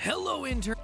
Hello, intern.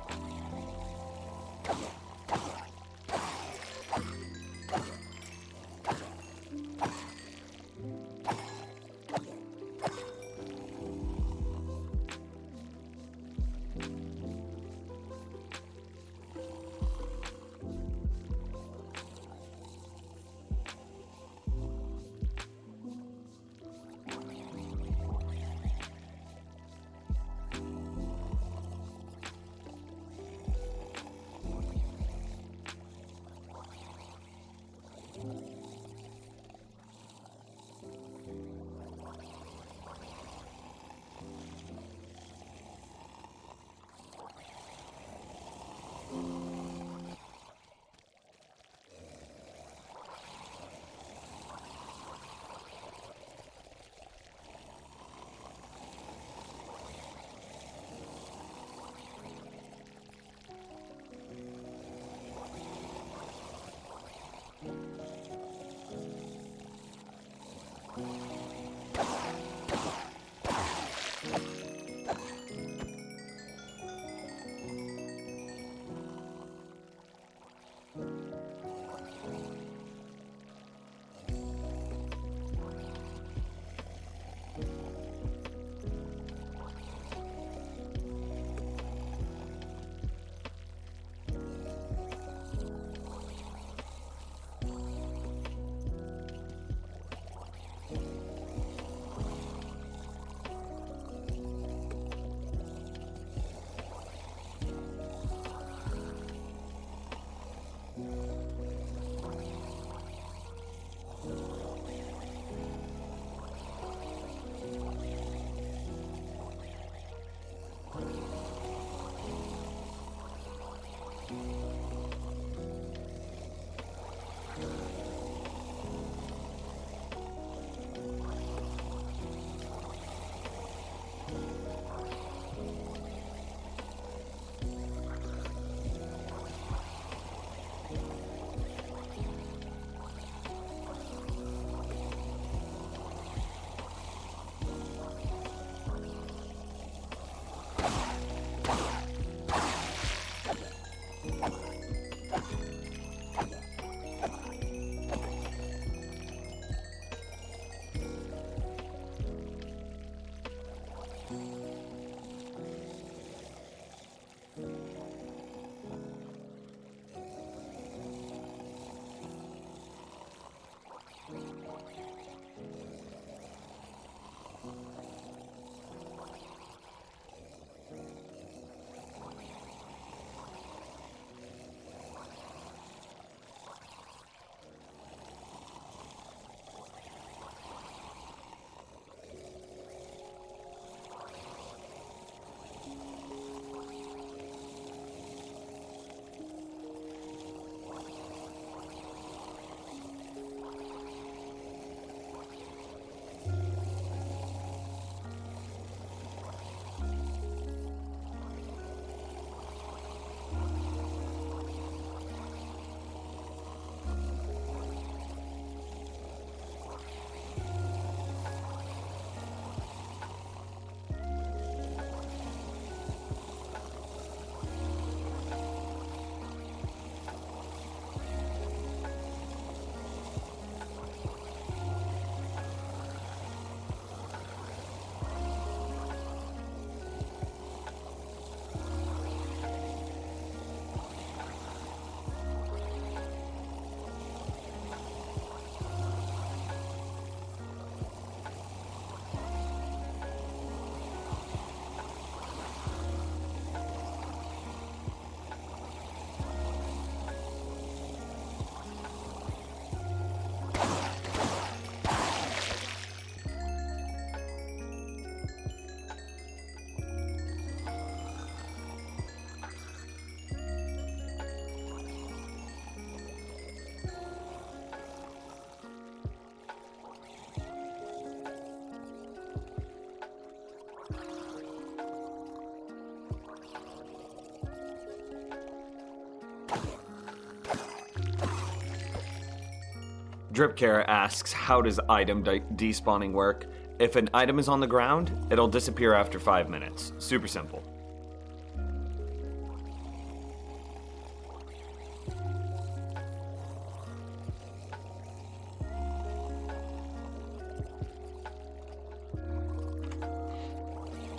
Dripcare asks, how does item despawning work? If an item is on the ground, it'll disappear after 5 minutes. Super simple.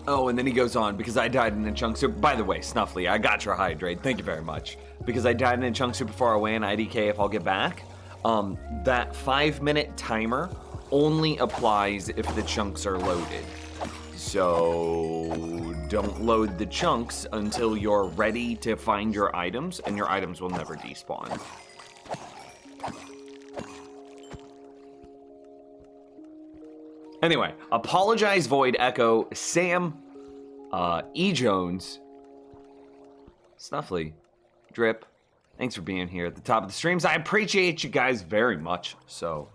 Oh, and then he goes on, because I died in a chunk super. By the way, Snuffly, I got your hydrate. Thank you very much. Because I died in a chunk super far away and IDK if I'll get back. That 5-minute timer only applies if the chunks are loaded. So don't load the chunks until you're ready to find your items, and your items will never despawn. Anyway, apologize, Void Echo, Sam, E. Jones, Snuffly, Drip. Thanks for being here at the top of the streams. I appreciate you guys very much. So,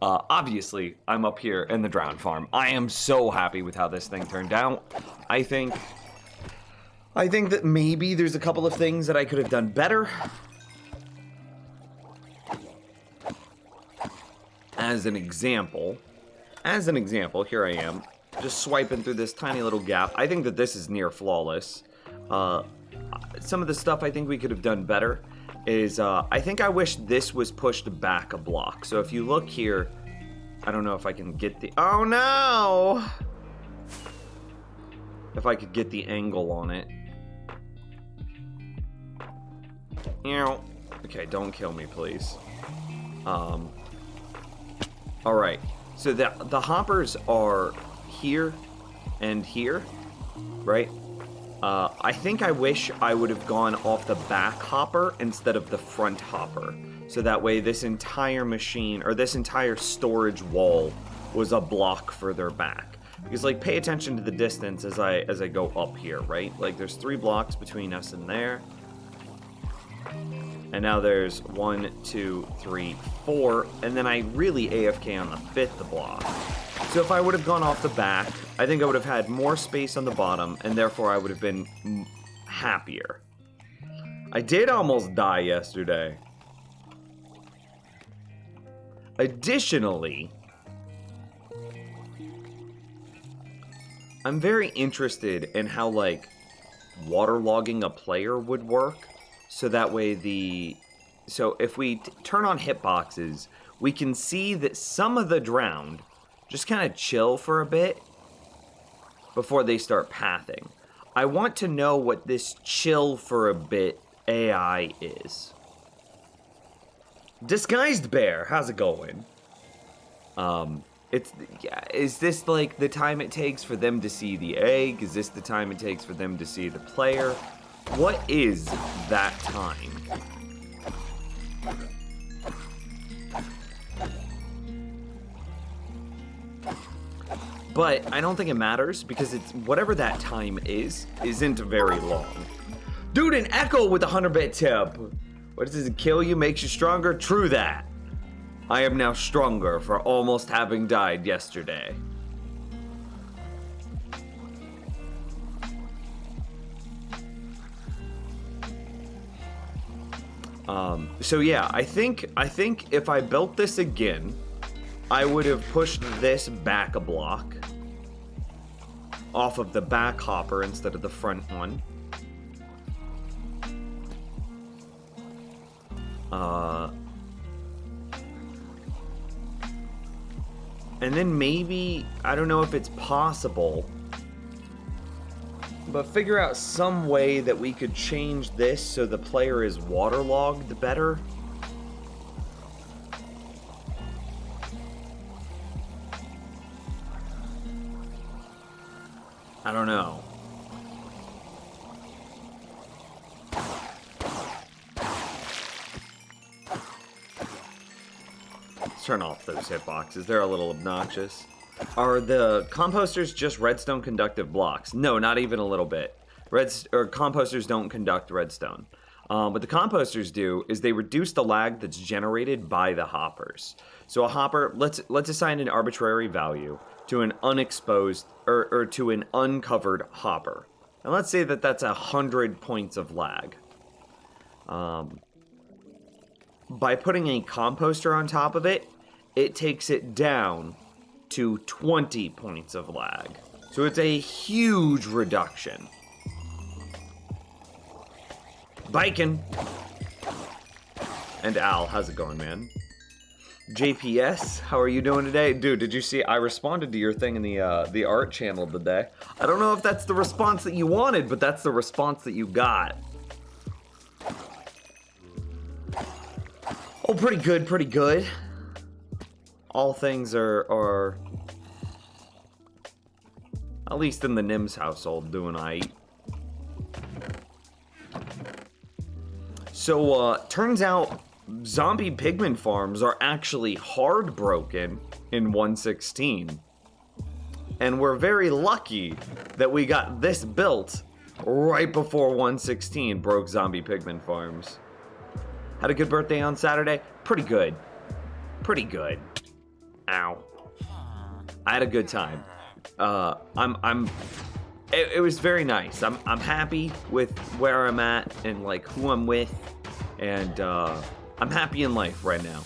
obviously, I'm up here in the Drown Farm. I am so happy with how this thing turned out. I think that maybe there's a couple of things that I could have done better. As an example, here I am, just swiping through this tiny little gap. I think that this is near flawless. Some of the stuff I think we could have done better is, I think I wish this was pushed back a block. So if you look here, I don't know if I can get the, oh no! If I could get the angle on it. Ew. Okay, don't kill me, please. Alright, so the hoppers are here and here, right? I think I wish I would have gone off the back hopper instead of the front hopper. So that way this entire machine, or this entire storage wall, was a block further back. Because, like, pay attention to the distance as I go up here, right? Like, there's 3 blocks between us and there. And now there's 1, 2, 3, 4, and then I really AFK on the 5th block. So if I would have gone off the back, I think I would have had more space on the bottom, and therefore I would have been happier. I did almost die yesterday. Additionally, I'm very interested in how, like, waterlogging a player would work. So that way so if we turn on hitboxes, we can see that some of the drowned just kind of chill for a bit before they start pathing. I want to know what this chill for a bit AI is. Disguised Bear, how's it going? Is this like the time it takes for them to see the egg? Is this the time it takes for them to see the player? What is that time? But I don't think it matters because it's whatever that time isn't very long. Dude, an Echo with a 100-bit tip. What does it kill you? Makes you stronger? True that. I am now stronger for almost having died yesterday. So yeah, I think if I built this again, I would have pushed this back a block off of the back hopper instead of the front one. And then maybe, I don't know if it's possible, but figure out some way that we could change this so the player is waterlogged better. I don't know. Let's turn off those hitboxes. They're a little obnoxious. Are the composters just redstone conductive blocks? No, not even a little bit. Composters don't conduct redstone. What the composters do is they reduce the lag that's generated by the hoppers. So a hopper, let's assign an arbitrary value to an unexposed or to an uncovered hopper. And let's say that that's 100 points of lag. By putting a composter on top of it, it takes it down to 20 points of lag. So it's a huge reduction. Bikin! And Al, how's it going, man? JPS, how are you doing today? Dude, did you see I responded to your thing in the art channel today? I don't know if that's the response that you wanted, but that's the response that you got. Oh, pretty good, pretty good. All things are at least in the Nims household, doing aight. So, turns out zombie pigment farms are actually hard broken in 1.16. And we're very lucky that we got this built right before 1.16 broke zombie pigment farms. Had a good birthday on Saturday? Pretty good. Pretty good. Ow. I had a good time. It was very nice. I'm happy with where I'm at and like who I'm with, and I'm happy in life right now.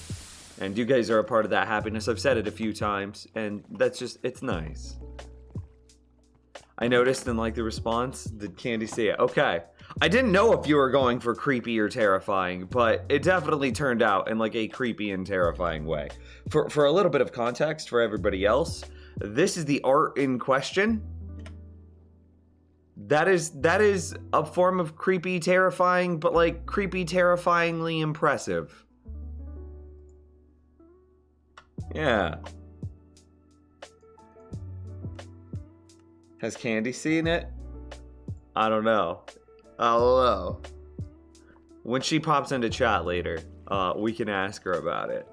And you guys are a part of that happiness. I've said it a few times, and that's just, it's nice. I noticed in like the response, did Candy say it? Okay. I didn't know if you were going for creepy or terrifying, but it definitely turned out in like a creepy and terrifying way. For a little bit of context for everybody else, this is the art in question. That is a form of creepy, terrifying, but like creepy, terrifyingly impressive. Yeah. Has Candy seen it? I don't know. When she pops into chat later, we can ask her about it.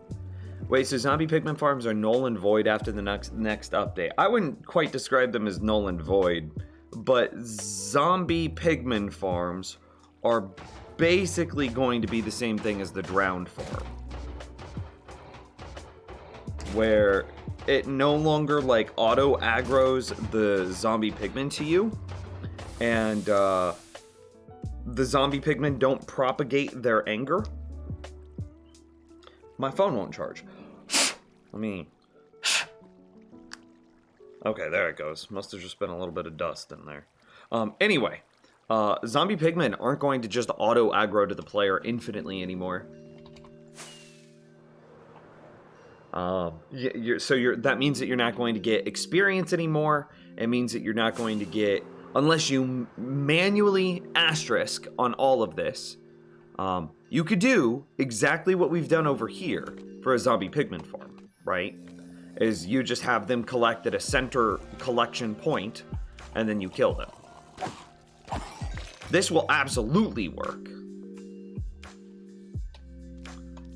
Wait, so zombie pigment farms are null and void after the next update? I wouldn't quite describe them as null and void, but zombie pigment farms are basically going to be the same thing as the drowned farm, where it no longer like auto aggroes the zombie pigment to you, and the zombie pigment don't propagate their anger. My phone won't charge. Let me... Okay, there it goes. Must have just been a little bit of dust in there. Anyway, zombie pigmen aren't going to just auto aggro to the player infinitely anymore. That means that you're not going to get experience anymore. It means that you're not going to get, unless you manually asterisk on all of this. You could do exactly what we've done over here for a zombie pigment farm, right? Is you just have them collect at a center collection point, and then you kill them. This will absolutely work.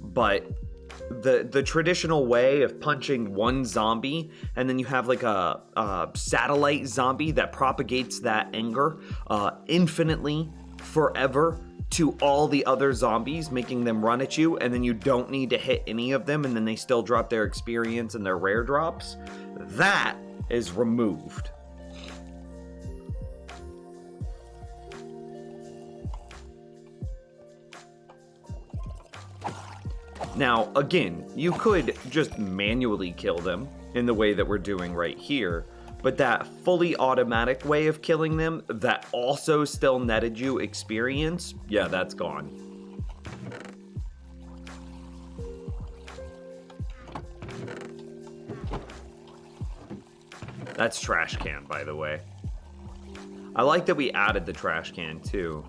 But the traditional way of punching one zombie, and then you have like a satellite zombie that propagates that anger infinitely, forever, to all the other zombies, making them run at you, and then you don't need to hit any of them, and then they still drop their experience and their rare drops. That is removed. Now, again, you could just manually kill them in the way that we're doing right here, but that fully automatic way of killing them that also still netted you experience, yeah, that's gone. That's trash can, by the way. I like that we added the trash can, too.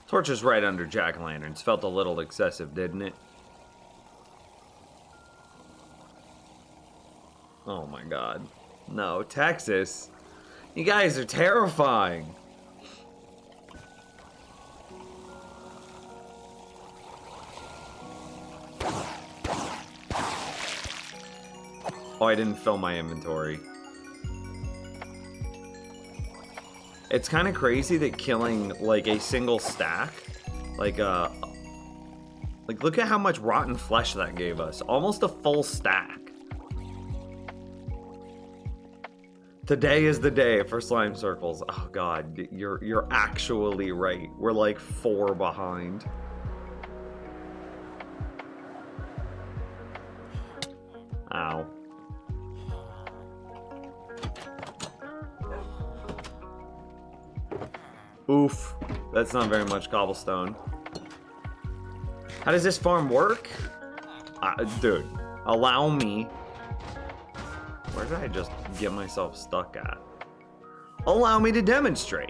Torches right under jack-o'-lanterns. Felt a little excessive, didn't it? Oh my god. No, Texas. You guys are terrifying. Oh, I didn't fill my inventory. It's kind of crazy that killing like a single stack, like look at how much rotten flesh that gave us. Almost a full stack. Today is the day for slime circles. Oh god, you're actually right. We're like 4 behind. Ow. Oof. That's not very much cobblestone. How does this farm work? Dude, allow me. Where did I just get myself stuck at? Allow me to demonstrate.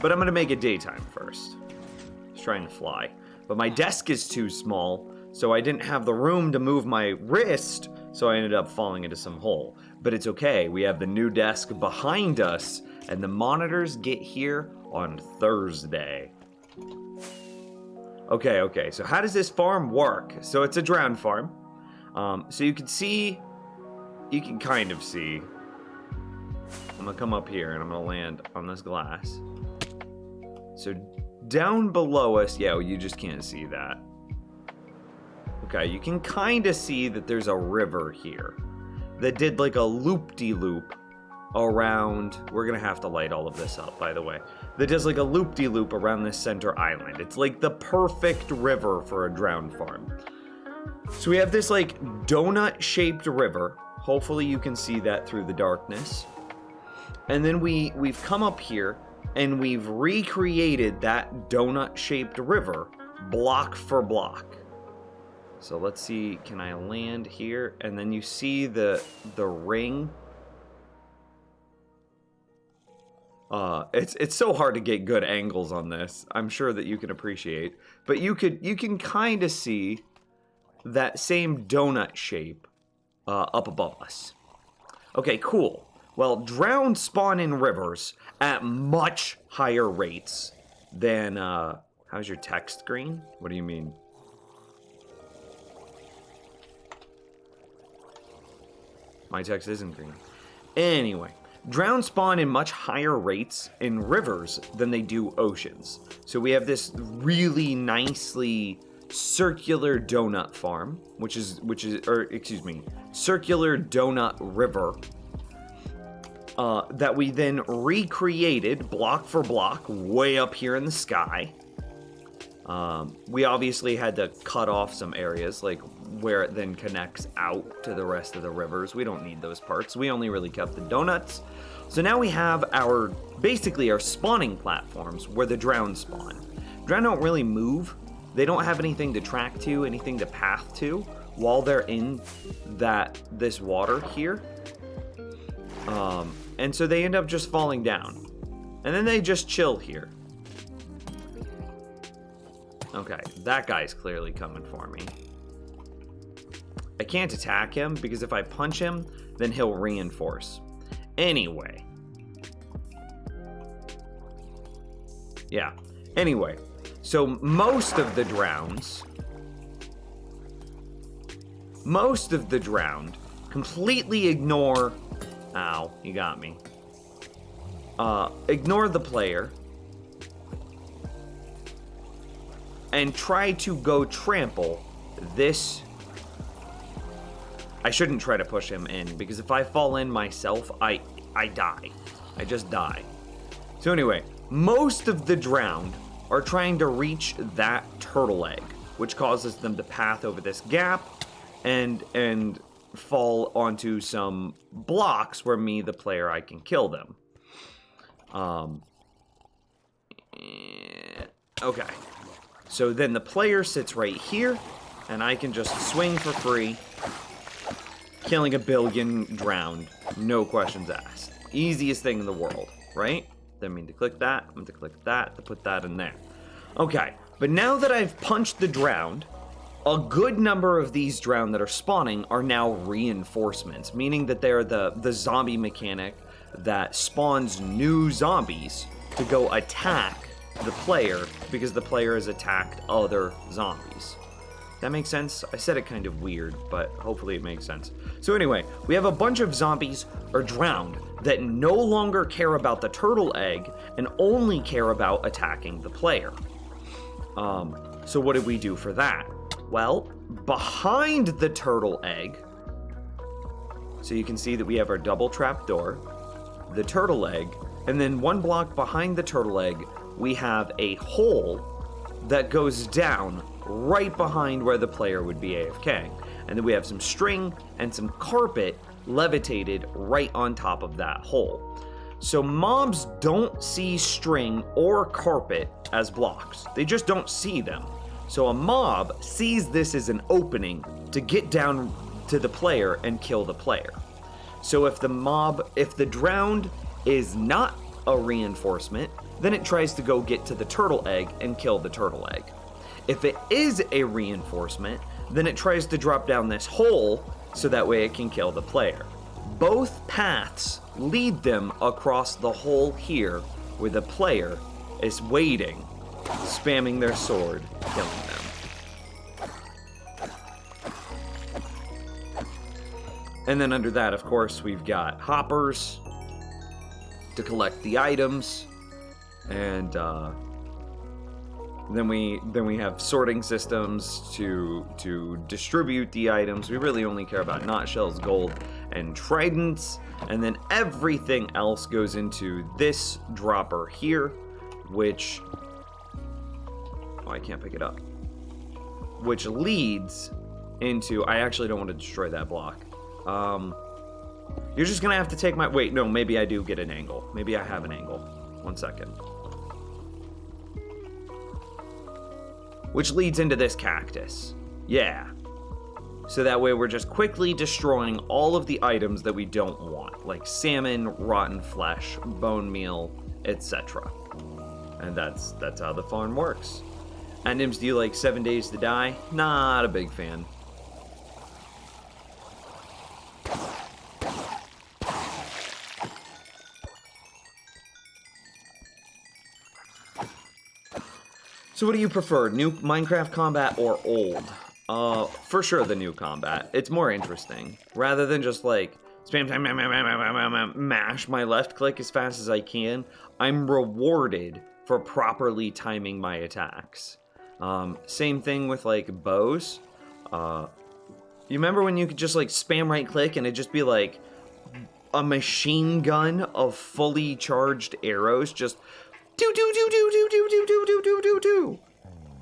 But I'm gonna make it daytime first. I was trying to fly. But my desk is too small, so I didn't have the room to move my wrist, so I ended up falling into some hole. But it's okay, we have the new desk behind us, and the monitors get here on Thursday. Okay, so how does this farm work? So it's a drowned farm. So you can kind of see. I'm gonna come up here and I'm gonna land on this glass. So down below us, yeah, you just can't see that. Okay, you can kind of see that there's a river here that did like a loop-de-loop around. We're gonna have to light all of this up, by the way. That does like a loop-de-loop around this center island. It's like the perfect river for a drowned farm. So we have this like donut-shaped river. Hopefully you can see that through the darkness. And then we've come up here and we've recreated that donut-shaped river block for block. So let's see, can I land here? And then you see the ring. It's so hard to get good angles on this. I'm sure that you can appreciate, but you can kind of see that same donut shape up above us. Okay, cool. Well, drowned spawn in rivers at much higher rates than how's your text green? What do you mean? My text isn't green. Anyway, drowned spawn in much higher rates in rivers than they do oceans. So we have this really nicely circular donut farm, circular donut river that we then recreated block for block way up here in the sky. We obviously had to cut off some areas, like where it then connects out to the rest of the rivers. We don't need those parts. We only really kept the donuts. So now we have basically our spawning platforms where the drowned spawn. Drowned don't really move. They don't have anything to track to, anything to path to while they're in this water here. And so they end up just falling down. And then they just chill here. Okay, that guy's clearly coming for me. I can't attack him because if I punch him, then he'll reinforce. Anyway. Yeah. Anyway. So most of the drowned completely ignore... Ow, you got me. Ignore the player. And try to go trample this. I shouldn't try to push him in, because if I fall in myself, I die. I just die. So anyway, most of the drowned are trying to reach that turtle egg, which causes them to path over this gap and fall onto some blocks where me, the player, I can kill them. Okay. So then the player sits right here, and I can just swing for free, killing a billion drowned, no questions asked. Easiest thing in the world, right? Didn't mean to click that. I'm going to click that to put that in there. Okay, but now that I've punched the drowned, a good number of these drowned that are spawning are now reinforcements, meaning that they're the zombie mechanic that spawns new zombies to go attack the player because the player has attacked other zombies. That makes sense? I said it kind of weird, but hopefully it makes sense. So anyway, we have a bunch of zombies or drowned that no longer care about the turtle egg and only care about attacking the player. So what did we do for that? Well, behind the turtle egg, so you can see that we have our double trap door. the turtle egg, and then 1 block behind the turtle egg, we have a hole that goes down right behind where the player would be AFKing. And then we have some string and some carpet levitated right on top of that hole. So mobs don't see string or carpet as blocks. They just don't see them. So a mob sees this as an opening to get down to the player and kill the player. So if the drowned is not a reinforcement, then it tries to go get to the turtle egg and kill the turtle egg. If it is a reinforcement, then it tries to drop down this hole so that way it can kill the player. Both paths lead them across the hole here where the player is waiting, spamming their sword, killing them. And then under that, of course, we've got hoppers to collect the items, and then we have sorting systems to distribute the items. We really only care about Notshells, gold, and tridents, and then everything else goes into this dropper here, which I can't pick it up. Which leads into, I actually don't want to destroy that block. You're just gonna have to take my, wait, no, maybe I do get an angle. Maybe I have an angle. 1 second. Which leads into this cactus. Yeah. So that way we're just quickly destroying all of the items that we don't want, like salmon, rotten flesh, bone meal, etc. And that's how the farm works. Endims, do you like 7 Days to Die? Not a big fan. So what do you prefer, new Minecraft combat or old? For sure the new combat. It's more interesting. Rather than just like, spam time, mash my left click as fast as I can, I'm rewarded for properly timing my attacks. Same thing with like bows. You remember when you could just like spam right click and it'd just be like a machine gun of fully charged arrows just do do do do do do do do do do do do.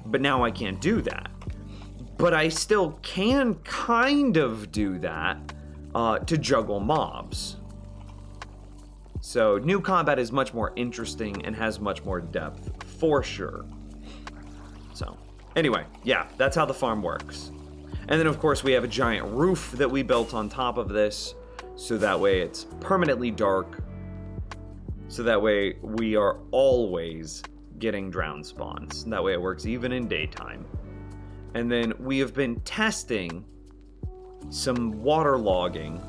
But now I can't do that. But I still can kind of do that to juggle mobs. So new combat is much more interesting and has much more depth, for sure. So anyway, yeah, that's how the farm works. And then of course we have a giant roof that we built on top of this, so that way it's permanently dark. So that way we are always getting drown spawns. That way it works even in daytime. And then we have been testing some water logging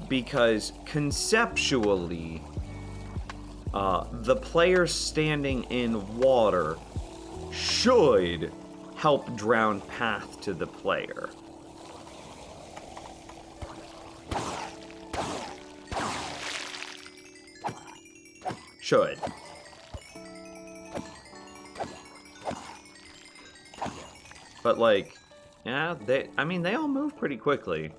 because conceptually, the player standing in water should help drown path to the player. Should. But like, yeah, they all move pretty quickly.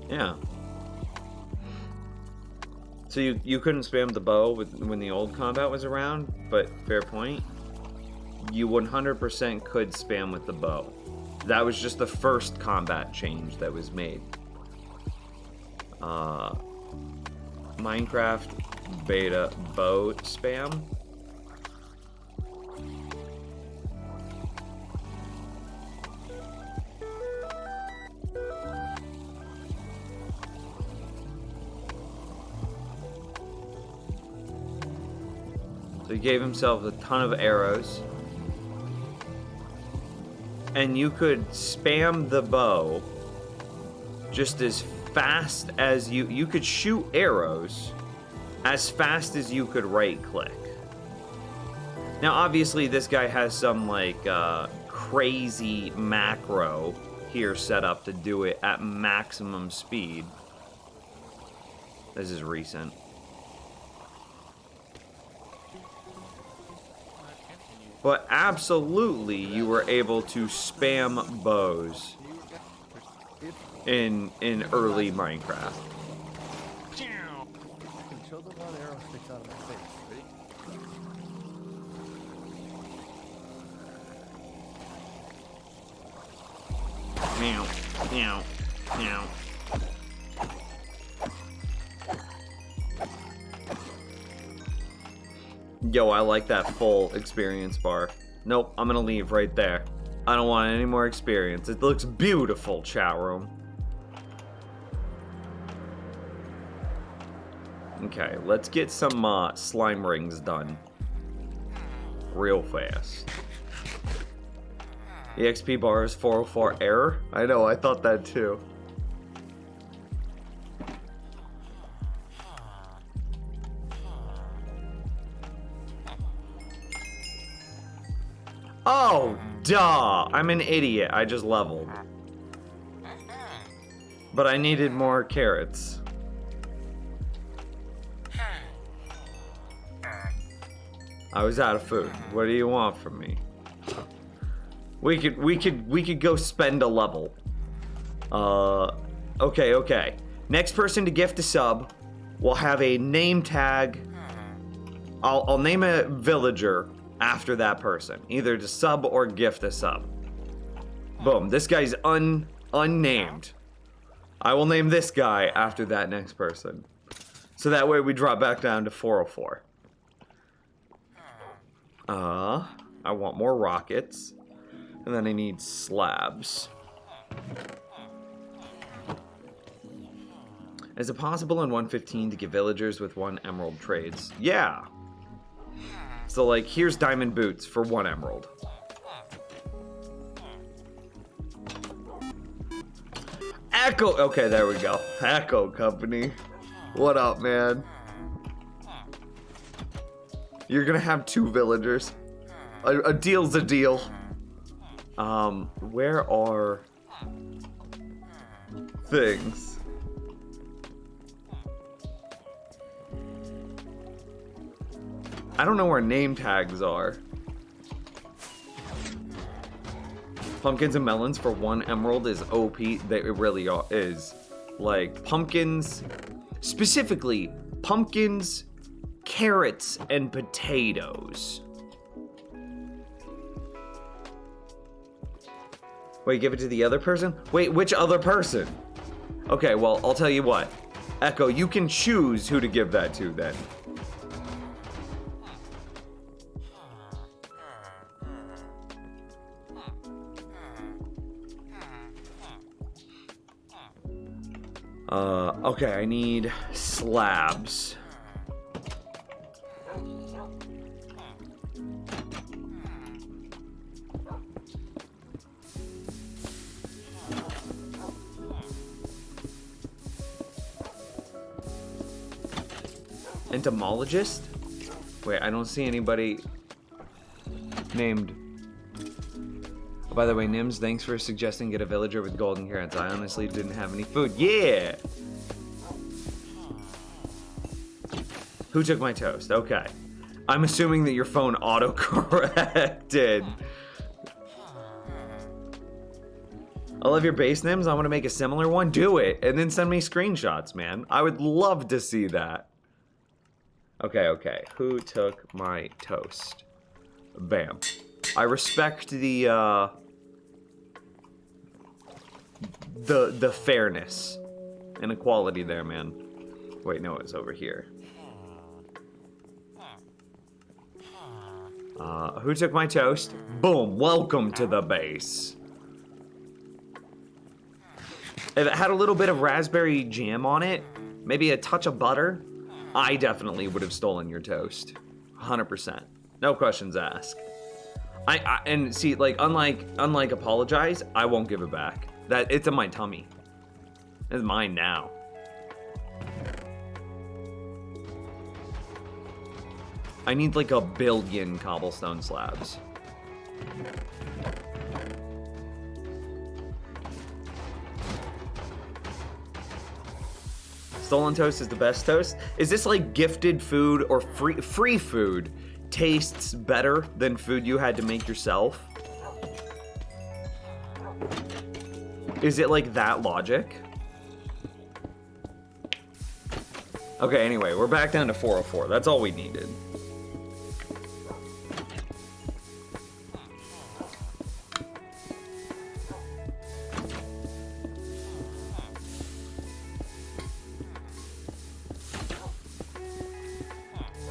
Yeah. So you couldn't spam the bow when the old combat was around, but fair point. You 100% could spam with the bow. That was just the first combat change that was made. Minecraft beta bow spam. So he gave himself a ton of arrows. And you could spam the bow just as fast as you could shoot arrows as fast as you could right click. Now obviously this guy has some like crazy macro here set up to do it at maximum speed. This is recent. But absolutely, you were able to spam bows in early Minecraft. Until the one arrow sticks out of my face. Ready? Meow, meow, meow. Yo, I like that full experience bar. Nope, I'm gonna leave right there. I don't want any more experience. It looks beautiful, chat room. Okay, let's get some slime rings done. Real fast. EXP bar is 404 error? I know, I thought that too. Oh, duh! I'm an idiot. I just leveled. But I needed more carrots. I was out of food. What do you want from me? We could go spend a level. Okay. Next person to gift a sub will have a name tag. I'll name a villager after that person, either to sub or gift a sub. Boom, this guy's unnamed. I will name this guy after that next person. So that way we drop back down to 404. I want more rockets. And then I need slabs. Is it possible in 1.15 to give villagers with 1 emerald trades? Yeah. So like, here's diamond boots for 1 emerald. Echo, okay, there we go. Echo Company. What up, man? You're gonna have 2 villagers. A deal's a deal. Where are things? I don't know where name tags are. Pumpkins and melons for 1 emerald is OP. It really is. Like, pumpkins, specifically, pumpkins, carrots, and potatoes. Wait, give it to the other person? Wait, which other person? Okay, well, I'll tell you what. Echo, you can choose who to give that to then. Okay, I need slabs. Entomologist? Wait, I don't see anybody named. Oh, by the way, Nims, thanks for suggesting get a villager with golden carrots. I honestly didn't have any food. Yeah! Who took my toast? Okay. I'm assuming that your phone auto-corrected. I love your base, Nims. I want to make a similar one. Do it, and then send me screenshots, man. I would love to see that. Okay. Who took my toast? Bam. I respect the fairness and equality there, man. Wait, no, it's over here. Who took my toast? Boom, welcome to the base. If it had a little bit of raspberry jam on it, maybe a touch of butter, I definitely would have stolen your toast. 100%. No questions asked. And see, like, unlike apologize, I won't give it back. That it's in my tummy. It's mine now. I need like 1 billion cobblestone slabs. Stolen toast is the best toast. Is this like gifted food or free food tastes better than food you had to make yourself? Is it like that logic? Okay, anyway, we're back down to 404. That's all we needed.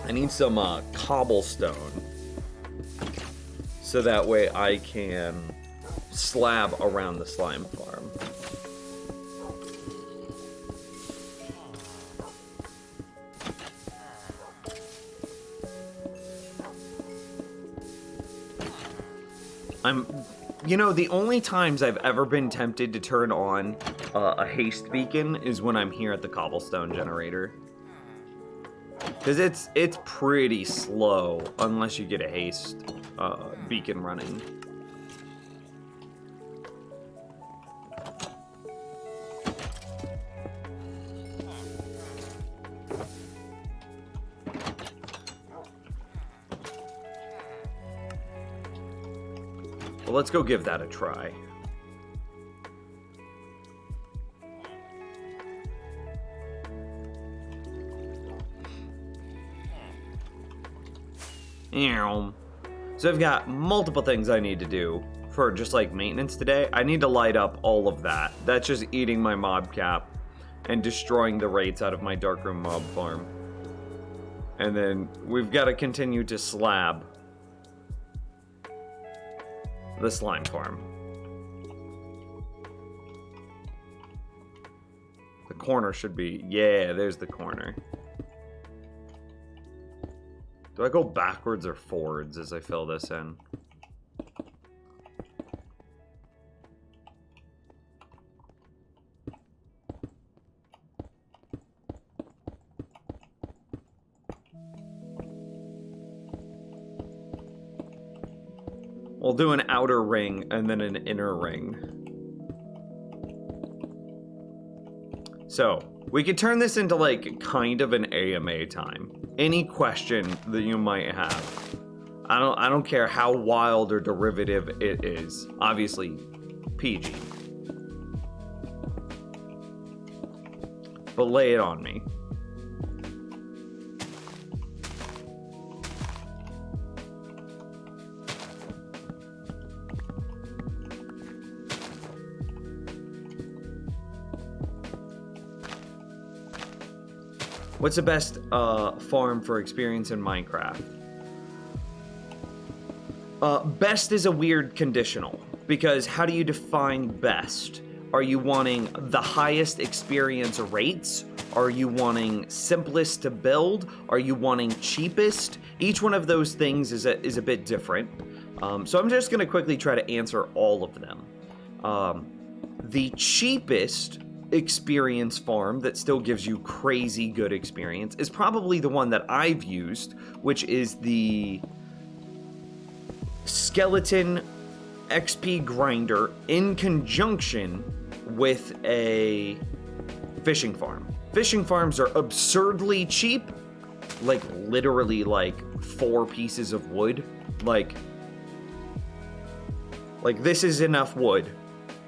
I need some cobblestone so that way I can slab around the slime farm. You know, the only times I've ever been tempted to turn on a haste beacon is when I'm here at the cobblestone generator. Because it's pretty slow unless you get a haste beacon running. Well, let's go give that a try. So I've got multiple things I need to do for just like maintenance today. I need to light up all of that. That's just eating my mob cap and destroying the rates out of my darkroom mob farm. And then we've got to continue to slab the slime farm. The corner should be, yeah, there's the corner. Do I go backwards or forwards as I fill this in? We'll do an outer ring and then an inner ring. So, we could turn this into like kind of an AMA time. Any question that you might have. I don't care how wild or derivative it is. Obviously, PG. But lay it on me. What's the best farm for experience in Minecraft? Best is a weird conditional, because how do you define best? Are you wanting the highest experience rates? Are you wanting simplest to build? Are you wanting cheapest? Each one of those things is a bit different. So I'm just gonna quickly try to answer all of them. The cheapest experience farm that still gives you crazy good experience is probably the one that I've used, which is the skeleton XP grinder in conjunction with a fishing farm. Fishing farms are absurdly cheap, like literally like 4 pieces of wood. Like this is enough wood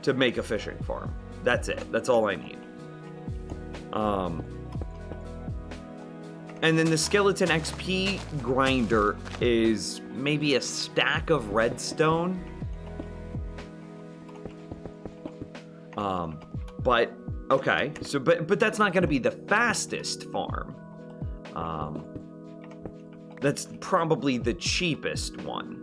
to make a fishing farm. That's it. That's all I need. And then the skeleton XP grinder is maybe a stack of redstone. But okay, so but that's not going to be the fastest farm. That's probably the cheapest one.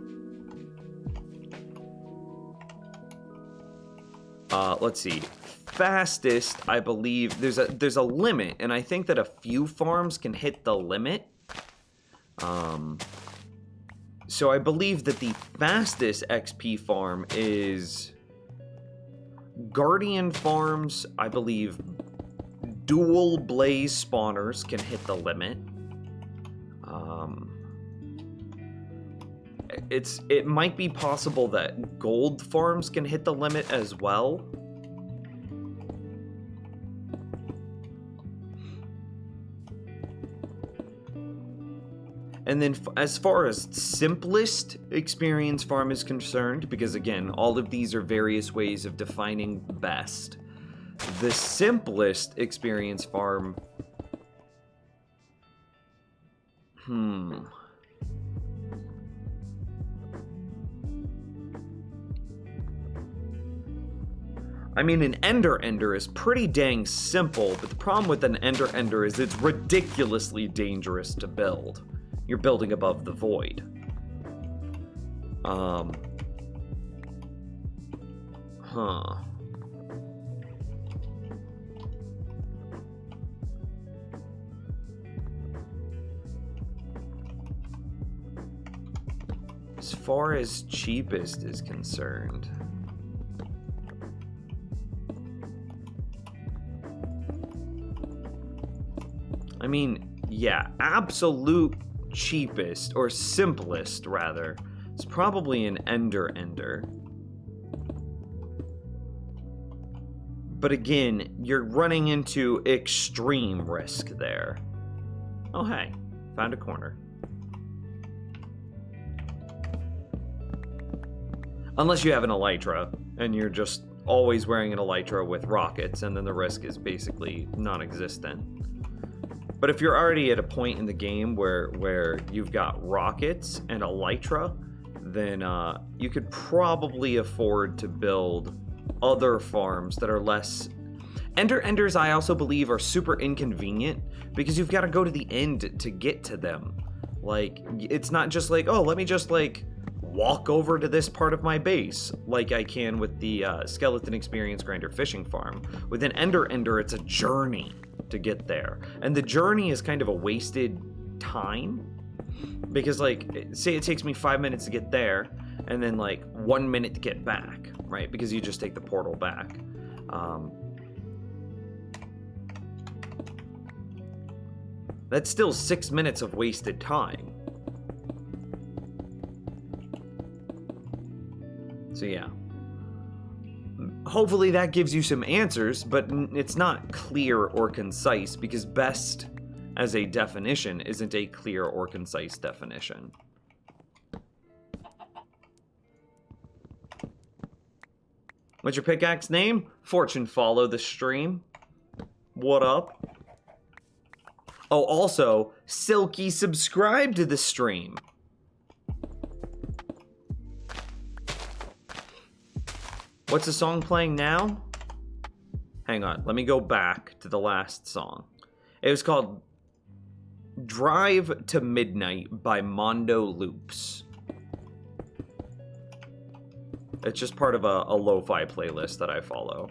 Let's see. Fastest, I believe there's a limit, and I think that a few farms can hit the limit. So I believe that the fastest XP farm is Guardian Farms. I believe dual blaze spawners can hit the limit. It might be possible that gold farms can hit the limit as well. And then as far as simplest experience farm is concerned, because again, all of these are various ways of defining best. The simplest experience farm... I mean, an Ender is pretty dang simple, but the problem with an Ender is it's ridiculously dangerous to build. You're building above the void. As far as cheapest is concerned... I mean, yeah, absolute cheapest, or simplest, rather, is probably an Ender. But again, you're running into extreme risk there. Oh, hey, found a corner. Unless you have an Elytra, and you're just always wearing an Elytra with rockets, and then the risk is basically non-existent. But if you're already at a point in the game where you've got rockets and Elytra, then you could probably afford to build other farms that are less... Enders, I also believe, are super inconvenient because you've got to go to the end to get to them. Like, it's not just like, oh, let me just, like, walk over to this part of my base like I can with the Skeleton Experience Grinder fishing farm. With an Ender, it's a journey to get there, and the journey is kind of a wasted time because, like, say it takes me 5 minutes to get there and then like 1 minute to get back, right? Because you just take the portal back. That's still 6 minutes of wasted time. So yeah, hopefully that gives you some answers, but it's not clear or concise because best as a definition isn't a clear or concise definition. What's your pickaxe name? Fortune follow the stream. What up? Oh, also, Silky subscribe to the stream. What's the song playing now? Hang on, let me go back to the last song. It was called Drive to Midnight by Mondo Loops. It's just part of a lo-fi playlist that I follow.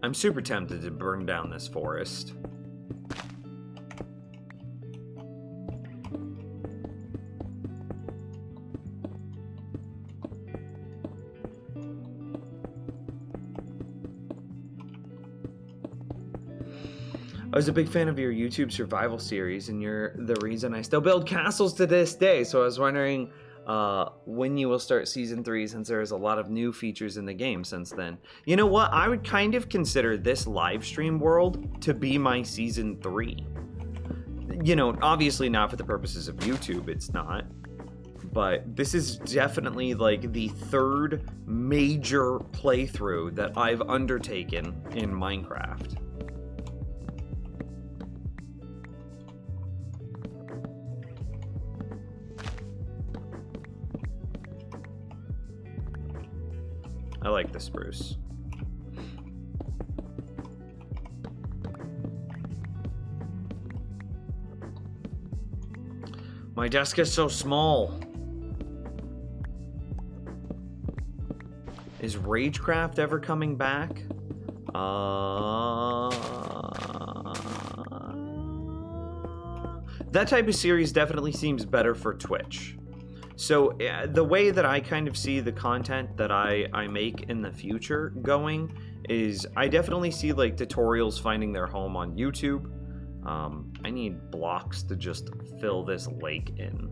I'm super tempted to burn down this forest. I was a big fan of your YouTube survival series, and you're the reason I still build castles to this day. So I was wondering when you will start Season 3, since there's a lot of new features in the game since then. You know what? I would kind of consider this live stream world to be my Season 3. You know, obviously not for the purposes of YouTube, it's not. But this is definitely like the third major playthrough that I've undertaken in Minecraft. I like the spruce. My desk is so small. Is Ragecraft ever coming back? That type of series definitely seems better for Twitch. So the way that I kind of see the content that I make in the future going is I definitely see like tutorials finding their home on YouTube. I need blocks to just fill this lake in.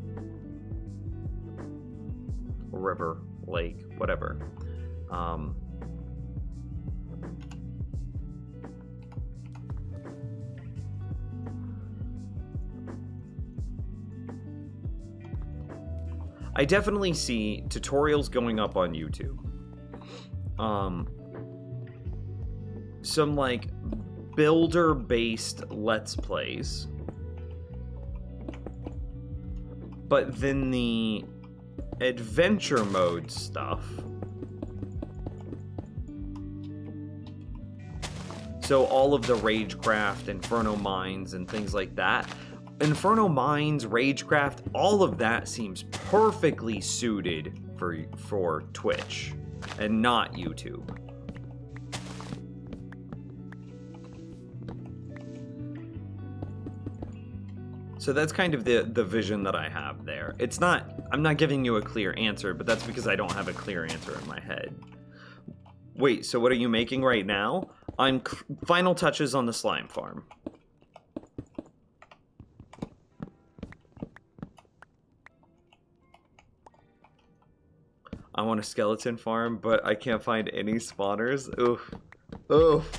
River, lake, whatever. I definitely see tutorials going up on YouTube. Some like builder-based Let's Plays. But then the adventure mode stuff. So all of the Ragecraft, Inferno Mines, and things like that. Inferno Mines, Ragecraft, all of that seems perfectly suited for Twitch and not YouTube. So that's kind of the vision that I have there. I'm not giving you a clear answer, but that's because I don't have a clear answer in my head. Wait, so what are you making right now? I'm final touches on the slime farm. I want a skeleton farm, but I can't find any spawners. Oof. Oof.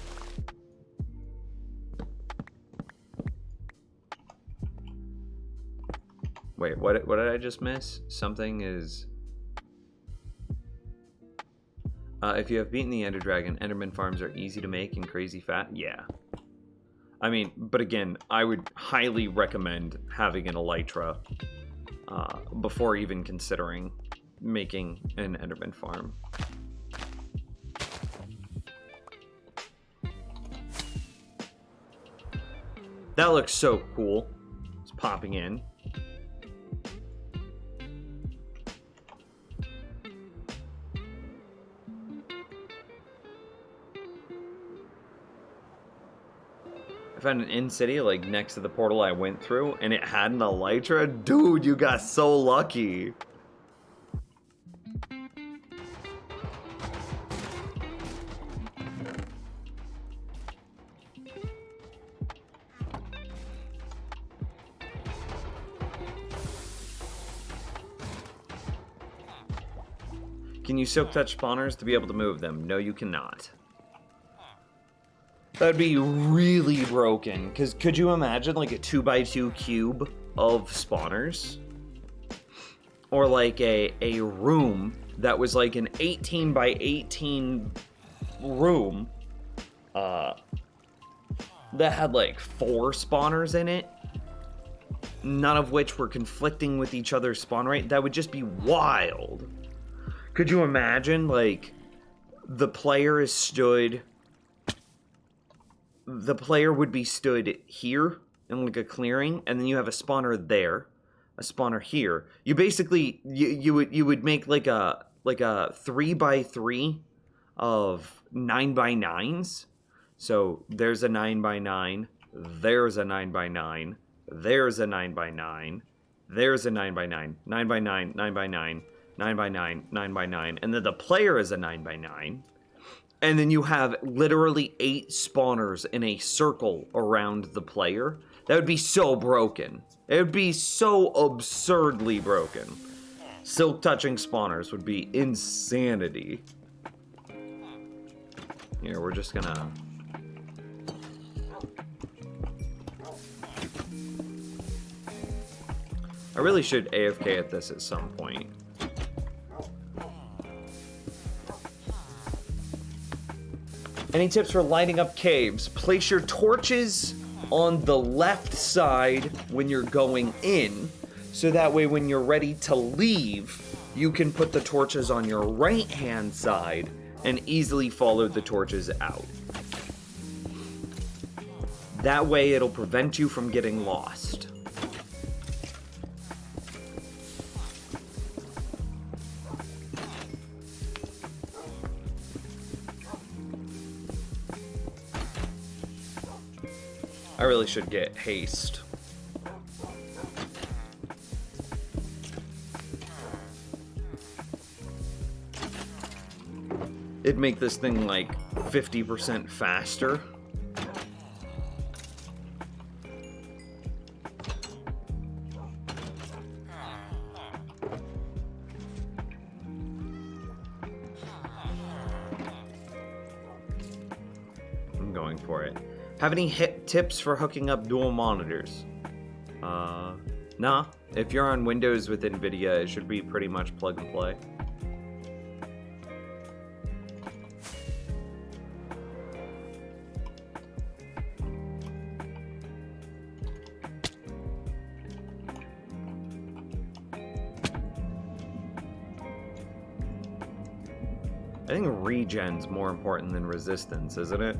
Wait, what did I just miss? Something is... if you have beaten the Ender Dragon, Enderman farms are easy to make and crazy fat. Yeah. I mean, but again, I would highly recommend having an Elytra before even considering making an Enderman farm. That looks so cool. It's popping in. I found an in-city, like, next to the portal I went through, and it had an Elytra. Dude, you got so lucky. Can you silk touch spawners to be able to move them? No, you cannot. That'd be really broken, because could you imagine like a 2x2 cube of spawners? Or like a room that was like an 18 by 18 room that had like 4 spawners in it, none of which were conflicting with each other's spawn rate? That would just be wild. Could you imagine like the player would be stood here in like a clearing, and then you have a spawner there, a spawner here. You basically you would make like a 3x3 of 9x9s. So there's a 9x9, there's a 9x9, there's a 9x9, there's a 9x9, 9x9, 9x9, 9x9, 9x9, and then the player is a 9x9. And then you have literally 8 spawners in a circle around the player. That would be so broken. It would be so absurdly broken. Silk touching spawners would be insanity. Here, we're just gonna... I really should AFK at this at some point. Any tips for lighting up caves? Place your torches on the left side when you're going in, so that way when you're ready to leave, you can put the torches on your right-hand side and easily follow the torches out. That way it'll prevent you from getting lost. I really should get haste. It'd make this thing like 50% faster. I'm going for it. Have any tips for hooking up dual monitors? Nah, if you're on Windows with NVIDIA, it should be pretty much plug and play. I think regen's more important than resistance, isn't it?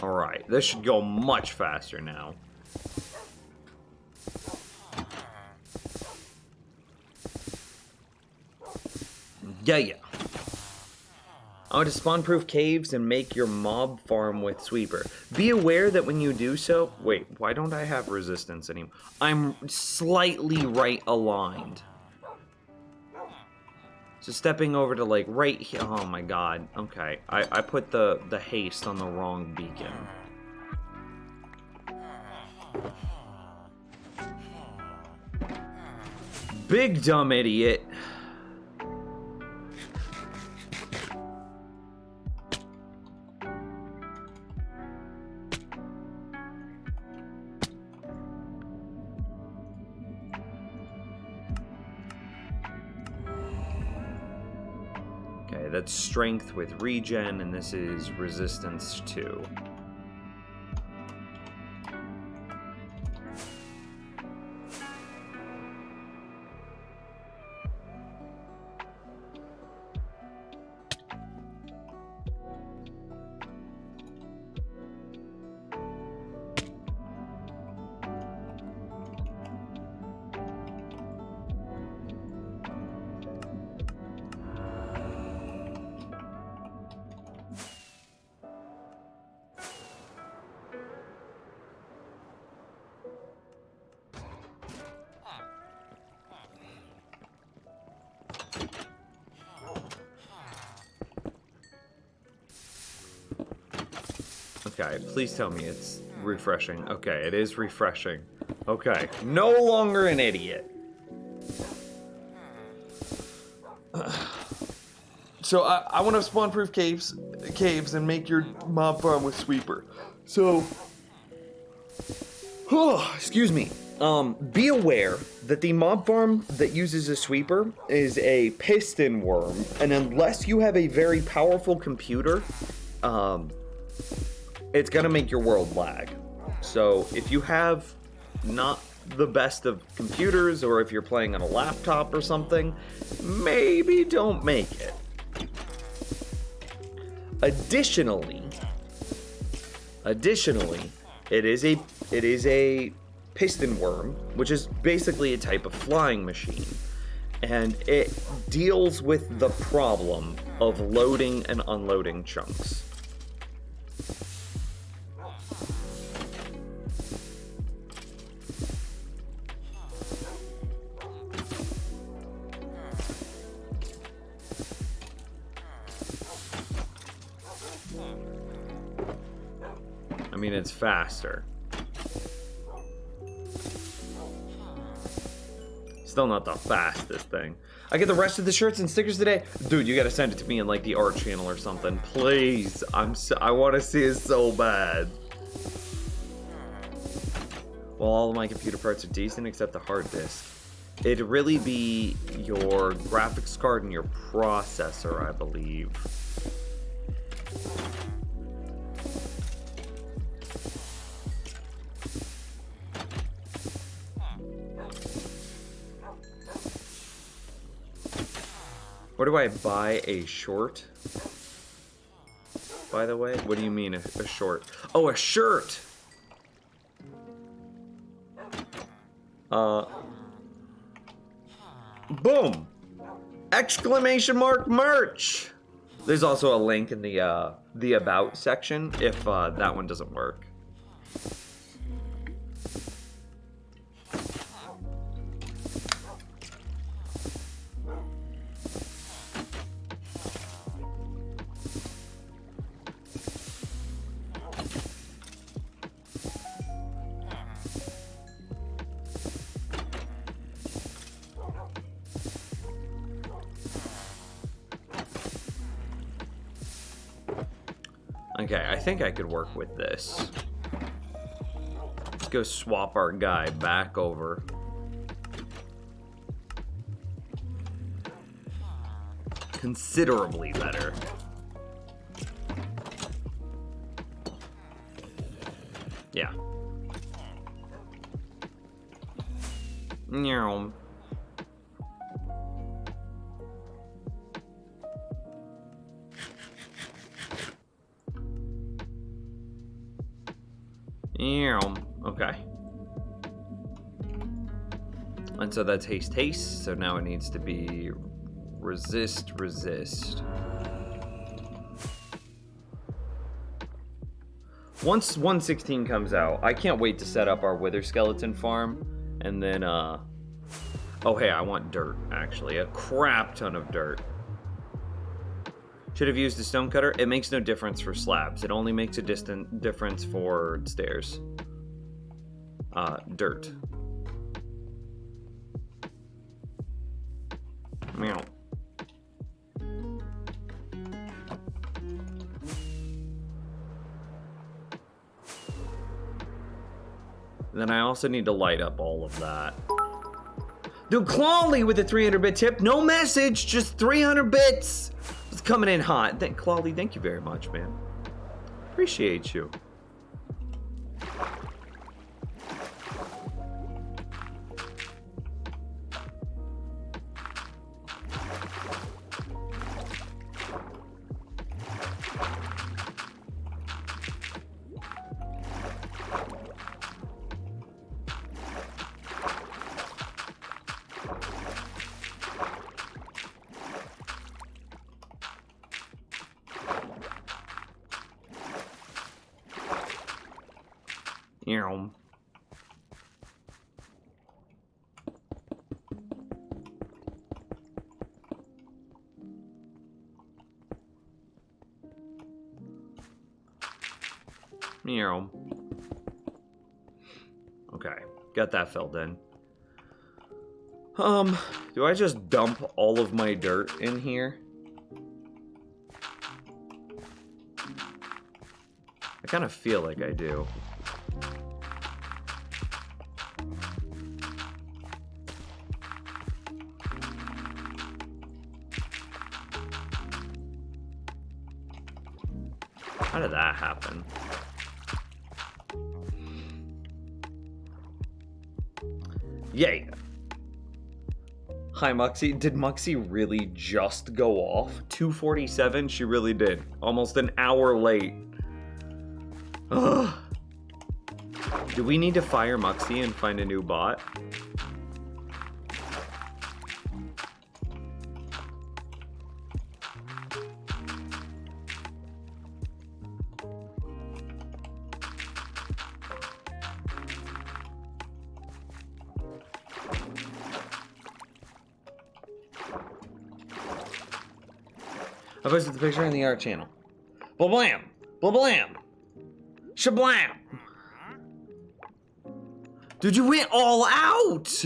Alright, this should go much faster now. Yeah. Oh, to spawn-proof caves and make your mob farm with Sweeper. Be aware that when you do so... Wait, why don't I have resistance anymore? I'm slightly right aligned. So stepping over to, like, right here... Oh, my God. Okay. I put the haste on the wrong beacon. Big dumb idiot. Okay, that's strength with regen, and this is resistance 2. Okay, please tell me it's refreshing. Okay, it is refreshing. Okay, no longer an idiot. So I want to spawn-proof caves and make your mob farm with Sweeper. So, Excuse me. Be aware that the mob farm that uses a Sweeper is a piston worm, and unless you have a very powerful computer, it's gonna make your world lag. So if you have not the best of computers, or if you're playing on a laptop or something, maybe don't make it. Additionally, it is a piston worm, which is basically a type of flying machine, and it deals with the problem of loading and unloading chunks. I mean, it's faster. Still not the fastest thing. I get the rest of the shirts and stickers today. Dude, you gotta send it to me in like the art channel or something, please. I want to see it so bad. Well, all of my computer parts are decent except the hard disk. It'd really be your graphics card and your processor, I believe. Where do I buy a short? By the way, what do you mean a short? Oh, a shirt! Boom! Exclamation mark merch! There's also a link in the about section if that one doesn't work. Okay, I think I could work with this. Let's go swap our guy back over. Considerably better. Yeah. Meow. Okay. And so that's haste, haste. So now it needs to be resist, resist. Once 116 comes out, I can't wait to set up our wither skeleton farm. And then, oh hey, I want dirt, actually. A crap ton of dirt. Should have used a stone cutter. It makes no difference for slabs. It only makes a difference for stairs. Dirt. Meow. Then I also need to light up all of that. Dude, Clawley with a 300-bit tip. No message, just 300 bits. It's coming in hot. Clawley, thank you very much, man. Appreciate you. Okay, got that filled in. Do I just dump all of my dirt in here? I kind of feel like I do. How did that happen? Yay! Hi, Muxie. Did Muxie really just go off? 2:47? She really did. Almost an hour late. Ugh. Do we need to fire Muxie and find a new bot? I posted the picture in the art channel. Blah-blam! Blah-blam! Shablam! Dude, you went all out!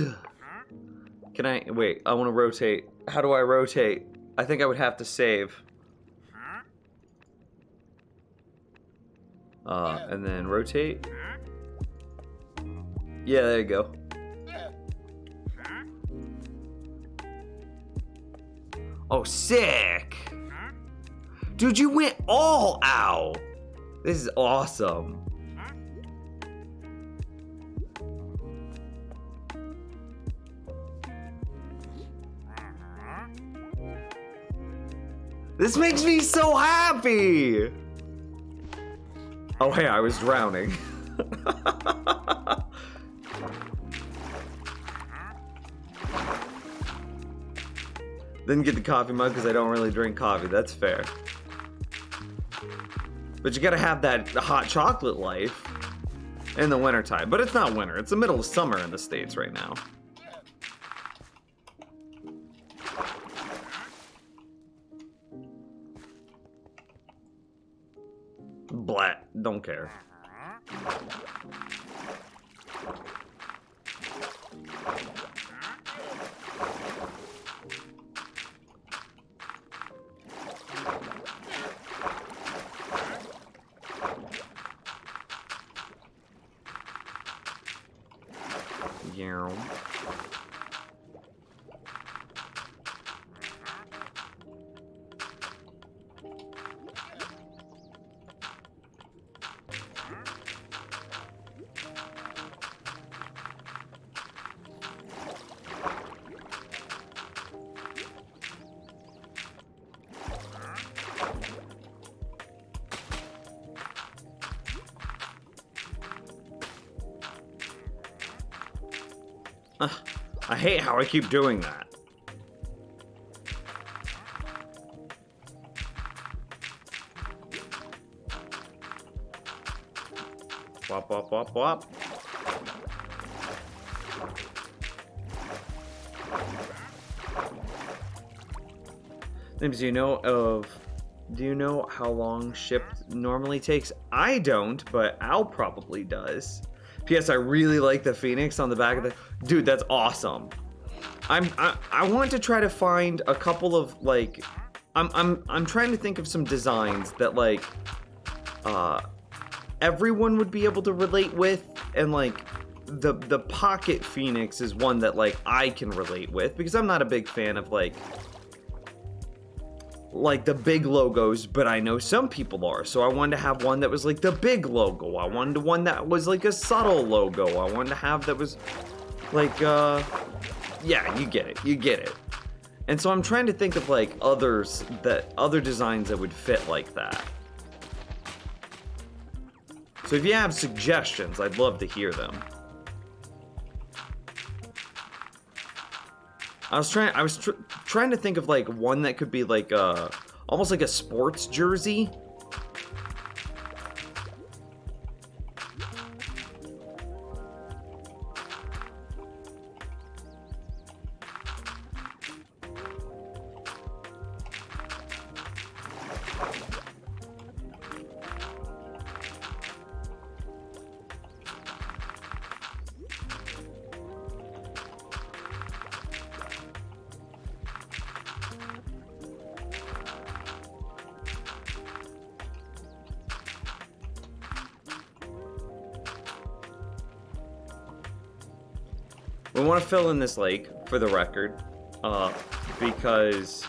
Can I... Wait, I want to rotate. How do I rotate? I think I would have to save. And then rotate. Yeah, there you go. Oh, sick! Dude, you went all out! This is awesome. This makes me so happy! Oh, hey, I was drowning. Didn't get the coffee mug because I don't really drink coffee. That's fair. But you gotta have that hot chocolate life in the wintertime. But it's not winter. It's the middle of summer in the States right now. Blah. Don't care. Yeah. I hate how I keep doing that. Wop, wop, wop, wop. Nims, do you know how long shipped normally takes? I don't, but Al probably does. P.S. I really like the Phoenix on the back of the... Dude, that's awesome. I want to try to find a couple of, like... I'm trying to think of some designs that, like... everyone would be able to relate with, and, like... The Pocket Phoenix is one that, like, I can relate with, because I'm not a big fan of, like the big logos, but I know some people are. So I wanted to have one that was like the big logo. I wanted one that was like a subtle logo. I wanted to have that was like, yeah, you get it. And so I'm trying to think of like other designs that would fit like that. So if you have suggestions, I'd love to hear them. I was trying to think of like one that could be like almost like a sports jersey. We want to fill in this lake, for the record, because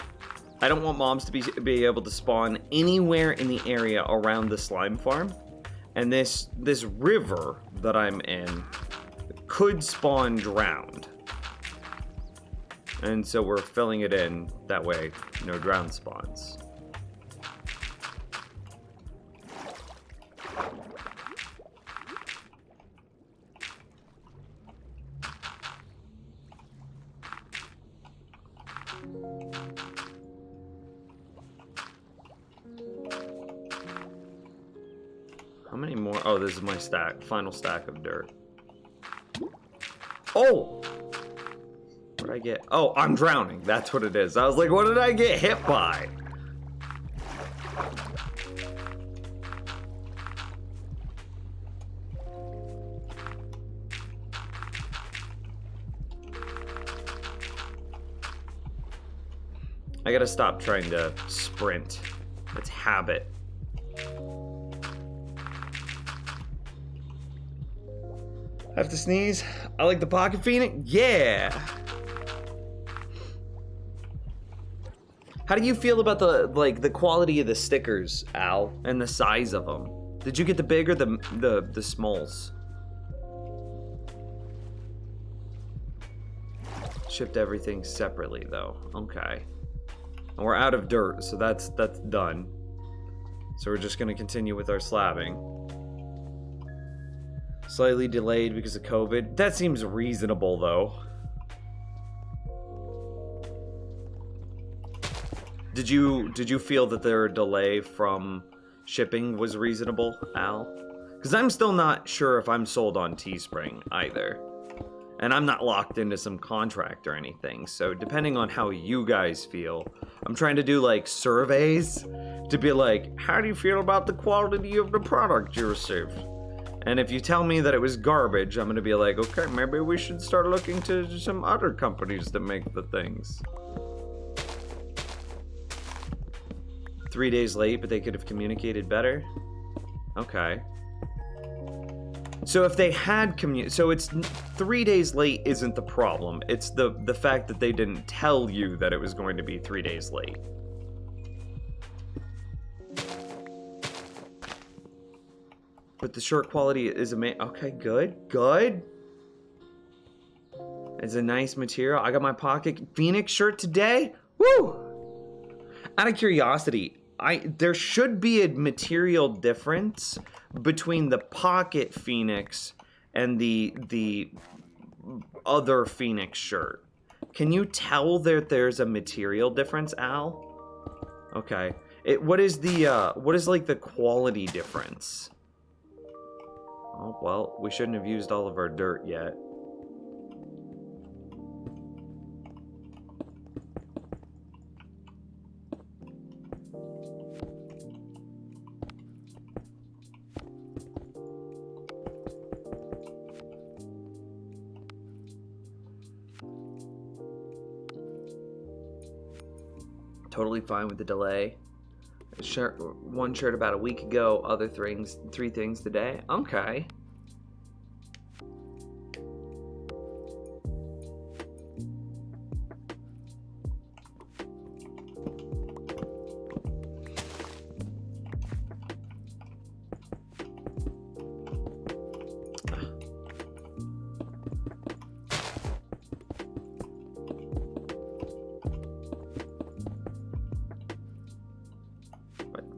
I don't want mobs to be able to spawn anywhere in the area around the slime farm, and this river that I'm in could spawn drowned, and so we're filling it in that way, no drowned spawns. How many more? Oh, this is my final stack of dirt. Oh! What did I get? Oh, I'm drowning. That's what it is. I was like, what did I get hit by? I gotta stop trying to sprint. It's habit. I have to sneeze. I like the Pocket Phoenix. Yeah. How do you feel about the quality of the stickers, Al, and the size of them? Did you get the big or the smalls? Shipped everything separately though. Okay. And we're out of dirt, so that's done. So we're just gonna continue with our slabbing. Slightly delayed because of COVID. That seems reasonable, though. Did you feel that their delay from shipping was reasonable, Al? Because I'm still not sure if I'm sold on Teespring either. And I'm not locked into some contract or anything. So depending on how you guys feel, I'm trying to do like surveys to be like, how do you feel about the quality of the product you received? And if you tell me that it was garbage, I'm gonna be like, okay, maybe we should start looking to some other companies that make the things. 3 days late, but they could have communicated better? Okay. So if they had so it's 3 days late isn't the problem. It's the fact that they didn't tell you that it was going to be 3 days late. But the shirt quality is amazing. Okay, good. It's a nice material. I got my Pocket Phoenix shirt today. Woo! Out of curiosity, there should be a material difference between the Pocket Phoenix and the other Phoenix shirt. Can you tell that there's a material difference, Al? Okay. What is like the quality difference? Oh, well, we shouldn't have used all of our dirt yet. Totally fine with the delay. One shirt about a week ago, other things, 3 things today. Okay.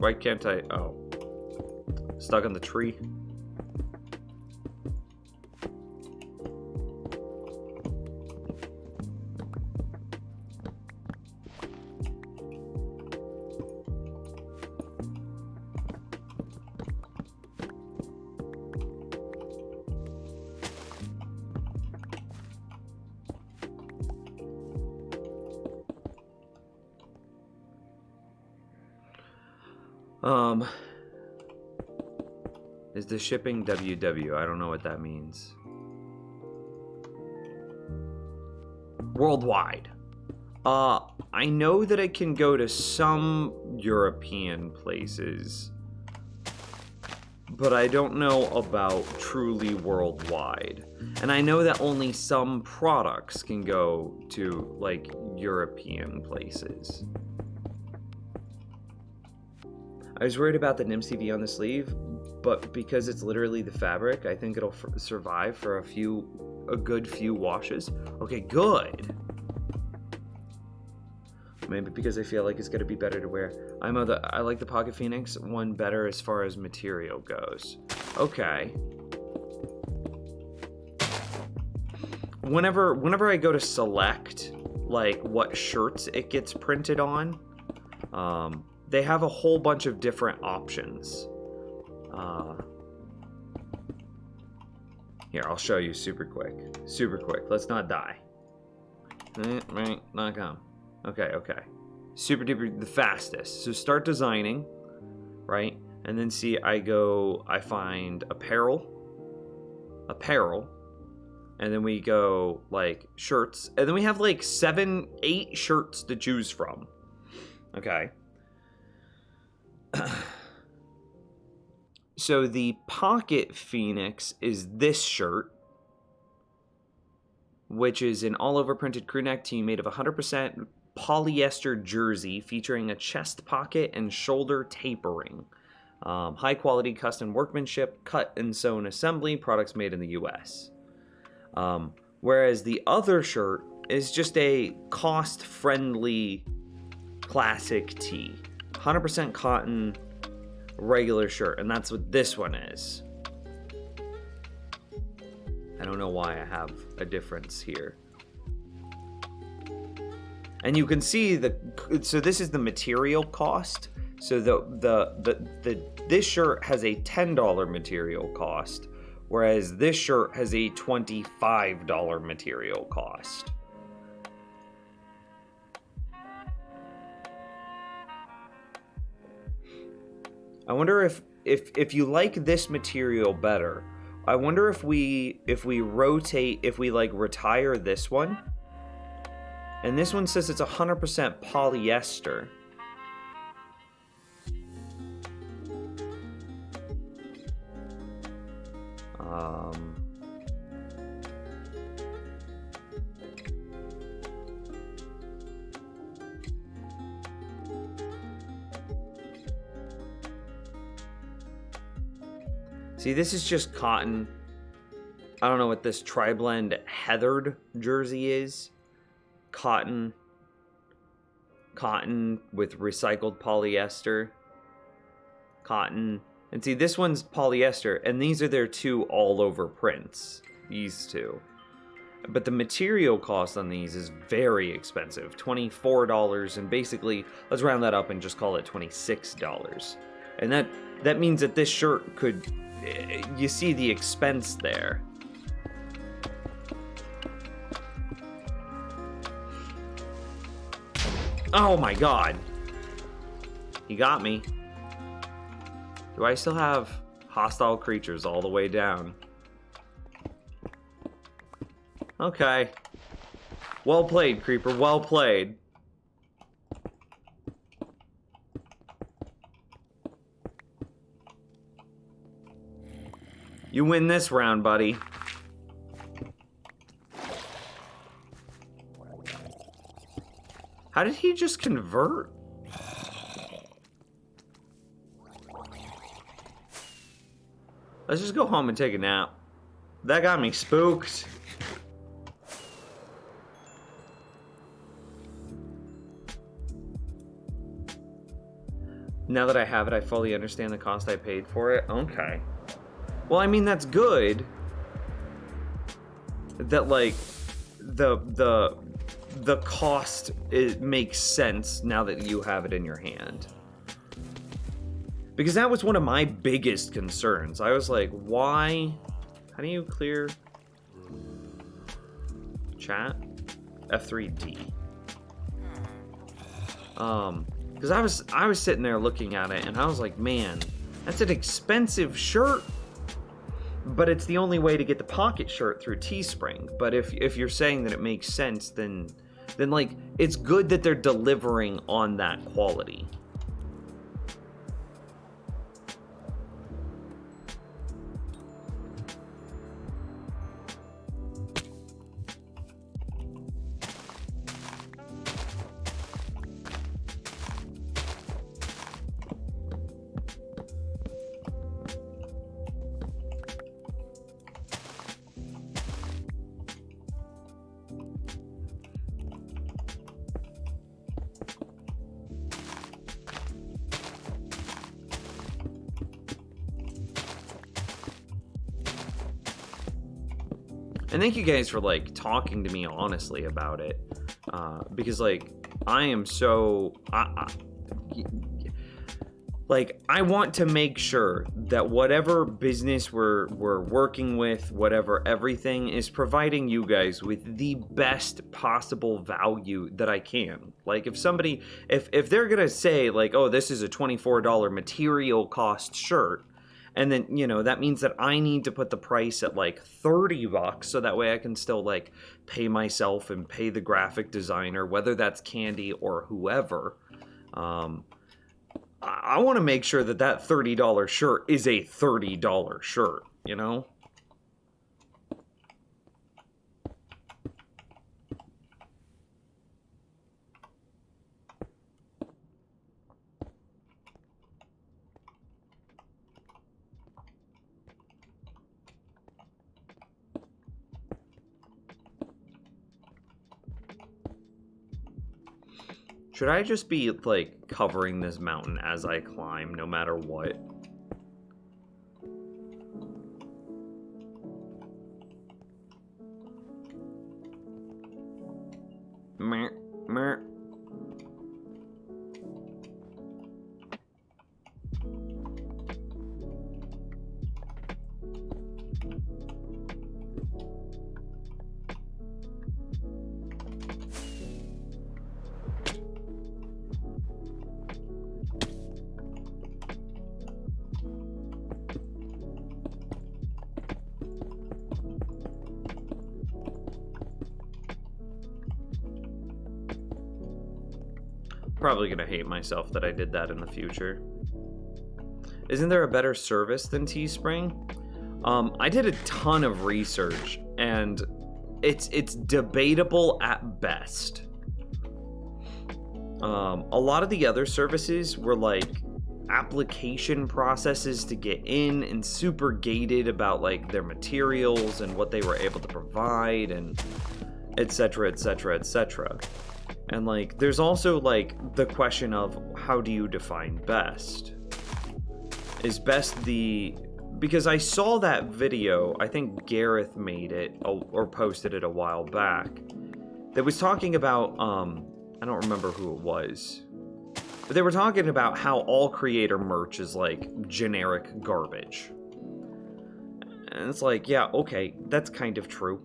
Why can't I? Oh. Stuck on the tree. Is the shipping WW? I don't know what that means. Worldwide. I know that it can go to some European places, but I don't know about truly worldwide. And I know that only some products can go to, like, European places. I was worried about the NIMS-TV on the sleeve, but because it's literally the fabric, I think it'll survive for a good few washes. Okay, good. Maybe because I feel like it's gonna be better to wear. I like the Pocket Phoenix one better as far as material goes. Okay. Whenever I go to select, like, what shirts it gets printed on, they have a whole bunch of different options. Here, I'll show you super quick. Let's not die. Right, not come. Okay. Super duper, the fastest. So start designing, right? And then see, I find apparel. And then we go, like, shirts. And then we have, like, 7, 8 shirts to choose from. Okay. So the Pocket Phoenix is this shirt, which is an all-over printed crew neck tee made of 100% polyester jersey featuring a chest pocket and shoulder tapering. High-quality custom workmanship, cut and sewn assembly, products made in the U.S. Whereas the other shirt is just a cost-friendly classic tee. 100% cotton, regular shirt, and that's what this one is. I don't know why I have a difference here. And you can see so this is the material cost. So this shirt has a $10 material cost, whereas this shirt has a $25 material cost. I wonder if you like this material better, I wonder if we rotate, if we, like, retire this one. And this one says it's 100% polyester. See, this is just cotton. I don't know what this tri-blend heathered jersey is. Cotton with recycled polyester. Cotton. And see, this one's polyester, and these are their two all-over prints. These two. But the material cost on these is very expensive. $24, and basically, let's round that up and just call it $26. And that means that this shirt could... You see the expense there. Oh my god. He got me. Do I still have hostile creatures all the way down? Okay. Well played, Creeper. Well played. You win this round, buddy. How did he just convert? Let's just go home and take a nap. That got me spooked. Now that I have it, I fully understand the cost I paid for it. Okay. Well, I mean, that's good. That, like, the cost, it makes sense now that you have it in your hand. Because that was one of my biggest concerns. I was like, why? How do you clear chat? F3D. Because I was sitting there looking at it and I was like, man, that's an expensive shirt. But it's the only way to get the pocket shirt through Teespring. But if you're saying that it makes sense, then like, it's good that they're delivering on that quality. And thank you guys for, like, talking to me honestly about it. Because, like, I am so... I want to make sure that whatever business we're working with, whatever everything, is providing you guys with the best possible value that I can. Like, if somebody... If they're gonna say, like, oh, this is a $24 material cost shirt, and then, you know, that means that I need to put the price at like $30 so that way I can still like pay myself and pay the graphic designer, whether that's Candy or whoever. I want to make sure that that $30 shirt is a $30 shirt, you know? Should I just be, like, covering this mountain as I climb, no matter what? Meh, meh. Probably gonna hate myself that I did that in the future. Isn't there a better service than Teespring? I did a ton of research, and it's debatable at best. A lot of the other services were like application processes to get in and super gated about like their materials and what they were able to provide and etc, etc, etc. And like there's also like the question of how do you define best? Is best the... Because I saw that video, I think Gareth made it or posted it a while back, that was talking about I don't remember who it was, but they were talking about how all creator merch is like generic garbage. And it's like, yeah, okay, that's kind of true.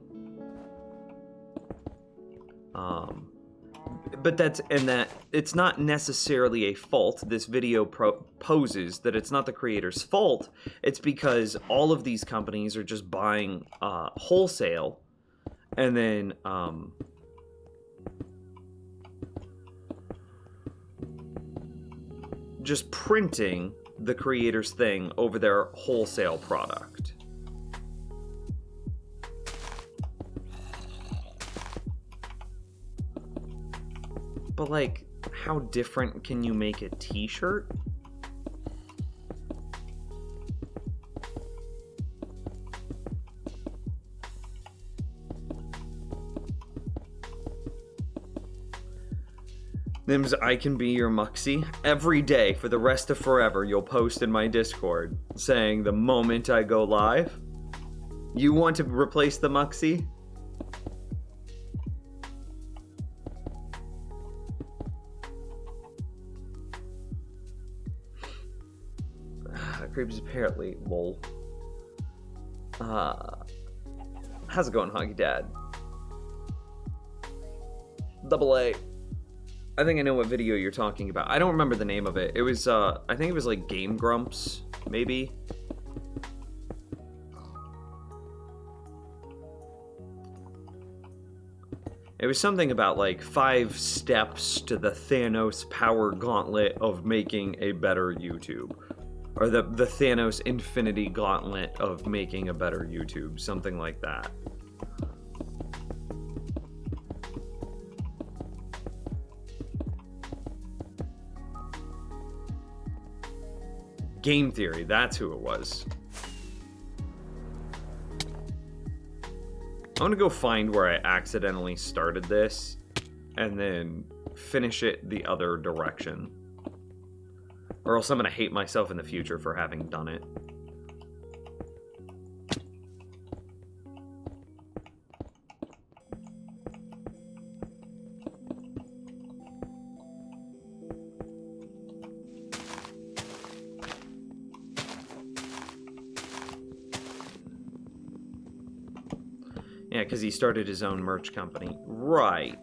But that's, and that it's not necessarily a fault. This video poses that it's not the creator's fault. It's because all of these companies are just buying wholesale and then just printing the creator's thing over their wholesale product. But like, how different can you make a t-shirt? Nims, I can be your Muxy. Every day for the rest of forever, you'll post in my Discord saying the moment I go live, you want to replace the Muxy? Creeps apparently, lol. How's it going, Honky Dad? Double A. I think I know what video you're talking about. I don't remember the name of it. It was, I think it was like Game Grumps, maybe? It was something about like 5 steps to the Thanos power gauntlet of making a better YouTube. Or the Thanos Infinity Gauntlet of making a better YouTube. Something like that. Game Theory, that's who it was. I'm gonna go find where I accidentally started this and then finish it the other direction. Or else I'm gonna hate myself in the future for having done it. Yeah, because he started his own merch company. Right.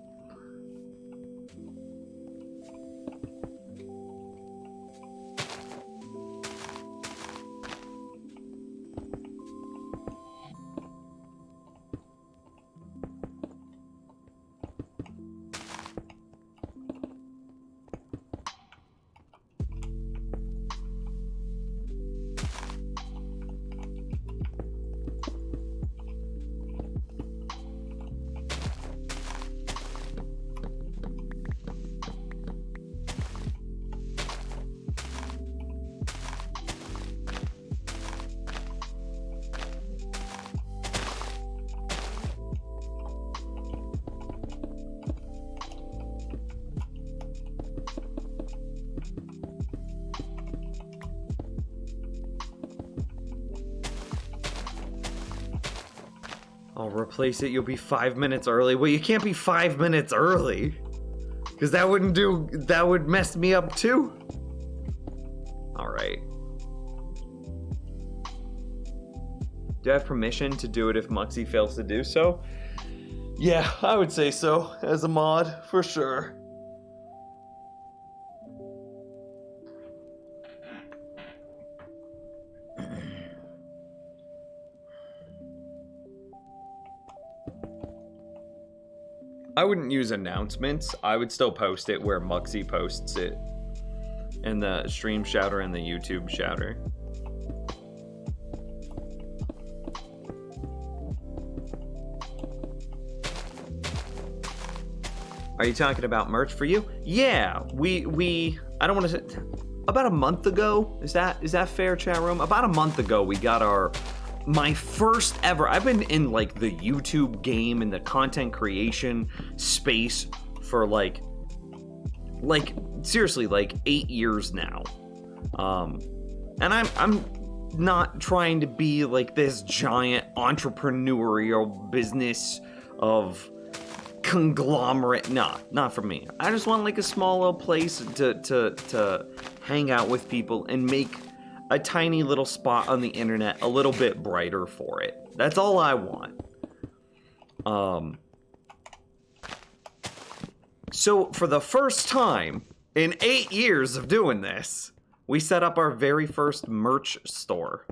I'll replace it, you'll be 5 minutes early. Well, you can't be 5 minutes early. Because that would mess me up too. Alright. Do I have permission to do it if Muxy fails to do so? Yeah, I would say so. As a mod, for sure. I wouldn't use announcements. I would still post it where Muxy posts it. In the stream shouter and the YouTube shouter. Are you talking about merch for you? Yeah, we I don't want to say, about a month ago, is that fair, chat room? About a month ago, we got my first ever. I've been in like the YouTube game and the content creation space for like seriously like 8 years now. And I'm not trying to be like this giant entrepreneurial business of conglomerate. Nah, not for me. I just want like a small little place to hang out with people and make a tiny little spot on the internet a little bit brighter for it. That's all I want. So for the first time in 8 years of doing this, we set up our very first merch store.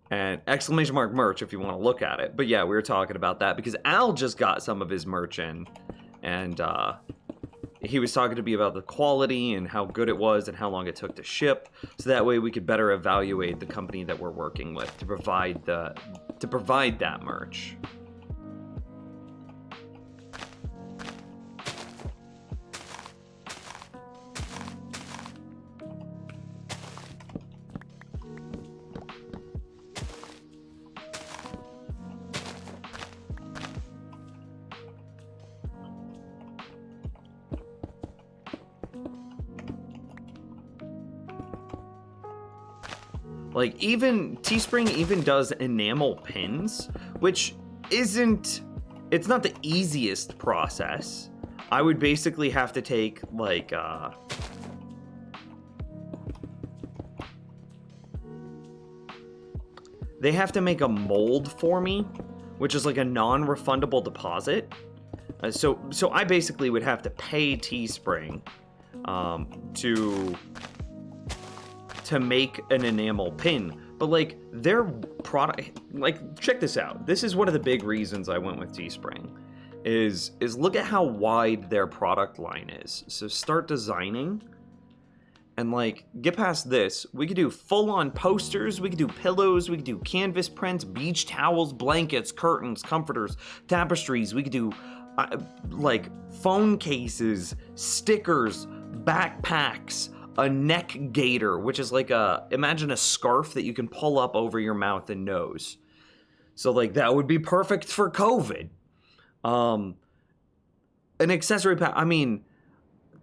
And exclamation mark merch if you want to look at it. But yeah, we were talking about that because Al just got some of his merch in, and he was talking to me about the quality and how good it was and how long it took to ship, so that way we could better evaluate the company that we're working with to provide that merch. Like, even Teespring even does enamel pins, which it's not the easiest process. I would basically have to take like they have to make a mold for me, which is like a non-refundable deposit. So I basically would have to pay Teespring to make an enamel pin. But like their product, like check this out. This is one of the big reasons I went with Teespring is look at how wide their product line is. So start designing and like get past this. We could do full-on posters, we could do pillows, we could do canvas prints, beach towels, blankets, curtains, comforters, tapestries. We could do like phone cases, stickers, backpacks, a neck gaiter, which is like imagine a scarf that you can pull up over your mouth and nose. So like that would be perfect for COVID. An accessory pack,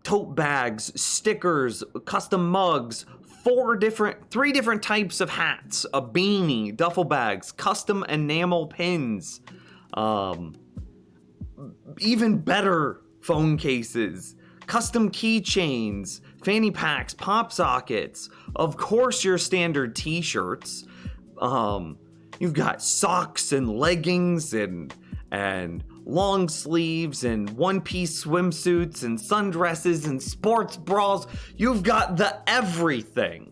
tote bags, stickers, custom mugs, 3 different types of hats, a beanie, duffel bags, custom enamel pins, even better phone cases, custom keychains, fanny packs, pop sockets, of course your standard t-shirts. You've got socks and leggings and long sleeves and one-piece swimsuits and sundresses and sports bras. You've got the everything.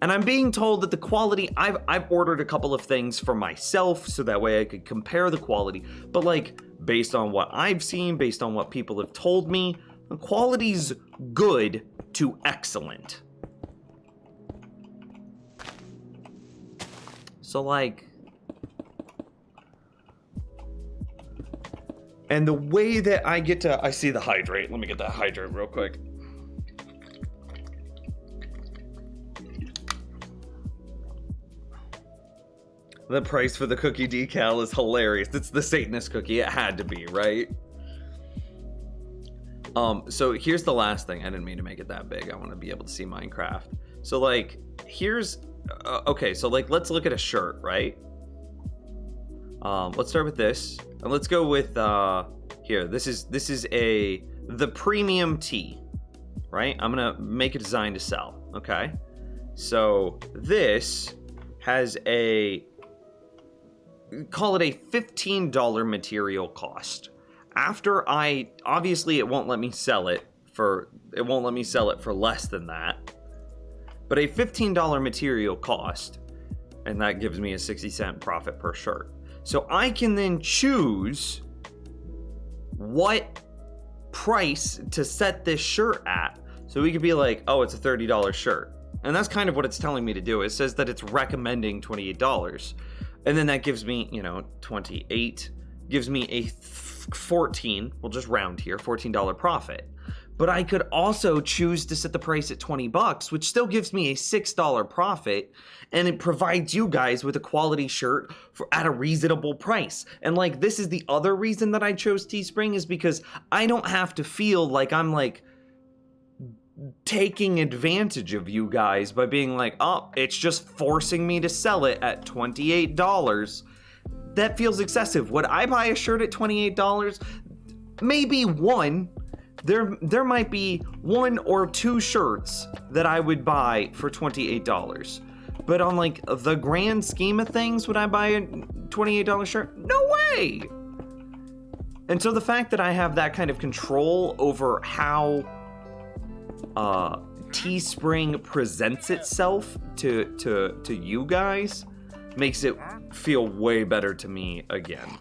And I'm being told that the quality, I've ordered a couple of things for myself so that way I could compare the quality. But like, based on what I've seen, based on what people have told me, the quality's good to excellent. So like, and the way that I see the hydrate. Let me get that hydrate real quick. The price for the cookie decal is hilarious. It's the Satanist cookie. It had to be, right? So here's the last thing. I didn't mean to make it that big. I want to be able to see Minecraft. So like, here's, okay, so like, let's look at a shirt, right? Let's start with this. And let's go with, here, this is the premium tee, right? I'm gonna make a design to sell, okay? So this has call it a $15 material cost. After obviously it won't let me sell it for less than that, but a $15 material cost, and that gives me a 60-cent profit per shirt. So I can then choose what price to set this shirt at. So we could be like, oh, it's a $30 shirt. And that's kind of what it's telling me to do. It says that it's recommending $28. And then that gives me, 28, gives me a 14, we'll just round here, $14 profit. But I could also choose to set the price at $20, which still gives me a $6 profit, and it provides you guys with a quality shirt at a reasonable price. And like, this is the other reason that I chose Teespring, is because I don't have to feel like I'm like taking advantage of you guys by being like, oh, it's just forcing me to sell it at $28. That feels excessive. Would I buy a shirt at $28? Maybe one. There might be 1 or 2 shirts that I would buy for $28. But on like the grand scheme of things, would I buy a $28 shirt? No way! And so the fact that I have that kind of control over how Teespring presents itself to you guys makes it feel way better to me again.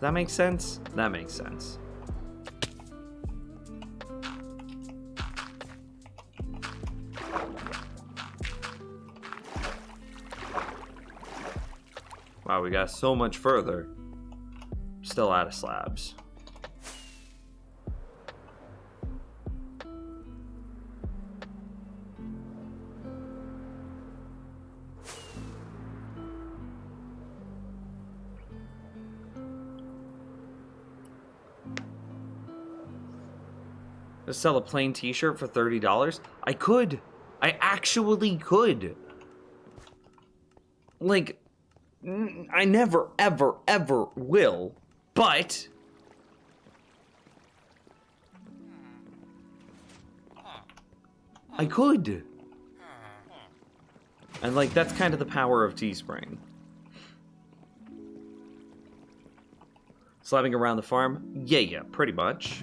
That makes sense? That makes sense. Wow, we got so much further. Still out of slabs. To sell a plain t-shirt for $30? I could. I actually could. Like, I never, ever, ever will, but I could. And like, that's kind of the power of Teespring. Slabbing around the farm? Yeah, pretty much.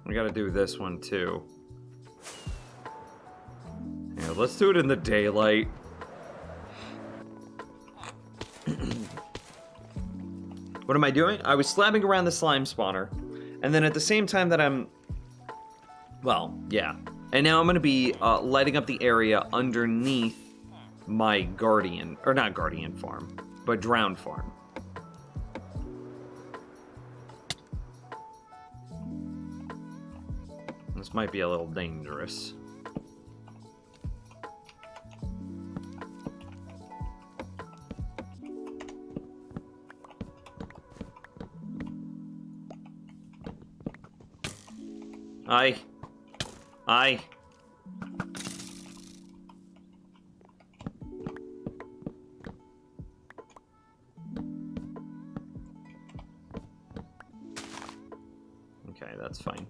We gotta do this one too. Yeah, let's do it in the daylight. What am I doing? I was slabbing around the slime spawner, and then at the same time that I'm... Well, yeah. And now I'm gonna be lighting up the area underneath my guardian, or not guardian farm, but drowned farm. This might be a little dangerous. Aye. Okay, that's fine.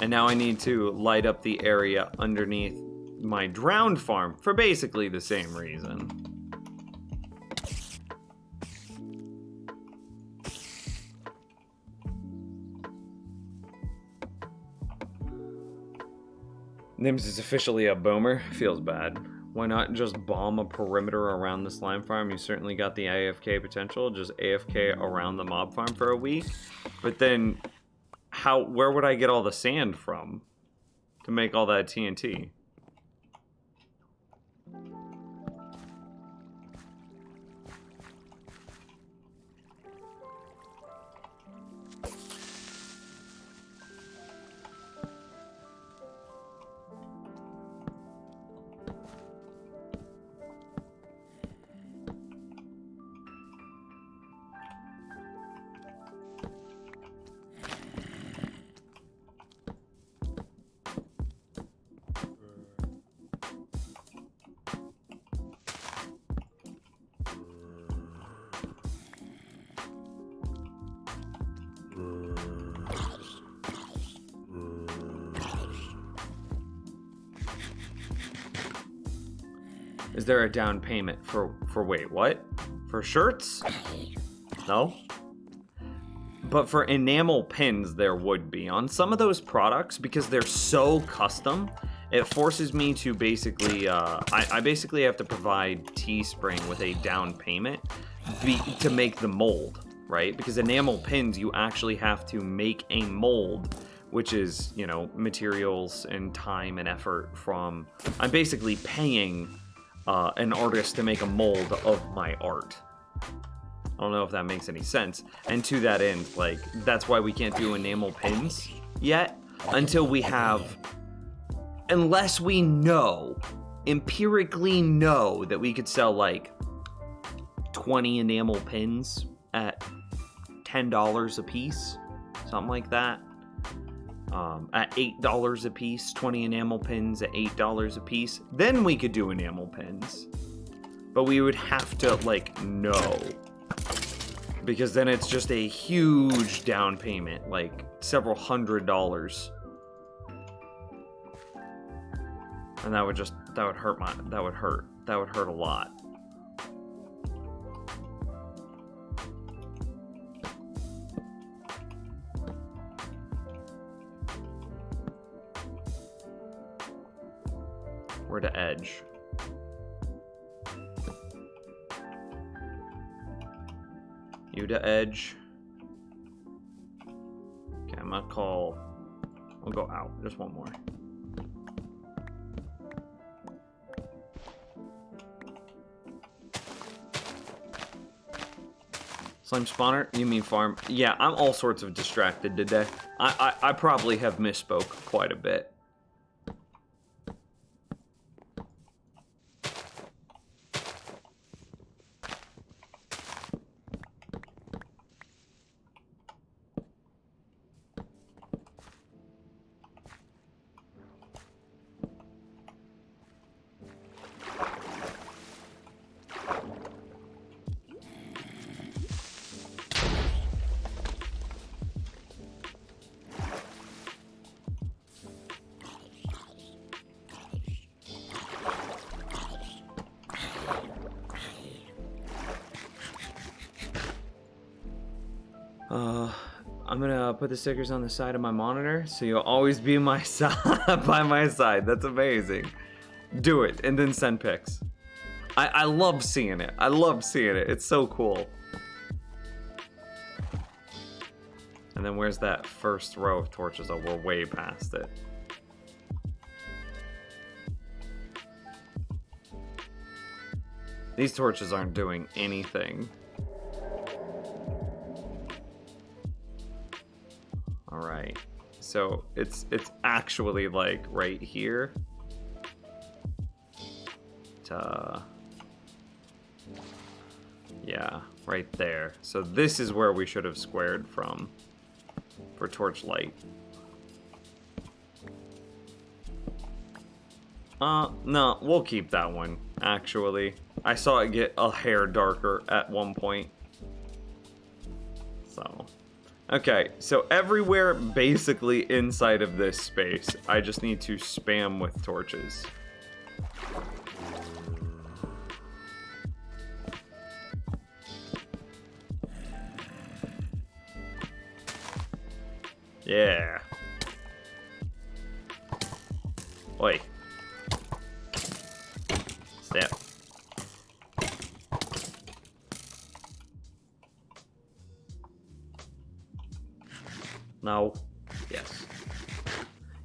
And now I need to light up the area underneath my drowned farm for basically the same reason. Nims is officially a boomer. Feels bad. Why not just bomb a perimeter around the slime farm? You certainly got the AFK potential. Just AFK around the mob farm for a week. But then... where would I get all the sand from to make all that TNT? Is there a down payment for wait, what? For shirts? No. But for enamel pins, there would be. On some of those products, because they're so custom, it forces me to basically, I basically have to provide Teespring with a down payment to make the mold, right? Because enamel pins, you actually have to make a mold, which is, you know, materials and time and effort from, I'm basically paying an artist to make a mold of my art. I don't know if that makes any sense. And to that end, like, that's why we can't do enamel pins yet until we have, unless we know, empirically know that we could sell like 20 enamel pins at $10 a piece, something like that. At $8 a piece, 20 enamel pins at $8 a piece, then we could do enamel pins. But we would have to, like, know. Because then it's just a huge down payment, like several $100s. And that would hurt a lot. Where to edge? You to edge. Okay, I'm gonna call. I'll go out. Just one more. Slime spawner? You mean farm? Yeah, I'm all sorts of distracted today. I probably have misspoke quite a bit. I'm gonna put the stickers on the side of my monitor, so you'll always be my side by my side. That's amazing. Do it, and then send pics. I love seeing it. I love seeing it. It's so cool. And then where's that first row of torches? Oh, we're way past it. These torches aren't doing anything. Alright, so it's actually like right here. Yeah, right there. So this is where we should have squared from for torchlight. No, we'll keep that one, actually. I saw it get a hair darker at one point. So, okay, so everywhere basically inside of this space, I just need to spam with torches. Yeah. Oi. Step. No. Yes.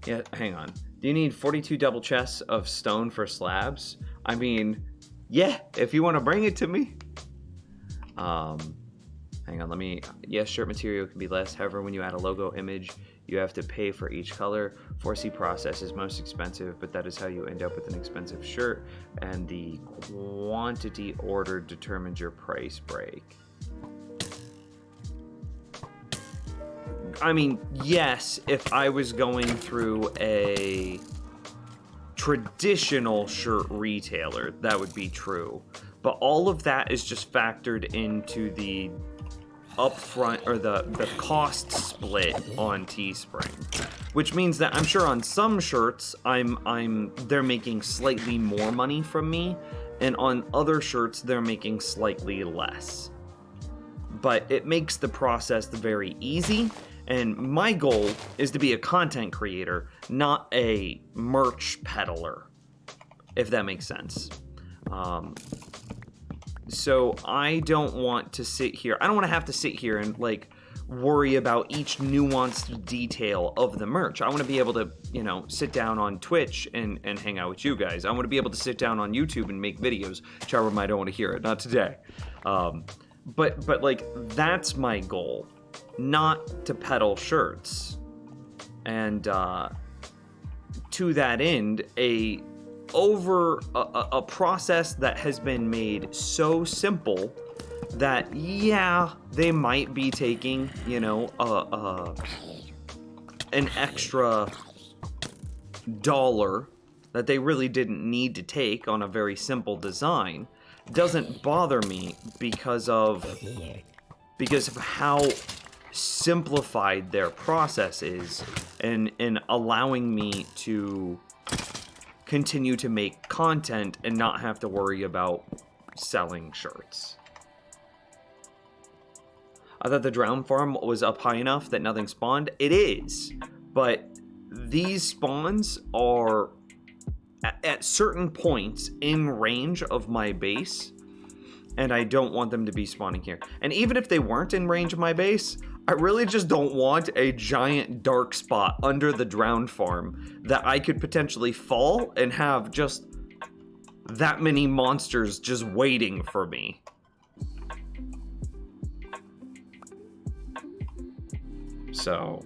Yeah, hang on. Do you need 42 double chests of stone for slabs? I mean, yeah, if you want to bring it to me. Hang on, yes, shirt material can be less. However, when you add a logo image, you have to pay for each color. 4C process is most expensive, but that is how you end up with an expensive shirt, and the quantity ordered determines your price break. I mean, yes, if I was going through a traditional shirt retailer, that would be true. But all of that is just factored into the upfront or the cost split on Teespring, which means that I'm sure on some shirts they're making slightly more money from me, and on other shirts they're making slightly less. But it makes the process very easy, and my goal is to be a content creator, not a merch peddler, if that makes sense. So I don't want to sit here. I don't want to have to sit here and like worry about each nuanced detail of the merch. I want to be able to, sit down on Twitch and hang out with you guys. I want to be able to sit down on YouTube and make videos. Charwa might don't want to hear it. Not today. But like that's my goal, not to peddle shirts. And to that end, a process that has been made so simple that they might be taking an extra $1 that they really didn't need to take on a very simple design doesn't bother me because of how simplified their process is, and allowing me to continue to make content and not have to worry about selling shirts. I thought the drown farm was up high enough that nothing spawned. It is, but these spawns are at certain points in range of my base, and I don't want them to be spawning here. And even if they weren't in range of my base, I really just don't want a giant dark spot under the drowned farm that I could potentially fall and have just that many monsters just waiting for me. So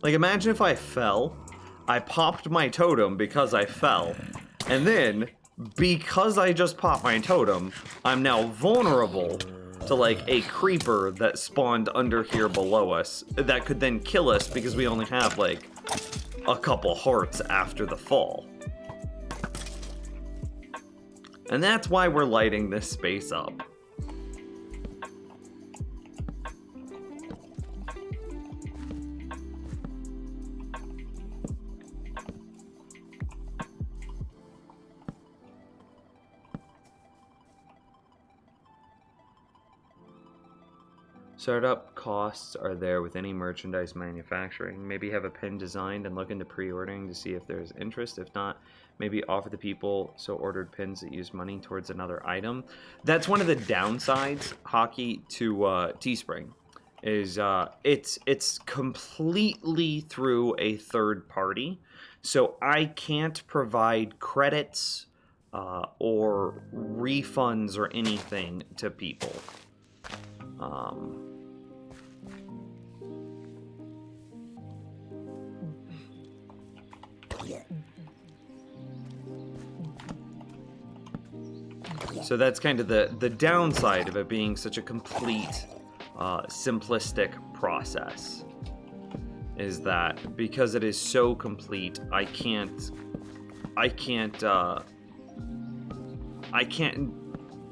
like, imagine if I fell, I popped my totem because I fell, and then, because I just popped my totem, I'm now vulnerable to, like, a creeper that spawned under here below us that could then kill us because we only have, like, a couple hearts after the fall. And that's why we're lighting this space up. Startup costs are there with any merchandise manufacturing. Maybe have a pin designed and look into pre-ordering to see if there's interest. If not, maybe offer the people so ordered pins that use money towards another item. That's one of the downsides, Hockey, to Teespring, is it's completely through a third party. So I can't provide credits or refunds or anything to people. So that's kind of the downside of it being such a complete, simplistic process. Is that because it is so complete, I can't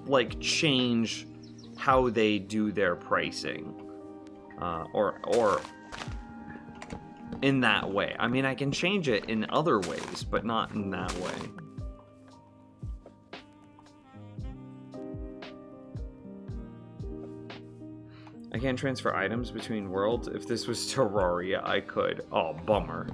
like change how they do their pricing, or in that way. I mean, I can change it in other ways, but not in that way. I can't transfer items between worlds. If this was Terraria, I could. Oh, bummer.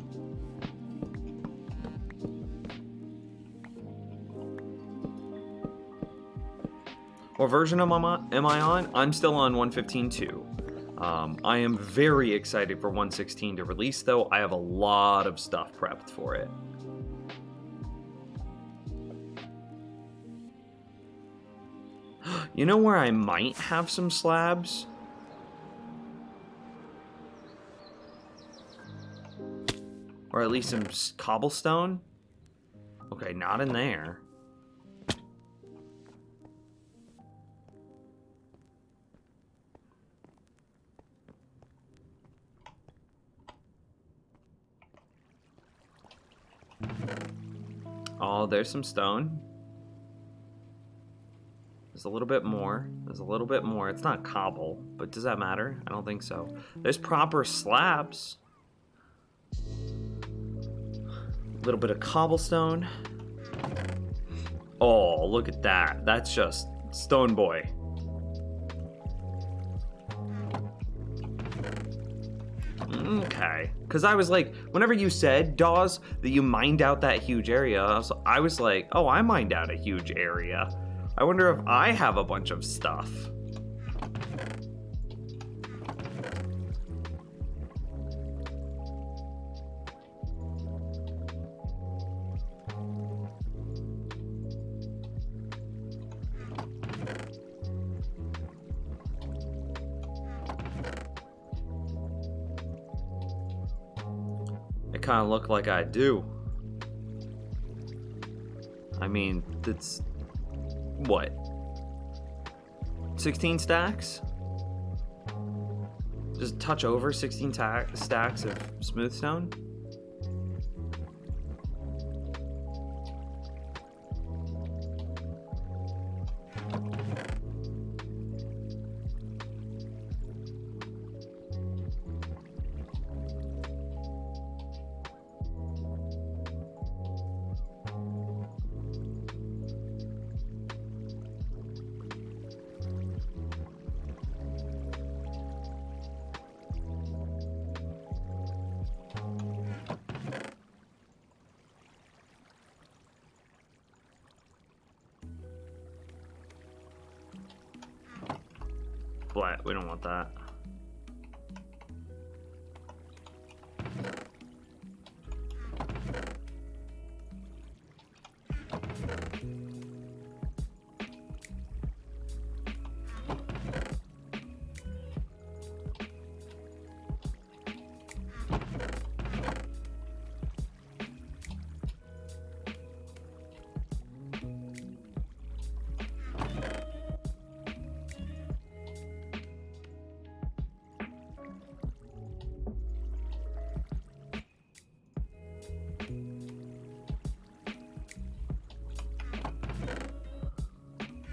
What version am I on? I'm still on 115.2. I am very excited for 116 to release, though. I have a lot of stuff prepped for it. You know where I might have some slabs? Or at least some cobblestone? Okay, not in there. Oh, there's some stone. There's a little bit more. There's a little bit more. It's not cobble, but does that matter? I don't think so. There's proper slabs. A little bit of cobblestone. Oh, look at that. That's just Stone Boy. Okay. Because I was like, whenever you said, Dawes, that you mined out that huge area, I was like, oh, I mined out a huge area. I wonder if I have a bunch of stuff. It kind of looked like I do. I mean, that's what? 16 stacks? Just a touch over 16 stacks of smooth stone? Flat, we don't want that.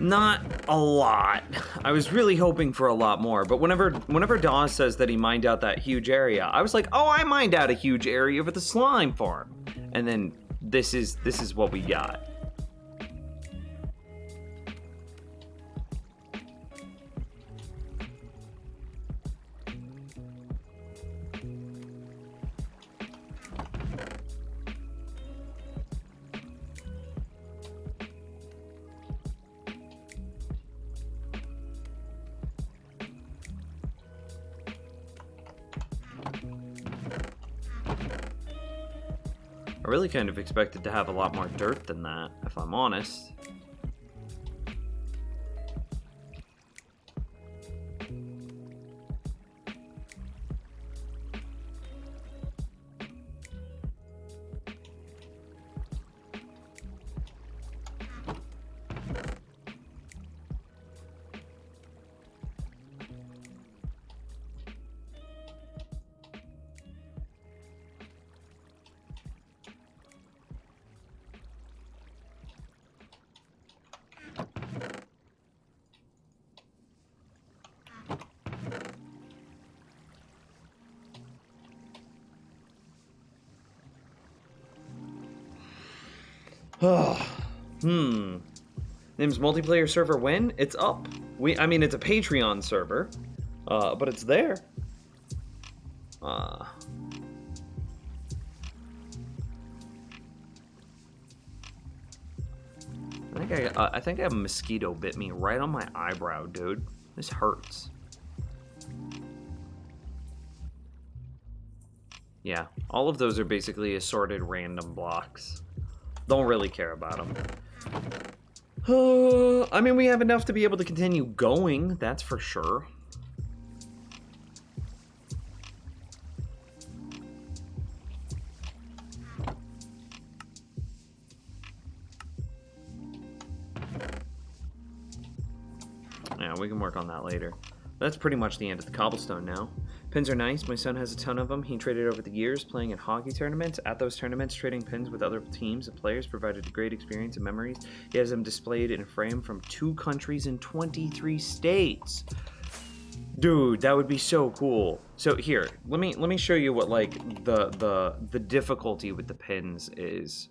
Not a lot. I was really hoping for a lot more, but whenever Dawes says that he mined out that huge area, I was like, oh, I mined out a huge area for the slime farm. And then this is what we got. I really kind of expected to have a lot more dirt than that, if I'm honest. Name's multiplayer server when? It's up. I mean, it's a Patreon server, but it's there. I think a mosquito bit me right on my eyebrow, dude. This hurts. Yeah, all of those are basically assorted random blocks. Don't really care about them. I mean, we have enough to be able to continue going, that's for sure. now. We can work on that later. That's pretty much the end of the cobblestone now. Pins are nice. My son has a ton of them. He traded over the years playing in hockey tournaments. At those tournaments, trading pins with other teams and players provided a great experience and memories. He has them displayed in a frame from 2 countries in 23 states. Dude, that would be so cool. So here, let me show you what like the difficulty with the pins is.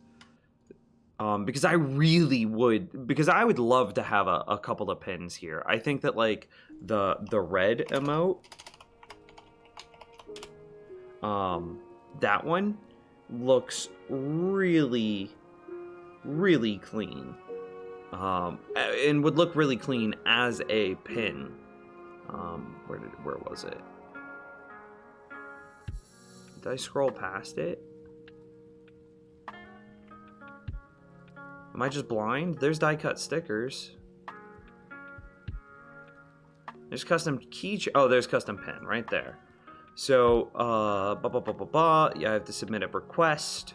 Because I would love to have a couple of pins here. I think that like the red emote, that one looks really clean, and would look really clean as a pin. Where was it? Did I scroll past it? Am I just blind? There's die cut stickers. There's custom oh, there's custom pen right there. So, yeah, I have to submit a request.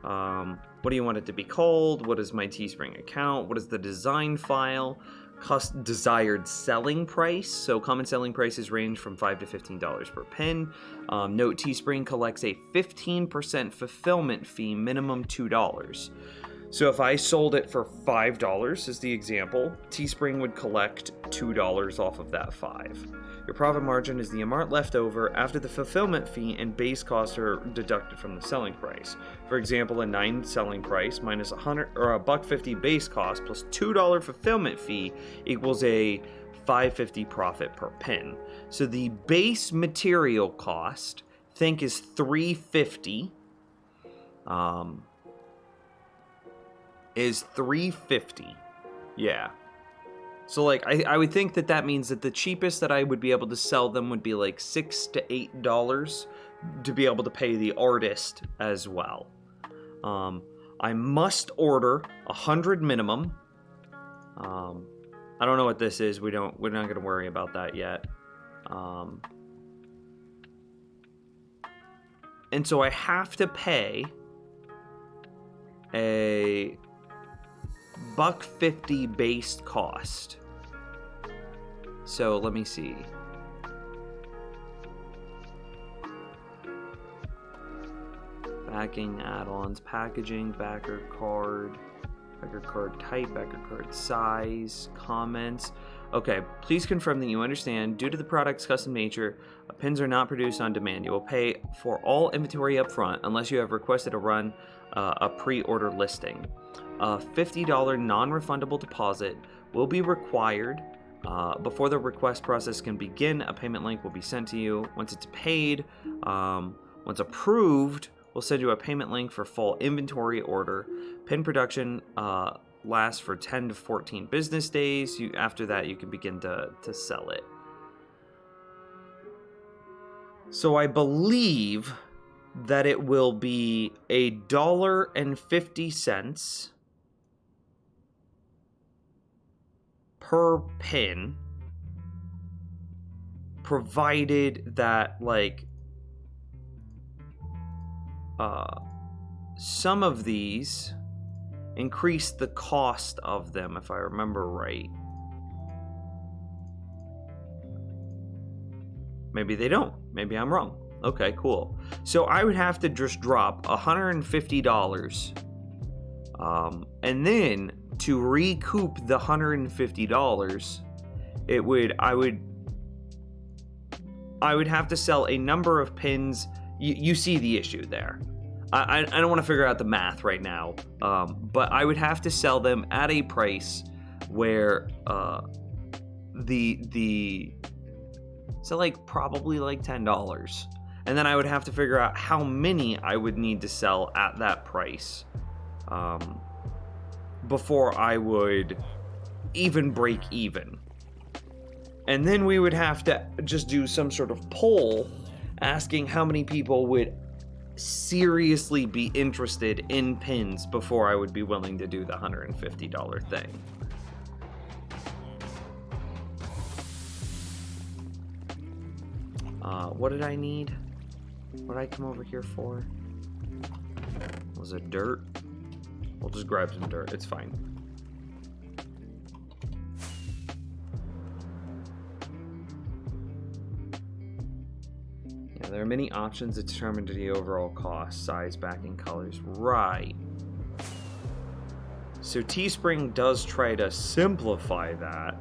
What do you want it to be called? What is my Teespring account? What is the design file? Desired selling price. So common selling prices range from $5 to $15 per pin. Note Teespring collects a 15% fulfillment fee, minimum $2. So if I sold it for $5 as the example, Teespring would collect $2 off of that $5. Your profit margin is the amount left over after the fulfillment fee and base costs are deducted from the selling price. For example, a $9 selling price minus $100 or a $1.50 base cost plus $2 fulfillment fee equals a $5.50 profit per pin. So the base material cost, think, is $3.50. Is $3.50. Yeah. So like I would think that means that the cheapest that I would be able to sell them would be like $6 to $8 to be able to pay the artist as well. I must order 100 minimum. I don't know what this is. We're not going to worry about that yet. And so I have to pay a $1.50 base cost. So let me see. Backing, add-ons, packaging, backer card type, backer card size, comments. Okay, please confirm that you understand. Due to the product's custom nature, pins are not produced on demand. You will pay for all inventory up front unless you have requested to run a pre-order listing. A $50 non-refundable deposit will be required. Before the request process can begin, a payment link will be sent to you. Once it's paid, once approved, we'll send you a payment link for full inventory order. Pin production lasts for 10 to 14 business days. After that, you can begin to sell it. So I believe that it will be $1.50 per pin, provided that like some of these increase the cost of them, if I remember right. Maybe they don't. Maybe I'm wrong. Okay, cool. So I would have to just drop $150, and then to recoup the $150, I would have to sell a number of pins. You see the issue there. I don't want to figure out the math right now, but I would have to sell them at a price where so like probably like $10. And then I would have to figure out how many I would need to sell at that price before I would even break even. And then we would have to just do some sort of poll asking how many people would seriously be interested in pins before I would be willing to do the $150 thing. What did I need? What did I come over here for? Was it dirt? We'll just grab some dirt. It's fine. there are many options that determine the overall cost, size, backing, colors. Right. So Teespring does try to simplify that.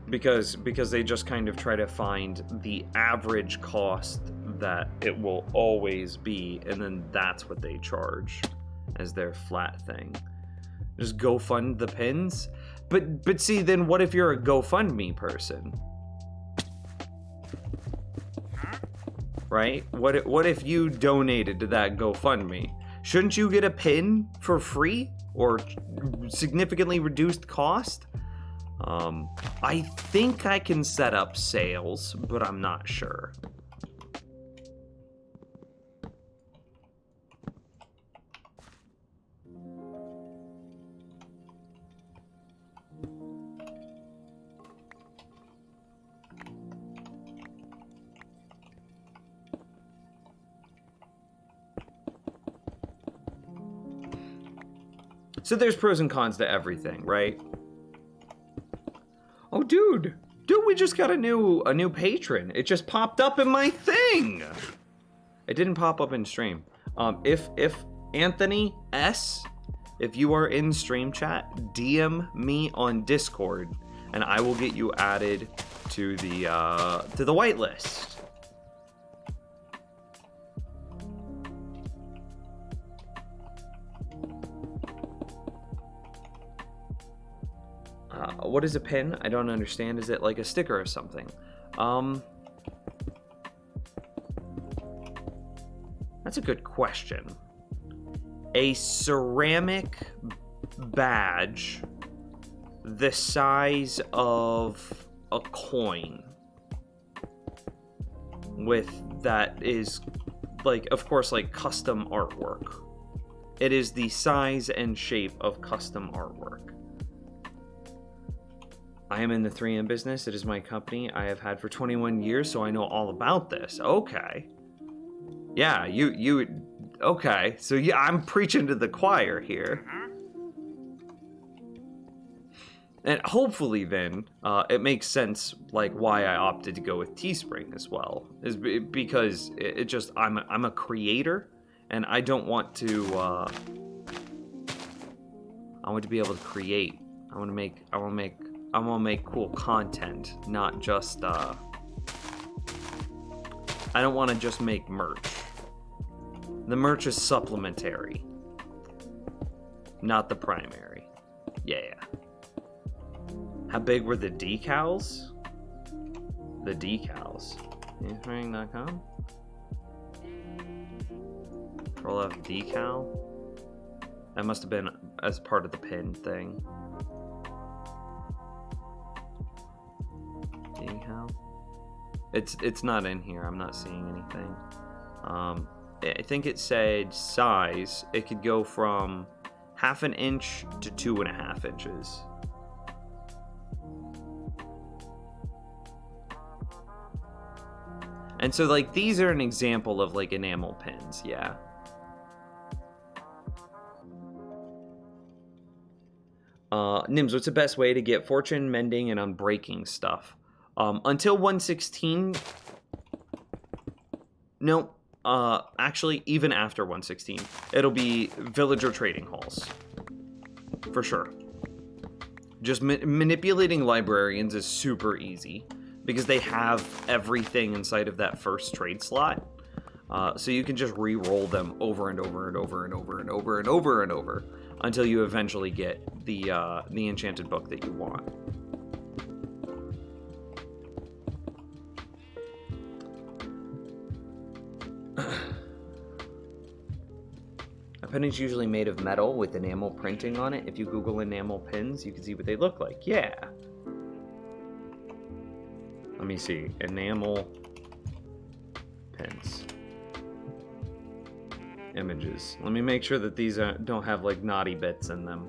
Because they just kind of try to find the average cost that it will always be, and then that's what they charge as their flat thing. Just go fund the pins. But see, then what if you're a GoFundMe person? Right? What if you donated to that GoFundMe? Shouldn't you get a pin for free or significantly reduced cost? I think I can set up sales, but I'm not sure. So there's pros and cons to everything, right? Oh, dude, we just got a new patron. It just popped up in my thing. It didn't pop up in stream. If Anthony S, if you are in stream chat, DM me on Discord, and I will get you added to the whitelist. What is a pin? I don't understand. Is it like a sticker or something? That's a good question. A ceramic badge the size of a coin with that is like, of course, like custom artwork. It is the size and shape of custom artwork. I am in the 3M business. It is my company I have had for 21 years, so I know all about this. Okay. Yeah, you okay. So yeah, I'm preaching to the choir here. And hopefully then, it makes sense, like, why I opted to go with Teespring as well. Is because it just, I'm a creator, and I don't want to, I want to be able to create. I want to make cool content, not just, I don't want to just make merch. The merch is supplementary, not the primary. Yeah. How big were the decals? The decals. Teespring.com? Roll out decal? That must have been as part of the pin thing. Decal? It's not in here. I'm not seeing anything. I think it said size. It could go from 1/2 inch to 2.5 inches. And so, like, these are an example of, like, enamel pins, yeah. Nims, what's the best way to get fortune, mending, and unbreaking stuff? Until 116... No, actually, even after 116, it'll be villager trading halls. For sure. Just manipulating librarians is super easy, because they have everything inside of that first trade slot. So you can just re-roll them over and over and over and over and over and over and over until you eventually get the enchanted book that you want. A pin is usually made of metal with enamel printing on it. If you Google enamel pins, you can see what they look like. Yeah. Let me see. Enamel pins. Images. Let me make sure that these don't have like naughty bits in them.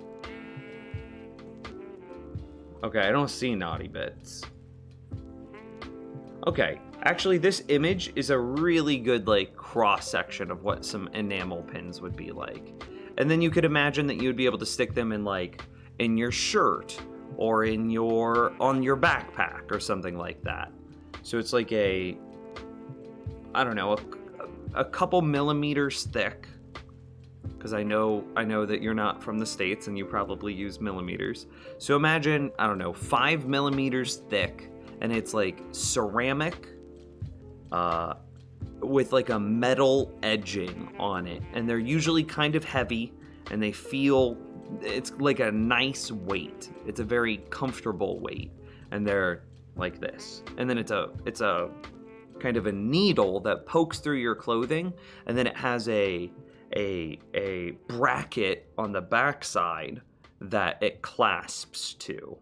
Okay, I don't see naughty bits. Okay, actually this image is a really good like cross section of what some enamel pins would be like. And then you could imagine that you would be able to stick them in like in your shirt or on your backpack or something like that. So it's like I don't know, a couple millimeters thick, because I know that you're not from the States and you probably use millimeters. So imagine, I don't know, 5 millimeters thick, and it's like ceramic with like a metal edging on it, and they're usually kind of heavy, and it's like a nice weight. It's a very comfortable weight, and they're like this. And then it's a kind of a needle that pokes through your clothing, and then it has a bracket on the backside that it clasps to.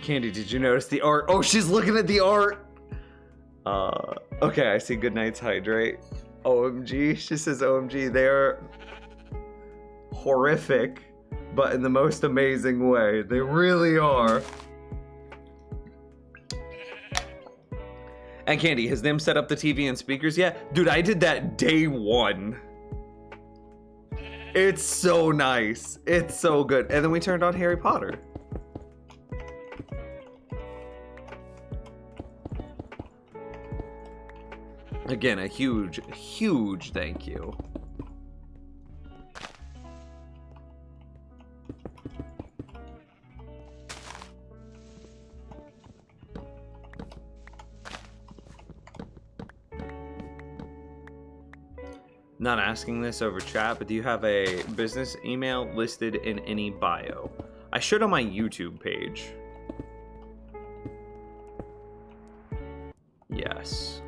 Candy, did you notice the art? Oh, she's looking at the art! Okay, I see Goodnight's Hydrate. OMG, she says OMG. They're horrific, but in the most amazing way. They really are. And Candy, has them set up the TV and speakers yet? Dude, I did that day one. It's so nice. It's so good. And then we turned on Harry Potter. Again, a huge, huge thank you. Not asking this over chat, but do you have a business email listed in any bio? I should on my YouTube page. Yes.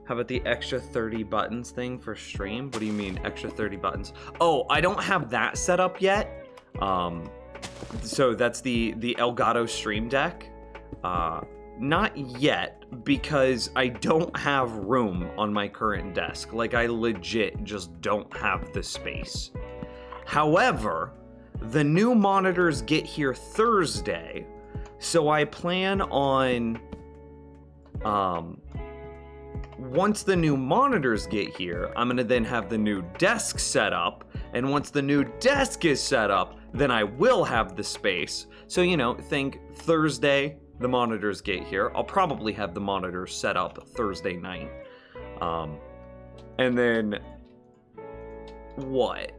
How about the extra 30 buttons thing for stream? What do you mean, extra 30 buttons? Oh, I don't have that set up yet. So that's the Elgato Stream Deck. Not yet, because I don't have room on my current desk. Like, I legit just don't have the space. However, the new monitors get here Thursday, so I plan on, once the new monitors get here, I'm gonna then have the new desk set up, and once the new desk is set up, then I will have the space. So, you know, think Thursday, the monitors get here. I'll probably have the monitors set up Thursday night. And then, what?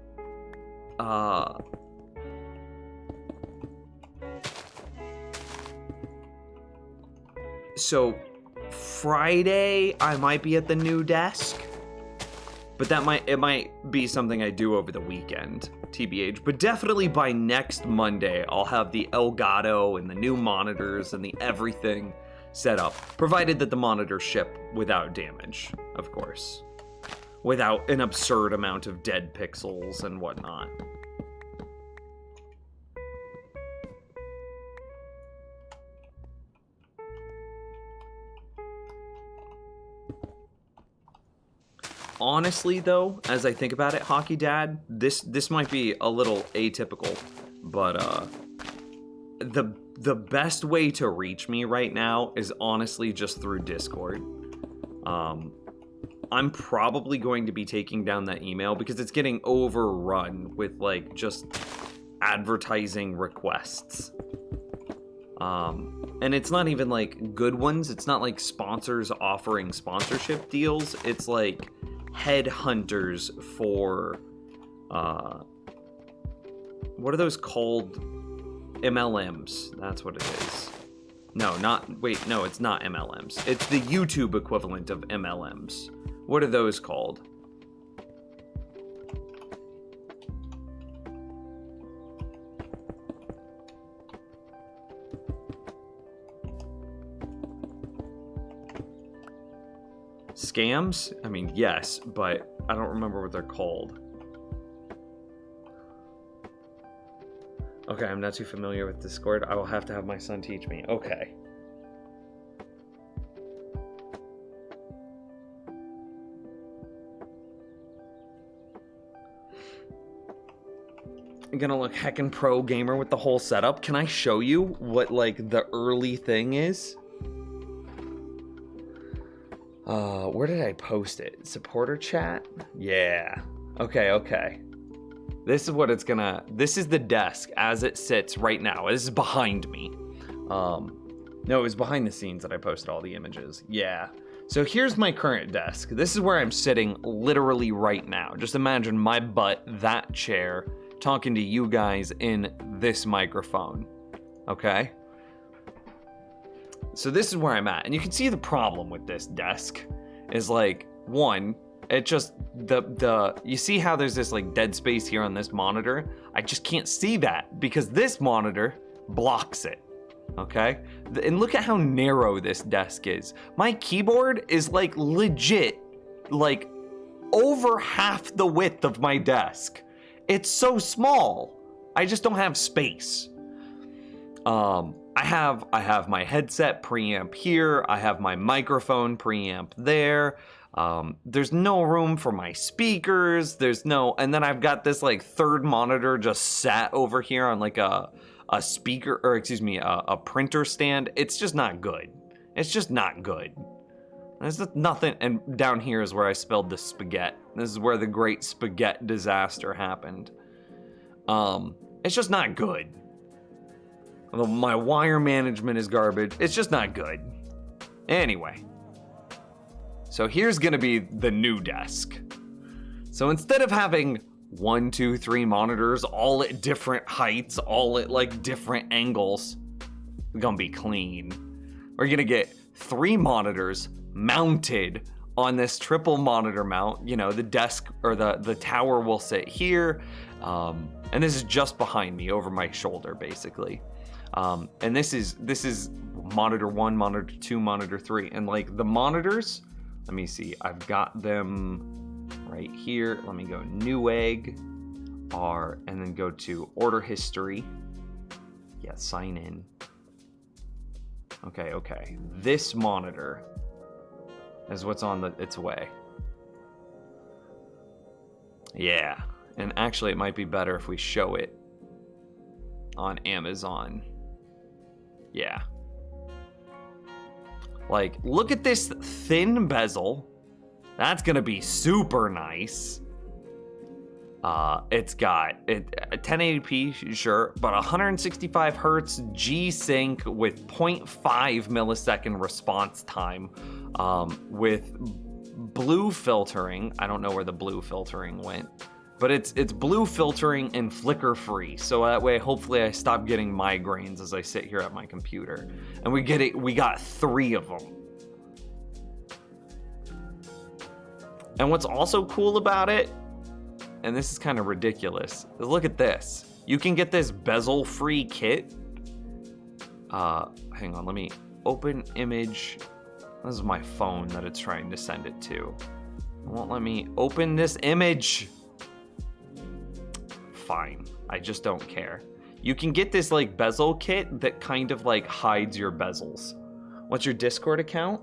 So, Friday, I might be at the new desk, but it might be something I do over the weekend, TBH. But definitely by next Monday, I'll have the Elgato and the new monitors and the everything set up, provided that the monitors ship without damage, of course, without an absurd amount of dead pixels and whatnot. Honestly, though, as I think about it, Hockey Dad, this might be a little atypical, but the best way to reach me right now is honestly just through Discord. I'm probably going to be taking down that email because it's getting overrun with like just advertising requests. And it's not even like good ones. It's not like sponsors offering sponsorship deals. It's like headhunters for what are those called? MLMs. That's what it is. No, it's not MLMs. It's the YouTube equivalent of MLMs, What are those called? Scams? I mean, yes, but I don't remember what they're called. Okay, I'm not too familiar with Discord. I will have to have my son teach me. Okay. I'm gonna look heckin' pro gamer with the whole setup. Can I show you what, like, the early thing is? Where did I post it? Supporter chat? Yeah. Okay. This is what it's gonna... This is the desk as it sits right now. This is behind me. No, it was behind the scenes that I posted all the images. Yeah. So here's my current desk. This is where I'm sitting literally right now. Just imagine my butt, that chair, talking to you guys in this microphone. Okay? So this is where I'm at. And you can see the problem with this desk is, like, one, it just, you see how there's this, like, dead space here on this monitor? I just can't see that because this monitor blocks it. Okay? And look at how narrow this desk is. My keyboard is, like, legit, like, over half the width of my desk. It's so small. I just don't have space. I have my headset preamp here. I have my microphone preamp there. There's no room for my speakers. And then I've got this, like, third monitor just sat over here on, like, a speaker, or excuse me, a printer stand. It's just not good. It's just not good. There's just nothing. And down here is where I spilled the spaghetti. This is where the great spaghetti disaster happened. It's just not good. My wire management is garbage. It's just not good. Anyway. So here's gonna be the new desk. So instead of having 1, 2, 3 monitors all at different heights, all at, like, different angles, it's gonna be clean. We're gonna get 3 monitors mounted on this triple monitor mount. You know, the desk or the tower will sit here. And this is just behind me, over my shoulder, basically. And this is monitor 1, monitor 2, monitor 3. And, like, the monitors, let me see, I've got them right here. Let me go Newegg, and then go to order history. Yeah, sign in. Okay. This monitor is what's on its way. Yeah, and actually it might be better if we show it on Amazon. Yeah. Like, look at this thin bezel. That's gonna be super nice. It's got 1080p, sure, but 165 hertz G-Sync with 0.5 millisecond response time, with blue filtering. I don't know where the blue filtering went, but it's blue filtering and flicker free. So that way, hopefully I stop getting migraines as I sit here at my computer. And we got 3 of them. And what's also cool about it, and this is kind of ridiculous, is look at this. You can get this bezel-free kit. Hang on, let me open image. This is my phone that it's trying to send it to. It won't let me open this image. Fine, I just don't care. You can get this, like, bezel kit that kind of, like, hides your bezels. What's your Discord account?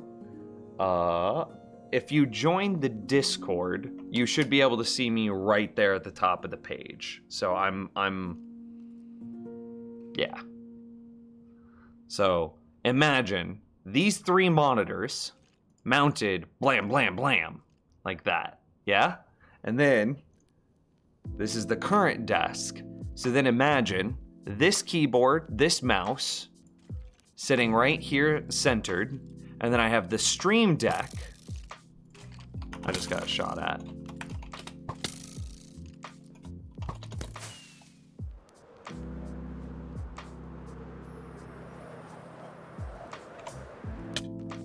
If you join the Discord, you should be able to see me right there at the top of the page. So yeah. So imagine these 3 monitors mounted blam, blam, blam, like that. Yeah? And then this is the current desk. So then imagine this keyboard, this mouse, sitting right here centered. And then I have the Stream Deck. I just got a shot at.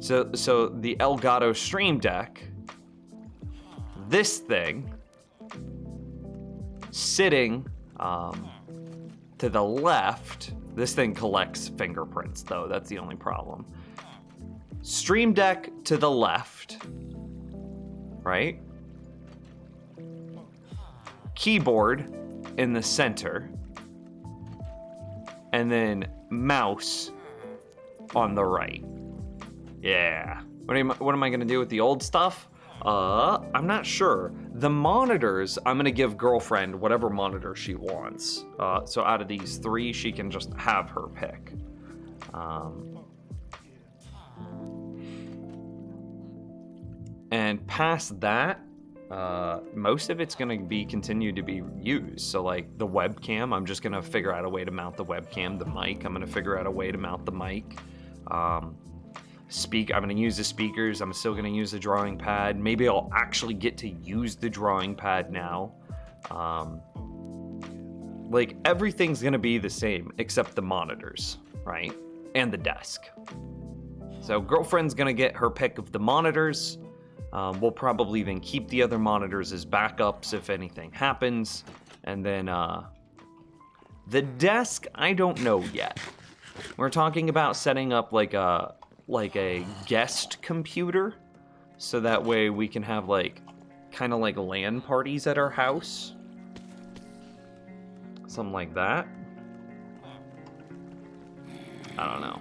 So the Elgato Stream Deck this thing sitting to the left. This thing collects fingerprints, though. That's the only problem. Stream Deck to the left, right? Keyboard in the center, and then mouse on the right. Yeah. What am I gonna do with the old stuff? I'm not sure. The monitors, I'm gonna give girlfriend whatever monitor she wants. So out of these three, she can just have her pick. And past that, most of it's gonna continue to be used. So like the webcam, I'm just gonna figure out a way to mount the webcam. The mic, I'm gonna figure out a way to mount the mic. I'm gonna use the speakers. I'm still gonna use the drawing pad. Maybe I'll actually get to use the drawing pad now. Like everything's gonna be the same except the monitors, right? And the desk. So girlfriend's gonna get her pick of the monitors. We'll probably then keep the other monitors as backups if anything happens. And then the desk, I don't know yet. We're talking about setting up like a guest computer, so that way we can have like kind of like LAN parties at our house. Something like that. I don't know.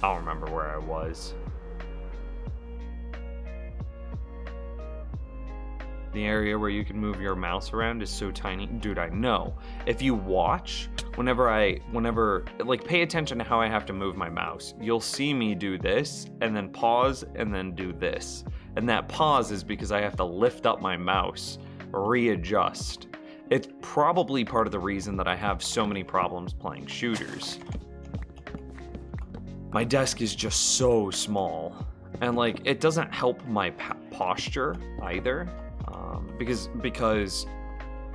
I don't remember where I was. The area where you can move your mouse around is so tiny. Dude, I know. If you watch, whenever, like, pay attention to how I have to move my mouse. You'll see me do this, and then pause, and then do this. And that pause is because I have to lift up my mouse, readjust. It's probably part of the reason that I have so many problems playing shooters. My desk is just so small, and like it doesn't help my posture either, because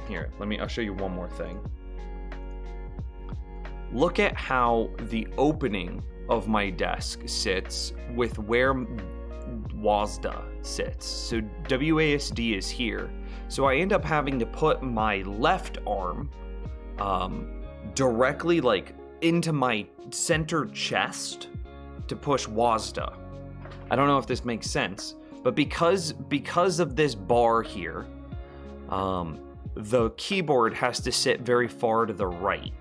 here, I'll show you one more thing. Look at how the opening of my desk sits with where WASD sits. So WASD is here, so I end up having to put my left arm directly like into my center chest to push WASD. I don't know if this makes sense, but because of this bar here, the keyboard has to sit very far to the right.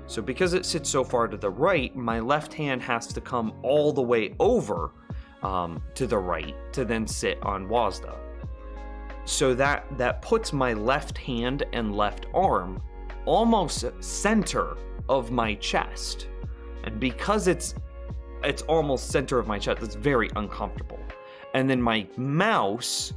So because it sits so far to the right, my left hand has to come all the way over to the right to then sit on WASD. So that puts my left hand and left arm almost center of my chest, and because it's almost center of my chest, it's very uncomfortable. And then my mouse,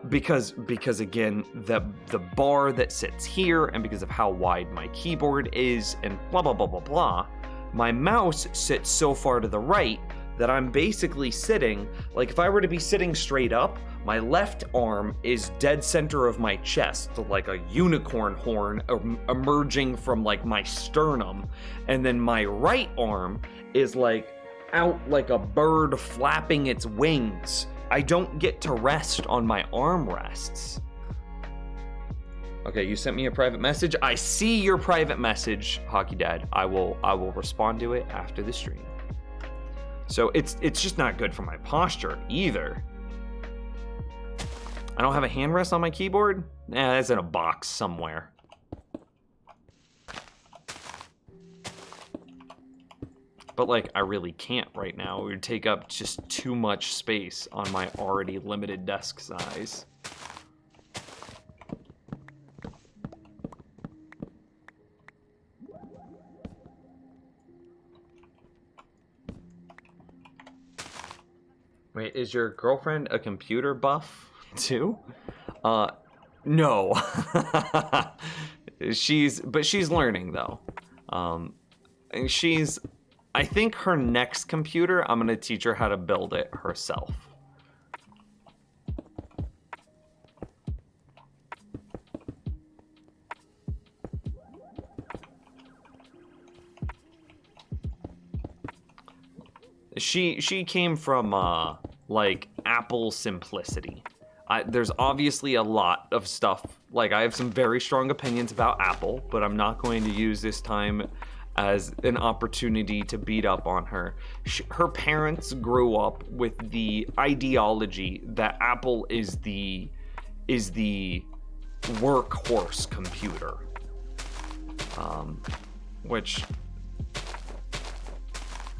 because again the bar that sits here, and because of how wide my keyboard is, and blah blah blah blah blah, my mouse sits so far to the right that I'm basically sitting like, if I were to be sitting straight up, my left arm is dead center of my chest, like a unicorn horn emerging from like my sternum, and then my right arm is like out like a bird flapping its wings. I don't get to rest on my arm rests. Okay, you sent me a private message. I see your private message, Hockey Dad. I will respond to it after the stream. So it's just not good for my posture either. I don't have a hand rest on my keyboard? Nah, that's in a box somewhere. But like, I really can't right now. It would take up just too much space on my already limited desk size. Wait, is your girlfriend a computer buff too? No. She's learning though. I think her next computer, I'm gonna teach her how to build it herself. she came from like Apple simplicity. There's obviously a lot of stuff. Like, I have some very strong opinions about Apple, but I'm not going to use this time as an opportunity to beat up on her. Her parents grew up with the ideology that Apple is the workhorse computer, which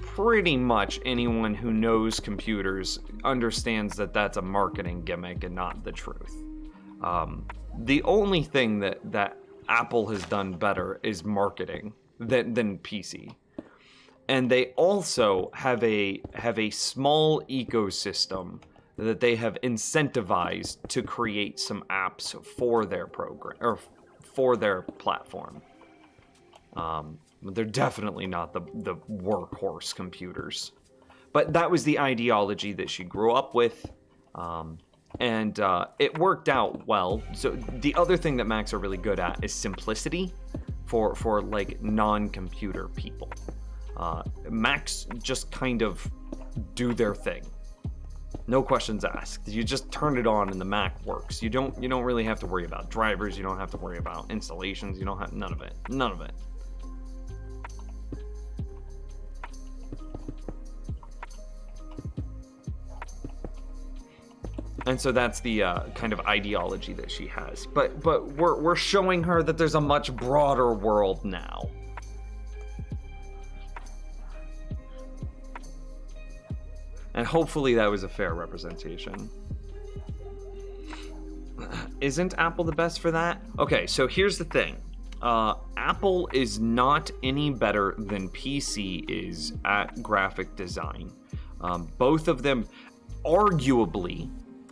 pretty much anyone who knows computers understands that that's a marketing gimmick and not the truth. The only thing that Apple has done better is marketing than PC. And they also have a small ecosystem that they have incentivized to create some apps for their program or for their platform. They're definitely not the workhorse computers. But that was the ideology that she grew up with. And it worked out well. So the other thing that Macs are really good at is simplicity for like non-computer people. Macs just kind of do their thing. No questions asked. You just turn it on and the Mac works. You don't really have to worry about drivers. You don't have to worry about installations. You don't have none of it. None of it. And so that's the kind of ideology that she has. But we're showing her that there's a much broader world now. And hopefully that was a fair representation. Isn't Apple the best for that? Okay, so here's the thing. Apple is not any better than PC is at graphic design. Both of them, arguably,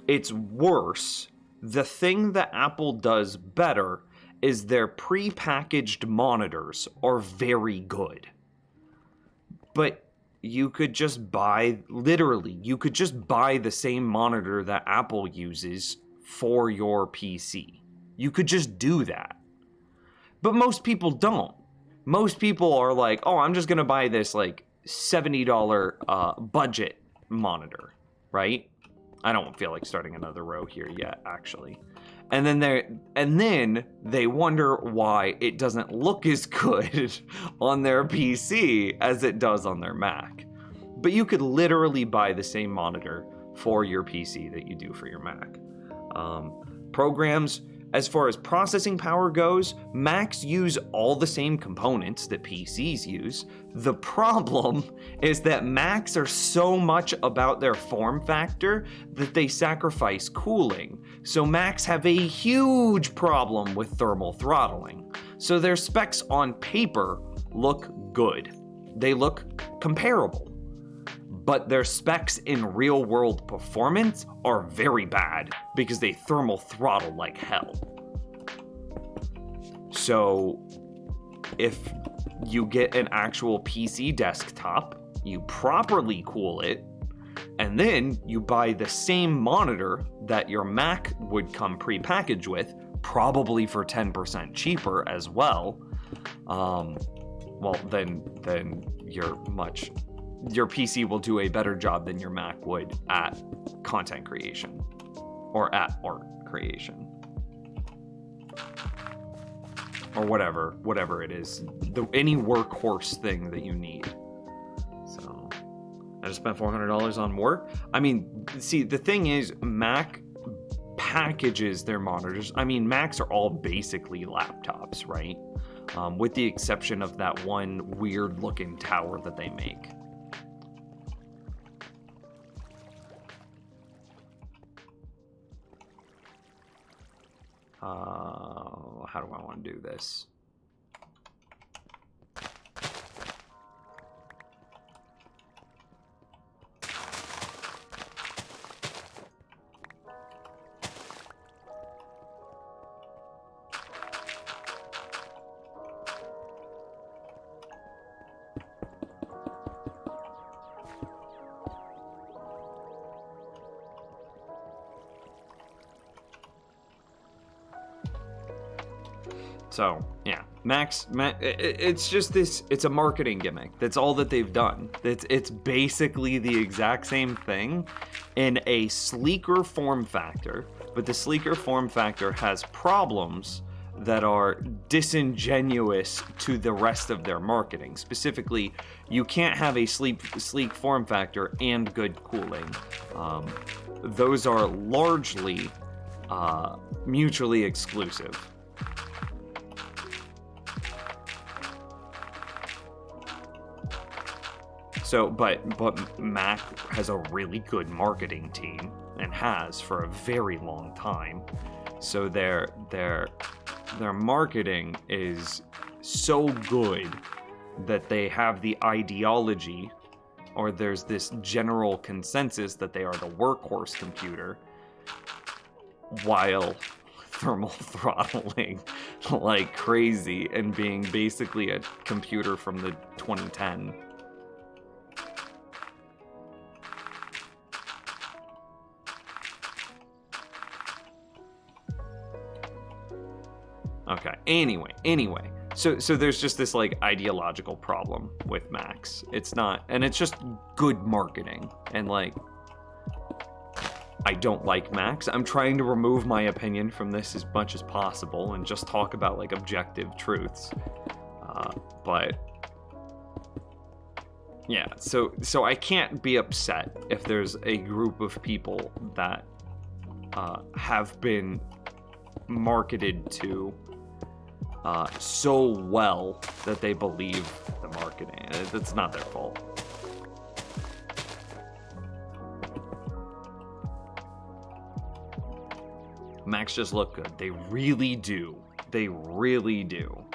it's worse. The thing that Apple does better is their pre-packaged monitors are very good. But you could just buy, literally, you could just buy the same monitor that Apple uses for your PC. You could just do that. But most people don't. Most people are like, oh, I'm just gonna buy this like $70 budget monitor, right? I don't feel like starting another row here yet, actually. And then they wonder why it doesn't look as good on their PC as it does on their Mac. But you could literally buy the same monitor for your PC that you do for your Mac. Programs, as far as processing power goes, Macs use all the same components that PCs use. The problem is that Macs are so much about their form factor that they sacrifice cooling. So Macs have a huge problem with thermal throttling. So their specs on paper look good. They look comparable. But their specs in real-world performance are very bad because they thermal throttle like hell. So if you get an actual PC desktop, you properly cool it, and then you buy the same monitor that your Mac would come pre-packaged with, probably for 10% cheaper as well, well, then your PC will do a better job than your Mac would at content creation or at art creation or whatever it is, any workhorse thing that you need. So I just spent $400 on work. I mean, see, the thing is, Mac packages their monitors. I mean, Macs are all basically laptops, right? With the exception of that one weird looking tower that they make. How do I want to do this? So, yeah. It's just this. It's a marketing gimmick. That's all that they've done. It's basically the exact same thing, in a sleeker form factor. But the sleeker form factor has problems that are disingenuous to the rest of their marketing. Specifically, you can't have a sleek form factor and good cooling. Those are largely mutually exclusive. So, but Mac has a really good marketing team, and has for a very long time. So their marketing is so good that they have the ideology, or there's this general consensus that they are the workhorse computer, while thermal throttling like crazy and being basically a computer from the 2010. Okay, anyway. So there's just this like ideological problem with Macs. It's not, and it's just good marketing. And like, I don't like Macs. I'm trying to remove my opinion from this as much as possible and just talk about like objective truths. But yeah, so I can't be upset if there's a group of people that have been marketed to so well that they believe the marketing. It's not their fault. Macs just look good. They really do. They really do.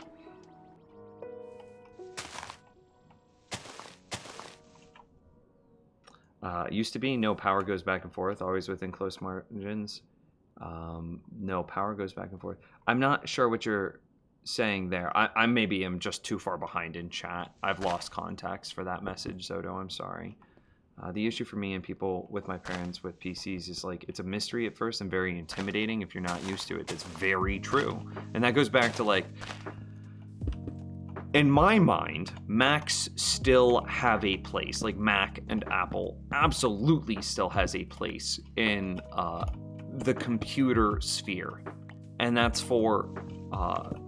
Used to be no power goes back and forth, always within close margins. No power goes back and forth. I'm not sure what you're saying there. I maybe am just too far behind in chat. I've lost context for that message, Zodo. I'm sorry. The issue for me and people with my parents with PCs is like, it's a mystery at first and very intimidating if you're not used to it. That's very true. And that goes back to like, in my mind, Macs still have a place. Like Mac and Apple absolutely still has a place in the computer sphere. And that's for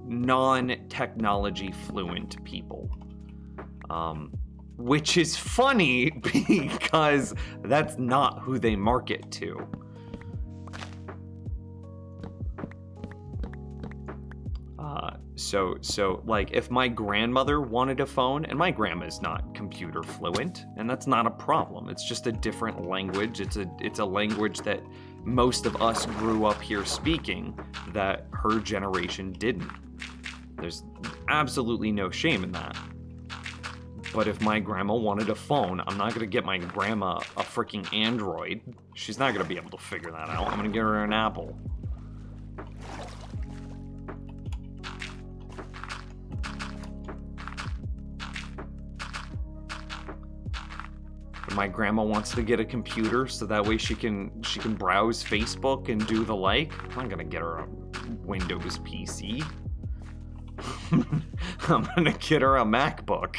non-technology fluent people. Which is funny because that's not who they market to. So like if my grandmother wanted a phone, and my grandma's not computer fluent, and that's not a problem. It's just a different language. It's a language that most of us grew up here speaking that her generation didn't. There's absolutely no shame in that. But if my grandma wanted a phone, I'm not gonna get my grandma a freaking Android. She's not gonna be able to figure that out. I'm gonna get her an Apple. My grandma wants to get a computer so that way she can browse Facebook and do the like. I'm not gonna get her a Windows PC. I'm gonna get her a MacBook.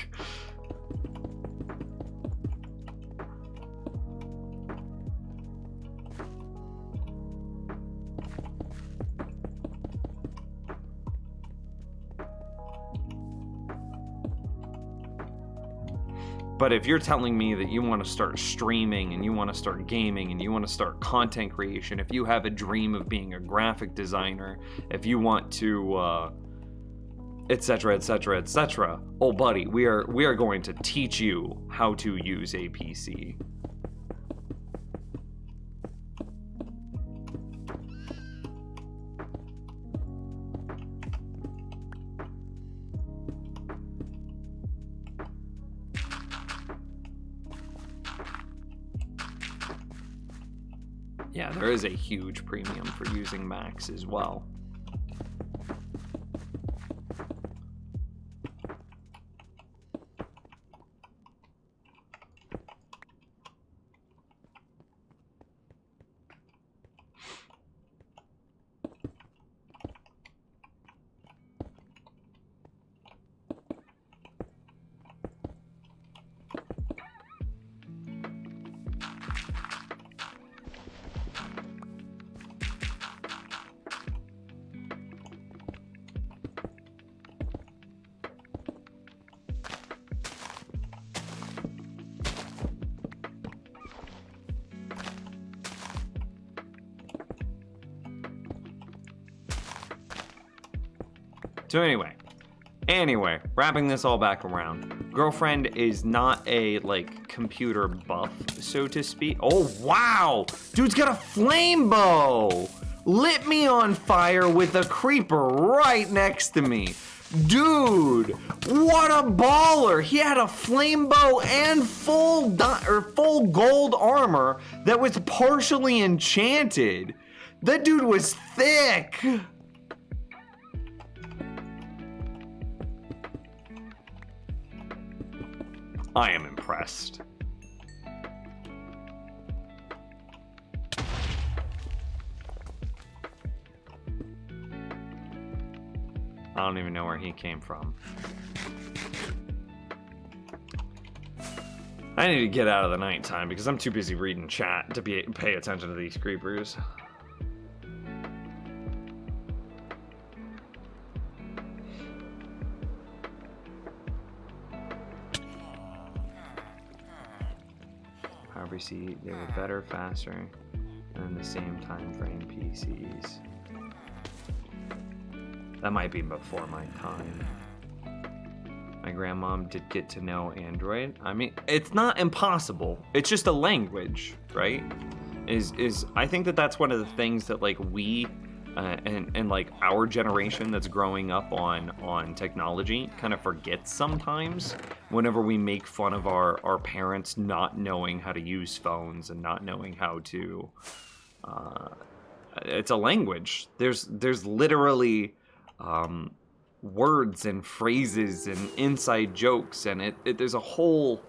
But if you're telling me that you want to start streaming and you want to start gaming and you want to start content creation, if you have a dream of being a graphic designer, if you want to, etc., etc., etc., oh buddy, we are going to teach you how to use a PC. Yeah, there is a huge premium for using Macs as well. So anyway, wrapping this all back around. Girlfriend is not a, like, computer buff, so to speak. Oh, wow! Dude's got a flame bow! Lit me on fire with a creeper right next to me. Dude, what a baller! He had a flame bow and full gold armor that was partially enchanted. That dude was thick. I am impressed. I don't even know where he came from. I need to get out of the nighttime because I'm too busy reading chat to pay attention to these creepers. However, see, they were better, faster, than the same time frame PCs. That might be before my time. My grandmom did get to know Android. I mean, it's not impossible. It's just a language, right? I think that's one of the things that like we and like our generation that's growing up on technology kind of forgets sometimes whenever we make fun of our parents not knowing how to use phones and not knowing how to it's a language. There's literally words and phrases and inside jokes, and there's a whole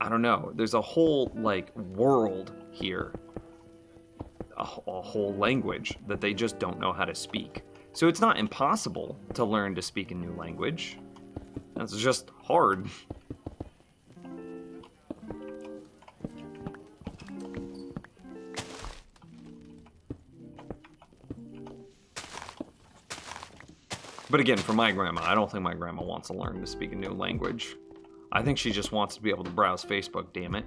I don't know, there's a whole like world here, a whole language that they just don't know how to speak. So it's not impossible to learn to speak a new language. It's just hard. But again, for my grandma, I don't think my grandma wants to learn to speak a new language. I think she just wants to be able to browse Facebook, damn it.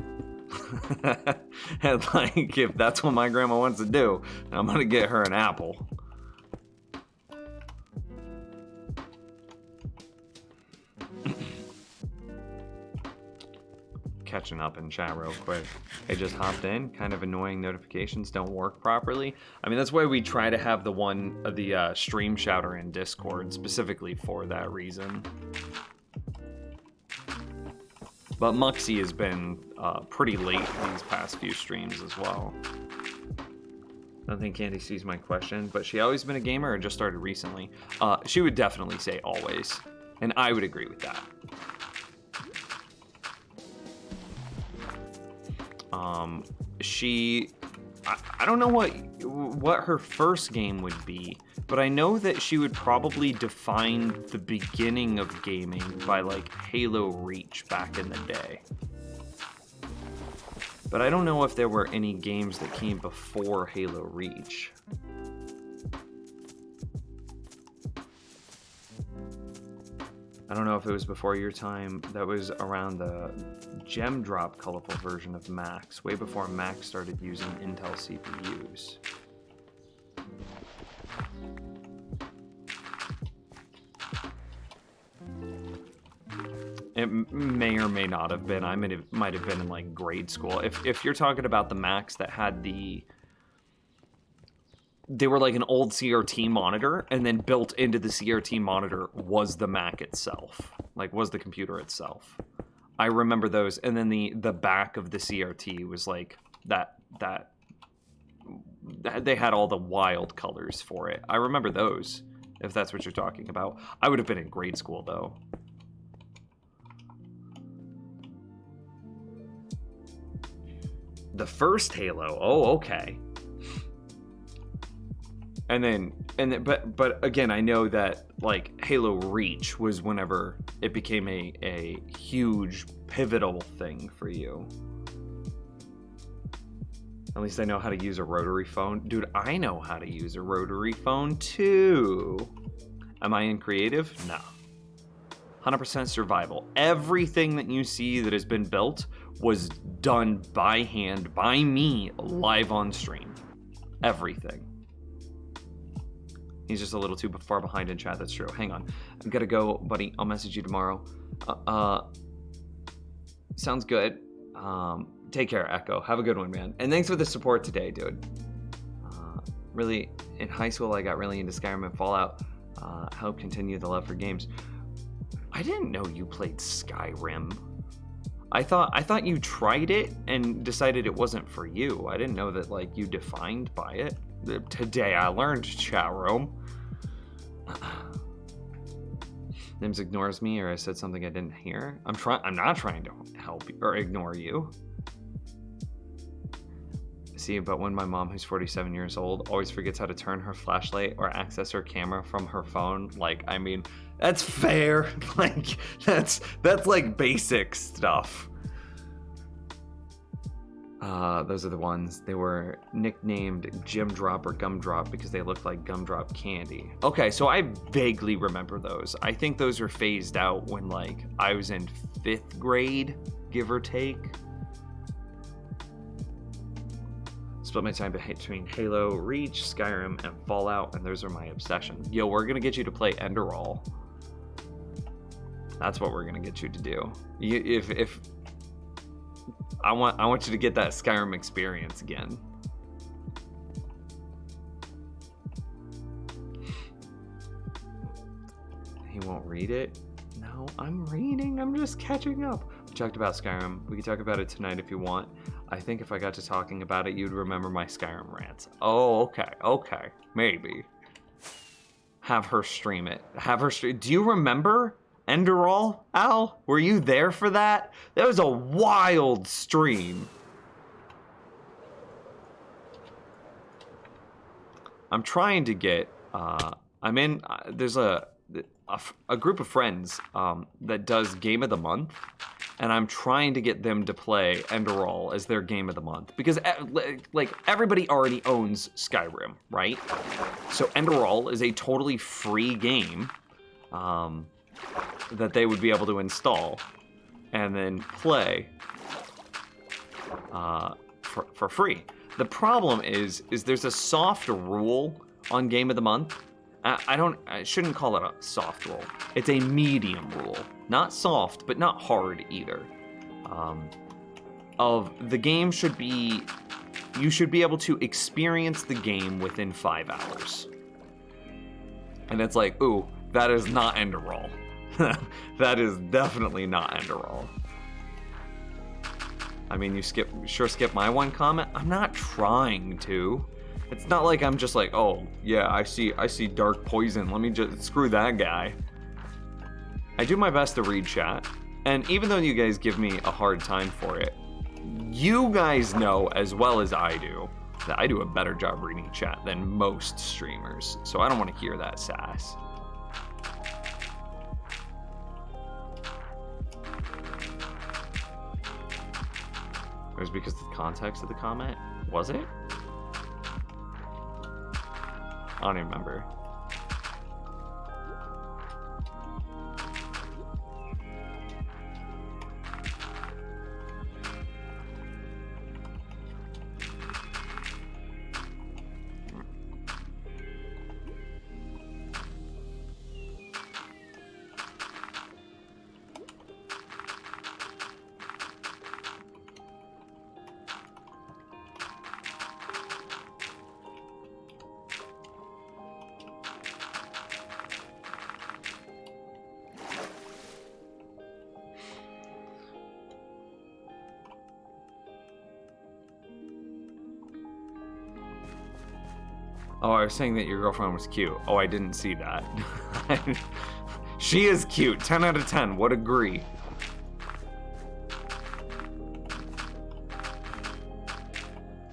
And like, if that's what my grandma wants to do, I'm gonna get her an Apple. Catching up in chat real quick. I just hopped in. Kind of annoying notifications don't work properly. I mean, that's why we try to have the stream shouter in Discord specifically for that reason. But Muxie has been pretty late these past few streams as well. I don't think Candy sees my question, but she always been a gamer or just started recently? She would definitely say always, and I would agree with that. I don't know what her first game would be, but I know that she would probably define the beginning of gaming by like Halo Reach back in the day. But I don't know if there were any games that came before Halo Reach. I don't know if it was before your time. That was around the Gem Drop colorful version of Max, way before Max started using Intel CPUs. It may or may not have been. I might have been in like grade school. If you're talking about the Macs that had they were like an old CRT monitor, and then built into the CRT monitor was the Mac itself, like was the computer itself. I remember those, and then the back of the CRT was like that they had all the wild colors for it. I remember those, if that's what you're talking about. I would have been in grade school though. The first Halo. Oh, okay. But again, I know that like Halo Reach was whenever it became a huge pivotal thing for you. At least I know how to use a rotary phone. Dude, I know how to use a rotary phone too. Am I in creative? No. 100% survival. Everything that you see that has been built was done by hand, by me, live on stream. Everything. He's just a little too far behind in chat, that's true. Hang on. I gotta go, buddy. I'll message you tomorrow. Sounds good. Take care, Echo. Have a good one, man. And thanks for the support today, dude. Really, in high school, I got really into Skyrim and Fallout. Helped continue the love for games. I didn't know you played Skyrim. I thought you tried it and decided it wasn't for you. I didn't know that like you defined by it. Today I learned, chat room. Nims ignores me, or I said something I didn't hear. I'm not trying to help you or ignore you. See, but when my mom, who's 47 years old, always forgets how to turn her flashlight or access her camera from her phone, like, I mean, that's fair. Like, that's like basic stuff. Those are the ones. They were nicknamed Gym Drop or Gumdrop because they looked like gumdrop candy. Okay, so I vaguely remember those. I think those were phased out when, like, I was in 5th grade, give or take. Split my time between Halo, Reach, Skyrim, and Fallout, and those are my obsessions. Yo, we're gonna get you to play Enderall. That's what we're gonna get you to do. If I want you to get that Skyrim experience again. He won't read it? No, I'm reading. I'm just catching up. We talked about Skyrim. We can talk about it tonight if you want. I think if I got to talking about it, you'd remember my Skyrim rants. Oh, okay, maybe. Have her stream it. Do you remember Enderall, Al? Were you there for that? That was a wild stream. I'm trying to get, there's a group of friends that does Game of the Month, and I'm trying to get them to play Enderall as their Game of the Month, because like everybody already owns Skyrim, right? So Enderall is a totally free game that they would be able to install and then play for free. The problem is there's a soft rule on Game of the Month. I shouldn't call it a soft rule. It's a medium rule. Not soft, but not hard either. Of the game you should be able to experience the game within 5 hours. And it's like, ooh, that is not Enderall. That is definitely not Enderall. I mean, you sure skip my one comment. I'm not trying to. It's not like I'm just like, oh yeah, I see dark poison. Let me just screw that guy. I do my best to read chat, and even though you guys give me a hard time for it, you guys know as well as I do that I do a better job reading chat than most streamers. So I don't want to hear that sass. It was because of the context of the comment? Was it? I don't even remember. Oh, I was saying that your girlfriend was cute. Oh, I didn't see that. She is cute. 10 out of 10. Would agree.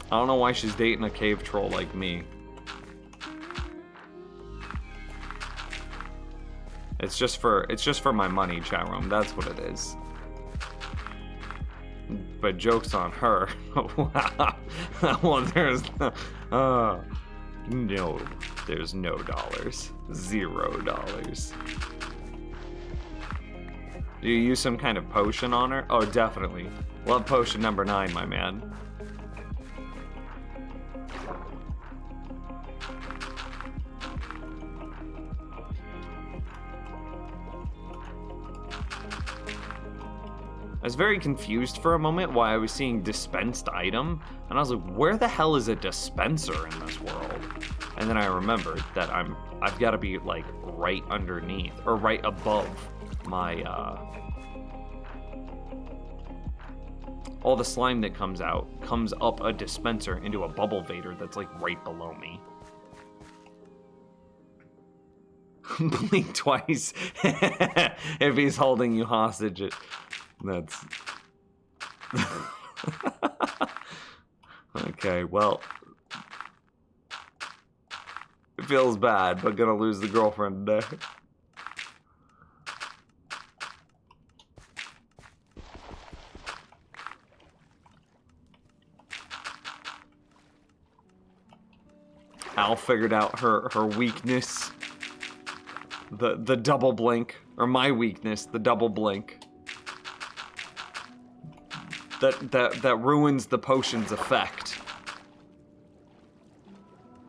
I don't know why she's dating a cave troll like me. It's just for my money, chat room. That's what it is. But joke's on her. Well, there's no, there's no dollars. $0. Do you use some kind of potion on her? Oh, definitely. Love potion number 9, my man. I was very confused for a moment why I was seeing dispensed item, and I was like, where the hell is a dispenser in this world? And then I remembered that I've got to be like right underneath or right above my all the slime that comes out comes up a dispenser into a bubble vader that's like right below me. Blink twice if he's holding you hostage. That's okay. Well, it feels bad, but gonna lose the girlfriend today. Al figured out her weakness, the double blink, or my weakness, the double blink. That ruins the potion's effect.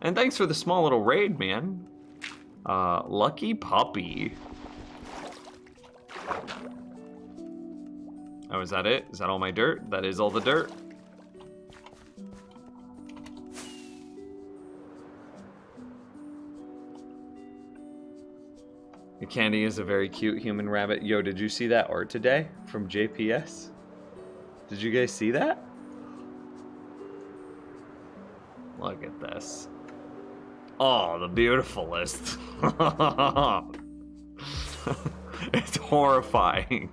And thanks for the small little raid, man. Lucky puppy. Oh, is that it? Is that all my dirt? That is all the dirt. Your candy is a very cute human rabbit. Yo, did you see that art today from JPS? Did you guys see that? Look at this. Oh, the beautifulest. It's horrifying.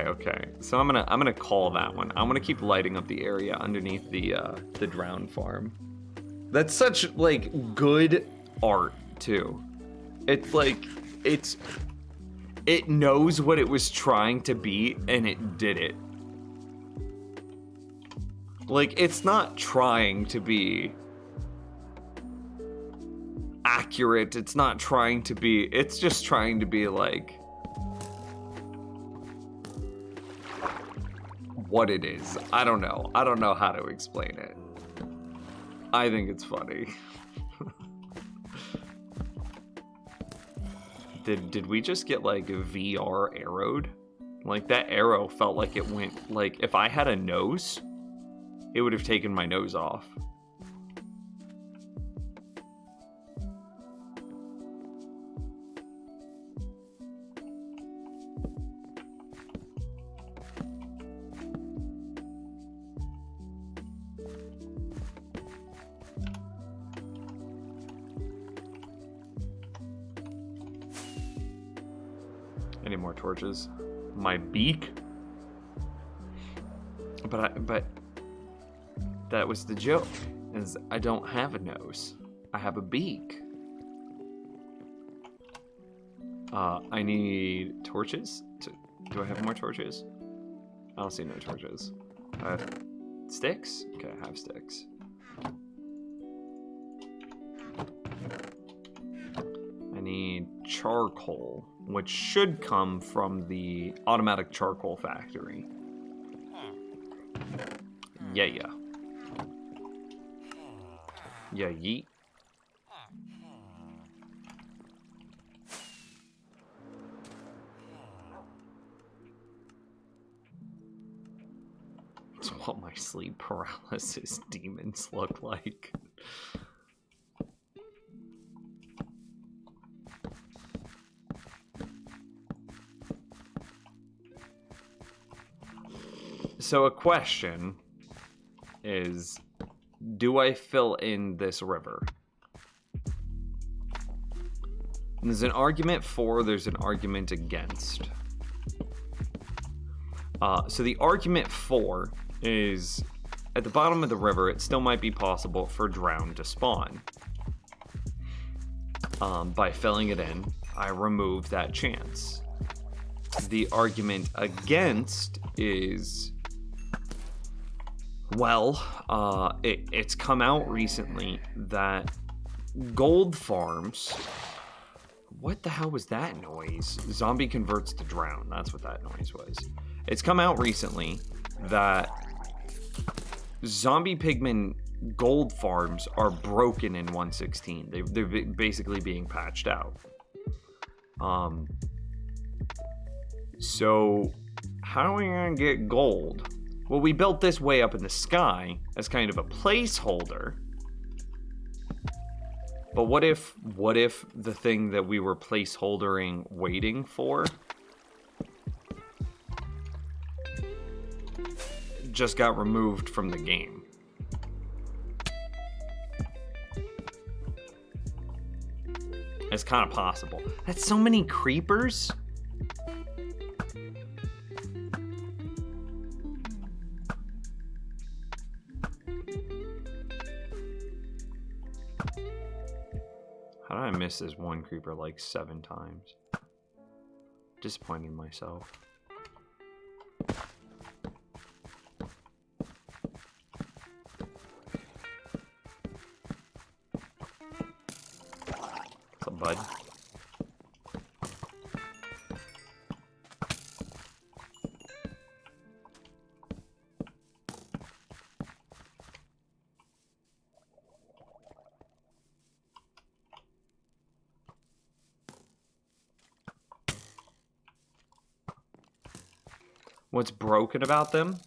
Okay. So I'm gonna call that one. I'm gonna keep lighting up the area underneath the drowned farm. That's such like good art too. It's like it knows what it was trying to be and it did it. Like it's not trying to be accurate. It's not trying to be, it's just trying to be like what it is. I don't know how to explain it. I think it's funny. Did we just get like VR arrowed? Like that arrow felt like it went, like if I had a nose, it would have taken my nose off. Any more torches? My beak? But that was the joke, is I don't have a nose. I have a beak. I need torches. Do I have more torches? I don't see no torches. Sticks? Okay, I have sticks. I need charcoal, which should come from the automatic charcoal factory. Yeah. Yeah, yeet. It's what my sleep paralysis demons look like. So a question is, do I fill in this river? There's an argument for, there's an argument against. So the argument for is, at the bottom of the river, it still might be possible for drown to spawn. By filling it in, I remove that chance. The argument against is, Well, it's come out recently that gold farms. What the hell was that noise? Zombie converts to drown. That's what that noise was. It's come out recently that zombie pigman gold farms are broken in 1.16. They're basically being patched out. So how are we gonna get gold? Well, we built this way up in the sky as kind of a placeholder. But what if the thing that we were placeholdering waiting for just got removed from the game? It's kind of possible. That's so many creepers. How did I miss this one creeper like 7 times? Disappointing myself. What's up, bud? What's broken about them?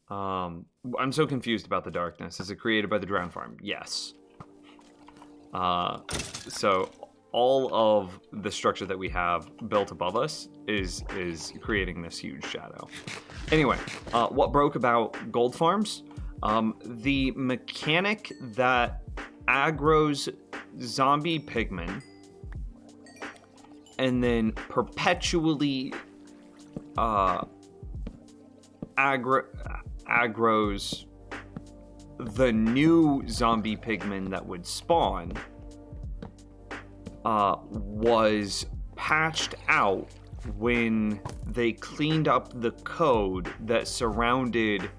I'm so confused about the darkness. Is it created by the drown farm? Yes. So all of the structure that we have built above us is creating this huge shadow. Anyway, what broke about gold farms? The mechanic that aggroes zombie pigmen and then perpetually aggroes the new zombie pigmen that would spawn was patched out when they cleaned up the code that surrounded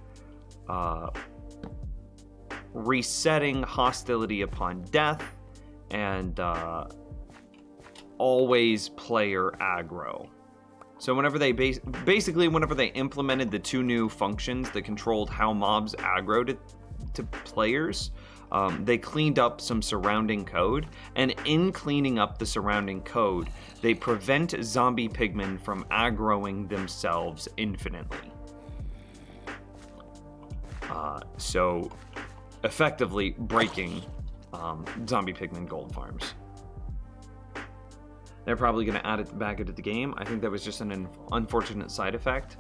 resetting hostility upon death and always player aggro. So whenever they basically whenever they implemented the 2 new functions that controlled how mobs aggroed to players, they cleaned up some surrounding code, and in cleaning up the surrounding code, they prevent zombie pigmen from aggroing themselves infinitely. So effectively breaking zombie pigmen gold farms. They're probably going to add it back into the game. I think that was just an unfortunate side effect.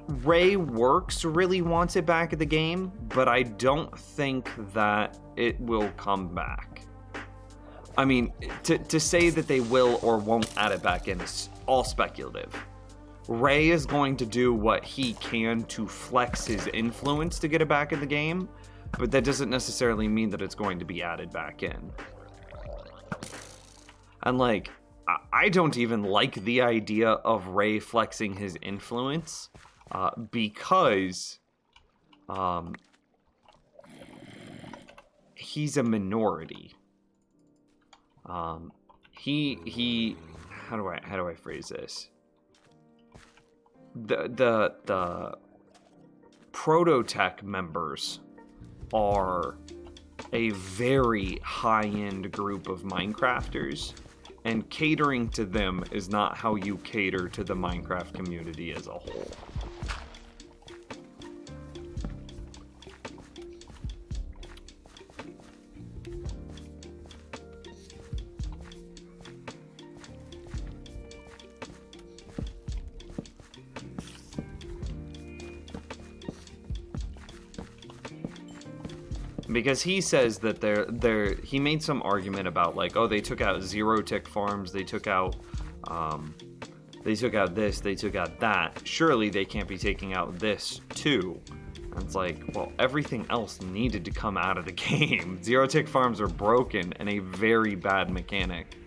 Ray Works really wants it back in the game, but I don't think that it will come back. I mean, to say that they will or won't add it back in is all speculative. Ray is going to do what he can to flex his influence to get it back in the game, but that doesn't necessarily mean that it's going to be added back in. And like, I don't even like the idea of Ray flexing his influence because he's a minority. He how do I phrase this? The Prototech members are a very high-end group of Minecrafters, and catering to them is not how you cater to the Minecraft community as a whole. Because he says that he made some argument about like, oh, they took out zero tick farms, they took out this, they took out that. Surely they can't be taking out this too. And it's like, well, everything else needed to come out of the game. Zero tick farms are broken and a very bad mechanic.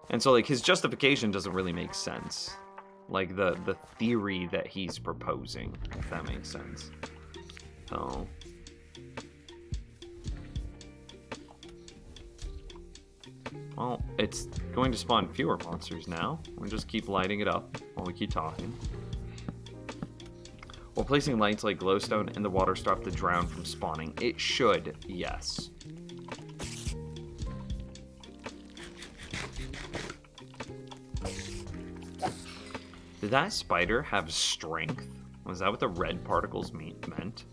And so, like, his justification doesn't really make sense. Like, the theory that he's proposing, if that makes sense. So... well, it's going to spawn fewer monsters now. We'll just keep lighting it up while we keep talking. While placing lights like glowstone in the water stop the drown from spawning. It should, yes. Did that spider have strength? Was that what the red particles meant?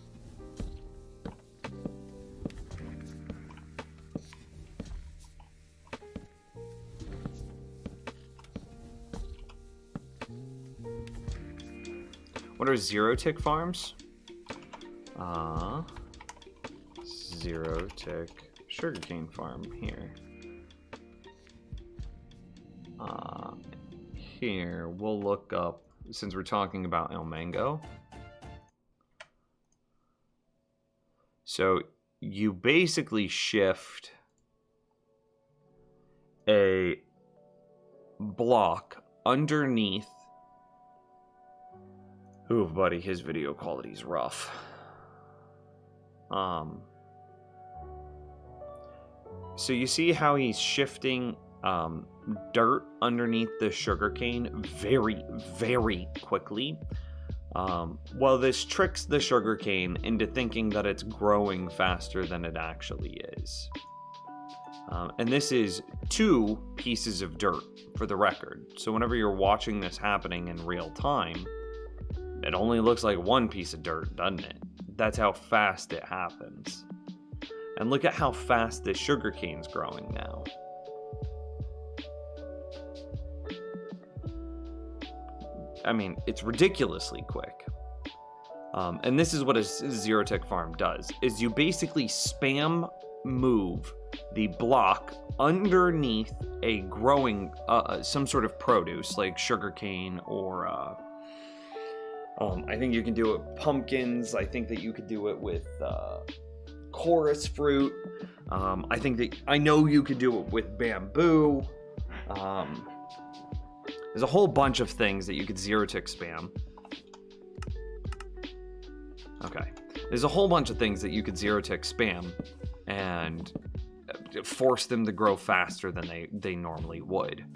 What are zero tick farms? Zero tick sugarcane farm here. Here, we'll look up, since we're talking about El Mango. So you basically shift a block underneath. Ooh, buddy, his video quality's rough. So you see how he's shifting dirt underneath the sugarcane very, very quickly. Well, this tricks the sugarcane into thinking that it's growing faster than it actually is. And this is 2 pieces of dirt, for the record. So whenever you're watching this happening in real time, it only looks like 1 piece of dirt, doesn't it? That's how fast it happens. And look at how fast this sugarcane's growing now. I mean, it's ridiculously quick. And this is what a zero tick farm does, is you basically spam move the block underneath a growing, some sort of produce, like sugarcane or, I think you can do it with pumpkins. I think that you could do it with, chorus fruit. I know you could do it with bamboo. There's a whole bunch of things that you could zero tick spam. Okay. There's a whole bunch of things that you could zero tick spam and force them to grow faster than they normally would.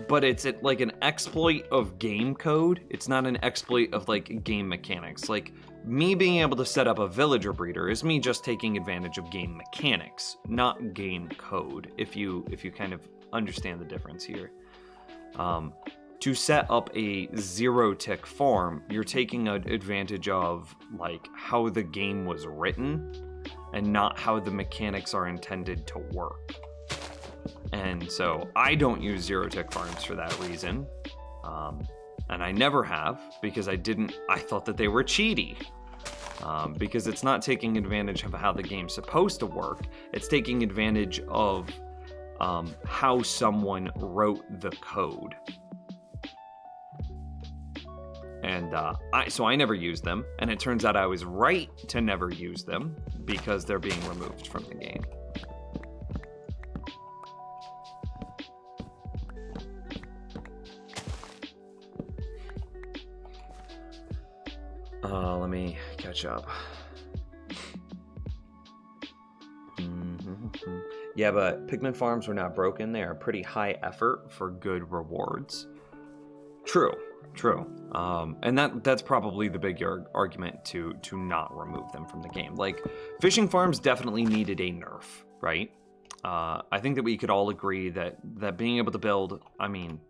But it's like an exploit of game code. It's not an exploit of like game mechanics. Like me being able to set up a villager breeder is me just taking advantage of game mechanics, not game code. If you kind of understand the difference here. To set up a zero tick farm, you're taking advantage of like how the game was written and not how the mechanics are intended to work. And so I don't use zero tick farms for that reason. And I never have, because I thought that they were cheaty. Because it's not taking advantage of how the game's supposed to work. It's taking advantage of how someone wrote the code. And so I never used them, and it turns out I was right to never use them because they're being removed from the game. Let me catch up. Yeah, but pigment farms were not broken. They are pretty high effort for good rewards. True. And that's probably the big argument to not remove them from the game. Like, fishing farms definitely needed a nerf, right? I think that we could all agree that being able to build, I mean,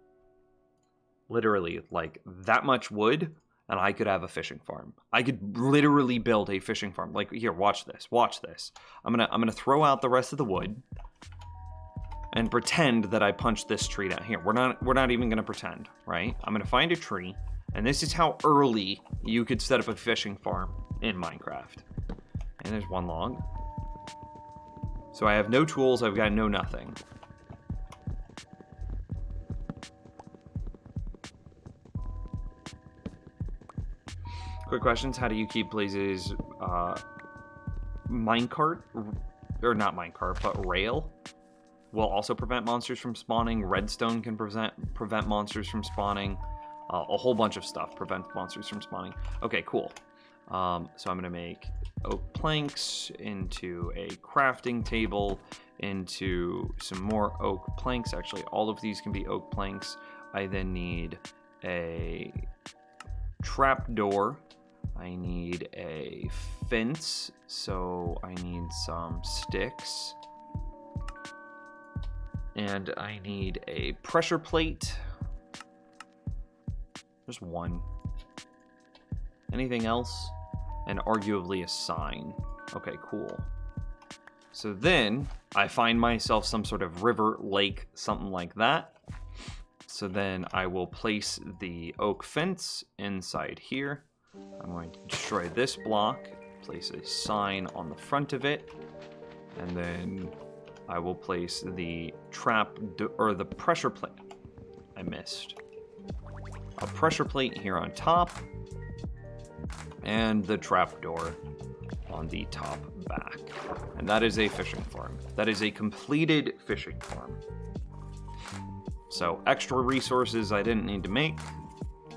literally like that much wood, and I could have a fishing farm. I could literally build a fishing farm. Like, here, watch this. I'm gonna throw out the rest of the wood and pretend that I punched this tree down. Here, we're not even gonna pretend, right? I'm gonna find a tree, and this is how early you could set up a fishing farm in Minecraft. And there's one log. So I have no tools, I've got no nothing. Quick questions, how do you keep Blaze's minecart, or not minecart, but rail? will also prevent monsters from spawning. Redstone can prevent monsters from spawning. A whole bunch of stuff prevents monsters from spawning. Okay, cool. So I'm going to make oak planks into a crafting table, into some more oak planks. Actually, all of these can be oak planks. I then need a trapdoor. I need a fence, so I need some sticks. And I need a pressure plate. Just one. Anything else? And arguably a sign. Okay, cool. So then I find myself some sort of river, lake, something like that. So then I will place the oak fence inside here. I'm going to destroy this block, place a sign on the front of it, and then I will place the or the pressure plate. I missed. A pressure plate here on top, and the trapdoor on the top back. And that is a fishing farm. That is a completed fishing farm. So extra resources I didn't need to make.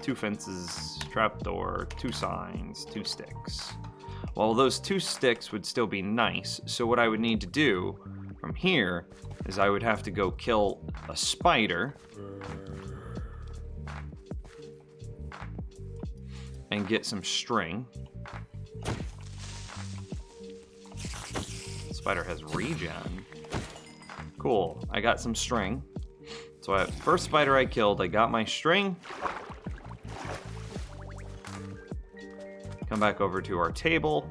2 fences, trapdoor, 2 signs, 2 sticks. Well, those 2 sticks would still be nice. So what I would need to do from here is I would have to go kill a spider and get some string. Spider has regen. Cool, I got some string. So first spider I killed, I got my string. Come back over to our table.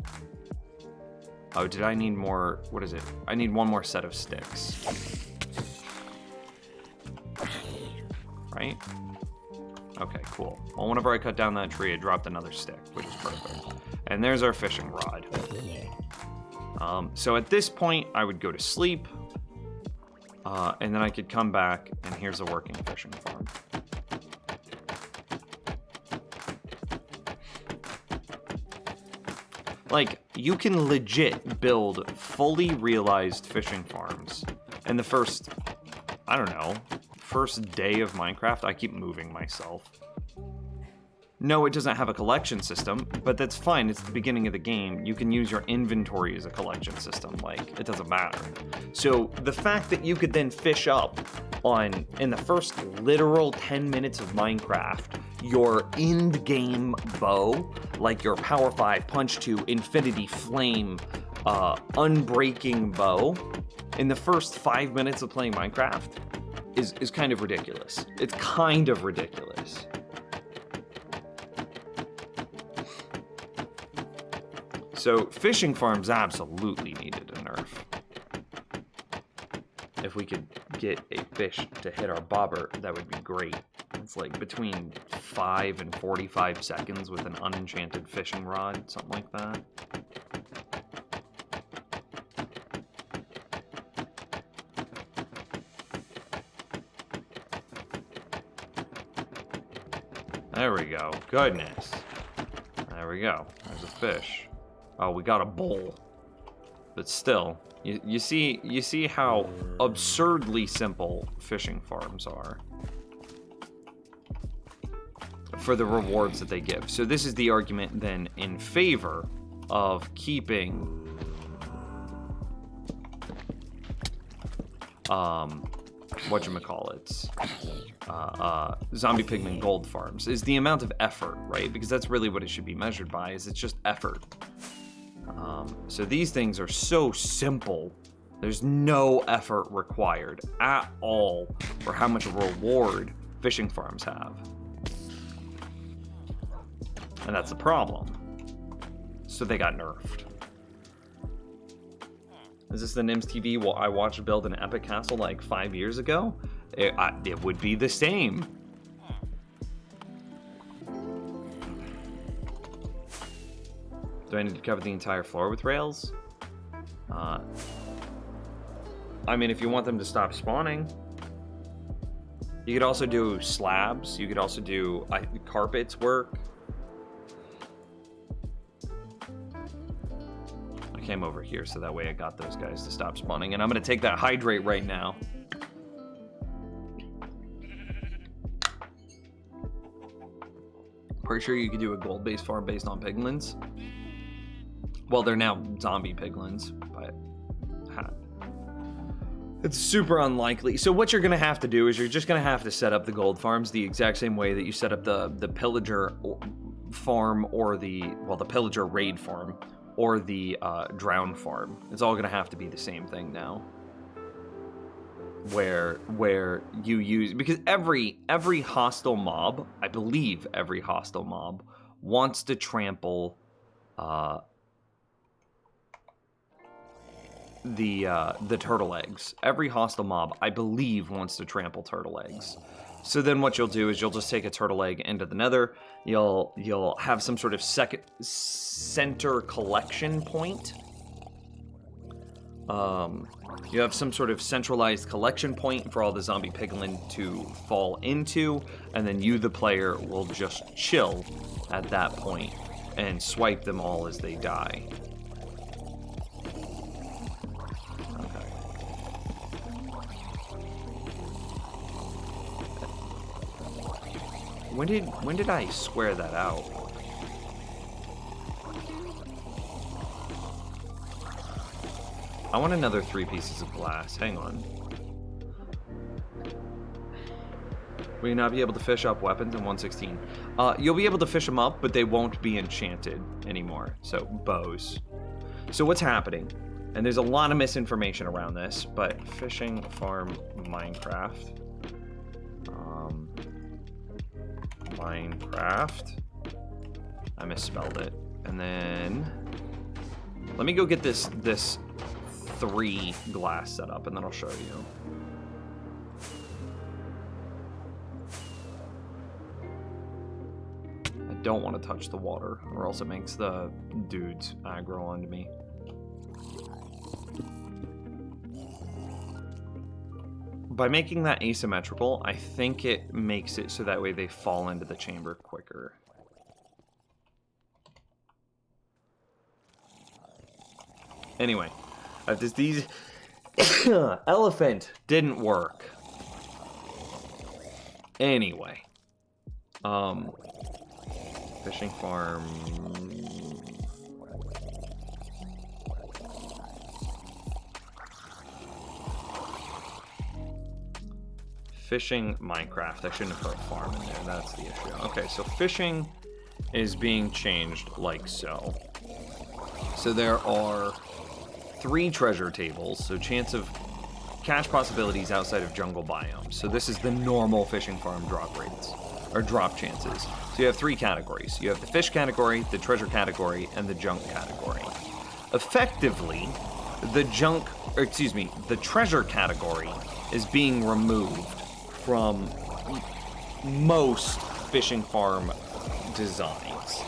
Oh, did I need more? What is it? I need 1 more set of sticks. Right? Okay, cool. Well, whenever I cut down that tree, it dropped another stick, which is perfect. And there's our fishing rod. So at this point, I would go to sleep. And then I could come back, and here's a working fishing farm. Like, you can legit build fully realized fishing farms in the first, I don't know, first day of Minecraft. I keep moving myself. No, it doesn't have a collection system, but that's fine. It's the beginning of the game. You can use your inventory as a collection system. Like, it doesn't matter. So the fact that you could then fish up in the first literal 10 minutes of Minecraft, your end game bow, like your Power 5 Punch 2 Infinity Flame Unbreaking bow, in the first 5 minutes of playing Minecraft is kind of ridiculous. It's kind of ridiculous. So fishing farms absolutely needed a nerf. If we could get a fish to hit our bobber, that would be great. It's like between 5 and 45 seconds with an unenchanted fishing rod, something like that. There we go. Goodness. There we go. There's a fish. Oh, we got a bowl. But still, you see how absurdly simple fishing farms are for the rewards that they give. So this is the argument then in favor of keeping whatchamacallits, zombie pigman gold farms, is the amount of effort, right? Because that's really what it should be measured by, is it's just effort. So these things are so simple. There's no effort required at all for how much reward fishing farms have. And that's the problem. So they got nerfed. Is this the Nims TV I watched build an epic castle like 5 years ago? It would be the same. Do I need to cover the entire floor with rails? I mean, if you want them to stop spawning. You could also do slabs. You could also do can't came over here, so that way I got those guys to stop spawning. And I'm going to take that hydrate right now. Pretty sure you could do a gold-based farm based on piglins. Well, they're now zombie piglins, but it's super unlikely. So what you're going to have to do is you're just going to have to set up the gold farms the exact same way that you set up the pillager farm or the pillager raid farm or the drown farm. It's all going to have to be the same thing now. Where you use, because every hostile mob, I believe every hostile mob wants to trample the turtle eggs. Every hostile mob, I believe, wants to trample turtle eggs. So then what you'll do is you'll just take a turtle egg into the nether. You'll have some sort of center collection point. You have some sort of centralized collection point for all the zombie piglin to fall into, and then you, the player, will just chill at that point and swipe them all as they die. Okay. When did I square that out? I want another 3 pieces of glass. Hang on. Will you not be able to fish up weapons in 1.16? You'll be able to fish them up, but they won't be enchanted anymore. So, bows. So what's happening? And there's a lot of misinformation around this, but fishing farm Minecraft. Minecraft. I misspelled it. And then let me go get this 3 glass set up, and then I'll show you. I don't want to touch the water, or else it makes the dudes aggro onto me. By making that asymmetrical, I think it makes it so that way they fall into the chamber quicker. Anyway, these elephant didn't work. Anyway, fishing farm. Fishing Minecraft. I shouldn't have put farm in there. That's the issue. Okay, so fishing is being changed like so. So there are 3 treasure tables, so chance of catch possibilities outside of jungle biomes. So this is the normal fishing farm drop rates, or drop chances. So you have 3 categories. You have the fish category, the treasure category, and the junk category. Effectively, the treasure category is being removed from most fishing farm designs.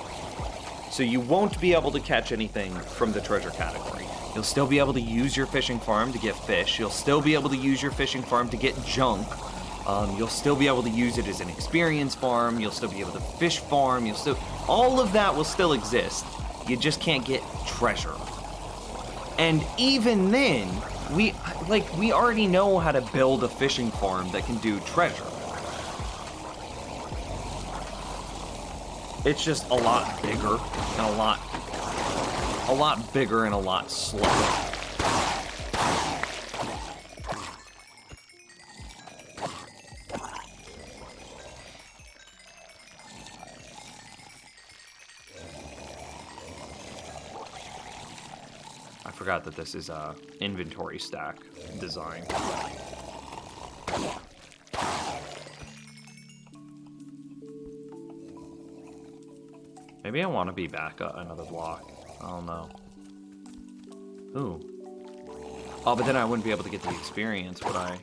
So you won't be able to catch anything from the treasure category. You'll still be able to use your fishing farm to get fish. You'll still be able to use your fishing farm to get junk. You'll still be able to use it as an experience farm. You'll still be able to fish farm. All of that will still exist. You just can't get treasure. And even then, we already know how to build a fishing farm that can do treasure. It's just a lot bigger and a lot bigger and a lot slower. I forgot that this is a inventory stack design. Maybe I want to be back another block. I don't know. Ooh. Oh, but then I wouldn't be able to get the experience, would I?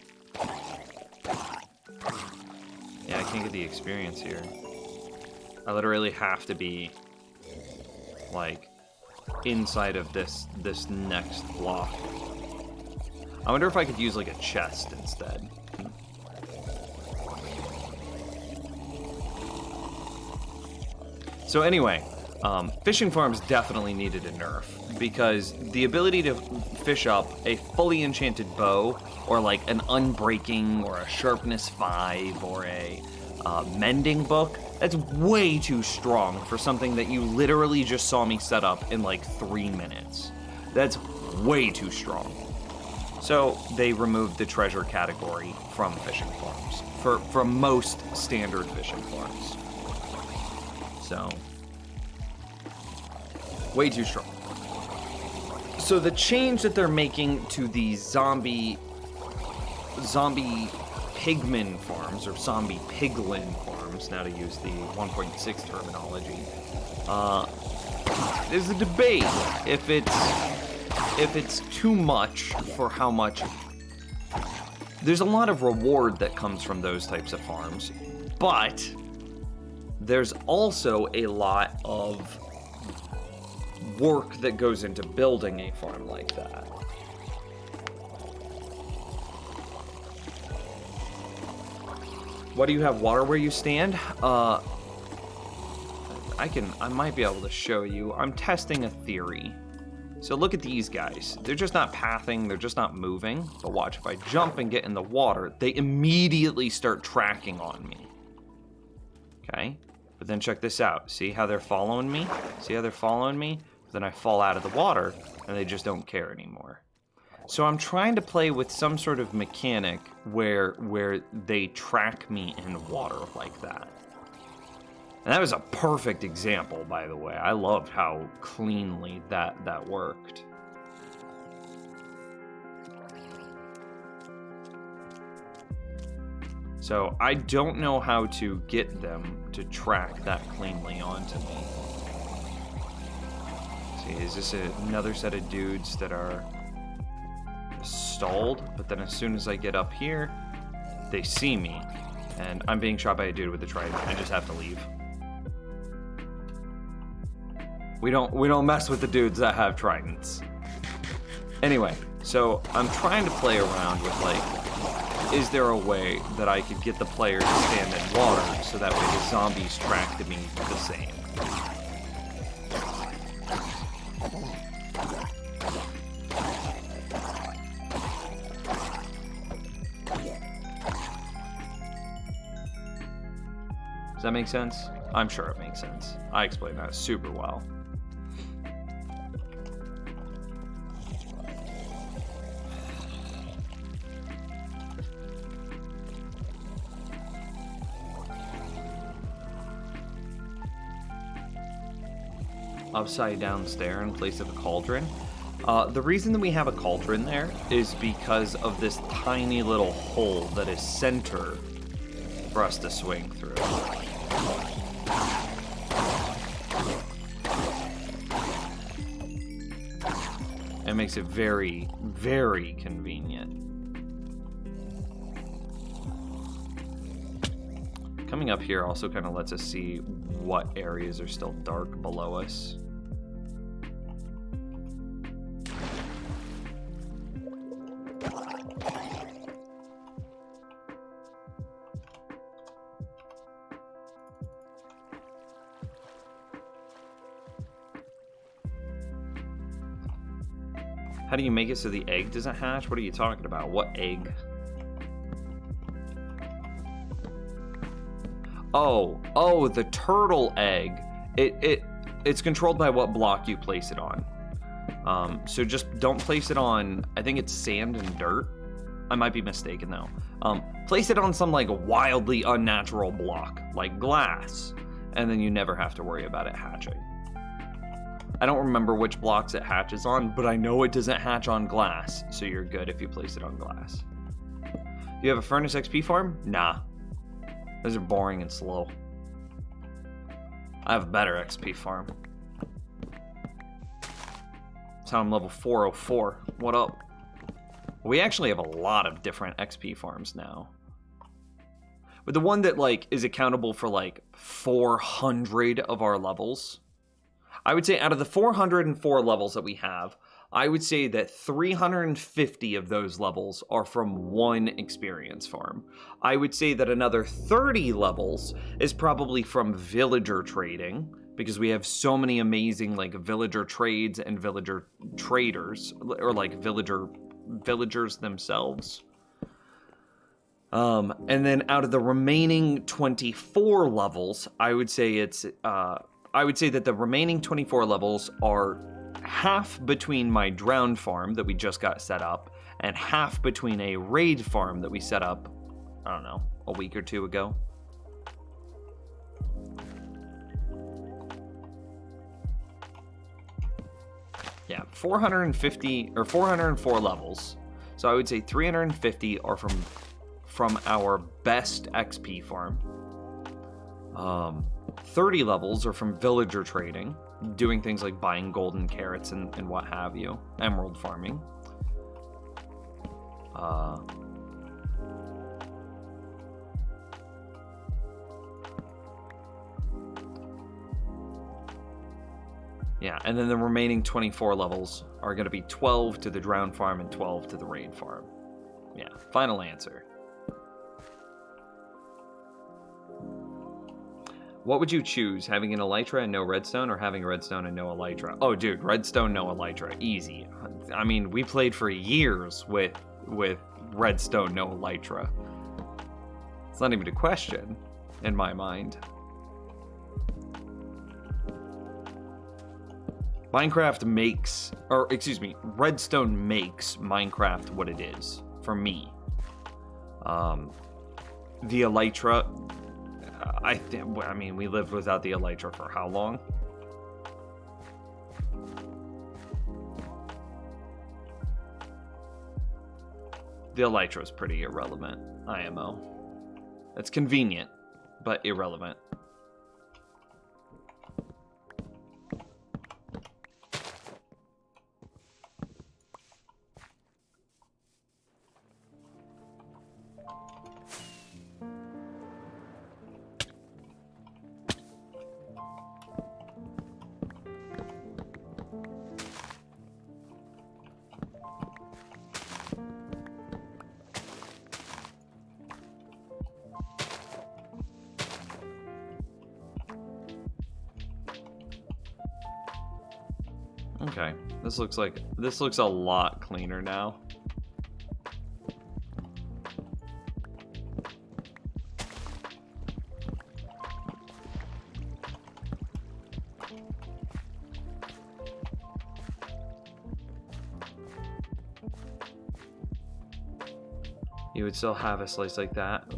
Yeah, I can't get the experience here. I literally have to be, like, inside of this next block. I wonder if I could use, like, a chest instead. So anyway, Fishing farms definitely needed a nerf because the ability to fish up a fully enchanted bow or like an unbreaking or a sharpness 5 or a mending book, that's way too strong for something that you literally just saw me set up in like 3 minutes. That's way too strong. So they removed the treasure category from fishing farms for most standard fishing farms. So way too strong. So the change that they're making to the zombie pigman farms, or zombie piglin farms, now to use the 1.6 terminology, there's a debate if it's too much for how much. There's a lot of reward that comes from those types of farms, but there's also a lot of work that goes into building a farm like that. What do you have water where you stand? I might be able to show you. I'm testing a theory. So look at these guys. They're just not pathing, they're just not moving. But watch, if I jump and get in the water, they immediately start tracking on me. Okay? But then check this out. See how they're following me? See how they're following me? Then I fall out of the water, and they just don't care anymore. So I'm trying to play with some sort of mechanic where they track me in water like that. And that was a perfect example, by the way. I loved how cleanly that worked. So I don't know how to get them to track that cleanly onto me. See, is this another set of dudes that are stalled? But then as soon as I get up here, they see me. And I'm being shot by a dude with a trident. I just have to leave. We don't mess with the dudes that have tridents. Anyway, so I'm trying to play around with, like, is there a way that I could get the player to stand in water so that way the zombies track me the same? Does that make sense? I'm sure it makes sense. I explained that super well. Upside down stair in place of a cauldron. The reason that we have a cauldron there is because of this tiny little hole that is center for us to swing through. It makes it very, very convenient. Coming up here also kind of lets us see what areas are still dark below us. How do you make it so the egg doesn't hatch? What are you talking about? What egg? Oh, the turtle egg. It's controlled by what block you place it on. So just don't place it on, I think it's sand and dirt. I might be mistaken though. Place it on some like wildly unnatural block, like glass, and then you never have to worry about it hatching. I don't remember which blocks it hatches on, but I know it doesn't hatch on glass, so you're good if you place it on glass. Do you have a furnace XP farm? Nah. Those are boring and slow. I have a better XP farm. That's how I'm level 404. What up? We actually have a lot of different XP farms now. But the one that like is accountable for like 400 of our levels, I would say out of the 404 levels that we have, I would say that 350 of those levels are from one experience farm. I would say that another 30 levels is probably from villager trading, because we have so many amazing like villager trades and villager traders, or like villagers themselves. And then out of the remaining 24 levels, I would say that the remaining 24 levels are half between my drowned farm that we just got set up and half between a raid farm that we set up, I don't know, a week or two ago. Yeah, 450 or 404 levels. So I would say 350 are from our best XP farm. 30 levels are from villager trading, doing things like buying golden carrots and what have you, emerald farming. Yeah, and then the remaining 24 levels are going to be 12 to the drowned farm and 12 to the raid farm. Yeah, final answer. What would you choose, having an elytra and no redstone, or having redstone and no elytra? Oh, dude, redstone, no elytra, easy. I mean, we played for years with redstone, no elytra. It's not even a question in my mind. Redstone makes Minecraft what it is, for me. The elytra, I mean, we lived without the elytra for how long? The elytra is pretty irrelevant, IMO. It's convenient, but irrelevant. Okay, this looks a lot cleaner now. You would still have a slice like that,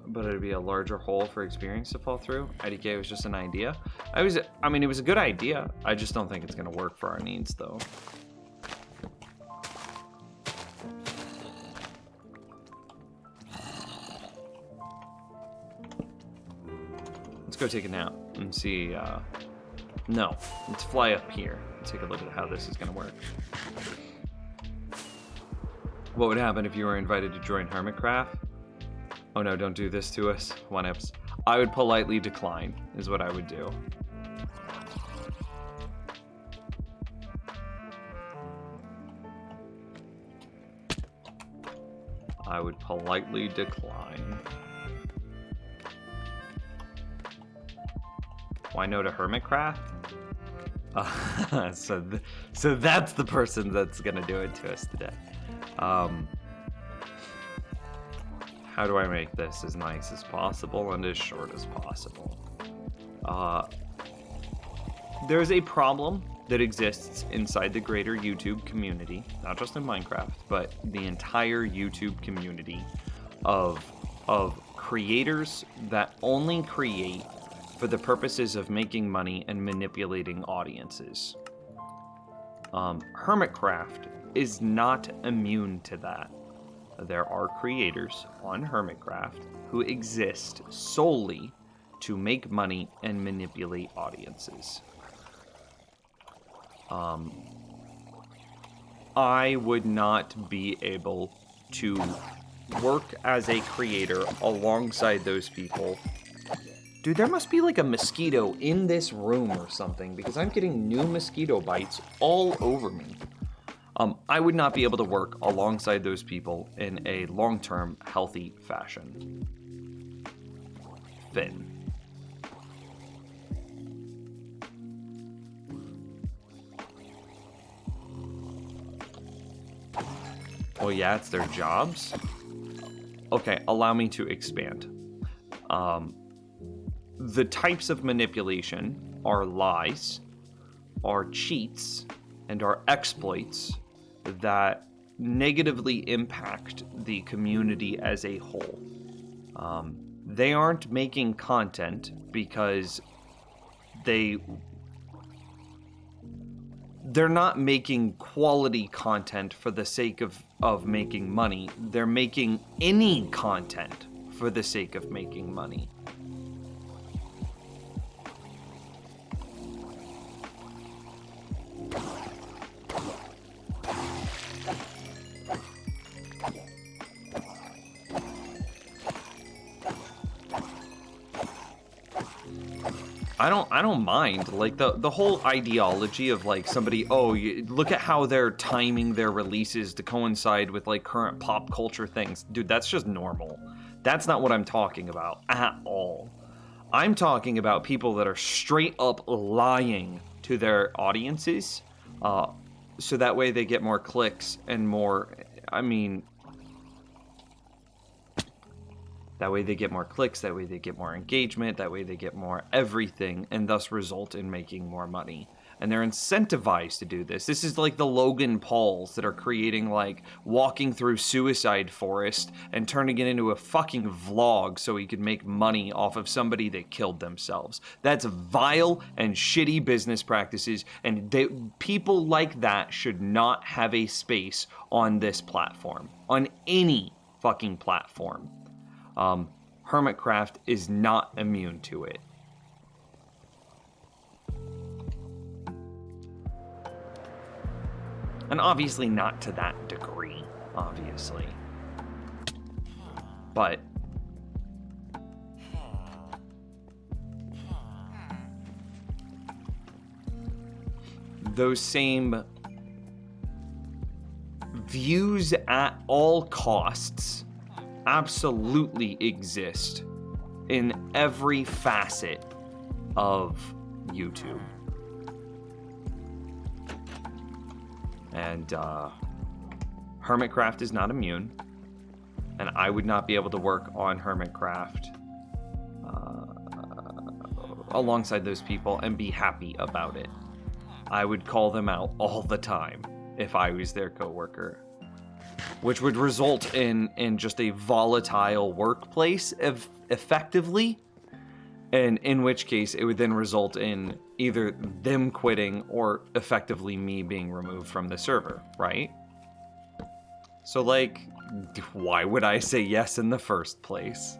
but it'd be a larger hole for experience to fall through. IDK was just an idea. I mean, it was a good idea. I just don't think it's gonna work for our needs, though. Let's go take a nap and see. No, let's fly up here and take a look at how this is gonna work. What would happen if you were invited to join Hermitcraft? Oh no, don't do this to us. 1ups. I would politely decline, is what I would do. I would politely decline. Why no to Hermitcraft? So that's the person that's gonna do it to us today. How do I make this as nice as possible and as short as possible? There's a problem that exists inside the greater YouTube community, not just in Minecraft, but the entire YouTube community of creators that only create for the purposes of making money and manipulating audiences. Hermitcraft is not immune to that. There are creators on Hermitcraft who exist solely to make money and manipulate audiences. I would not be able to work as a creator alongside those people. Dude, there must be like a mosquito in this room or something, because I'm getting new mosquito bites all over me. I would not be able to work alongside those people in a long-term, healthy fashion. Finn. Well, yeah, it's their jobs. Okay, allow me to expand. The types of manipulation are lies, are cheats, and are exploits that negatively impact the community as a whole. They aren't making content because they're not making quality content for the sake of making money. They're making any content for the sake of making money. I don't mind, like, the whole ideology of, like, somebody, look at how they're timing their releases to coincide with, like, current pop culture things. Dude, that's just normal. That's not what I'm talking about at all. I'm talking about people that are straight up lying to their audiences, so that way they get more clicks and more, that way they get more clicks, that way they get more engagement, that way they get more everything, and thus result in making more money. And they're incentivized to do this. This is like the Logan Pauls that are creating, like, walking through Suicide Forest and turning it into a fucking vlog so he could make money off of somebody that killed themselves. That's vile and shitty business practices, and people like that should not have a space on this platform. On any fucking platform. Hermitcraft is not immune to it. And obviously not to that degree, obviously. But those same views at all costs absolutely exist in every facet of YouTube. And Hermitcraft is not immune, and I would not be able to work on Hermitcraft alongside those people and be happy about it. I would call them out all the time if I was their coworker, which would result in just a volatile workplace effectively, and in which case it would then result in either them quitting or effectively me being removed from the server, right? So, like, why would I say yes in the first place?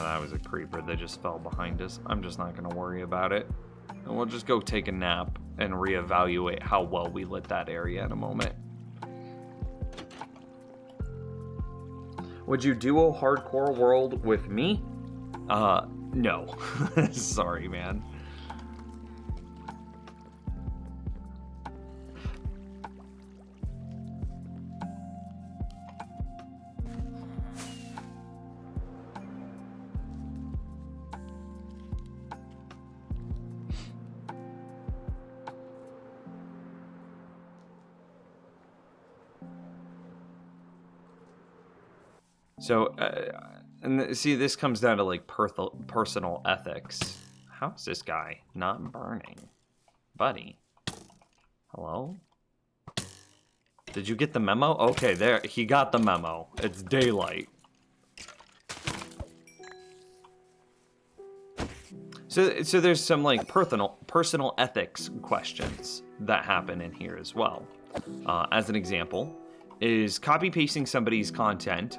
That was a creeper that just fell behind us. I'm just not going to worry about it. And we'll just go take a nap and reevaluate how well we lit that area in a moment. Would you duo Hardcore World with me? No. Sorry, man. So, and see, this comes down to, like, personal ethics. How's this guy not burning? Buddy. Hello? Did you get the memo? Okay, there, he got the memo. It's daylight. So there's some, like, personal ethics questions that happen in here as well. As an example, is copy-pasting somebody's content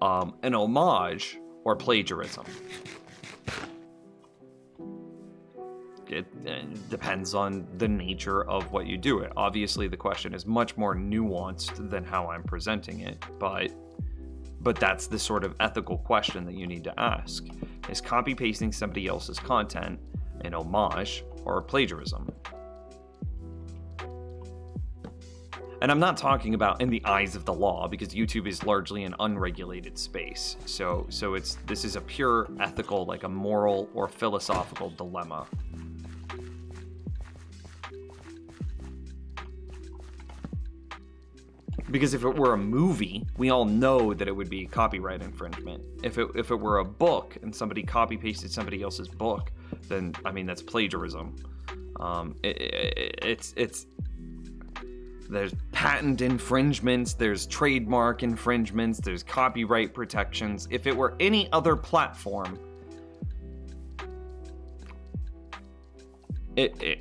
an homage or plagiarism? It depends on the nature of what you do it. Obviously, the question is much more nuanced than how I'm presenting it, but that's the sort of ethical question that you need to ask. Is copy-pasting somebody else's content an homage or plagiarism? And I'm not talking about in the eyes of the law, because YouTube is largely an unregulated space. So this is a pure ethical, like a moral or philosophical dilemma. Because if it were a movie, we all know that it would be copyright infringement. If it were a book and somebody copy pasted somebody else's book, then I mean that's plagiarism. There's patent infringements, there's trademark infringements, there's copyright protections. If it were any other platform, it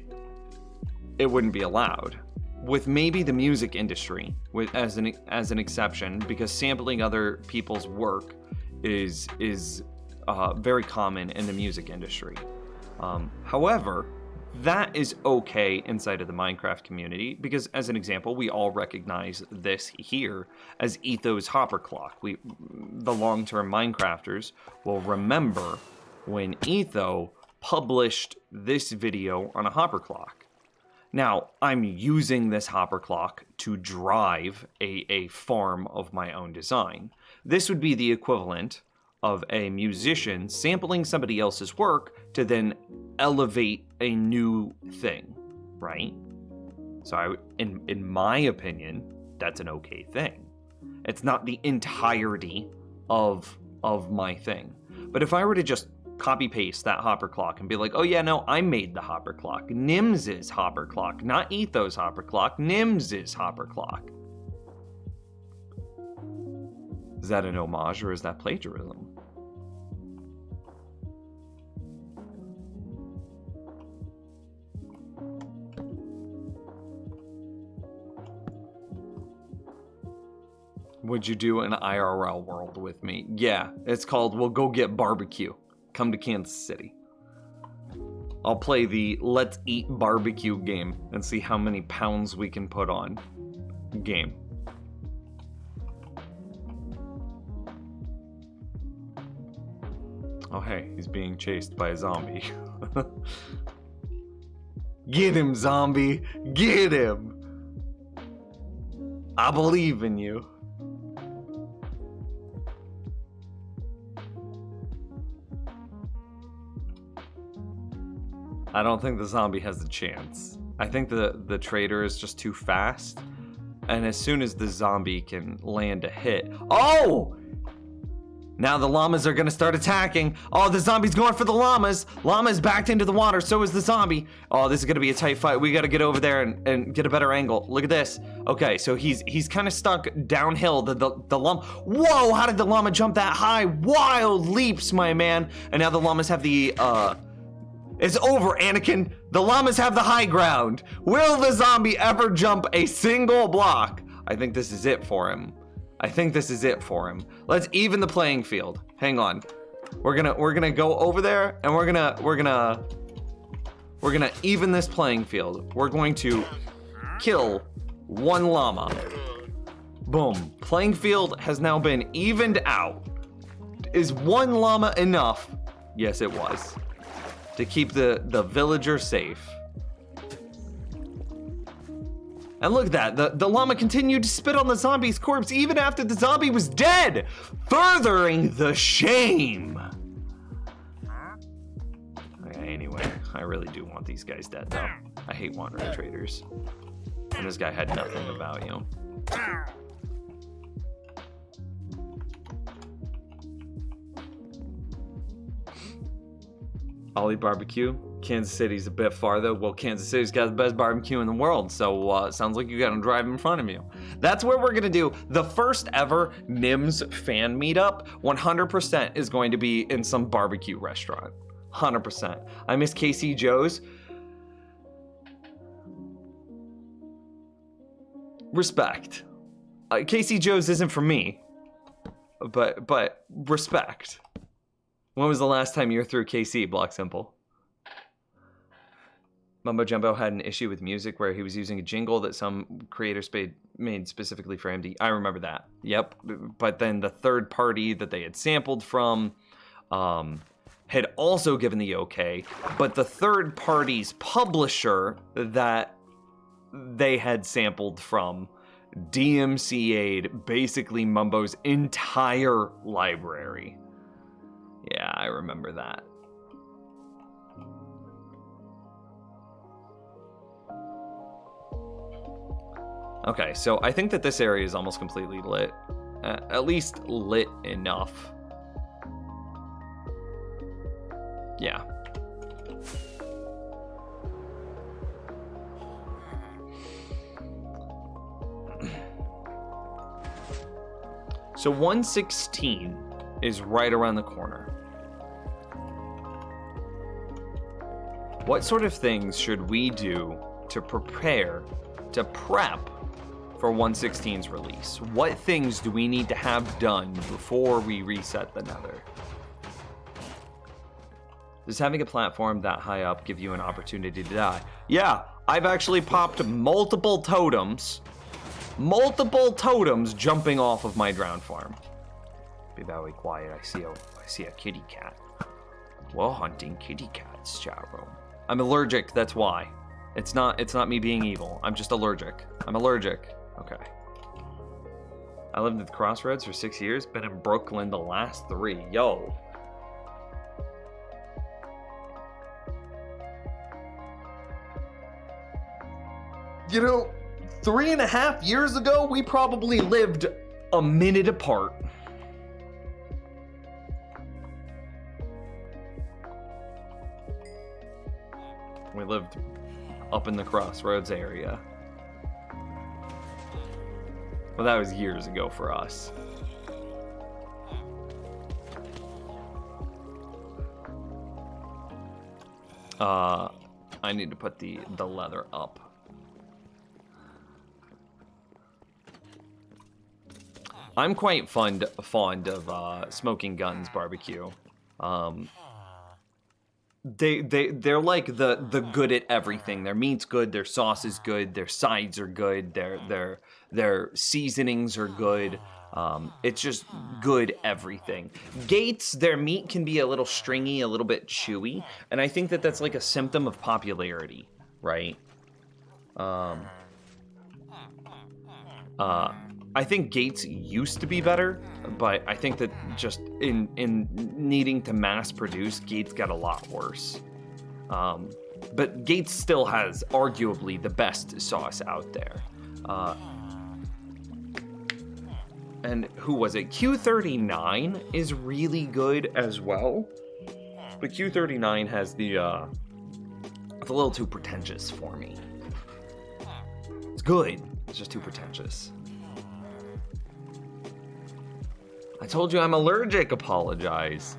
wouldn't be allowed. With maybe the music industry as an exception, because sampling other people's work is very common in the music industry. However, that is okay inside of the Minecraft community, because as an example, we all recognize this here as Etho's Hopper Clock. The long-term Minecrafters will remember when Etho published this video on a Hopper Clock. Now, I'm using this Hopper Clock to drive a farm of my own design. This would be the equivalent of a musician sampling somebody else's work to then elevate a new thing, right? So in my opinion, that's an okay thing. It's not the entirety of my thing. But if I were to just copy paste that Hopper Clock and be like, oh yeah, no, I made the Hopper Clock. Nims's Hopper Clock, not Etho's Hopper Clock, Nims's Hopper Clock. Is that an homage or is that plagiarism? Would you do an IRL world with me? Yeah, it's called We'll Go Get Barbecue. Come to Kansas City. I'll play the Let's Eat Barbecue game and see how many pounds we can put on game. Oh hey, he's being chased by a zombie. Get him, zombie! Get him! I believe in you. I don't think the zombie has a chance. I think the trader is just too fast. And as soon as the zombie can land a hit... Oh! Now the llamas are gonna start attacking. Oh, the zombie's going for the llamas. Llama's backed into the water, so is the zombie. Oh, this is gonna be a tight fight. We gotta get over there and get a better angle. Look at this. Okay, so he's kind of stuck downhill. The llama... Whoa, how did the llama jump that high? Wild leaps, my man. And now the llamas have the... It's over, Anakin. The llamas have the high ground. Will the zombie ever jump a single block? I think this is it for him. Let's even the playing field. Hang on. We're gonna go over there and we're gonna even this playing field. We're going to kill one llama. Boom. Playing field has now been evened out. Is one llama enough? Yes, it was. To keep the villager safe. And look at that, the llama continued to spit on the zombie's corpse even after the zombie was dead, furthering the shame. Okay, anyway, I really do want these guys dead though. I hate wandering traders. And this guy had nothing of value. Ollie Barbecue. Kansas City's a bit farther. Well, Kansas City's got the best barbecue in the world, so sounds like you got him drive in front of you. That's where we're gonna do the first ever Nims fan meetup. 100% is going to be in some barbecue restaurant. 100%. I miss KC Joe's. Respect. KC Joe's isn't for me, but respect. When was the last time you were through KC, Block Simple? Mumbo Jumbo had an issue with music where he was using a jingle that some creators made specifically for him. I remember that. Yep. But then the third party that they had sampled from had also given the okay. But the third party's publisher that they had sampled from DMCA'd basically Mumbo's entire library. Yeah, I remember that. Okay, so I think that this area is almost completely lit. At least lit enough. Yeah. So 116 is right around the corner. What sort of things should we do to prepare, to prep for 116's release? What things do we need to have done before we reset the Nether? Does having a platform that high up give you an opportunity to die? Yeah, I've actually popped multiple totems jumping off of my drowned farm. Be very quiet. I see a kitty cat. We're hunting kitty cats, chat room. I'm allergic, that's why. It's not me being evil. I'm just allergic. I'm allergic. Okay. I lived at the Crossroads for 6 years, been in Brooklyn the last 3. Yo. You know, 3.5 years ago, we probably lived A minute apart. We lived up in the Crossroads area. Well, that was years ago for us. I need to put the leather up. I'm quite fond of Smoking Guns barbecue. They're like the good at everything. Their meat's good, their sauce is good, their sides are good, their seasonings are good. It's just good everything. Gates, their meat can be a little stringy, a little bit chewy, and I think that that's like a symptom of popularity, right? I think Gates used to be better, but I think that just in needing to mass produce, Gates got a lot worse. But Gates still has arguably the best sauce out there. And who was it? Q39 is really good as well. But Q39 has it's a little too pretentious for me. It's good, it's just too pretentious. I told you I'm allergic, apologize.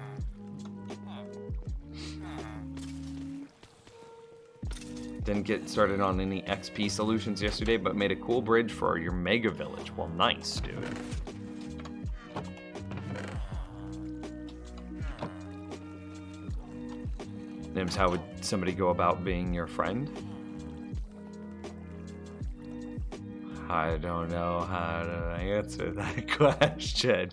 Didn't get started on any XP solutions yesterday, but made a cool bridge for your mega village. Well, nice, dude. Nims, how would somebody go about being your friend? I don't know how to answer that question.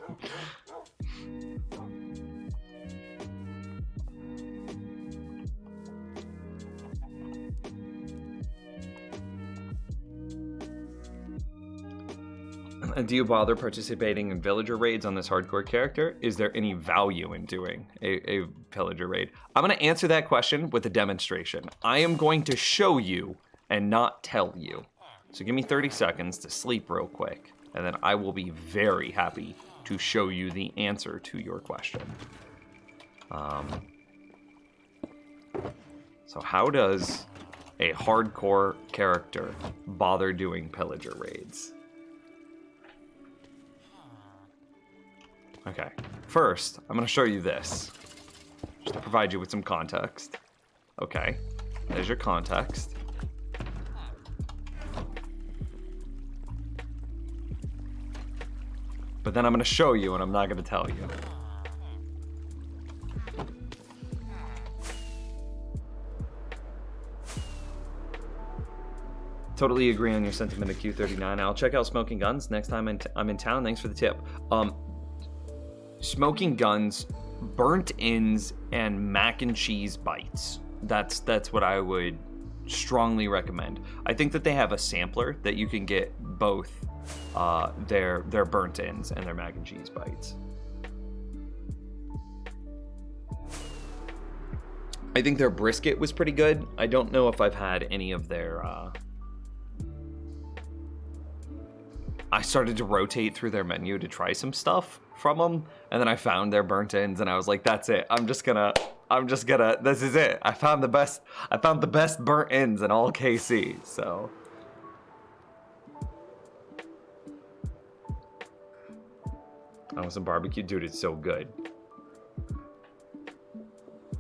Do you bother participating in villager raids on this hardcore character? Is there any value in doing a villager raid? I'm going to answer that question with a demonstration. I am going to show you and not tell you. So give me 30 seconds to sleep real quick, and then I will be very happy to show you the answer to your question. So how does a hardcore character bother doing pillager raids? Okay, first, I'm gonna show you this, just to provide you with some context. Okay, there's your context. But then I'm gonna show you and I'm not gonna tell you. Totally agree on your sentiment of Q39. I'll check out Smoking Guns next time I'm in town. Thanks for the tip. Smoking Guns, burnt ends, and mac and cheese bites. That's what I would strongly recommend. I think that they have a sampler that you can get both their burnt ends and their mac and cheese bites. I think their brisket was pretty good. I don't know if I've had any of their... I started to rotate through their menu to try some stuff from them, and then I found their burnt ends, and I was like, that's it. I'm just gonna, this is it. I found the best burnt ends in all KC, so. Oh, some barbecue, dude, it's so good.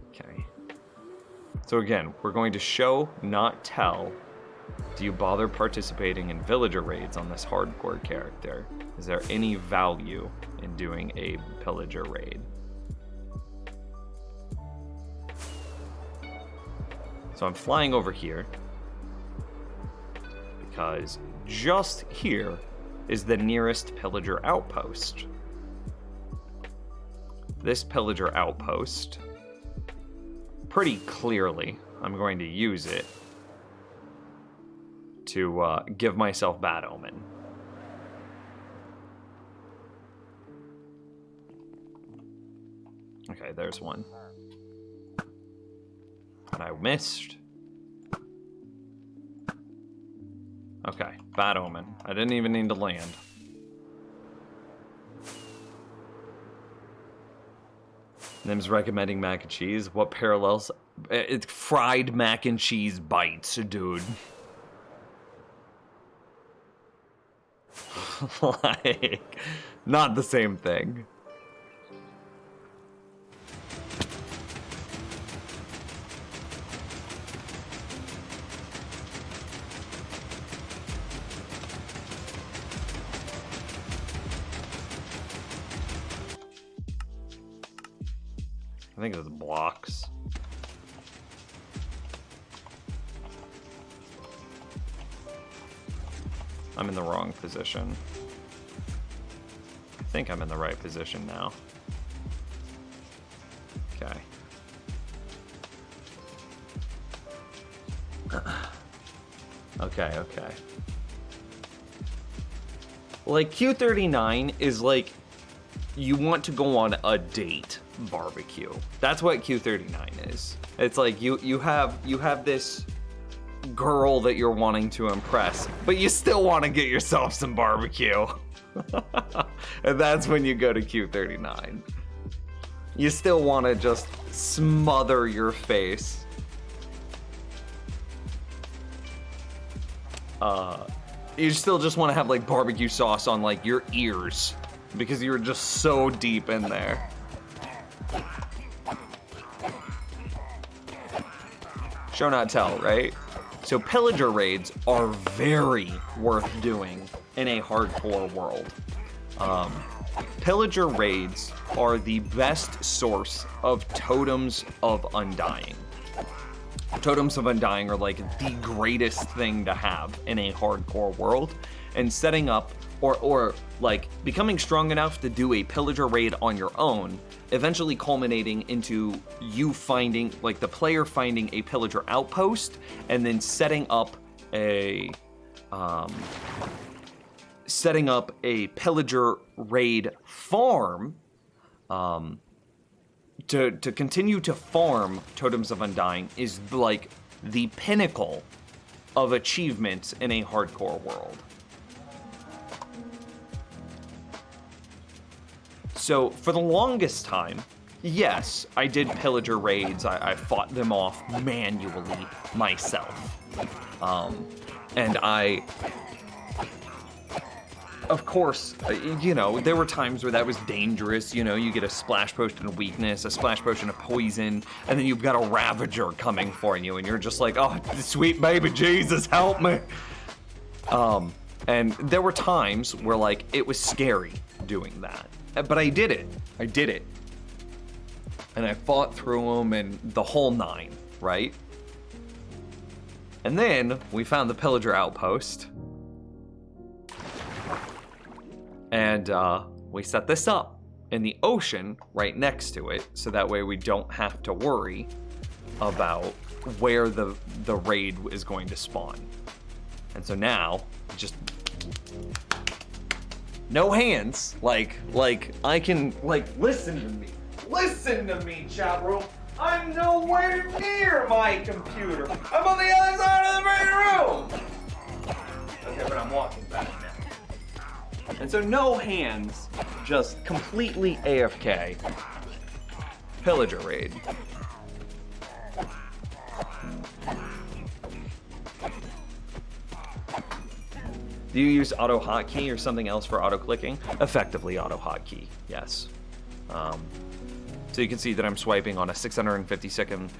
Okay. So again, we're going to show, not tell. Do you bother participating in villager raids on this hardcore character? Is there any value in doing a pillager raid? So I'm flying over here because just here is the nearest pillager outpost. This pillager outpost, pretty clearly, I'm going to use it to give myself bad omen. Okay, there's one. And I missed. Okay, bad omen. I didn't even need to land. Nim's recommending mac and cheese. What parallels? It's fried mac and cheese bites, dude. Like, not the same thing. I think it was blocks. I'm in the wrong position. I think I'm in the right position now. Okay. Okay. Like, Q39 is like, you want to go on a date barbecue. That's what Q39 is. It's like, you have this girl that you're wanting to impress, but you still want to get yourself some barbecue. And that's when you go to Q39. You still want to just smother your face. You still just want to have like barbecue sauce on like your ears because you're just so deep in there. Show not tell, right? So pillager raids are very worth doing in a hardcore world. Pillager raids are the best source of totems of undying. Totems of undying are like the greatest thing to have in a hardcore world, and setting up or like becoming strong enough to do a pillager raid on your own, eventually culminating into you finding, like the player finding a pillager outpost and then setting up a pillager raid farm to continue to farm Totems of Undying is like the pinnacle of achievements in a hardcore world. So for the longest time, yes, I did pillager raids. I fought them off manually myself. And I, of course, you know, there were times where that was dangerous. You know, you get a splash potion of weakness, a splash potion of poison, and then you've got a Ravager coming for you, and you're just like, oh, sweet baby Jesus, help me. And there were times where, like, it was scary doing that. But I did it. And I fought through them and the whole nine, right? And then we found the pillager outpost. And we set this up in the ocean right next to it, so that way we don't have to worry about where the raid is going to spawn. And so now, just no hands. Like I can, listen to me, chat room. I'm nowhere near my computer. I'm on the other side of the main room. Okay, but I'm walking back now. And so no hands, just completely AFK. Pillager raid. Do you use auto hotkey or something else for auto clicking? Effectively auto hotkey, yes. So you can see that I'm swiping on a 650 millisecond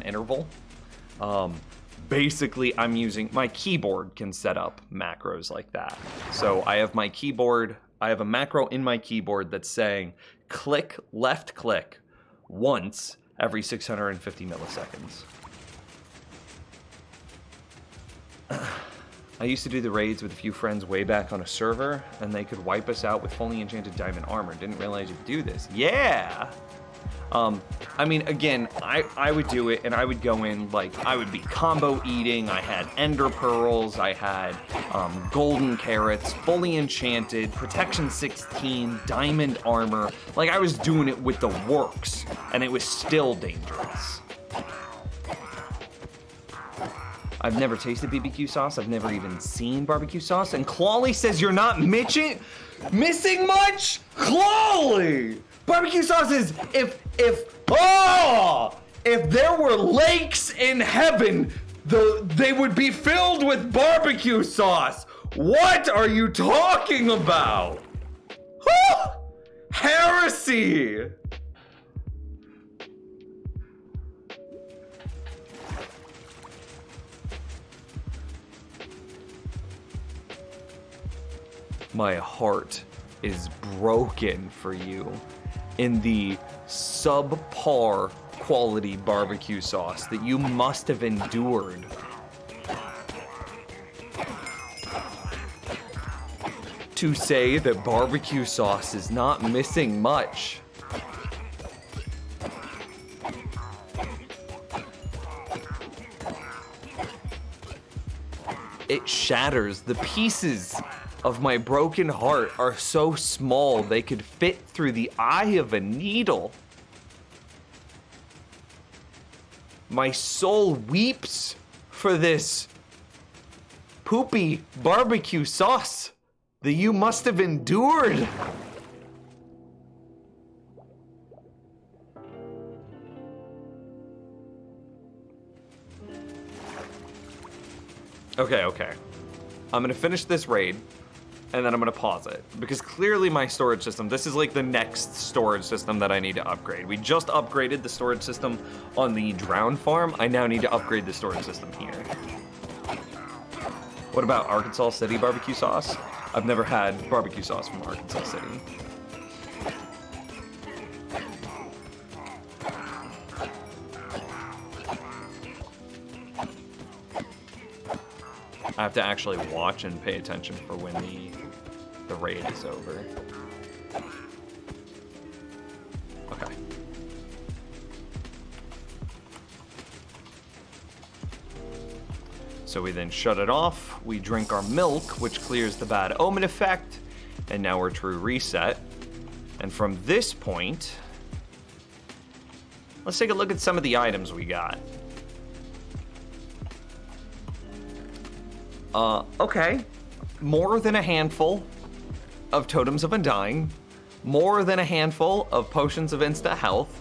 interval. Basically, I'm using my keyboard can set up macros like that. So I have my keyboard. I have a macro in my keyboard that's saying left click once every 650 milliseconds. I used to do the raids with a few friends way back on a server, and they could wipe us out with fully enchanted diamond armor. Didn't realize you could do this. Yeah! I mean, again, I would do it, and I would go in, I would be combo eating. I had ender pearls. I had golden carrots, fully enchanted, protection 16, diamond armor. I was doing it with the works, and it was still dangerous. I've never tasted BBQ sauce. I've never even seen barbecue sauce. And Clawley says you're not missing much? Clawley! Barbecue sauce is, if there were lakes in heaven, they would be filled with barbecue sauce. What are you talking about? Heresy! My heart is broken for you in the subpar quality barbecue sauce that you must have endured. To say that barbecue sauce is not missing much. It shatters. The pieces of my broken heart are so small they could fit through the eye of a needle. My soul weeps for this poopy barbecue sauce that you must have endured. Okay. I'm gonna finish this raid, and then I'm gonna pause it, because clearly my storage system, this is the next storage system that I need to upgrade. We just upgraded the storage system on the Drown farm. I now need to upgrade the storage system here. What about Arkansas City barbecue sauce? I've never had barbecue sauce from Arkansas City. I have to actually watch and pay attention for when the raid is over. Okay. So we then shut it off, we drink our milk, which clears the bad omen effect, and now we're true reset. And from this point, let's take a look at some of the items we got. Okay. More than a handful of Totems of Undying. More than a handful of Potions of Insta Health.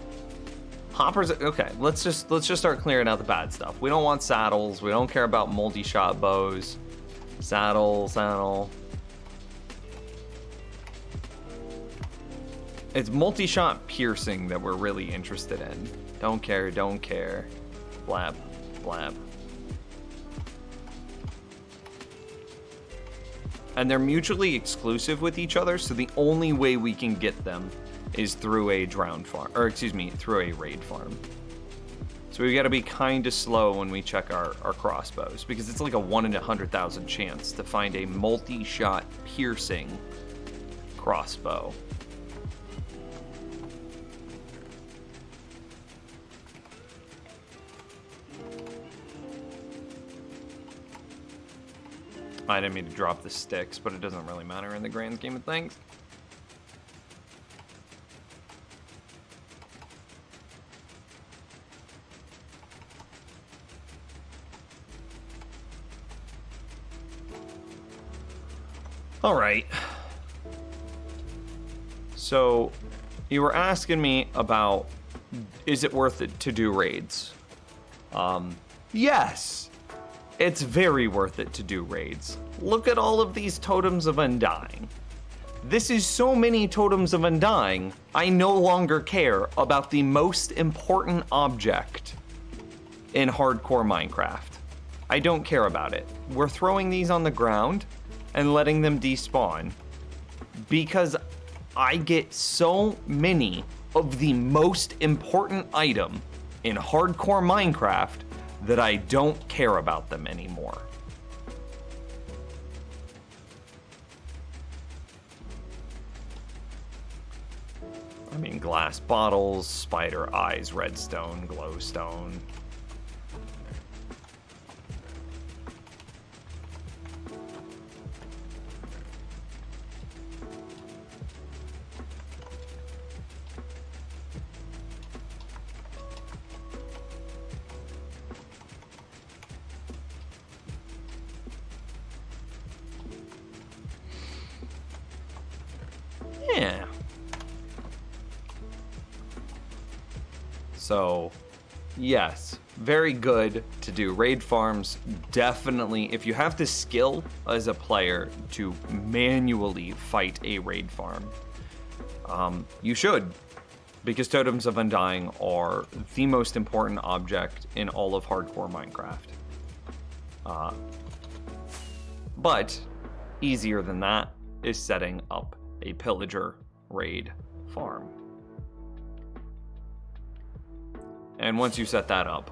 Hoppers, okay, let's just start clearing out the bad stuff. We don't want saddles. We don't care about multi-shot bows. Saddle. It's multi-shot piercing that we're really interested in. Don't care. Blab. And they're mutually exclusive with each other, so the only way we can get them is through a through a raid farm. So we gotta be kinda slow when we check our crossbows, because it's like a 1 in 100,000 chance to find a multi-shot piercing crossbow. I didn't mean to drop the sticks, but it doesn't really matter in the grand scheme of things. All right. So, you were asking me about, is it worth it to do raids? Yes. It's very worth it to do raids. Look at all of these Totems of Undying. This is so many Totems of Undying, I no longer care about the most important object in hardcore Minecraft. I don't care about it. We're throwing these on the ground and letting them despawn because I get so many of the most important item in hardcore Minecraft that I don't care about them anymore. I mean, glass bottles, spider eyes, redstone, glowstone. Yeah. So, yes, very good to do raid farms. Definitely, if you have the skill as a player to manually fight a raid farm, you should, because Totems of Undying are the most important object in all of hardcore Minecraft. But easier than that is setting up a pillager raid farm. And once you set that up,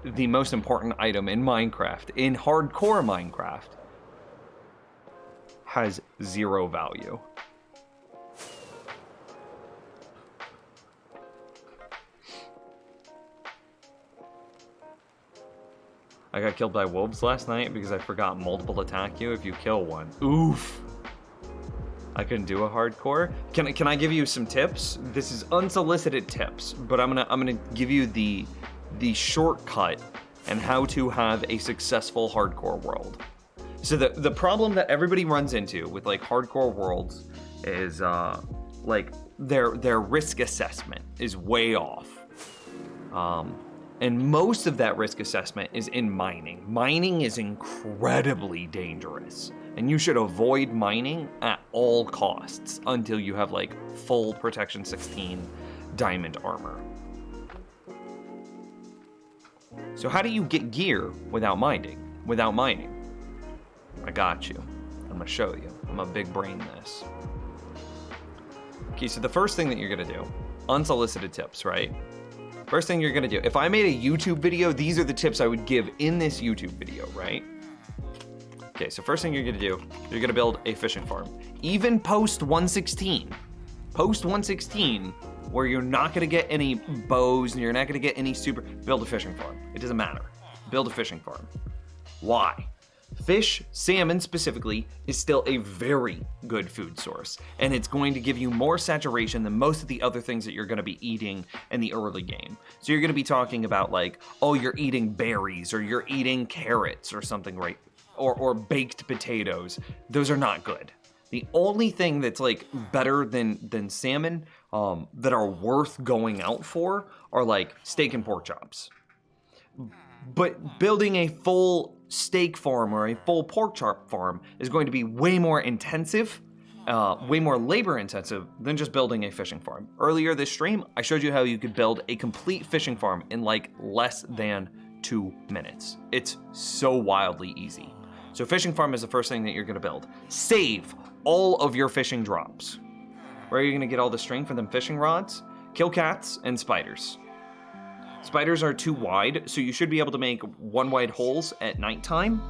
the most important item in Minecraft, in hardcore Minecraft, has 0 value. I got killed by wolves last night because I forgot multiple attack you if you kill one. Oof. I couldn't do a hardcore. Can I give you some tips? This is unsolicited tips, but I'm gonna give you the shortcut and how to have a successful hardcore world. So the problem that everybody runs into with like hardcore worlds is like their risk assessment is way off. And most of that risk assessment is in mining. Mining is incredibly dangerous. And you should avoid mining at all costs until you have like full protection 16 diamond armor. So how do you get gear without mining? I got you. I'm gonna show you. I'm a big brain this. Okay, so the first thing that you're gonna do, unsolicited tips, right? First thing you're gonna do, if I made a YouTube video, these are the tips I would give in this YouTube video, right? Okay, so first thing you're gonna do, you're gonna build a fishing farm. Even post 116, where you're not gonna get any bows and you're not gonna get any build a fishing farm. It doesn't matter. Build a fishing farm. Why? Fish, salmon specifically, is still a very good food source, and it's going to give you more saturation than most of the other things that you're going to be eating in the early game. So you're going to be talking about like, oh, you're eating berries, or you're eating carrots or something, right? Or baked potatoes. Those are not good. The only thing that's like better than salmon that are worth going out for are like steak and pork chops. But building a full steak farm or a full pork chop farm is going to be way more intensive, way more labor intensive than just building a fishing farm. Earlier this stream, I showed you how you could build a complete fishing farm in like less than 2 minutes. It's so wildly easy. So fishing farm is the first thing that you're gonna build. Save all of your fishing drops. Where are you gonna get all the string for them fishing rods? Kill cats and spiders. Spiders are too wide, so you should be able to make 1 wide holes at nighttime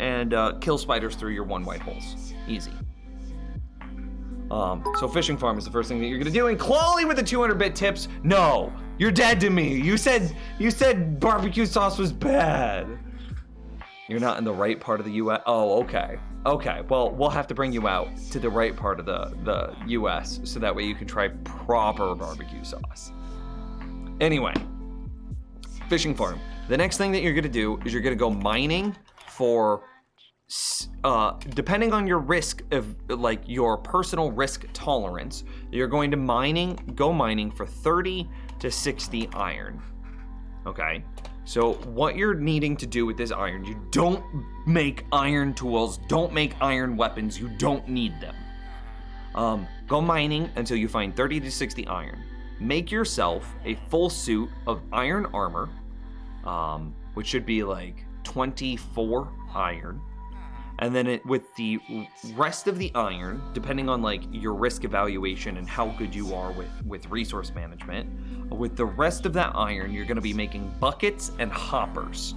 and kill spiders through your 1 wide holes. Easy. So fishing farm is the first thing that you're gonna do. And Clawley with the 200-bit tips. No, you're dead to me. You said barbecue sauce was bad. You're not in the right part of the U.S. Oh, okay. Okay, well, we'll have to bring you out to the right part of the U.S. so that way you can try proper barbecue sauce. Anyway, fishing farm. The next thing that you're gonna do is you're gonna go mining for, depending on your risk of, like, your personal risk tolerance, you're going to go mining for 30 to 60 iron. Okay? So what you're needing to do with this iron, you don't make iron tools, don't make iron weapons, you don't need them. Go mining until you find 30 to 60 iron. Make yourself a full suit of iron armor, which should be like 24 iron. And then with the rest of the iron, depending on like your risk evaluation and how good you are with resource management, with the rest of that iron, you're gonna be making buckets and hoppers.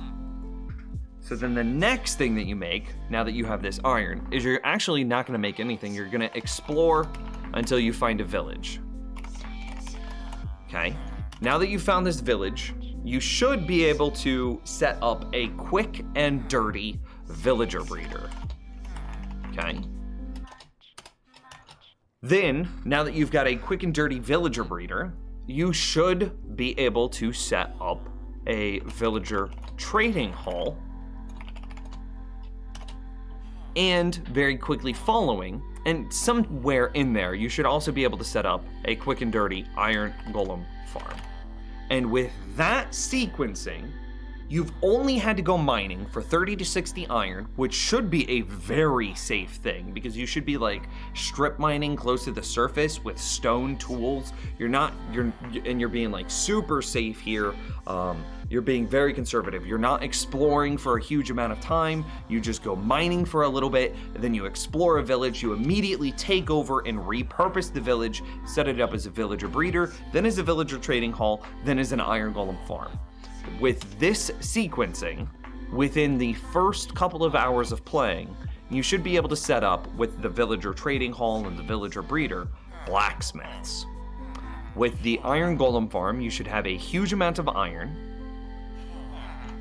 So then the next thing that you make, now that you have this iron, is you're actually not gonna make anything. You're gonna explore until you find a village. Okay, now that you've found this village, you should be able to set up a quick and dirty villager breeder. Okay. Then, now that you've got a quick and dirty villager breeder, you should be able to set up a villager trading hall. And very quickly following, and somewhere in there, you should also be able to set up a quick and dirty iron golem farm. And with that sequencing, you've only had to go mining for 30 to 60 iron, which should be a very safe thing because you should be like strip mining close to the surface with stone tools. You're being like super safe here. You're being very conservative. You're not exploring for a huge amount of time. You just go mining for a little bit, and then you explore a village. You immediately take over and repurpose the village, set it up as a villager breeder, then as a villager trading hall, then as an iron golem farm. With this sequencing, within the first couple of hours of playing, you should be able to set up with the villager trading hall and the villager breeder, blacksmiths. With the iron golem farm, you should have a huge amount of iron,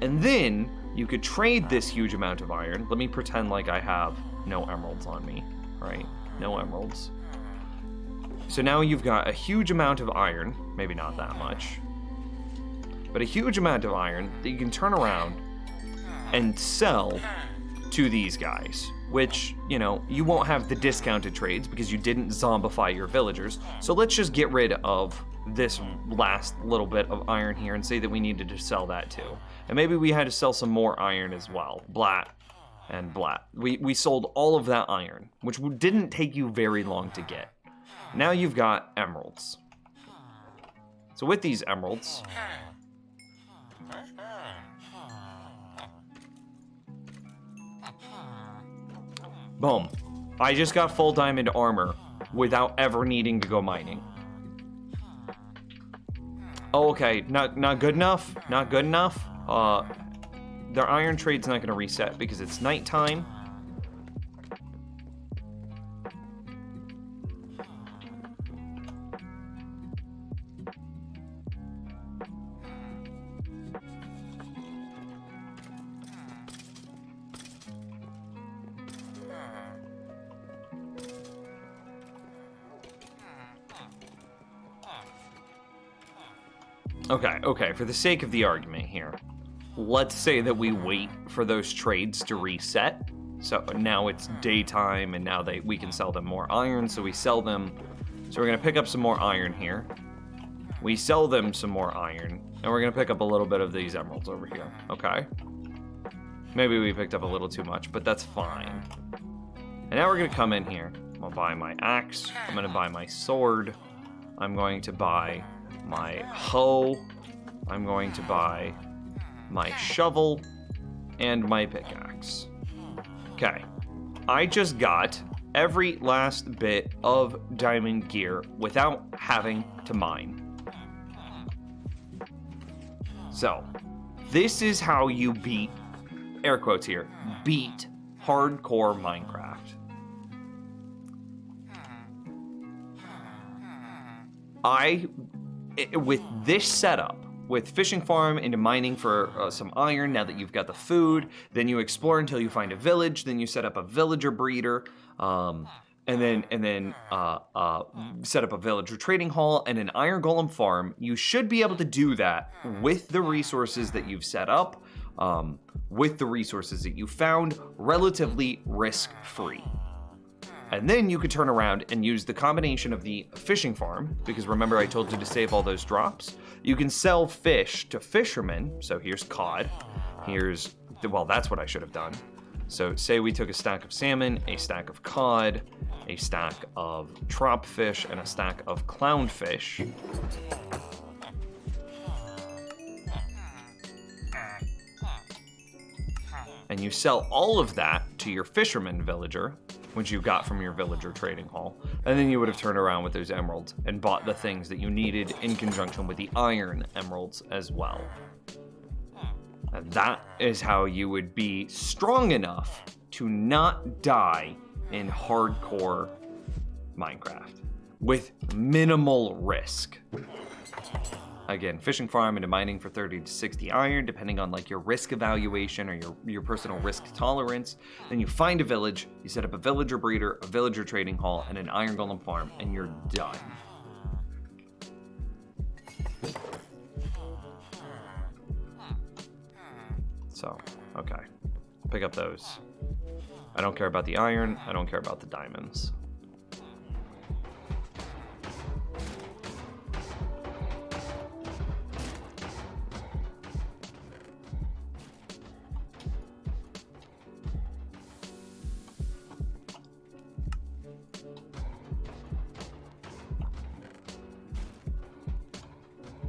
and then you could trade this huge amount of iron. Let me pretend like I have no emeralds on me, right? No emeralds. So now you've got a huge amount of iron, maybe not that much, but a huge amount of iron that you can turn around and sell to these guys, which, you know, you won't have the discounted trades because you didn't zombify your villagers. So let's just get rid of this last little bit of iron here and say that we needed to sell that too. And maybe we had to sell some more iron as well. Blat and blat. We sold all of that iron, which didn't take you very long to get. Now you've got emeralds. So with these emeralds, boom. I just got full diamond armor without ever needing to go mining. Oh, okay, not good enough? Not good enough? Their iron trade's not gonna reset because it's nighttime. Okay, for the sake of the argument here, let's say that we wait for those trades to reset. So now it's daytime and now we can sell them more iron, so we sell them. So we're gonna pick up some more iron here. We sell them some more iron, and we're gonna pick up a little bit of these emeralds over here, okay? Maybe we picked up a little too much, but that's fine. And now we're gonna come in here. I'm gonna buy my axe, I'm gonna buy my sword, I'm going to buy my hoe, I'm going to buy my shovel, and my pickaxe. Okay, I just got every last bit of diamond gear without having to mine. So, this is how you beat, air quotes here, beat hardcore Minecraft. With this setup, with fishing farm into mining for some iron now that you've got the food. Then you explore until you find a village. Then you set up a villager breeder. And then set up a villager trading hall and an iron golem farm. You should be able to do that with the resources that you've set up, with the resources that you found, relatively risk-free. And then you could turn around and use the combination of the fishing farm, because remember I told you to save all those drops. You can sell fish to fishermen. So here's cod. Well, that's what I should have done. So say we took a stack of salmon, a stack of cod, a stack of trop fish, and a stack of clownfish. And you sell all of that to your fisherman villager, which you got from your villager trading hall. And then you would have turned around with those emeralds and bought the things that you needed in conjunction with the iron emeralds as well. And that is how you would be strong enough to not die in hardcore Minecraft with minimal risk. Again, fishing farm into mining for 30 to 60 iron, depending on like your risk evaluation or your personal risk tolerance. Then you find a village, you set up a villager breeder, a villager trading hall, and an iron golem farm, and you're done. So, okay. Pick up those. I don't care about the iron. I don't care about the diamonds.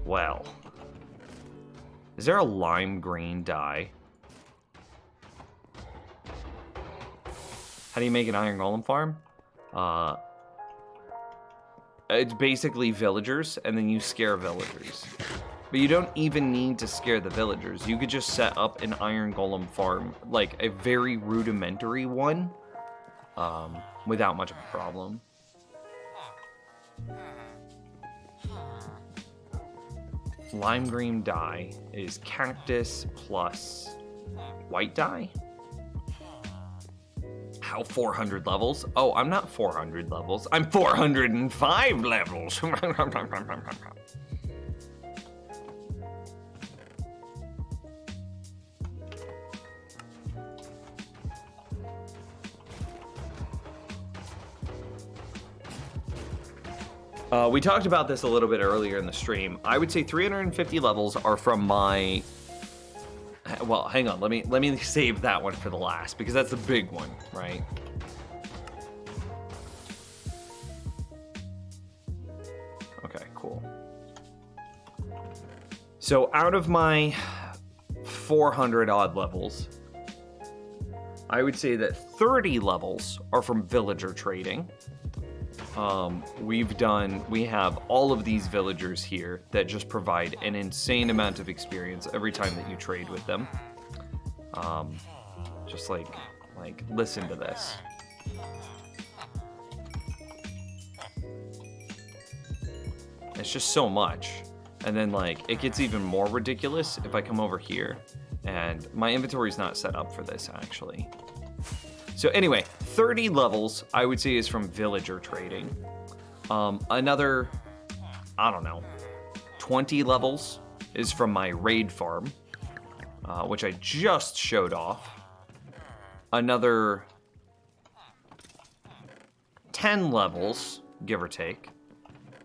Well, is there a lime green dye? How do you make an iron golem farm? It's basically villagers, and then you scare villagers. But you don't even need to scare the villagers. You could just set up an iron golem farm, like a very rudimentary one, without much of a problem. Lime green dye is cactus plus white dye. How 400 levels? Oh, I'm not 400 levels. I'm 405 levels. We talked about this a little bit earlier in the stream. I would say 350 levels are from my... Well, hang on. Let me save that one for the last, because that's the big one, right? Okay, cool. So out of my 400 odd levels, I would say that 30 levels are from villager trading. We have all of these villagers here that just provide an insane amount of experience every time that you trade with them. Just like listen to this. It's just so much. And then like, it gets even more ridiculous if I come over here, and my inventory's not set up for this actually. So anyway, 30 levels, I would say, is from villager trading. Another, I don't know, 20 levels is from my raid farm, which I just showed off. Another 10 levels, give or take,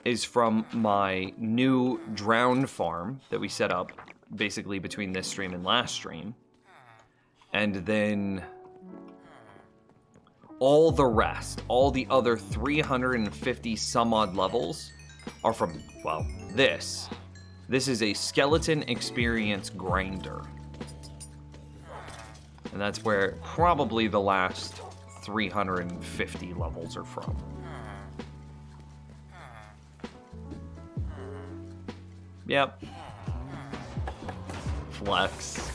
is from my new drowned farm that we set up basically between this stream and last stream. And then all the rest, all the other 350 some odd levels are from, well, this. This is a skeleton experience grinder. And that's where probably the last 350 levels are from. Yep. Flex.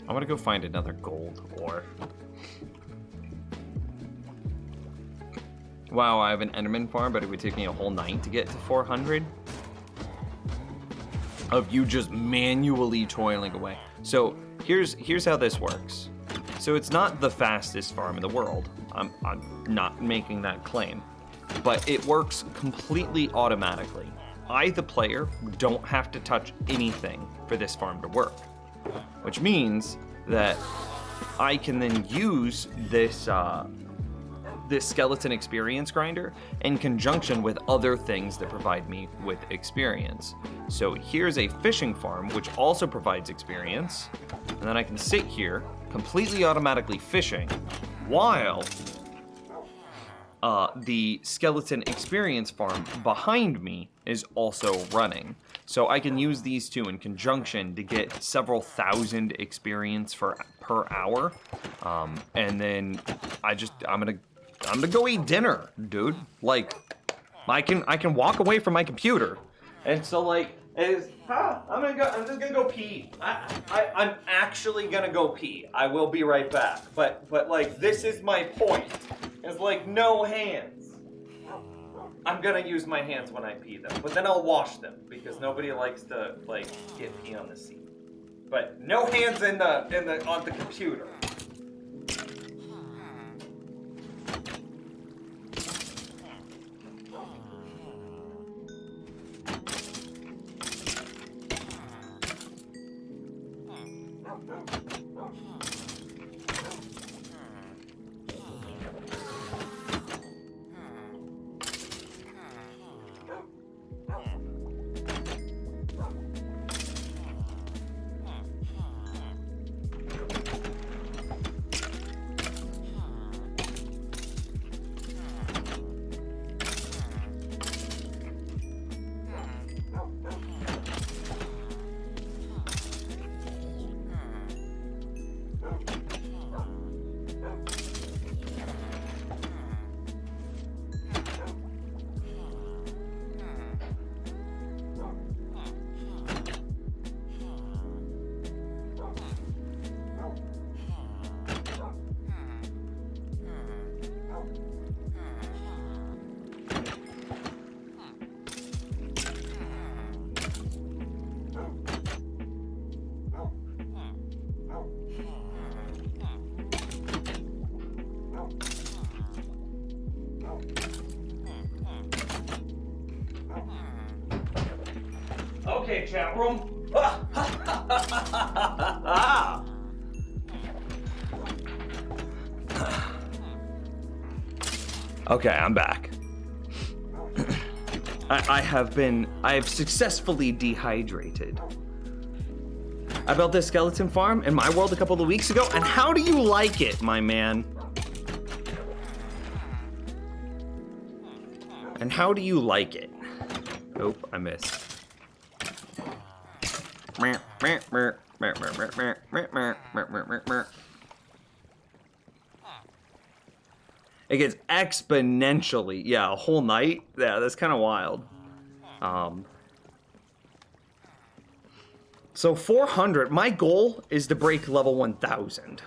I want to go find another gold ore. Wow, I have an Enderman farm, but it would take me a whole night to get to 400. Of you just manually toiling away. So here's how this works. So it's not the fastest farm in the world. I'm not making that claim. But it works completely automatically. I, the player, don't have to touch anything for this farm to work. Which means that I can then use this this skeleton experience grinder in conjunction with other things that provide me with experience. So here's a fishing farm which also provides experience, and then I can sit here completely automatically fishing while the skeleton experience farm behind me is also running. So I can use these two in conjunction to get several thousand experience per hour. And then I'm gonna go eat dinner, dude. Like, I can walk away from my computer. And so like, I'm just gonna go pee. I'm actually gonna go pee. I will be right back. But like, this is my point. It's like, no hands. I'm gonna use my hands when I pee them, but then I'll wash them because nobody likes to like get pee on the seat. But no hands on the computer. Okay, chat room. Okay, I'm back. I have successfully dehydrated. I built this skeleton farm in my world a couple of weeks ago, and how do you like it, my man? And how do you like it? Oh, I missed. It gets exponentially, yeah, a whole night. Yeah, that's kind of wild. So 400, my goal is to break level 1000.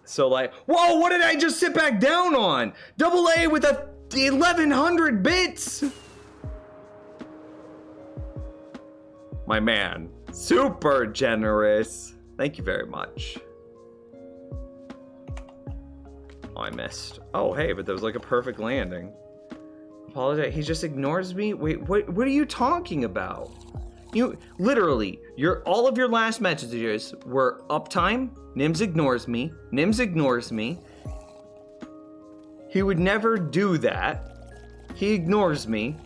So like, whoa, what did I just sit back down on? Double A with 1100 bits. My man, super generous. Thank you very much. Oh, I missed. Oh, hey, but that was like a perfect landing. Apologize, he just ignores me? Wait, what are you talking about? You, literally, all of your last messages were uptime, Nims ignores me, Nims ignores me. He would never do that. He ignores me.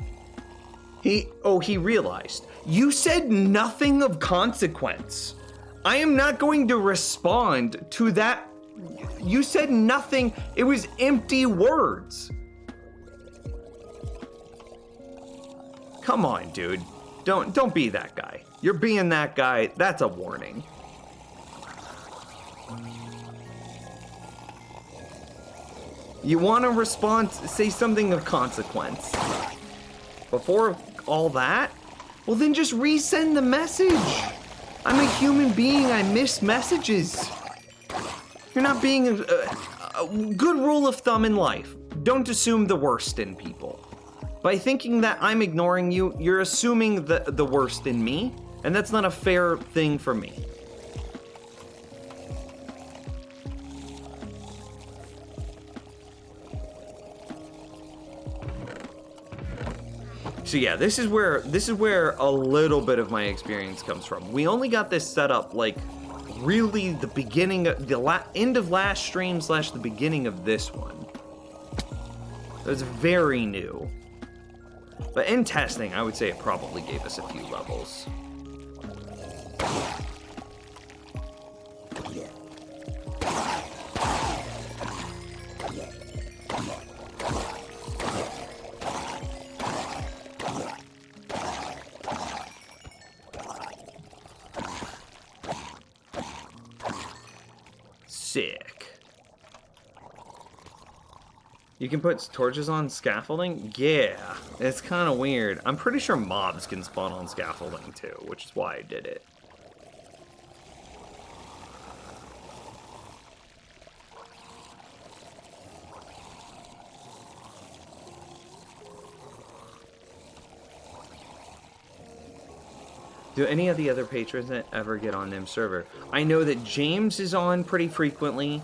He realized. You said nothing of consequence. I am not going to respond to that. You said nothing. It was empty words. Come on, dude. Don't be that guy. You're being that guy. That's a warning. You want to respond, say something of consequence. Before all that, well then just resend the message. I'm a human being, I miss messages. You're not being a good rule of thumb in life. Don't assume the worst in people. By thinking that I'm ignoring you, you're assuming the worst in me, and that's not a fair thing for me. So yeah, this is where a little bit of my experience comes from. We only got this set up like really the beginning of end of last stream / the beginning of this one. It was very new. But in testing, I would say it probably gave us a few levels. Sick. You can put torches on scaffolding? Yeah, it's kind of weird. I'm pretty sure mobs can spawn on scaffolding too, which is why I did it. Do any of the other patrons ever get on NIM server? I know that James is on pretty frequently.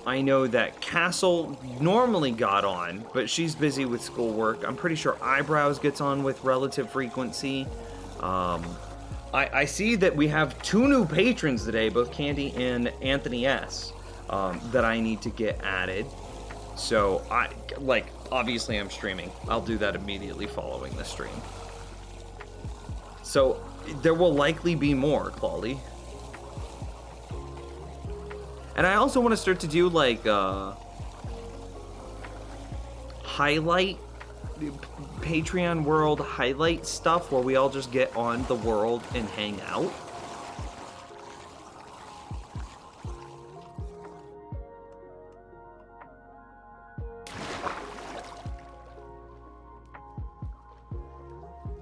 I know that Castle normally got on, but she's busy with schoolwork. I'm pretty sure Eyebrows gets on with relative frequency. I see that we have 2 new patrons today, both Candy and Anthony S, that I need to get added. So, obviously I'm streaming. I'll do that immediately following the stream. So, there will likely be more, Clawley. And I also want to start to do, like, highlight, Patreon world highlight stuff where we all just get on the world and hang out.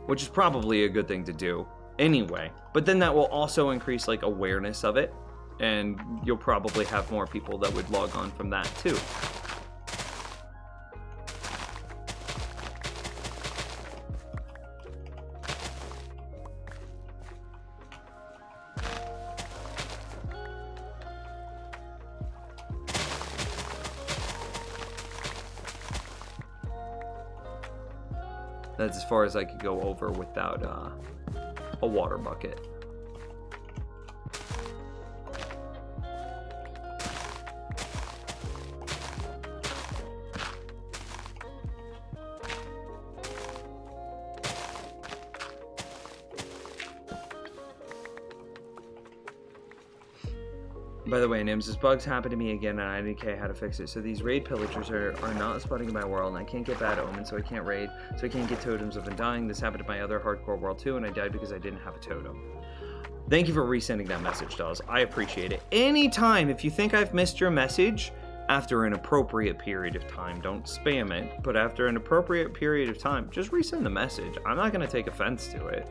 Which is probably a good thing to do anyway. But then that will also increase like awareness of it, and you'll probably have more people that would log on from that too. That's as far as I could go over without a water bucket. By the way, Nims, this bug's happened to me again, and I didn't care how to fix it. So these raid pillagers are not spawning in my world, and I can't get bad omens, so I can't raid, so I can't get totems of undying. This happened to my other hardcore world too, and I died because I didn't have a totem. Thank you for resending that message, Dolls. I appreciate it. Anytime, if you think I've missed your message, after an appropriate period of time, don't spam it, but after an appropriate period of time, just resend the message. I'm not going to take offense to it.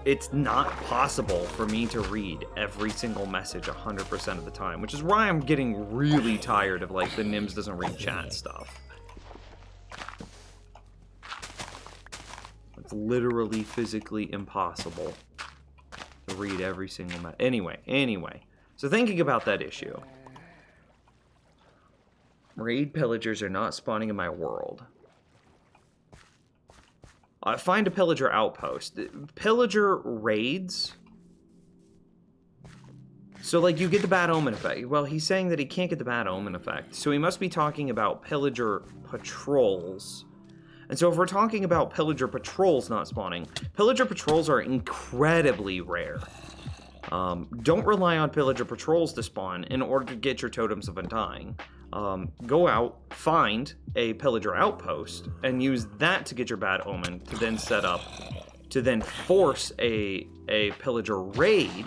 It's not possible for me to read every single message 100% of the time, which is why I'm getting really tired of like the Nims doesn't read chat stuff. It's literally physically impossible to read every single message. Anyway. So thinking about that issue. Raid pillagers are not spawning in my world. Find a pillager outpost. Pillager raids. So, like, you get the bad omen effect. Well, he's saying that he can't get the bad omen effect. So he must be talking about pillager patrols. And so if we're talking about pillager patrols not spawning, pillager patrols are incredibly rare. Don't rely on pillager patrols to spawn in order to get your totems of undying. Go out, find a pillager outpost, and use that to get your bad omen to then set up, to then force a pillager raid.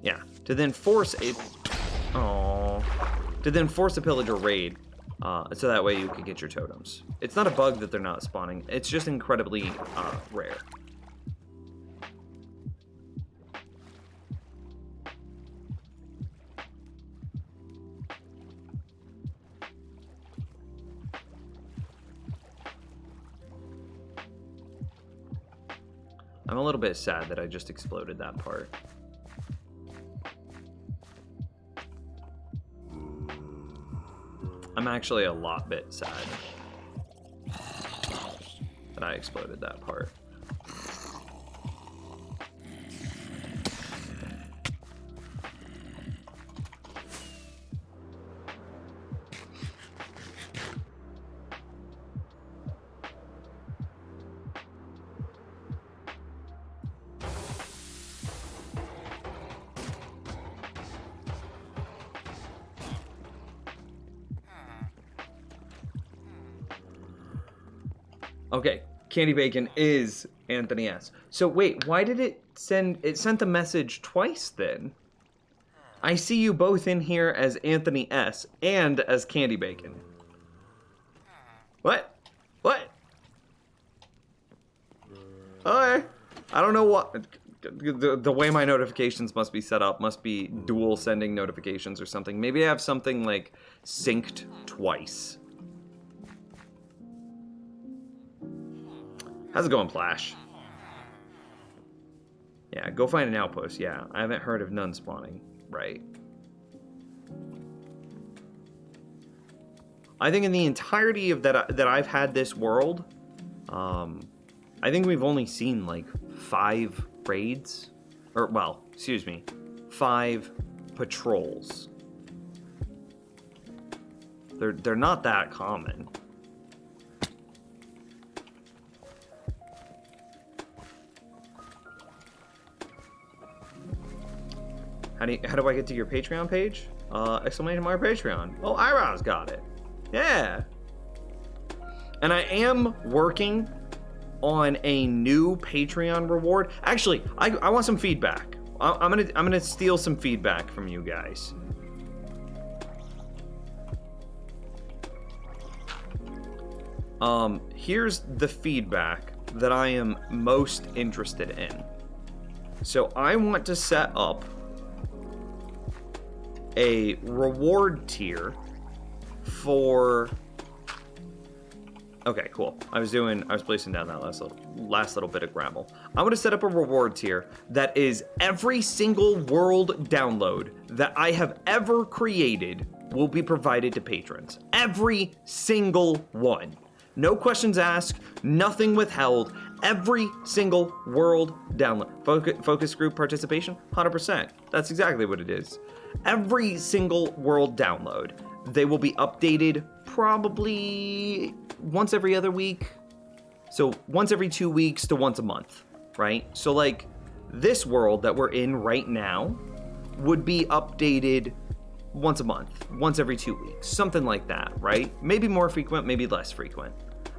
Yeah, to then force a... Oh, to then force a pillager raid, so that way you can get your totems. It's not a bug that they're not spawning. It's just incredibly rare. I'm a little bit sad that I just exploded that part. I'm actually a lot bit sad that I exploded that part. Okay, Candy Bacon is Anthony S. So wait, why did it send the message twice then? I see you both in here as Anthony S. and as Candy Bacon. What? What? Okay. I don't know what... The way my notifications must be set up must be dual sending notifications or something. Maybe I have something like synced twice. How's it going, Flash? Yeah, go find an outpost. Yeah, I haven't heard of none spawning. Right. I think in the entirety of that I've had this world, I think we've only seen like 5 raids, or well, excuse me, 5 patrols. They're not that common. How do I get to your Patreon page? Exclamation mark Patreon. Oh, Eyebrows got it. Yeah. And I am working on a new Patreon reward. Actually, I want some feedback. I'm gonna steal some feedback from you guys. Here's the feedback that I am most interested in. So I want to set up a reward tier for... Okay, cool. I was placing down that last little bit of gravel. I'm gonna set up a reward tier that is every single world download that I have ever created will be provided to patrons. Every single one. No questions asked, nothing withheld. Every single world download. Focus group participation, 100%. That's exactly what it is. Every single world download. They will be updated probably once every other week. So once every 2 weeks to once a month, right? So like this world that we're in right now would be updated once a month, once every 2 weeks, something like that, right? Maybe more frequent, maybe less frequent.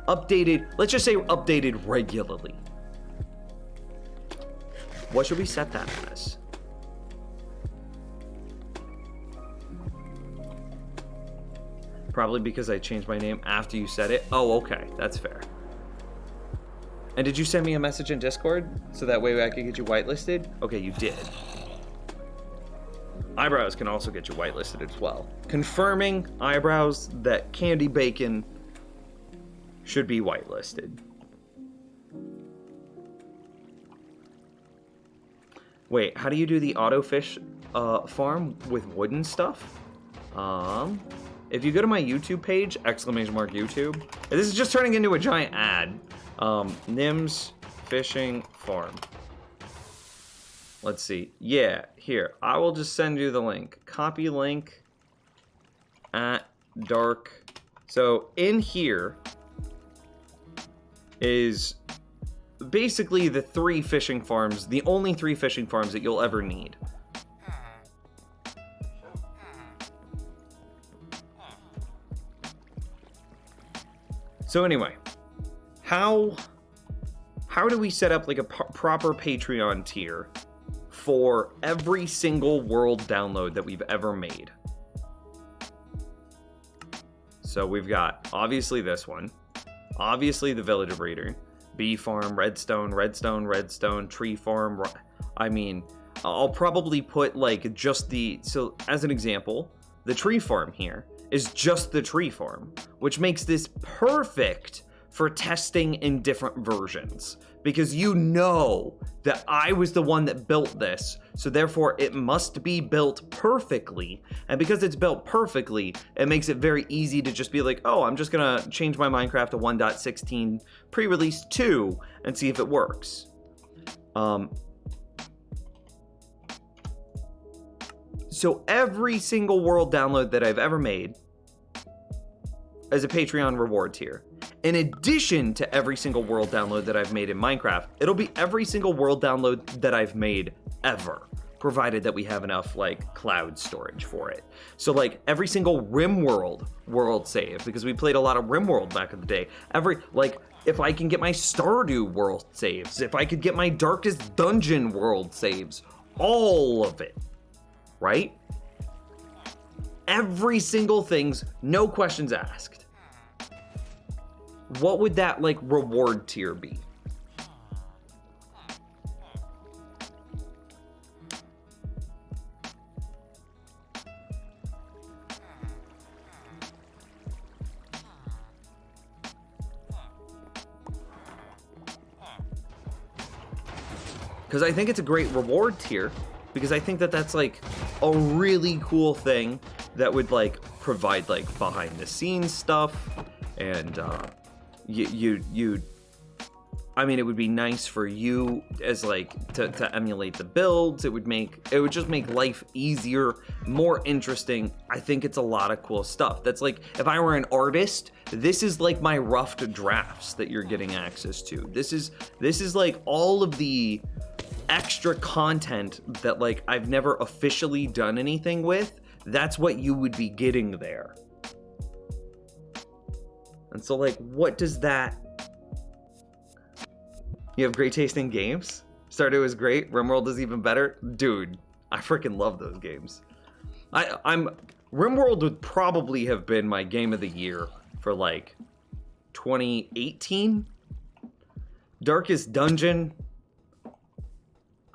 Updated, let's just say updated regularly. What should we set that as? Probably because I changed my name after you said it. Oh, okay, that's fair. And did you send me a message in Discord so that way I could get you whitelisted? Okay, you did. Eyebrows can also get you whitelisted as well. Confirming, Eyebrows, that Candy Bacon should be whitelisted. Wait, how do you do the autofish farm with wooden stuff? If you go to my YouTube page, exclamation mark YouTube, this is just turning into a giant ad. Nims Fishing Farm. Let's see. Yeah, here. I will just send you the link. Copy link at dark. So in here is basically the 3 fishing farms, the only 3 fishing farms that you'll ever need. So anyway, how do we set up like a proper Patreon tier for every single world download that we've ever made. So we've got, obviously, this one. Obviously, the Village Breeder. Bee Farm, Redstone, Redstone, Redstone, Tree Farm. I mean, I'll probably put, like, just the... So, as an example, the Tree Farm here is just the Tree Farm, which makes this perfect for testing in different versions. Because you know that I was the one that built this, so therefore it must be built perfectly. And because it's built perfectly, it makes it very easy to just be like, oh, I'm just gonna change my Minecraft to 1.16 pre-release 2 and see if it works. So every single world download that I've ever made is a Patreon reward tier. In addition to every single world download that I've made in Minecraft, it'll be every single world download that I've made ever, provided that we have enough, like, cloud storage for it. So, like, every single RimWorld world save, because we played a lot of RimWorld back in the day. If I can get my Stardew world saves, if I could get my Darkest Dungeon world saves, all of it, right? Every single thing's no questions asked. What would that, like, reward tier be? Because I think it's a great reward tier, because I think that that's, like, a really cool thing that would, like, provide, like, behind the scenes stuff, and I mean, it would be nice for you as, like, to emulate the builds. It would just make life easier, more interesting. I think it's a lot of cool stuff. That's like, if I were an artist, this is like my rough drafts that you're getting access to. This is like all of the extra content that, like, I've never officially done anything with. That's what you would be getting there. And so, like, what does that... You have great taste in games? Stardew is great, RimWorld is even better? Dude, I freaking love those games. RimWorld would probably have been my game of the year for, like, 2018? Darkest Dungeon?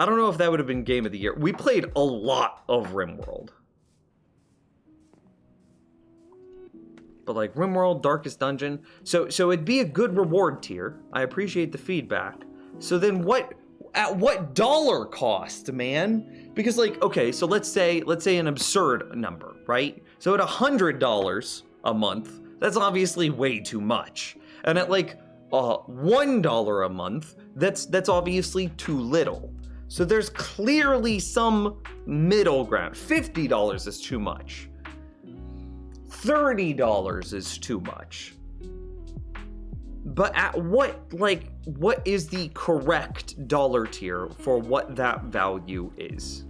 I don't know if that would have been game of the year. We played a lot of RimWorld. But, like, RimWorld, Darkest Dungeon. So it'd be a good reward tier. I appreciate the feedback. So then at what dollar cost, man? Because, like, okay, so let's say an absurd number, right? So at $100 a month, that's obviously way too much. And at, like, $1 a month, that's obviously too little. So there's clearly some middle ground. $50 is too much. $30 is too much. But at what is the correct dollar tier for what that value is?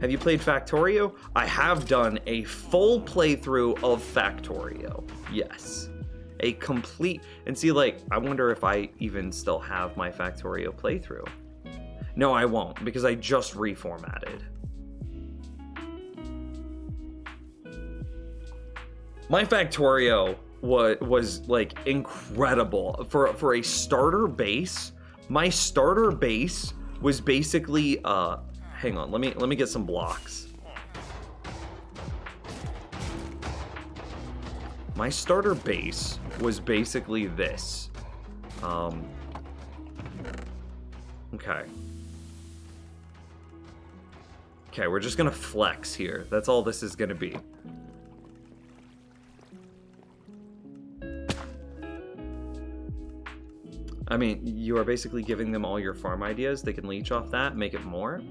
Have you played Factorio? I have done a full playthrough of Factorio. Yes. A complete... And see, like, I wonder if I even still have my Factorio playthrough. No, I won't, because I just reformatted. My Factorio was like incredible for a starter base. My starter base was basically hang on, let me get some blocks. My starter base was basically this. Okay, we're just gonna flex here. That's all this is gonna be. I mean, you are basically giving them all your farm ideas. They can leech off that, make it more.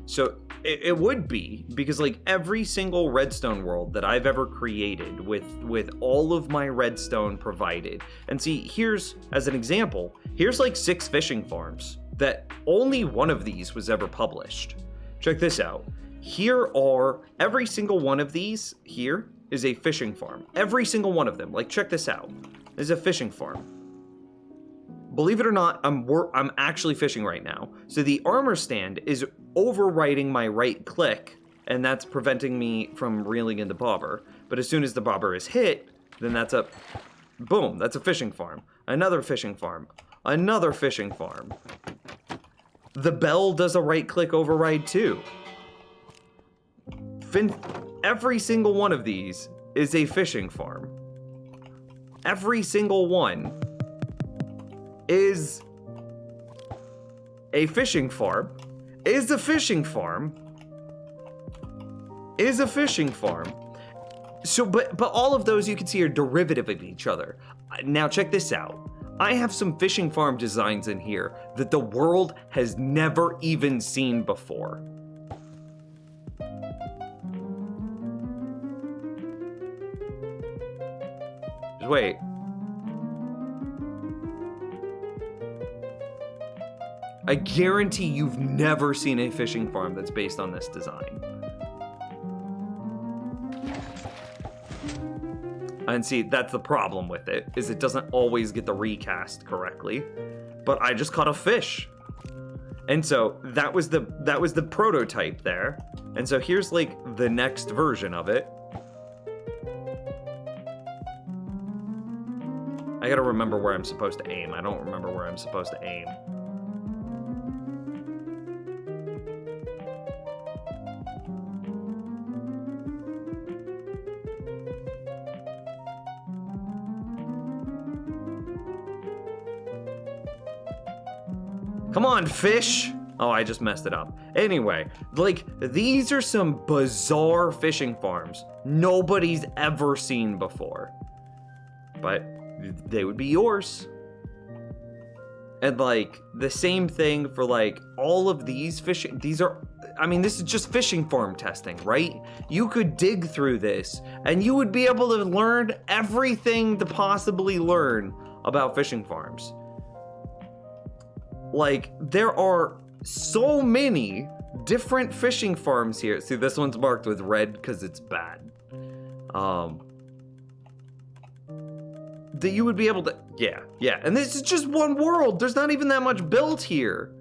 So it would be, because, like, every single redstone world that I've ever created with all of my redstone provided. And see, here's, as an example, here's like 6 fishing farms that only one of these was ever published. Check this out. Here are, every single one of these here is a fishing farm. Every single one of them. Like, check this out. This is a fishing farm. believe it or not, I'm actually fishing right now. So the armor stand is overriding my right click, and that's preventing me from reeling in the bobber. But as soon as the bobber is hit, then that's a, boom, that's a fishing farm. Another fishing farm. Another fishing farm. The bell does a right click override too. Every single one of these is a fishing farm. Every single one is a fishing farm, is a fishing farm, is a fishing farm. So, but all of those you can see are derivative of each other. Now check this out. I have some fishing farm designs in here that the world has never even seen before. Just wait. I guarantee you've never seen a fishing farm that's based on this design. And see, that's the problem with it, is it doesn't always get the recast correctly. But I just caught a fish. And so that was the prototype there. And so here's like the next version of it. I gotta remember where I'm supposed to aim. I don't remember where I'm supposed to aim. Come on, fish! Oh, I just messed it up. Anyway, like, these are some bizarre fishing farms nobody's ever seen before. But they would be yours. And like, the same thing for like, all of these fishing, these are, I mean, this is just fishing farm testing, right? You could dig through this and you would be able to learn everything to possibly learn about fishing farms. Like, there are so many different fishing farms here. See, this one's marked with red because it's bad. That you would be able to, yeah. And this is just one world. There's not even that much built here.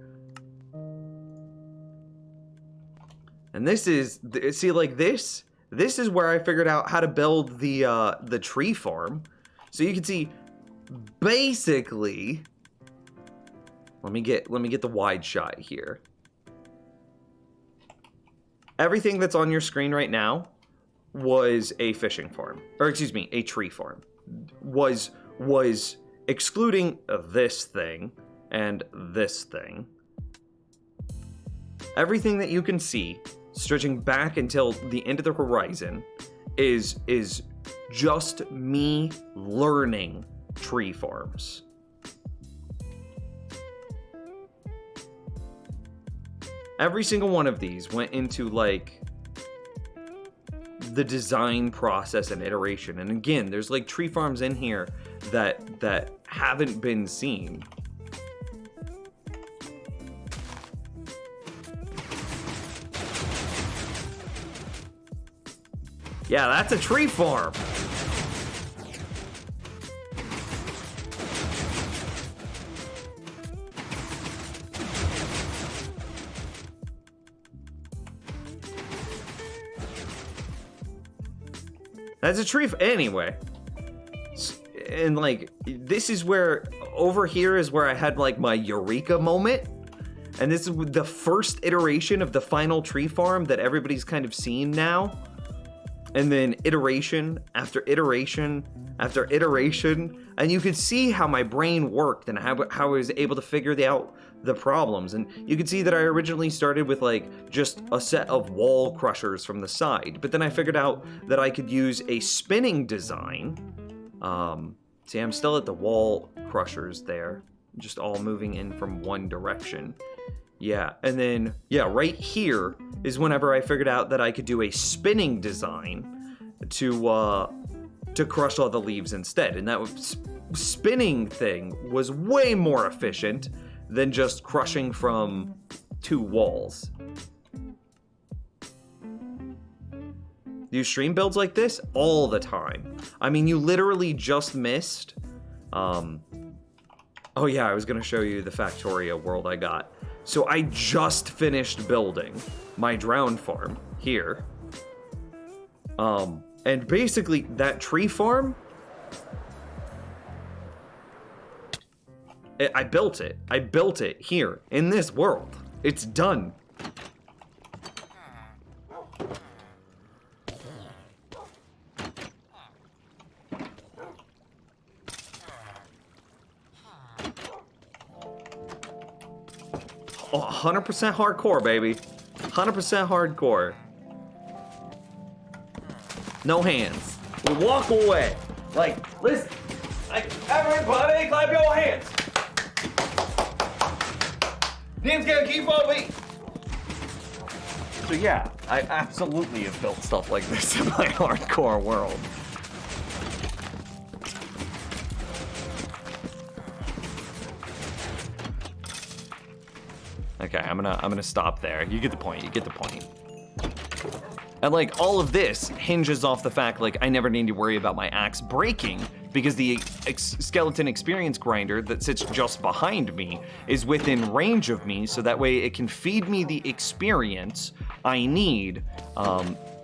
And this is, see, like this is where I figured out how to build the tree farm. So you can see, basically, let me get the wide shot here. Everything that's on your screen right now was a fishing farm, or excuse me, a tree farm. Was excluding this thing and this thing. Everything that you can see stretching back until the end of the horizon is just me learning tree farms. Every single one of these went into like the design process and iteration. And again, there's like tree farms in here that haven't been seen. Yeah, that's a tree farm. That's a tree. Anyway, and like, this is where, over here is where I had like my eureka moment. And this is the first iteration of the final tree farm that everybody's kind of seen now. And then iteration after iteration after iteration. And you could see how my brain worked and how I was able to figure out the problems. And you can see that I originally started with like just a set of wall crushers from the side, but then I figured out that I could use a spinning design. See, I'm still at the wall crushers there, just all moving in from one direction. Yeah, and then, yeah, right here is whenever I figured out that I could do a spinning design to crush all the leaves instead. And that spinning thing was way more efficient than just crushing from two walls. You stream builds like this all the time. I mean, you literally just missed a Oh yeah, I was gonna show you the Factorio world I got. So I just finished building my drown farm here. And basically that tree farm, I built it. I built it here in this world. It's done. Oh, 100% hardcore, baby. 100% hardcore. No hands. We walk away. Like, listen. Like, everybody clap your hands. Team's gonna keep on beating. So yeah, I absolutely have built stuff like this in my hardcore world. Okay, I'm gonna stop there. You get the point. You get the point. And like all of this hinges off the fact like I never need to worry about my axe breaking because the skeleton experience grinder that sits just behind me is within range of me, so that way it can feed me the experience I need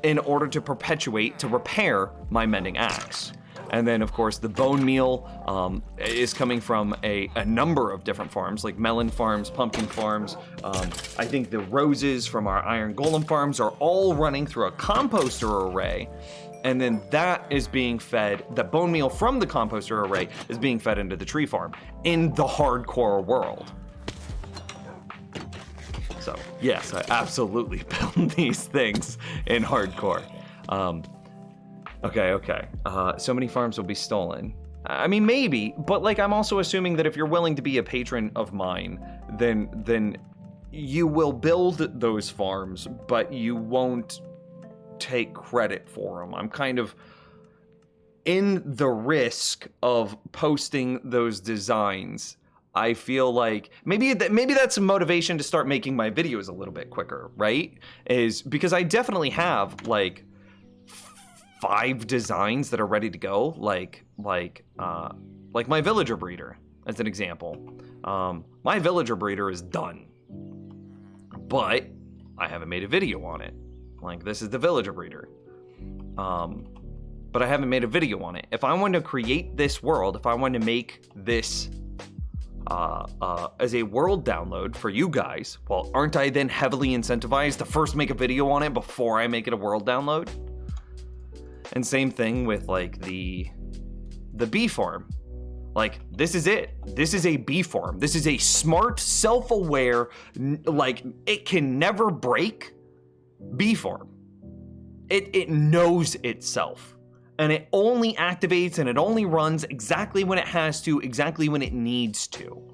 in order to perpetuate to repair my mending axe. And then, of course, the bone meal is coming from a number of different farms, like melon farms, pumpkin farms. I think the roses from our iron golem farms are all running through a composter array. And then that is being fed, the bone meal from the composter array is being fed into the tree farm in the hardcore world. So, yes, I absolutely build these things in hardcore. Okay. So many farms will be stolen. I mean, maybe, but like, I'm also assuming that if you're willing to be a patron of mine, then you will build those farms, but you won't take credit for them. I'm kind of in the risk of posting those designs. I feel like maybe that's a motivation to start making my videos a little bit quicker, right? Is because I definitely have like 5 designs that are ready to go, like my villager breeder as an example. My villager breeder is done, but I haven't made a video on it. Like, this is the villager breeder, but I haven't made a video on it. If I want to create this world, if I want to make this as a world download for you guys, well, aren't I then heavily incentivized to first make a video on it before I make it a world download? And same thing with like the bee farm. Like, this is it. This is a bee farm. This is a smart, self-aware, like it can never break bee farm. It knows itself. And it only activates and it only runs exactly when it has to, exactly when it needs to.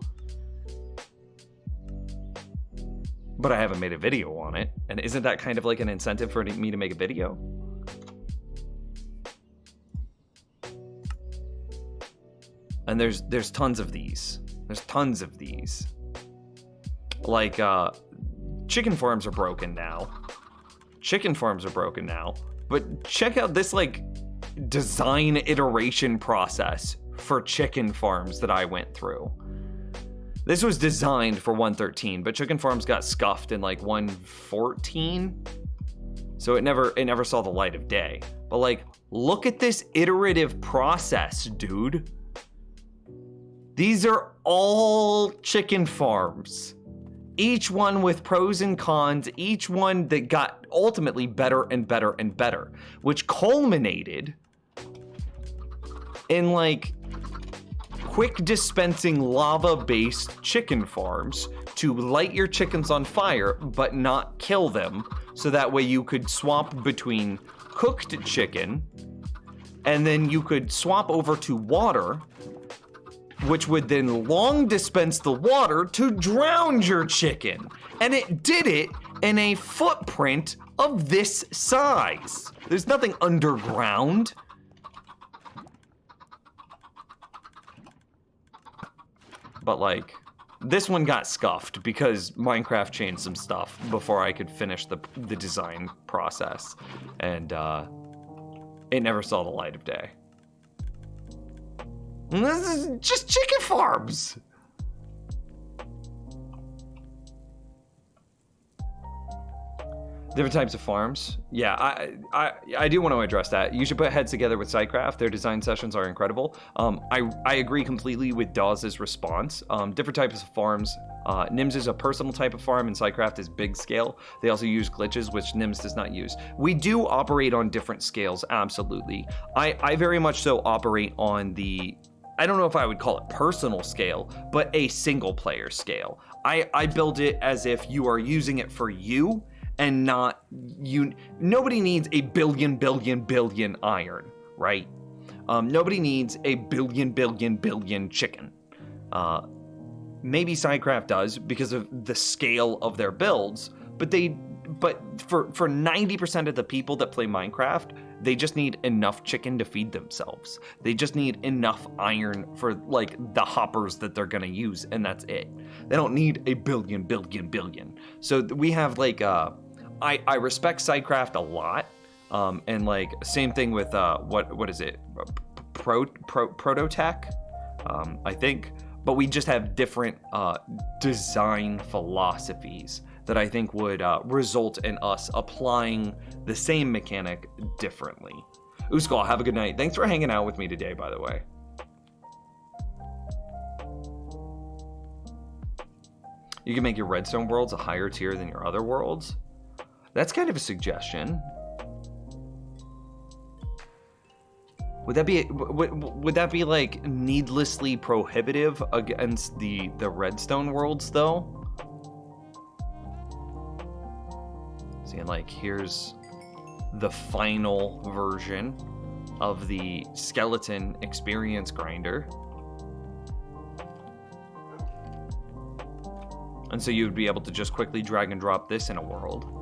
But I haven't made a video on it. And isn't that kind of like an incentive for me to make a video? And there's tons of these. There's tons of these. Like, chicken farms are broken now. But check out this, like, design iteration process for chicken farms that I went through. This was designed for 1.13, but chicken farms got scuffed in, like, 1.14. So it never saw the light of day. But, like, look at this iterative process, dude. These are all chicken farms. Each one with pros and cons, each one that got ultimately better and better and better, which culminated in like quick dispensing lava-based chicken farms to light your chickens on fire but not kill them, so that way you could swap between cooked chicken and then you could swap over to water, which would then long dispense the water to drown your chicken. And it did it in a footprint of this size. There's nothing underground. But like, this one got scuffed because Minecraft changed some stuff before I could finish the design process. And it never saw the light of day. And this is just chicken farms. Different types of farms. Yeah, I do want to address that. You should put heads together with SciCraft. Their design sessions are incredible. I agree completely with Dawes' response. Different types of farms. NIMS is a personal type of farm, and SciCraft is big scale. They also use glitches, which NIMS does not use. We do operate on different scales, absolutely. I very much so operate on the, I don't know if I would call it personal scale, but a single player scale. I build it as if you are using it for you, and not you. Nobody needs a billion iron, right? Nobody needs a billion chicken. Maybe SciCraft does because of the scale of their builds, but for 90% of the people that play Minecraft, they just need enough chicken to feed themselves. They just need enough iron for like the hoppers that they're gonna use, and that's it. They don't need a billion. So we have like I respect SciCraft a lot, and like same thing with what is it, Prototech, I think. But we just have different design philosophies that I think would result in us applying the same mechanic differently. Uskal, have a good night. Thanks for hanging out with me today, by the way. You can make your redstone worlds a higher tier than your other worlds. That's kind of a suggestion. Would that be like needlessly prohibitive against the redstone worlds though? See, like here's the final version of the skeleton experience grinder. And so you would be able to just quickly drag and drop this in a world.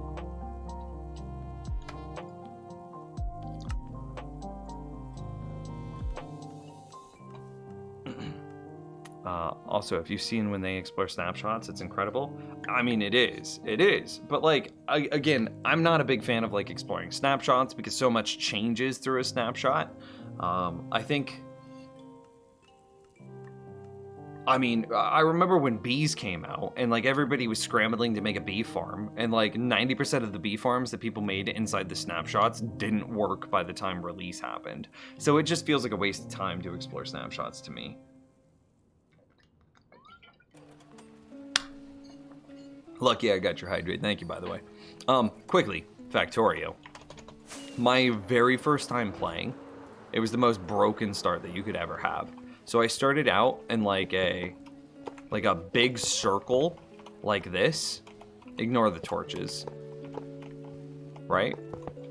Also, if you've seen when they explore snapshots, it's incredible. I mean, it is. But like, again, I'm not a big fan of like exploring snapshots because so much changes through a snapshot. I remember when bees came out and like everybody was scrambling to make a bee farm, and like 90% of the bee farms that people made inside the snapshots didn't work by the time release happened. So it just feels like a waste of time to explore snapshots to me. Lucky I got your hydrate. Thank you, by the way. Quickly, Factorio. My very first time playing, it was the most broken start that you could ever have. So I started out in like a big circle like this. Ignore the torches. Right?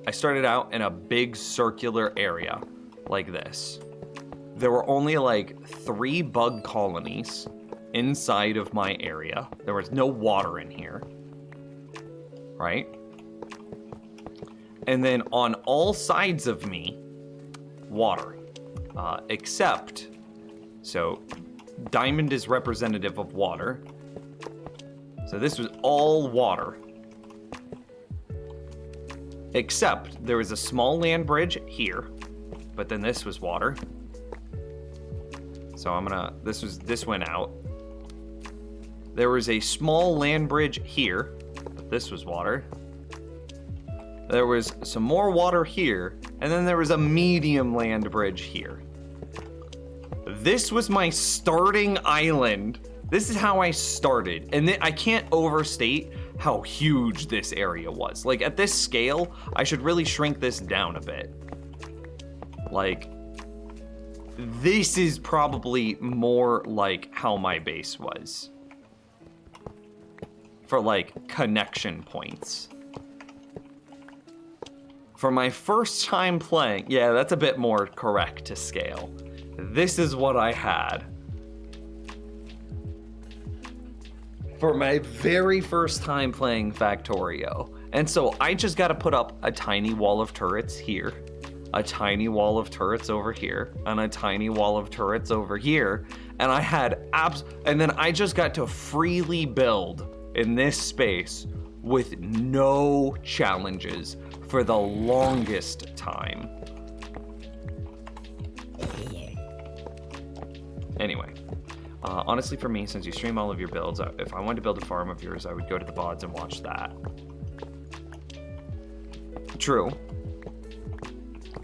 I started out in a big circular area like this. There were only like 3 bug colonies inside of my area. There was no water in here, right? And then on all sides of me, water, except, so diamond is representative of water. So this was all water, except there was a small land bridge here, but then this was water. So this went out. There was a small land bridge here, but this was water. There was some more water here, and then there was a medium land bridge here. This was my starting island. This is how I started, and I can't overstate how huge this area was. Like, at this scale, I should really shrink this down a bit. Like, this is probably more like how my base was. For like connection points. For my first time playing, yeah, that's a bit more correct to scale. This is what I had. For my very first time playing Factorio. And so I just gotta put up a tiny wall of turrets here, a tiny wall of turrets over here, and a tiny wall of turrets over here. And I had and then I just got to freely build in this space with no challenges for the longest time. Anyway, honestly for me, since you stream all of your builds, if I wanted to build a farm of yours, I would go to the VODs and watch that. True.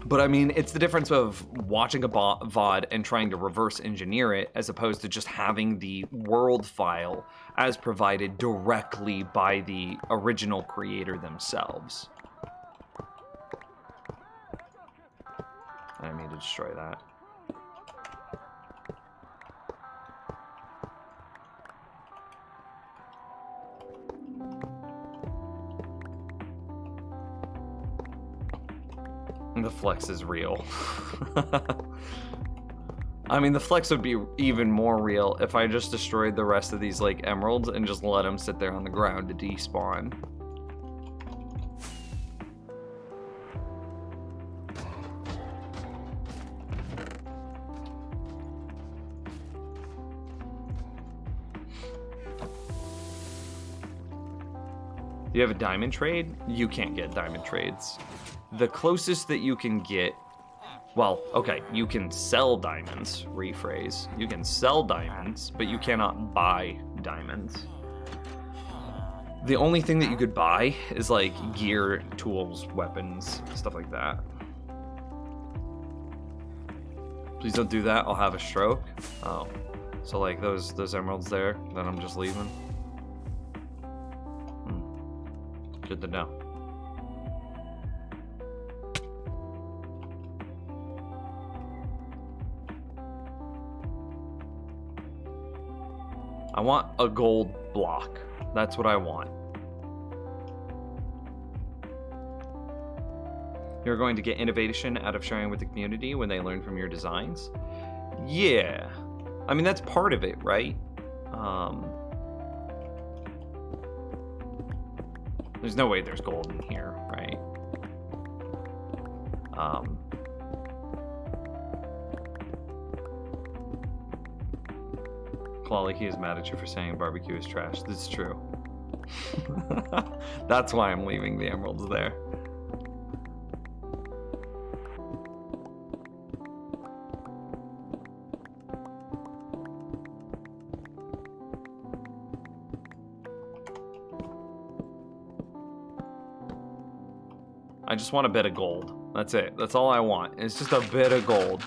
But I mean, it's the difference of watching a VOD and trying to reverse engineer it as opposed to just having the world file as provided directly by the original creator themselves. I didn't mean to destroy that. The flex is real. I mean, the flex would be even more real if I just destroyed the rest of these, like, emeralds and just let them sit there on the ground to despawn. You have a diamond trade? You can't get diamond trades. The closest that you can get, well, okay, you can sell diamonds, rephrase. You can sell diamonds, but you cannot buy diamonds. The only thing that you could buy is like gear, tools, weapons, stuff like that. Please don't do that, I'll have a stroke. Oh, so like those emeralds there, then I'm just leaving. Good to know. I want a gold block. That's what I want. You're going to get innovation out of sharing with the community when they learn from your designs? Yeah. I mean, that's part of it, right? There's no way there's gold in here, right? Clawley, he is mad at you for saying barbecue is trash. This is true. That's why I'm leaving the emeralds there. I just want a bit of gold. That's it. That's all I want. It's just a bit of gold.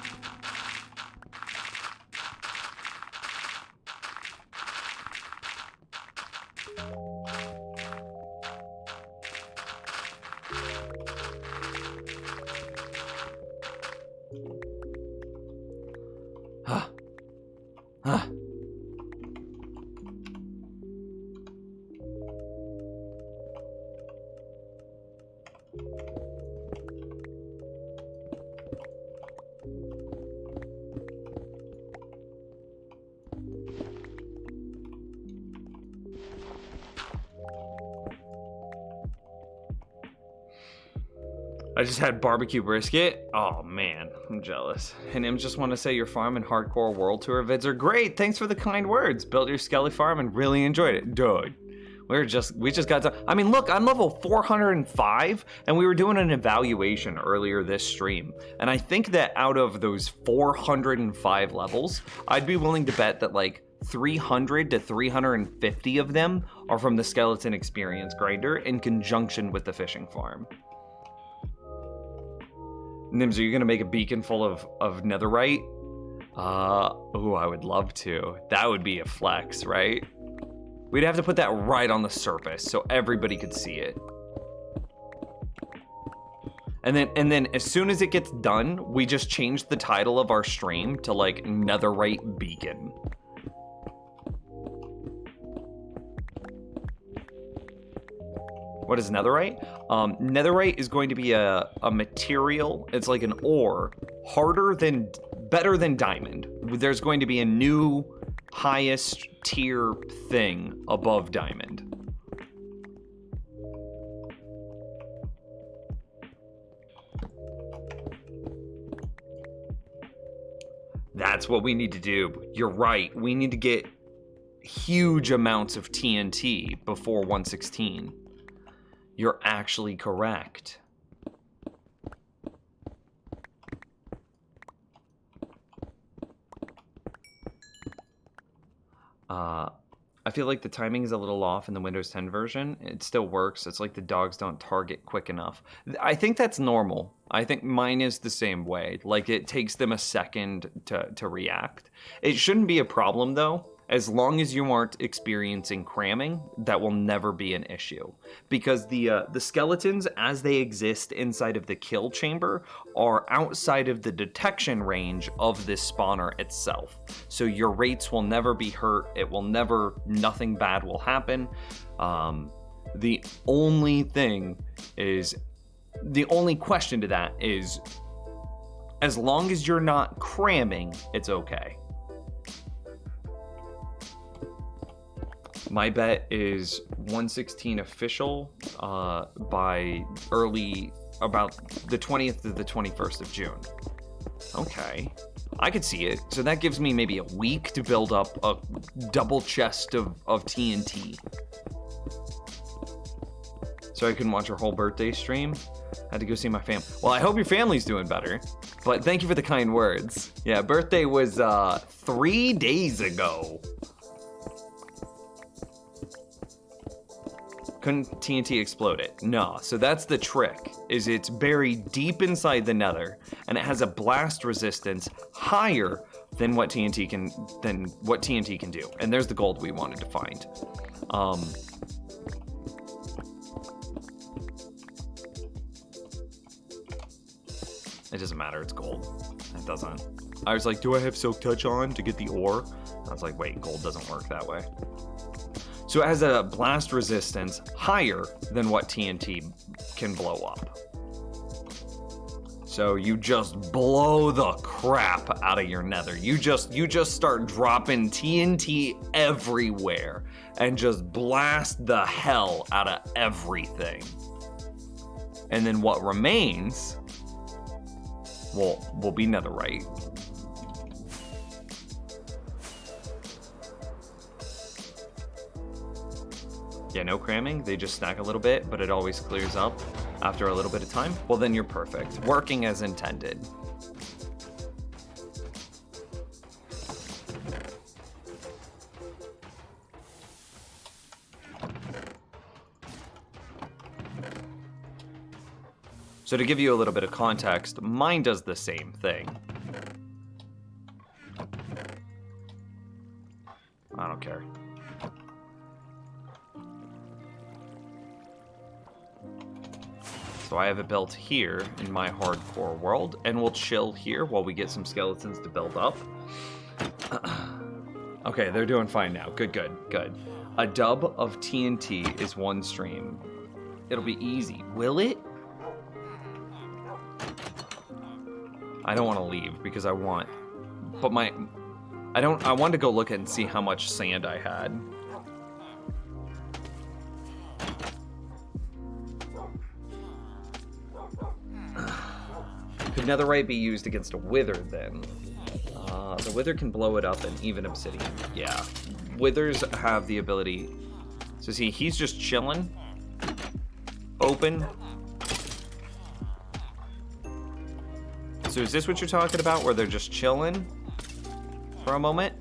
I just had barbecue brisket. Oh man, I'm jealous. And Im just want to say your farm and hardcore world tour vids are great. Thanks for the kind words. Built your Skelly farm and really enjoyed it. Dude, we just got to, I mean, look, I'm level 405 and we were doing an evaluation earlier this stream. And I think that out of those 405 levels, I'd be willing to bet that like 300 to 350 of them are from the skeleton experience grinder in conjunction with the fishing farm. Nims, are you gonna make a beacon full of netherite? Oh, I would love to. That would be a flex, right? We'd have to put that right on the surface so everybody could see it. And then as soon as it gets done, we just change the title of our stream to like Netherite Beacon. What is netherite? Netherite is going to be a material. It's like an ore, better than diamond. There's going to be a new highest tier thing above diamond. That's what we need to do. You're right. We need to get huge amounts of TNT before 116. You're actually correct. I feel like the timing is a little off in the Windows 10 version. It still works. It's like the dogs don't target quick enough. I think that's normal. I think mine is the same way. Like, it takes them a second to react. It shouldn't be a problem, though. As long as you aren't experiencing cramming, that will never be an issue. Because the skeletons, as they exist inside of the kill chamber, are outside of the detection range of this spawner itself. So your rates will never be hurt. It will never, nothing bad will happen. The only thing is, the only question to that is, as long as you're not cramming, it's okay. My bet is 116 official by about the 20th to the 21st of June. Okay, I could see it. So that gives me maybe a week to build up a double chest of TNT. So I couldn't watch your whole birthday stream. I had to go see my fam. Well, I hope your family's doing better. But thank you for the kind words. Yeah, birthday was 3 days ago. Couldn't TNT explode it? No. So that's the trick, is it's buried deep inside the nether, and it has a blast resistance higher than what TNT can do. And there's the gold we wanted to find. It doesn't matter, it's gold. It doesn't. I was like, do I have Silk Touch on to get the ore? I was like, wait, gold doesn't work that way. So it has a blast resistance higher than what TNT can blow up. So you just blow the crap out of your nether. You just start dropping TNT everywhere and just blast the hell out of everything. And then what remains will be netherite. Yeah, no cramming, they just stack a little bit, but it always clears up after a little bit of time. Well, then you're perfect. Working as intended. So to give you a little bit of context, mine does the same thing. I don't care. So I have it built here in my hardcore world, and we'll chill here while we get some skeletons to build up. Okay, they're doing fine now. Good. A dub of TNT is one stream. It'll be easy. Will it? I don't want to leave because I want, but I wanted to go look and see how much sand I had. Could netherite be used against a wither then? The wither can blow it up, and even obsidian. Yeah, withers have the ability. So see, he's just chilling. Open. So is this what you're talking about, where they're just chilling for a moment?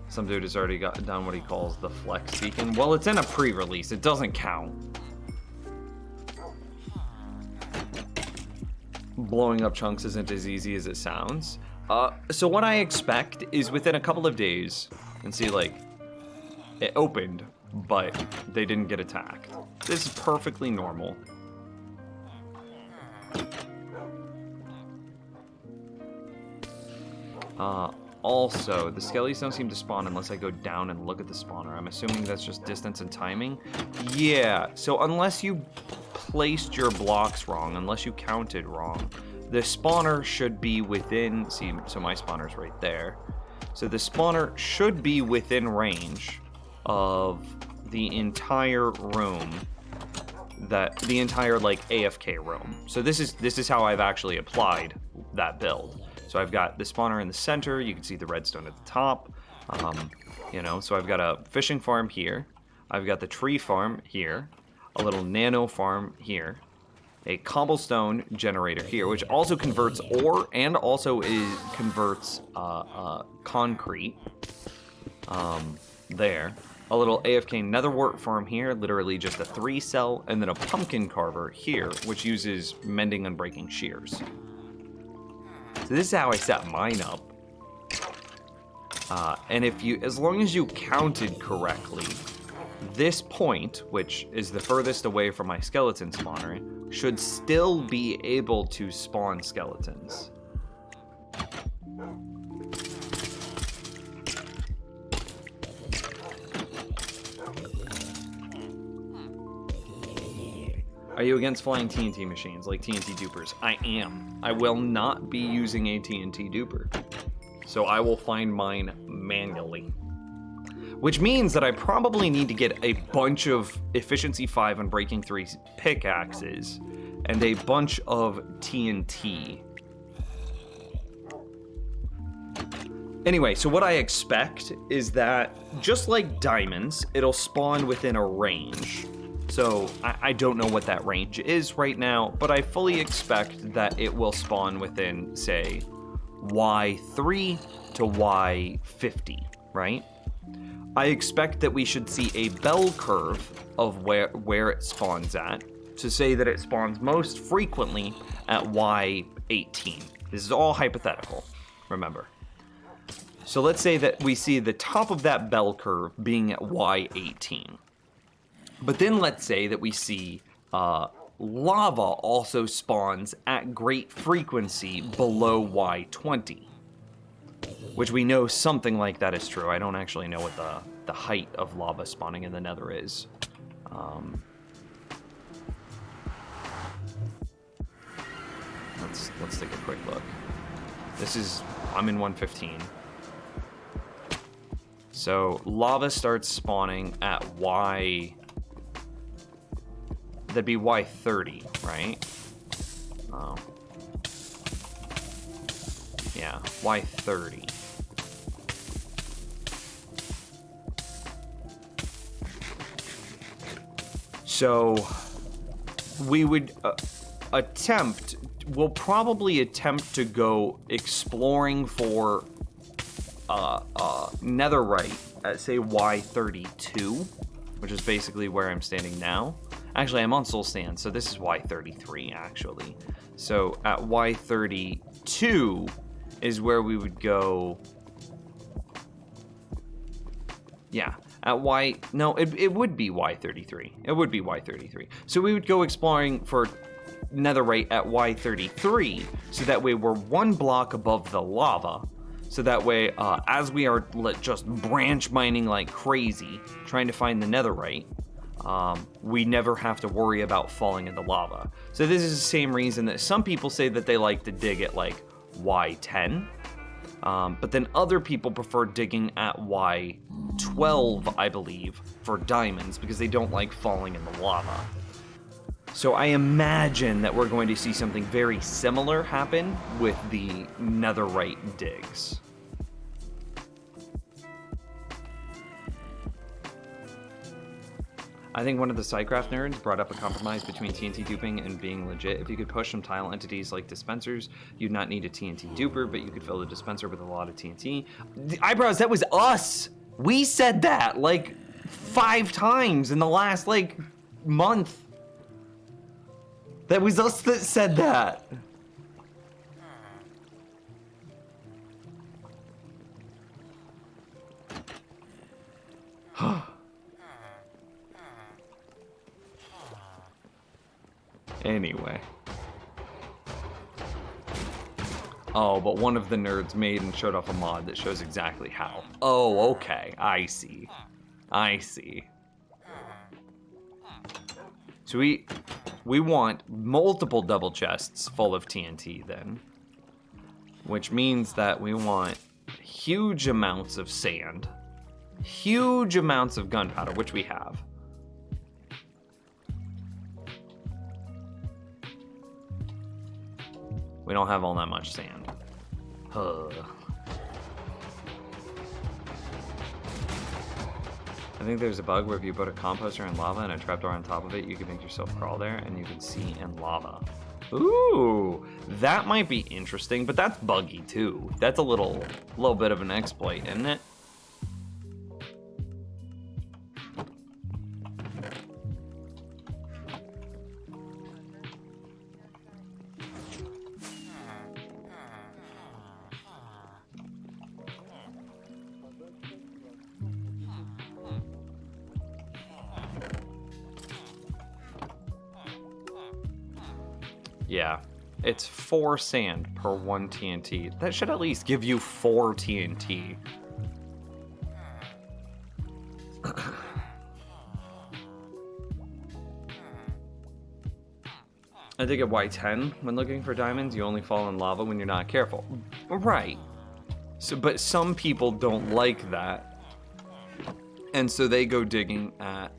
Some dude has already done what he calls the flex beacon. Well, it's in a pre-release. It doesn't count. Blowing up chunks isn't as easy as it sounds. So what I expect is within a couple of days, and see, like, it opened, but they didn't get attacked. This is perfectly normal. Also, the skellies don't seem to spawn unless I go down and look at the spawner. I'm assuming that's just distance and timing. Yeah, so unless you placed your blocks wrong, unless you counted wrong, the spawner should be within, see, so my spawner's right there. So the spawner should be within range of the entire room, the entire like AFK room. So this is how I've actually applied that build. So I've got the spawner in the center. You can see the redstone at the top. You know, so I've got a fishing farm here. I've got the tree farm here. A little nano farm here. a cobblestone generator here, which also converts ore and also converts concrete. There. A little AFK netherwort farm here, literally just a 3-cell, and then a pumpkin carver here, which uses mending and breaking shears. So this is how I set mine up. And as long as you counted correctly, this point, which is the furthest away from my skeleton spawner, should still be able to spawn skeletons. Are you against flying TNT machines like TNT dupers? I am. I will not be using a TNT duper. So I will find mine manually. Which means that I probably need to get a bunch of Efficiency 5 and Breaking 3 pickaxes and a bunch of TNT. Anyway, so what I expect is that, just like diamonds, it'll spawn within a range. So I don't know what that range is right now, but I fully expect that it will spawn within, say, Y3 to Y50, right? I expect that we should see a bell curve of where it spawns at, to say that it spawns most frequently at Y18. This is all hypothetical, remember. So let's say that we see the top of that bell curve being at Y18. But then let's say that we see lava also spawns at great frequency below Y20. Which we know something like that is true. I don't actually know what the height of lava spawning in the nether is. Let's take a quick look. I'm in 115. So lava starts spawning at that'd be Y30, right? Oh. Yeah, Y30. So we would we'll probably attempt to go exploring for netherite at, say, Y32, which is basically where I'm standing now. Actually, I'm on soul sand, so this is Y33, actually. So at Y32 is where we would go. Yeah, at it would be Y33. It would be Y33. So we would go exploring for netherite at Y33, so that way we're one block above the lava. So that way, as we are just branch mining like crazy, trying to find the netherite, we never have to worry about falling in the lava. So this is the same reason that some people say that they like to dig at like Y10, but then other people prefer digging at Y12, I believe, for diamonds, because they don't like falling in the lava. So I imagine that we're going to see something very similar happen with the netherite digs. I think one of the SciCraft nerds brought up a compromise between TNT duping and being legit. If you could push some tile entities like dispensers, you'd not need a TNT duper, but you could fill the dispenser with a lot of TNT. Eyebrows, that was us! We said that like 5 times in the last like month. That was us that said that. Anyway. Oh, but one of the nerds made and showed off a mod that shows exactly how. Oh, okay. I see. I see. So we want multiple double chests full of TNT then. Which means that we want huge amounts of sand. Huge amounts of gunpowder, which we have. We don't have all that much sand. I think there's a bug where if you put a composter in lava and a trapdoor on top of it, you can make yourself crawl there and you can see in lava. Ooh, that might be interesting, but that's buggy too. That's a little bit of an exploit, isn't it? Yeah, it's 4 sand per 1 TNT. That should at least give you 4 TNT. I think at Y10, when looking for diamonds, you only fall in lava when you're not careful. Right. So, but some people don't like that. And so they go digging at,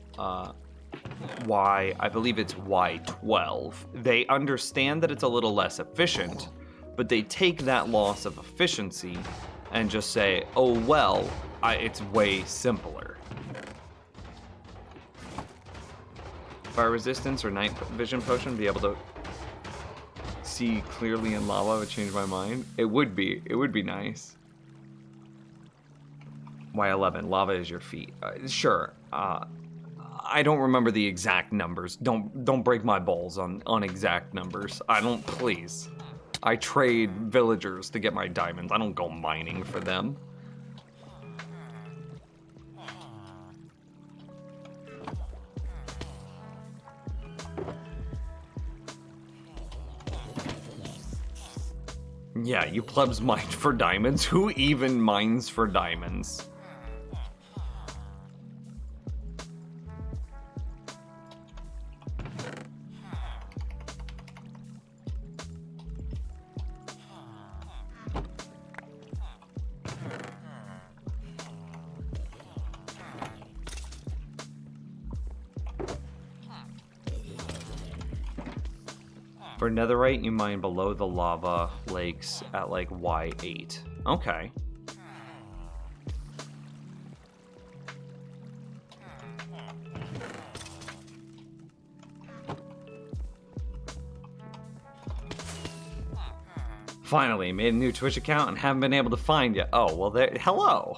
I believe it's Y12. They understand that it's a little less efficient, but they take that loss of efficiency and just say, oh, well, it's way simpler. Fire resistance or night vision potion, be able to see clearly in lava would change my mind. It would be nice. Y11, lava is your feet. Sure. I don't remember the exact numbers. Don't break my balls on exact numbers. Please. I trade villagers to get my diamonds. I don't go mining for them. Yeah, you plebs mine for diamonds. Who even mines for diamonds? For netherite, you mine below the lava lakes at like Y8. Okay. Finally, made a new Twitch account and haven't been able to find you. Oh, well, there. Hello.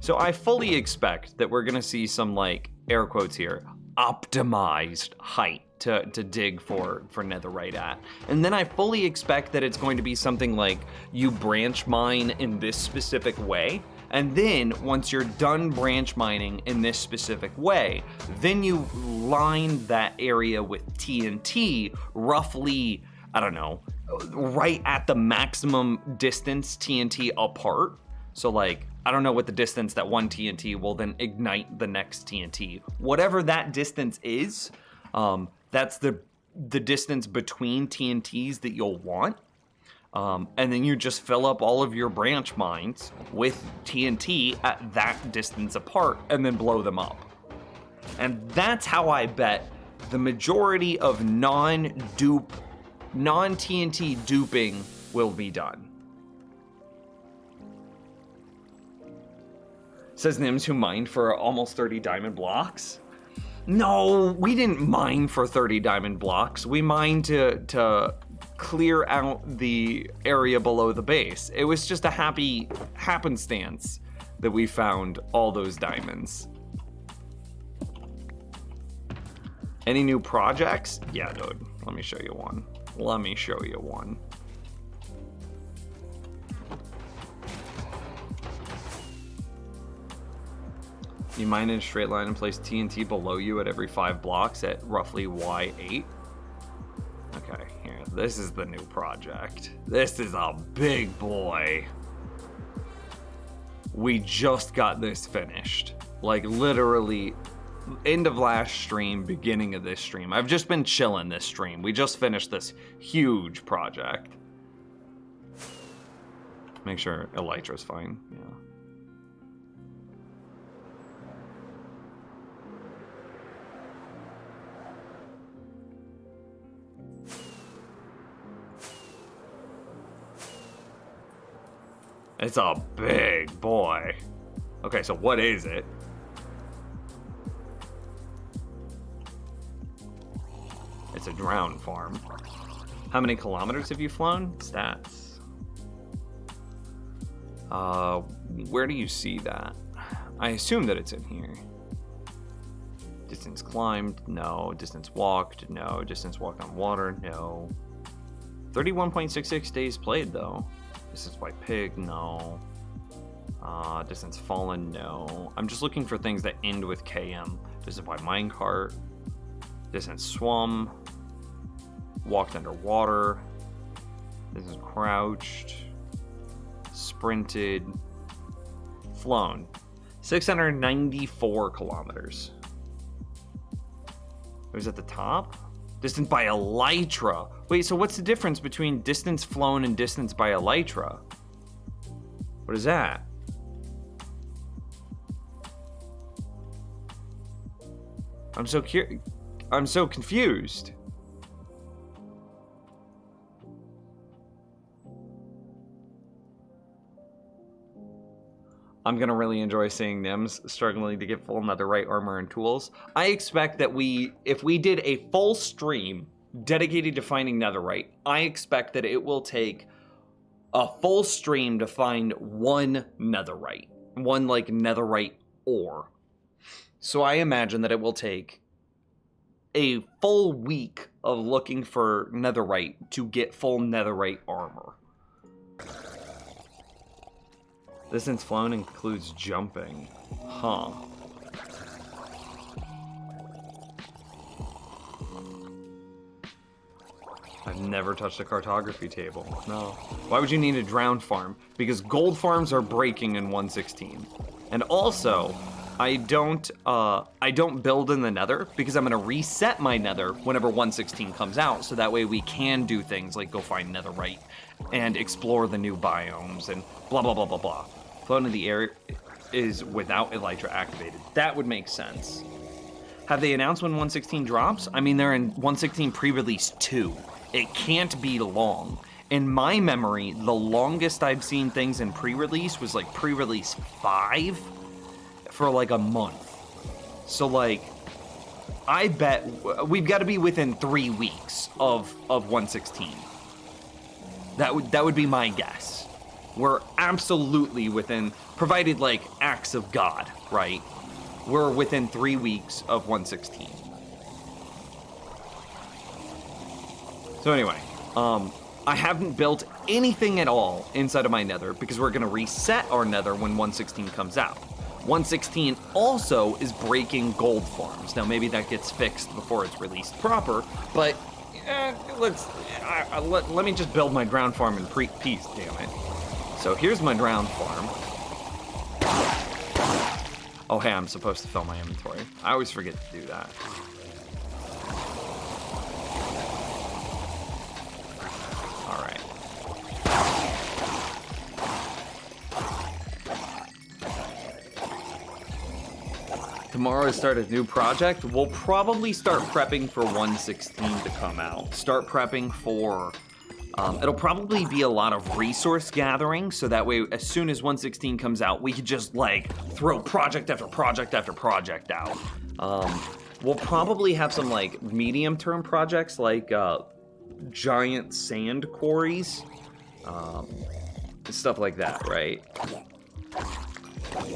So I fully expect that we're gonna see some, like, air quotes here, optimized height to dig for netherite at. And then I fully expect that it's going to be something like you branch mine in this specific way, and then once you're done branch mining in this specific way, then you line that area with TNT roughly, I don't know, right at the maximum distance TNT apart. So like, I don't know what the distance that one TNT will then ignite the next TNT. Whatever that distance is, that's the distance between TNTs that you'll want. And then you just fill up all of your branch mines with TNT at that distance apart and then blow them up. And that's how I bet the majority of non-TNT duping will be done. Says Nims, who mined for almost 30 diamond blocks. No, we didn't mine for 30 diamond blocks. We mined to clear out the area below the base. It was just a happy happenstance that we found all those diamonds. Any new projects? Yeah, dude. Let me show you one. You mine in a straight line and place TNT below you at every 5 blocks at roughly Y8. Okay, here, this is the new project. This is a big boy. We just got this finished. Like, literally, end of last stream, beginning of this stream. I've just been chilling this stream. We just finished this huge project. Make sure Elytra's fine, yeah. It's a big boy. Okay, so what is it? It's a drown farm. How many kilometers have you flown? Stats. Where do you see that? I assume that it's in here. Distance climbed, no. Distance walked, no. Distance walked on water, no. 31.66 days played, though. Distance by pig, no. Distance fallen, no. I'm just looking for things that end with KM. Distance by minecart. Distance swum. Walked underwater. Distance crouched. Sprinted. Flown. 694 kilometers. It was at the top? Distance by elytra. Wait, so what's the difference between distance flown and distance by elytra? What is that? I'm so confused. I'm gonna really enjoy seeing Nims struggling to get full netherite armor and tools. I expect that if we did a full stream dedicated to finding netherite, I expect that it will take a full stream to find one netherite. One, like, netherite ore. So I imagine that it will take a full week of looking for netherite to get full netherite armor. Distance flown includes jumping. Huh. I've never touched a cartography table. No. Why would you need a drowned farm? Because gold farms are breaking in 1.16. And also, I don't build in the nether because I'm gonna reset my nether whenever 1.16 comes out, so that way we can do things like go find netherite and explore the new biomes and blah blah blah blah blah. Flown in the air is without elytra activated. That would make sense. Have they announced when 1.16 drops? I mean, they're in 1.16 pre-release 2. It can't be long. In my memory, the longest I've seen things in pre-release was like pre-release 5 for like a month. So like, I bet we've got to be within 3 weeks of 1.16. That would be my guess. We're absolutely within, provided like acts of God, right? We're within 3 weeks of 1.16. So anyway, I haven't built anything at all inside of my nether because we're gonna reset our nether when 1.16 comes out. 1.16 also is breaking gold farms. Now maybe that gets fixed before it's released proper, but let me just build my drowned farm in peace, damn it. So here's my drowned farm. Oh hey, I'm supposed to fill my inventory. I always forget to do that. Alright. Tomorrow I start a new project. We'll probably start prepping for 1.16 to come out. Start prepping for... it'll probably be a lot of resource gathering, so that way as soon as 1.16 comes out, we could just like throw project after project after project out. We'll probably have some like medium-term projects like giant sand quarries, stuff like that, right?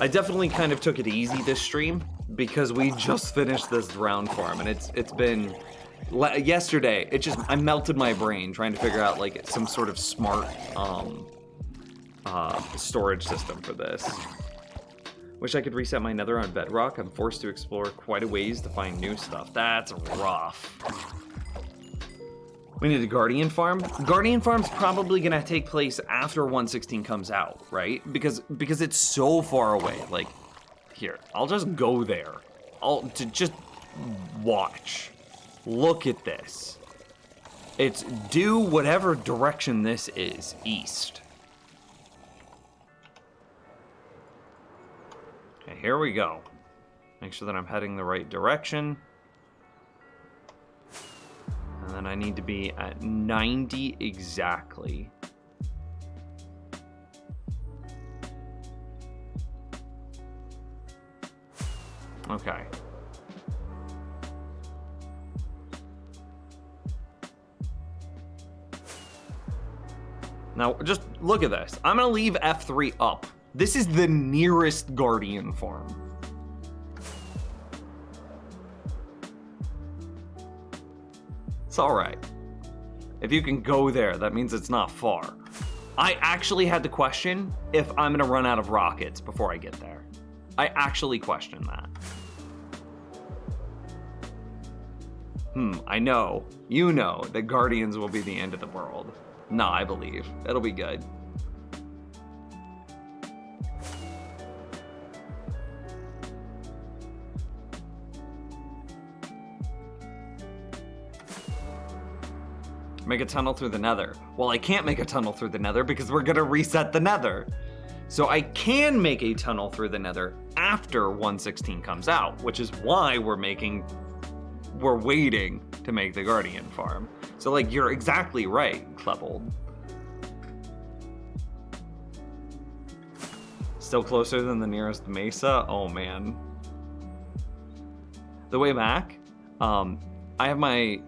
I definitely kind of took it easy this stream because we just finished this drowned farm, and it's been yesterday. I melted my brain trying to figure out like some sort of smart storage system for this. Wish I could reset my nether on bedrock. I'm forced to explore quite a ways to find new stuff. That's rough. We need a Guardian farm. Guardian farm's probably gonna take place after 1.16 comes out, right? Because it's so far away. Like, here, I'll just go there. Just watch. Look at this. It's due whatever direction this is, east. Okay, here we go. Make sure that I'm heading the right direction. And then I need to be at 90 exactly. Okay. Now, just look at this. I'm gonna leave F3 up. This is the nearest Guardian farm. It's alright. If you can go there, that means it's not far. I actually had to question if I'm gonna run out of rockets before I get there. I actually questioned that. I know, you know, that Guardians will be the end of the world. No, I believe. It'll be good. Make a tunnel through the nether. Well, I can't make a tunnel through the nether because we're gonna reset the nether. So I can make a tunnel through the nether after 1.16 comes out, which is why we're waiting to make the Guardian farm. So like, you're exactly right, Klebold. Still closer than the nearest mesa? Oh man. The way back, I have my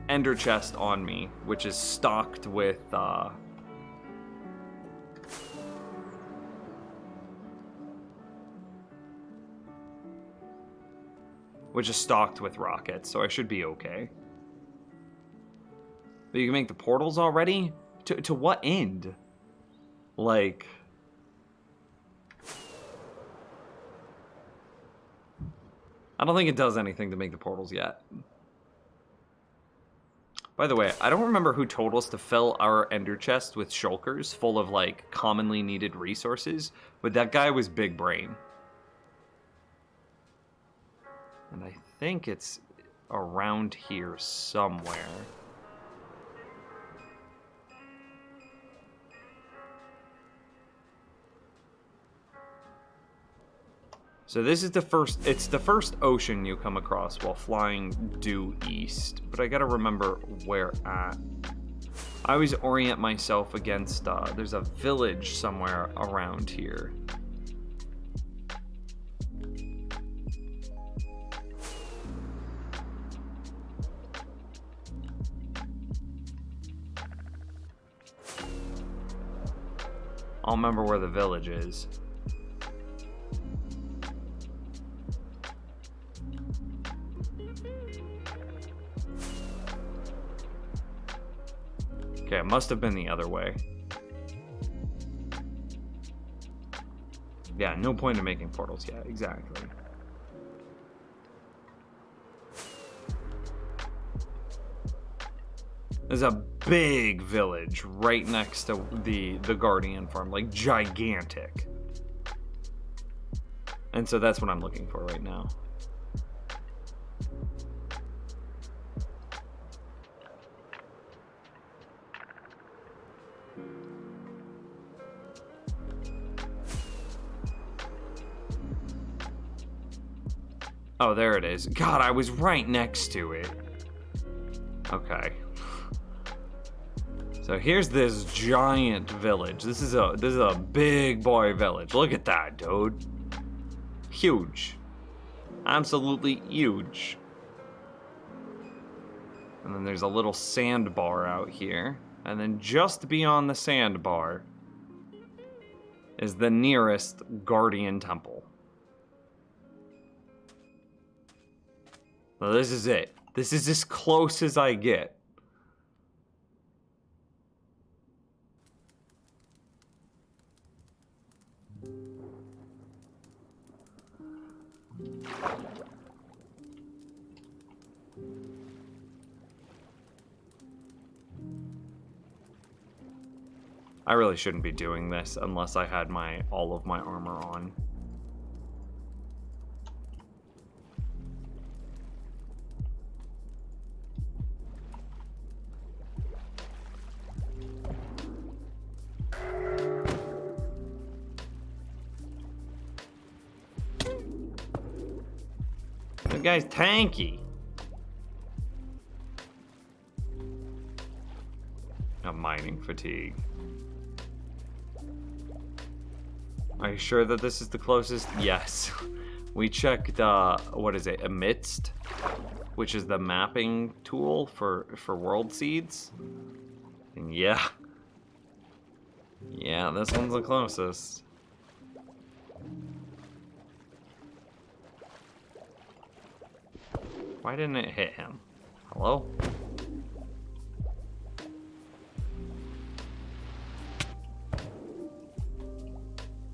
ender chest on me, which is stocked with rockets, so I should be okay. But you can make the portals already? To what end? Like, I don't think it does anything to make the portals yet. By the way, I don't remember who told us to fill our ender chest with shulkers full of, like, commonly needed resources, but that guy was big brain. And I think it's around here somewhere. So this is it's the first ocean you come across while flying due east, but I gotta remember where at. I always orient myself against, there's a village somewhere around here. I'll remember where the village is. Okay, it must have been the other way. Yeah, no point in making portals yet, exactly. There's a big village right next to the Guardian farm, like gigantic. And so that's what I'm looking for right now. Oh, there it is. God, I was right next to it. Okay. So here's this giant village. This is a big boy village. Look at that, dude. Huge. Absolutely huge. And then there's a little sandbar out here. And then just beyond the sandbar is the nearest Guardian Temple. So this is it. This is as close as I get. I really shouldn't be doing this unless I had all of my armor on. That guy's tanky. A mining fatigue. Are you sure that this is the closest? Yes. We checked, what is it, Amidst, which is the mapping tool for world seeds. And yeah. Yeah, this one's the closest. Why didn't it hit him? Hello?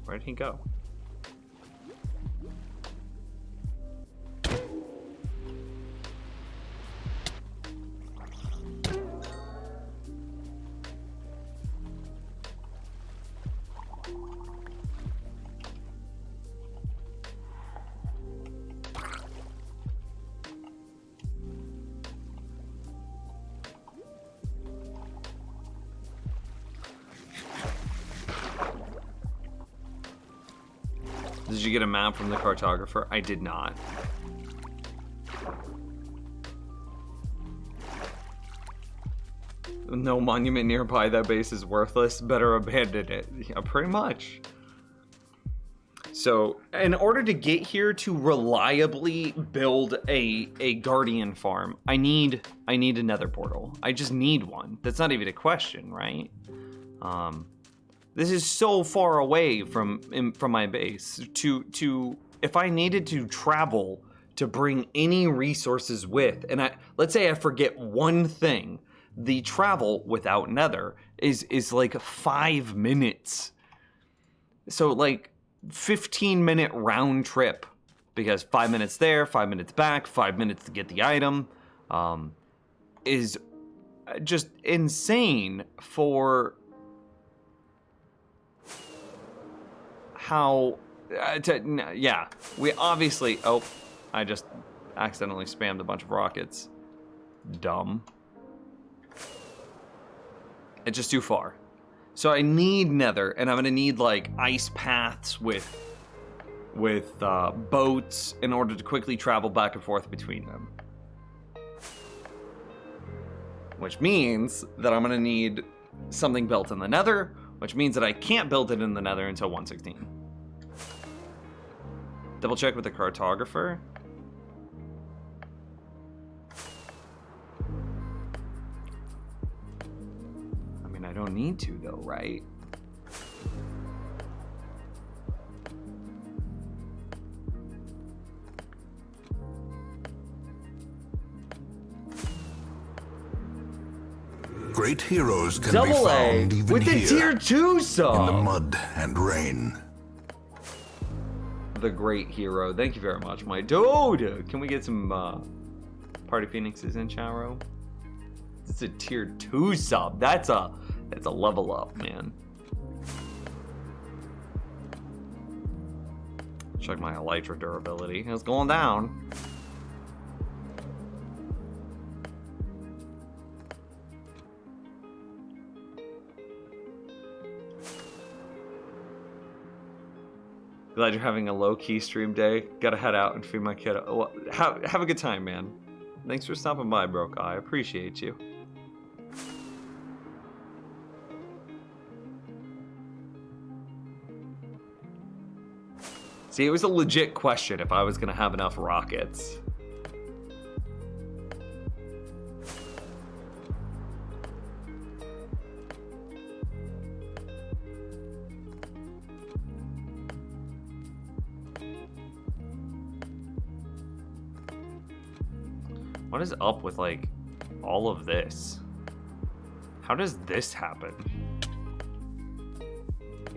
Where'd he go? Did you get a map from the cartographer? I did not. No monument nearby, that base is worthless. Better abandon it. Yeah, pretty much. So, in order to get here to reliably build a guardian farm, I need a nether portal. I just need one. That's not even a question, right? This is so far away from my base. If I needed to travel to bring any resources with, and let's say I forget one thing, the travel without nether is like 5 minutes. So like 15-minute round trip, because 5 minutes there, 5 minutes back, 5 minutes to get the item, is just insane for how, yeah, we obviously, oh, I just accidentally spammed a bunch of rockets. Dumb. It's just too far. So I need nether, and I'm gonna need like ice paths with boats in order to quickly travel back and forth between them. Which means that I'm gonna need something built in the nether, which means that I can't build it in the nether until 116. Double check with the cartographer. I mean, I don't need to though, right? Great heroes can be Double A found even with the here, tier 2 in the sub. mud and rain. The great hero. Thank you very much, my dude. Can we get some Party Phoenixes in Charo? It's a tier 2 sub. That's a level up, man. Check my Elytra durability. It's going down. Glad you're having a low-key stream day. Gotta head out and feed my kid. Well, have a good time, man. Thanks for stopping by, Broke Eye. I appreciate you. See, it was a legit question if I was gonna have enough rockets. What is up with, like, all of this? How does this happen?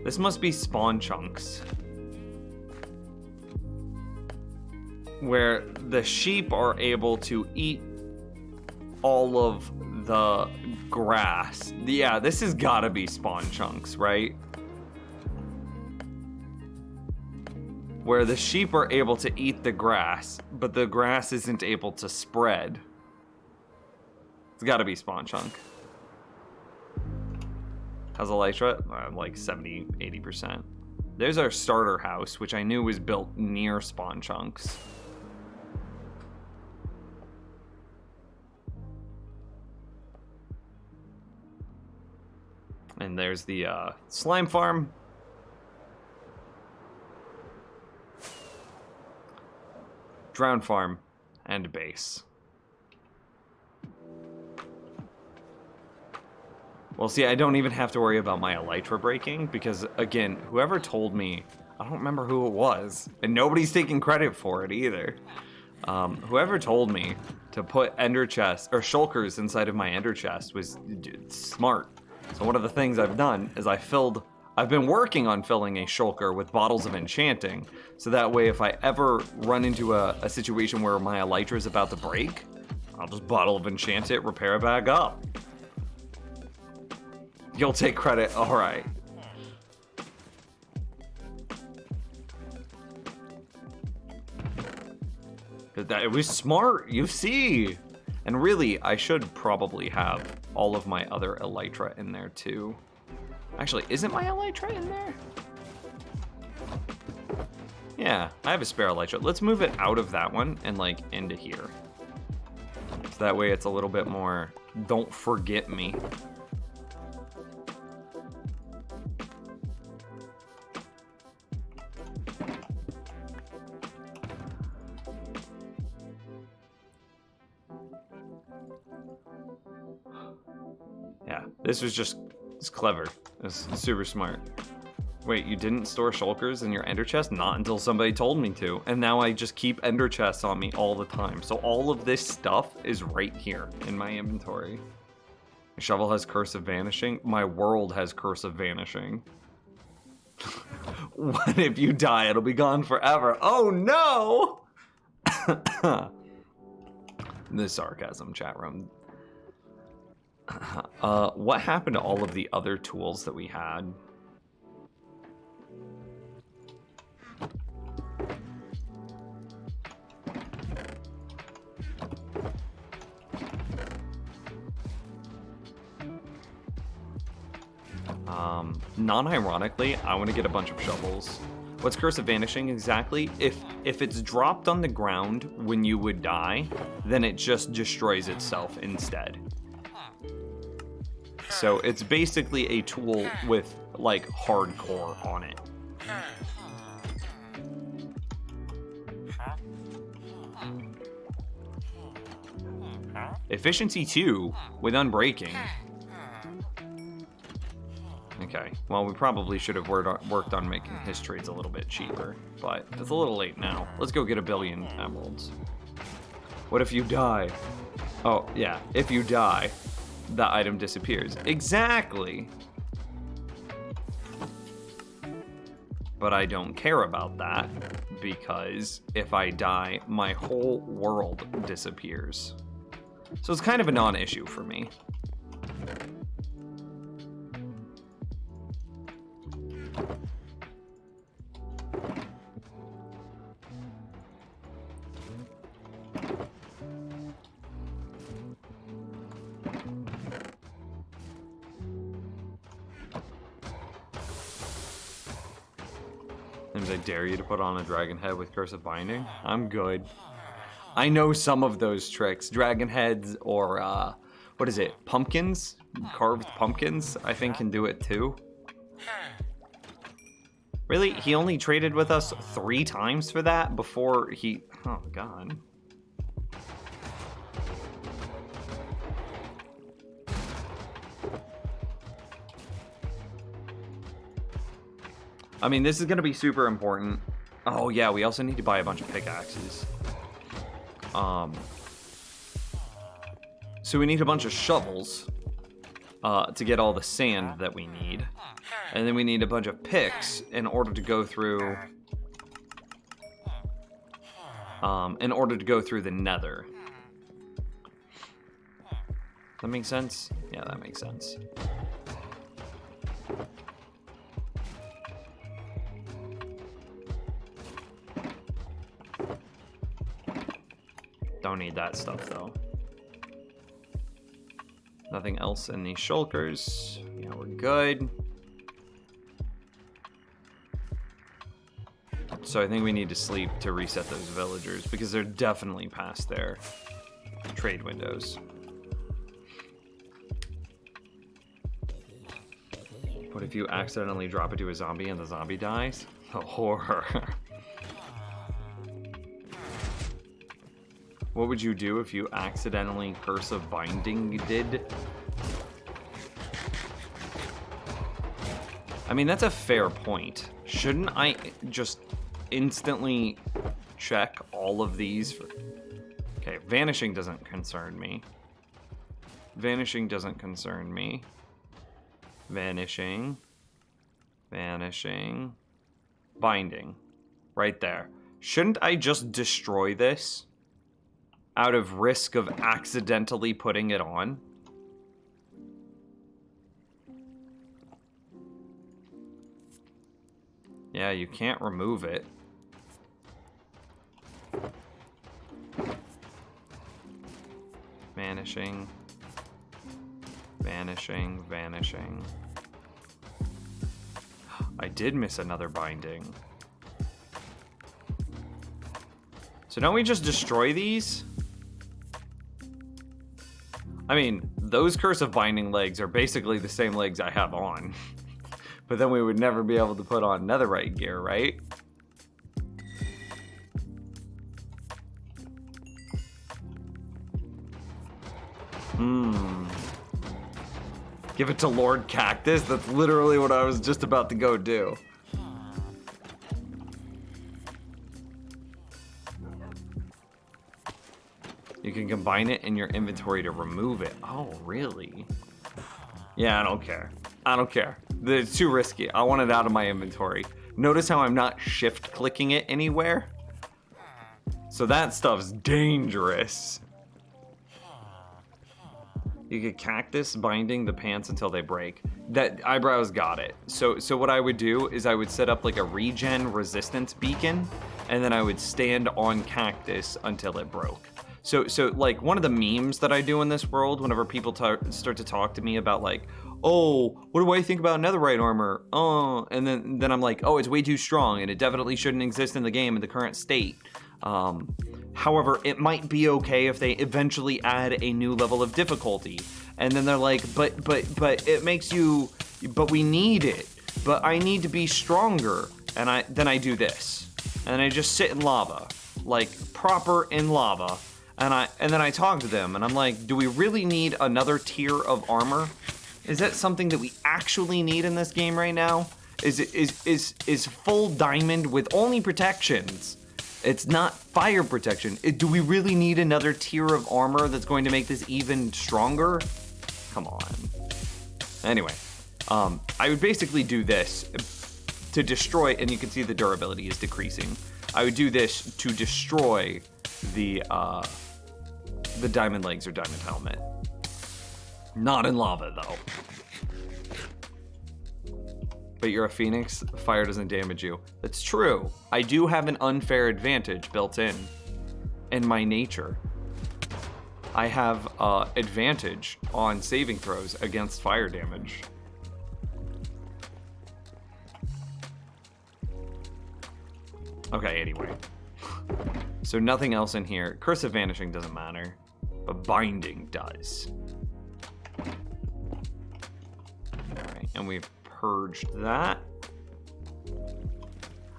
This must be spawn chunks. Where the sheep are able to eat all of the grass. Yeah, this has gotta be spawn chunks, right? Where the sheep are able to eat the grass, but the grass isn't able to spread. It's gotta be spawn chunk. How's Elytra? Like 70, 80%. There's our starter house, which I knew was built near spawn chunks. And there's the slime farm. Drown farm and base. Well, see, I don't even have to worry about my elytra breaking because, again, whoever told me, I don't remember who it was, and nobody's taking credit for it either. Whoever told me to put ender chests or shulkers inside of my ender chest was smart. So one of the things I've done is I've been working on filling a shulker with bottles of enchanting, so that way if I ever run into a situation where my elytra is about to break, I'll just bottle of enchant it, repair it back up. You'll take credit, all right. It was smart, you see. And really, I should probably have all of my other elytra in there too. Actually, isn't my elytra in there? Yeah, I have a spare elytra. Let's move it out of that one and like into here. So that way it's a little bit more, don't forget me. Yeah, this was just, it's clever. It's super smart. Wait, you didn't store shulkers in your ender chest? Not until somebody told me to. And now I just keep ender chests on me all the time. So all of this stuff is right here in my inventory. My shovel has Curse of Vanishing. My world has Curse of Vanishing. What if you die? It'll be gone forever. Oh no! This sarcasm, chat room. What happened to all of the other tools that we had? Non-ironically, I want to get a bunch of shovels. What's Curse of Vanishing exactly? If it's dropped on the ground when you would die, then it just destroys itself instead. So it's basically a tool with like hardcore on it. Efficiency 2 with unbreaking. Okay, well, we probably should have worked on making his trades a little bit cheaper, but it's a little late now. Let's go get 1 billion emeralds. What if you die? Oh, yeah, if you die, the item disappears. Exactly! But I don't care about that, because if I die, my whole world disappears. So it's kind of a non-issue for me. I dare you to put on a dragon head with Curse of Binding. I'm good. I know some of those tricks. Dragon heads or, what is it? Pumpkins? Carved pumpkins, I think, can do it too. Really? He only traded with us 3 times for that before he... Oh, God. I mean, this is going to be super important. Oh, yeah, we also need to buy a bunch of pickaxes. So we need a bunch of shovels to get all the sand that we need. And then we need a bunch of picks in order to go through... the nether. That makes sense? Yeah, that makes sense. Don't need that stuff, though. Nothing else in these shulkers. Yeah, we're good. So I think we need to sleep to reset those villagers, because they're definitely past their trade windows. What if you accidentally drop it to a zombie and the zombie dies? The horror. What would you do if you accidentally Curse of Binding did? I mean, that's a fair point. Shouldn't I just instantly check all of these? Okay, Vanishing doesn't concern me. Vanishing doesn't concern me. Vanishing. Vanishing. Binding. Right there. Shouldn't I just destroy this out of risk of accidentally putting it on? Yeah, you can't remove it. Vanishing. Vanishing, vanishing. I did miss another binding. So don't we just destroy these? I mean, those Curse of Binding legs are basically the same legs I have on. But then we would never be able to put on netherite gear, right? Give it to Lord Cactus? That's literally what I was just about to go do. You can combine it in your inventory to remove it. Oh, really? Yeah, I don't care. I don't care. It's too risky. I want it out of my inventory. Notice how I'm not shift clicking it anywhere? So that stuff's dangerous. You get Cactus binding the pants until they break. That Eyebrows got it. So what I would do is I would set up like a regen resistance beacon, and then I would stand on Cactus until it broke. So like one of the memes that I do in this world, whenever people start to talk to me about like, oh, what do I think about netherite armor? Oh, and then I'm like, oh, it's way too strong and it definitely shouldn't exist in the game in the current state. However, it might be okay if they eventually add a new level of difficulty. And then they're like, but it makes you, but we need it. But I need to be stronger. And then I do this. And I just sit in lava, like proper in lava. And then I talk to them and I'm like, do we really need another tier of armor? Is that something that we actually need in this game right now? Is full diamond with only protections? It's not fire protection. Do we really need another tier of armor that's going to make this even stronger? Come on. Anyway, I would basically do this to destroy, and you can see the durability is decreasing. I would do this to destroy the diamond legs or diamond helmet. Not in lava though. But you're a phoenix, fire doesn't damage you. That's true. I do have an unfair advantage built in my nature. I have advantage on saving throws against fire damage. Okay, anyway. So nothing else in here. Curse of Vanishing doesn't matter, but Binding does. Alright, and we've purged that.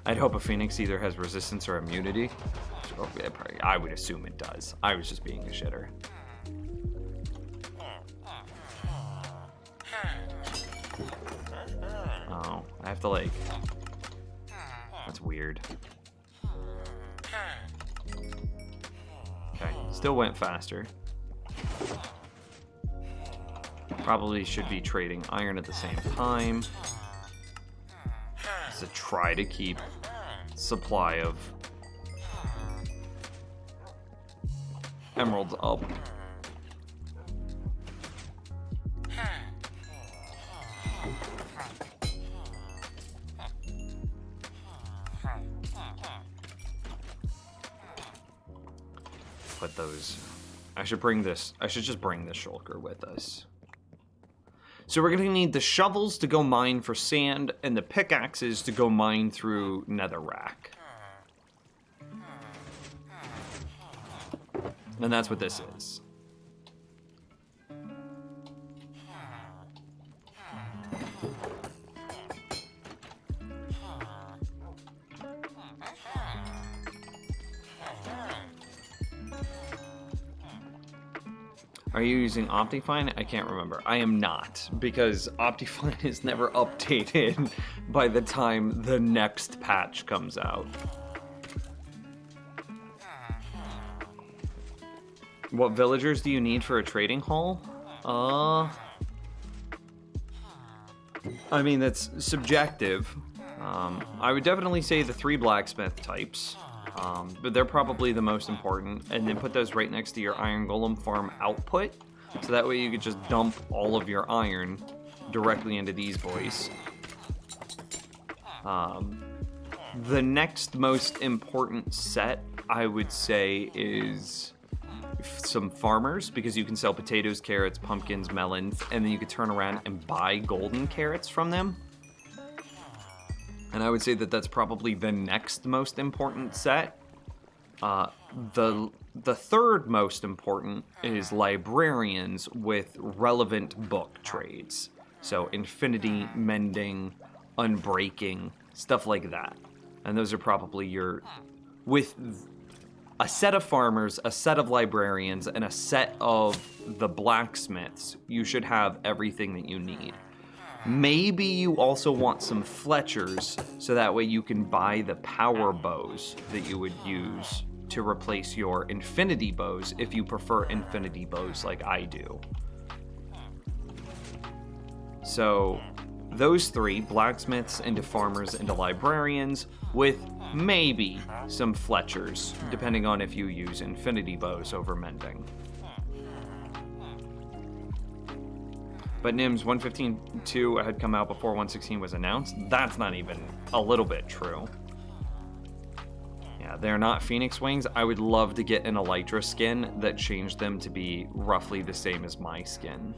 I'd hope a phoenix either has resistance or immunity. I would assume it does. I was just being a shitter. Oh, I have to like... That's weird. Okay, still went faster. Probably should be trading iron at the same time. Just to try to keep supply of emeralds up. Put those... I should bring this... I should just bring this shulker with us. So we're going to need the shovels to go mine for sand and the pickaxes to go mine through netherrack. And that's what this is. Are you using Optifine? I can't remember. I am not, because Optifine is never updated by the time the next patch comes out. What villagers do you need for a trading hall? I mean, that's subjective. I would definitely say the 3 blacksmith types, but they're probably the most important. And then put those right next to your iron golem farm output, so that way you could just dump all of your iron directly into these boys. The next most important set, I would say, is some farmers, because you can sell potatoes, carrots, pumpkins, melons, and then you could turn around and buy golden carrots from them. And I would say that that's probably the next most important set. The third most important is librarians with relevant book trades. So infinity, mending, unbreaking, stuff like that. And those are probably your... With a set of farmers, a set of librarians, and a set of the blacksmiths, you should have everything that you need. Maybe you also want some Fletchers, so that way you can buy the power bows that you would use to replace your infinity bows if you prefer infinity bows like I do. So those 3, blacksmiths into farmers into librarians, with maybe some Fletchers, depending on if you use infinity bows over mending. But Nims 115.2 had come out before 116 was announced. That's not even a little bit true. Yeah, they're not Phoenix Wings. I would love to get an Elytra skin that changed them to be roughly the same as my skin.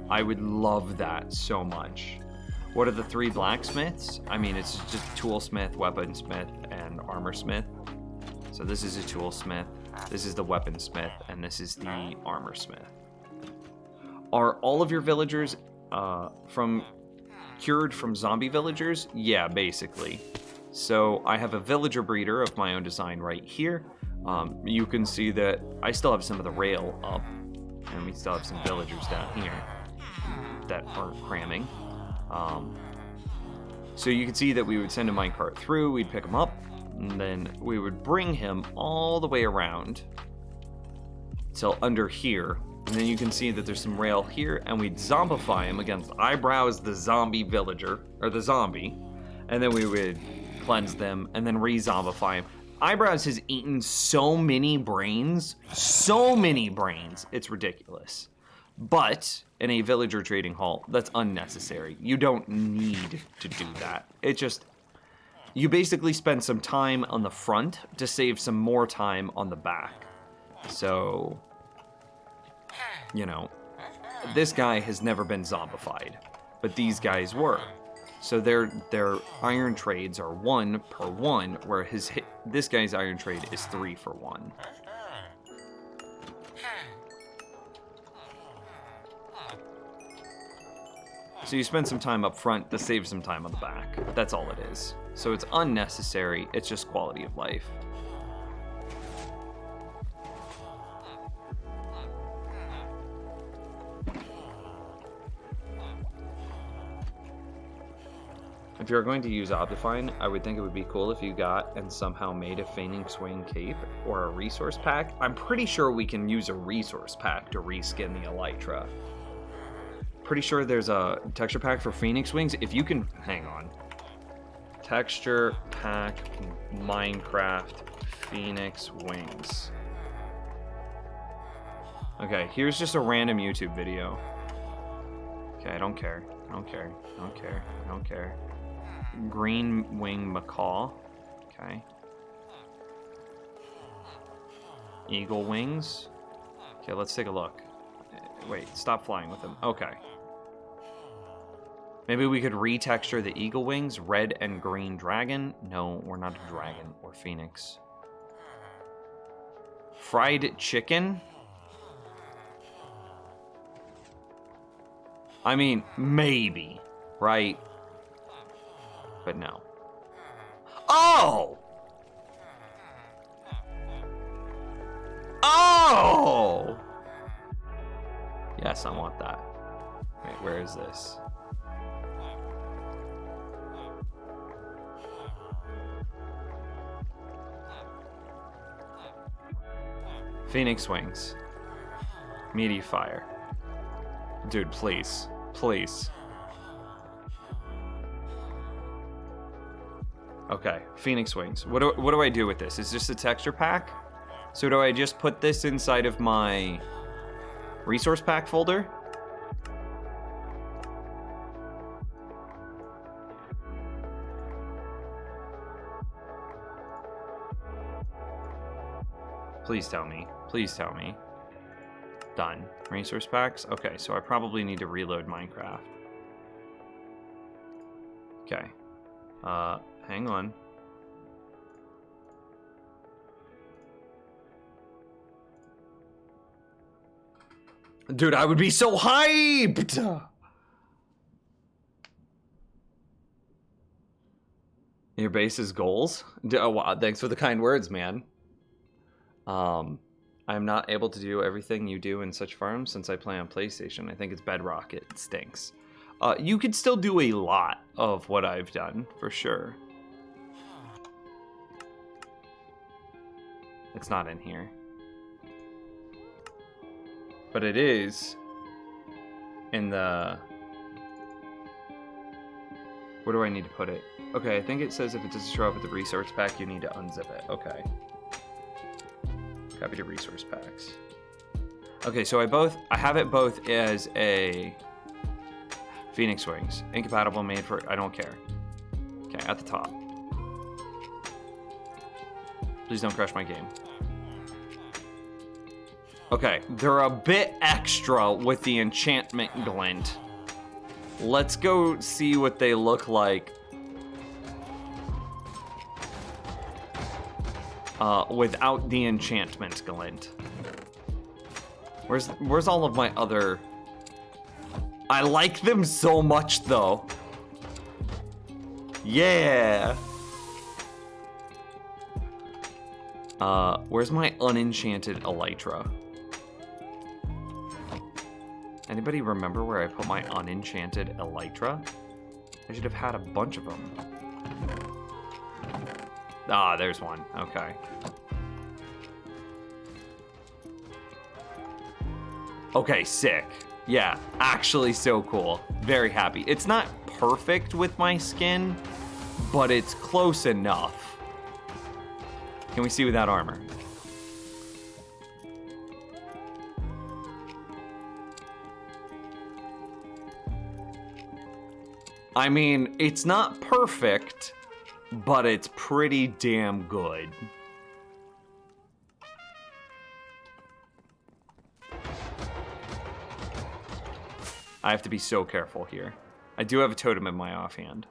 I would love that so much. What are the 3 blacksmiths? I mean, it's just toolsmith, weaponsmith, and armorsmith. So this is a toolsmith, this is the weaponsmith, and this is the armorsmith. Are all of your villagers cured from zombie villagers? Yeah, basically. So I have a villager breeder of my own design right here. You can see that I still have some of the rail up, and we still have some villagers down here that aren't cramming. So you can see that we would send a minecart through, we'd pick him up, and then we would bring him all the way around till under here. And then you can see that there's some rail here, and we'd zombify him against Eyebrows, the zombie villager, or the zombie, and then we would cleanse them and then re-zombify him. Eyebrows has eaten so many brains, it's ridiculous. But in a villager trading hall, that's unnecessary. You don't need to do that. It just, you basically spend some time on the front to save some more time on the back. So, you know, this guy has never been zombified, but these guys were. So their iron trades are 1 per 1, where this guy's iron trade is 3 for 1. So you spend some time up front to save some time on the back. That's all it is. So it's unnecessary, it's just quality of life. If you're going to use Optifine, I would think it would be cool if you got and somehow made a Phoenix Wing cape or a resource pack. I'm pretty sure we can use a resource pack to reskin the Elytra. Pretty sure there's a texture pack for Phoenix Wings. If you can, hang on. Texture pack Minecraft Phoenix Wings. Okay, here's just a random YouTube video. Okay, I don't care. I don't care. I don't care. I don't care. Green Wing Macaw. Okay. Eagle Wings. Okay, let's take a look. Wait, stop flying with them. Okay. Maybe we could retexture the eagle wings, red and green dragon. No, we're not a dragon or phoenix. Fried chicken. I mean, maybe, right? But no. Oh! Oh! Yes, I want that. Wait, where is this? Phoenix Wings. Meaty Fire. Dude, please. Please. Okay, Phoenix Wings. What do I do with this? Is this a texture pack? So do I just put this inside of my resource pack folder? Please tell me. Please tell me. Done. Resource packs? Okay, so I probably need to reload Minecraft. Okay. Hang on. Dude, I would be so hyped! Your base is goals? Oh, wow, thanks for the kind words, man. I'm not able to do everything you do in such farms since I play on PlayStation. I think it's Bedrock. It stinks. You could still do a lot of what I've done, for sure. It's not in here. But it is in the... Where do I need to put it? Okay, I think it says if it doesn't show up at the resource pack, you need to unzip it. Okay. Copy to resource packs. Okay, so I have it both as a Phoenix Wings. Incompatible, made for... I don't care. Okay, at the top. Please don't crash my game. Okay, they're a bit extra with the enchantment glint. Let's go see what they look like without the enchantment glint. Where's all of my other... I like them so much, though. Yeah! Where's my unenchanted elytra? Anybody remember where I put my unenchanted elytra? I should have had a bunch of them. Ah, there's one. Okay. Okay, sick. Yeah, actually so cool. Very happy. It's not perfect with my skin, but it's close enough. Can we see without armor? I mean, it's not perfect, but it's pretty damn good. I have to be so careful here. I do have a totem in my offhand.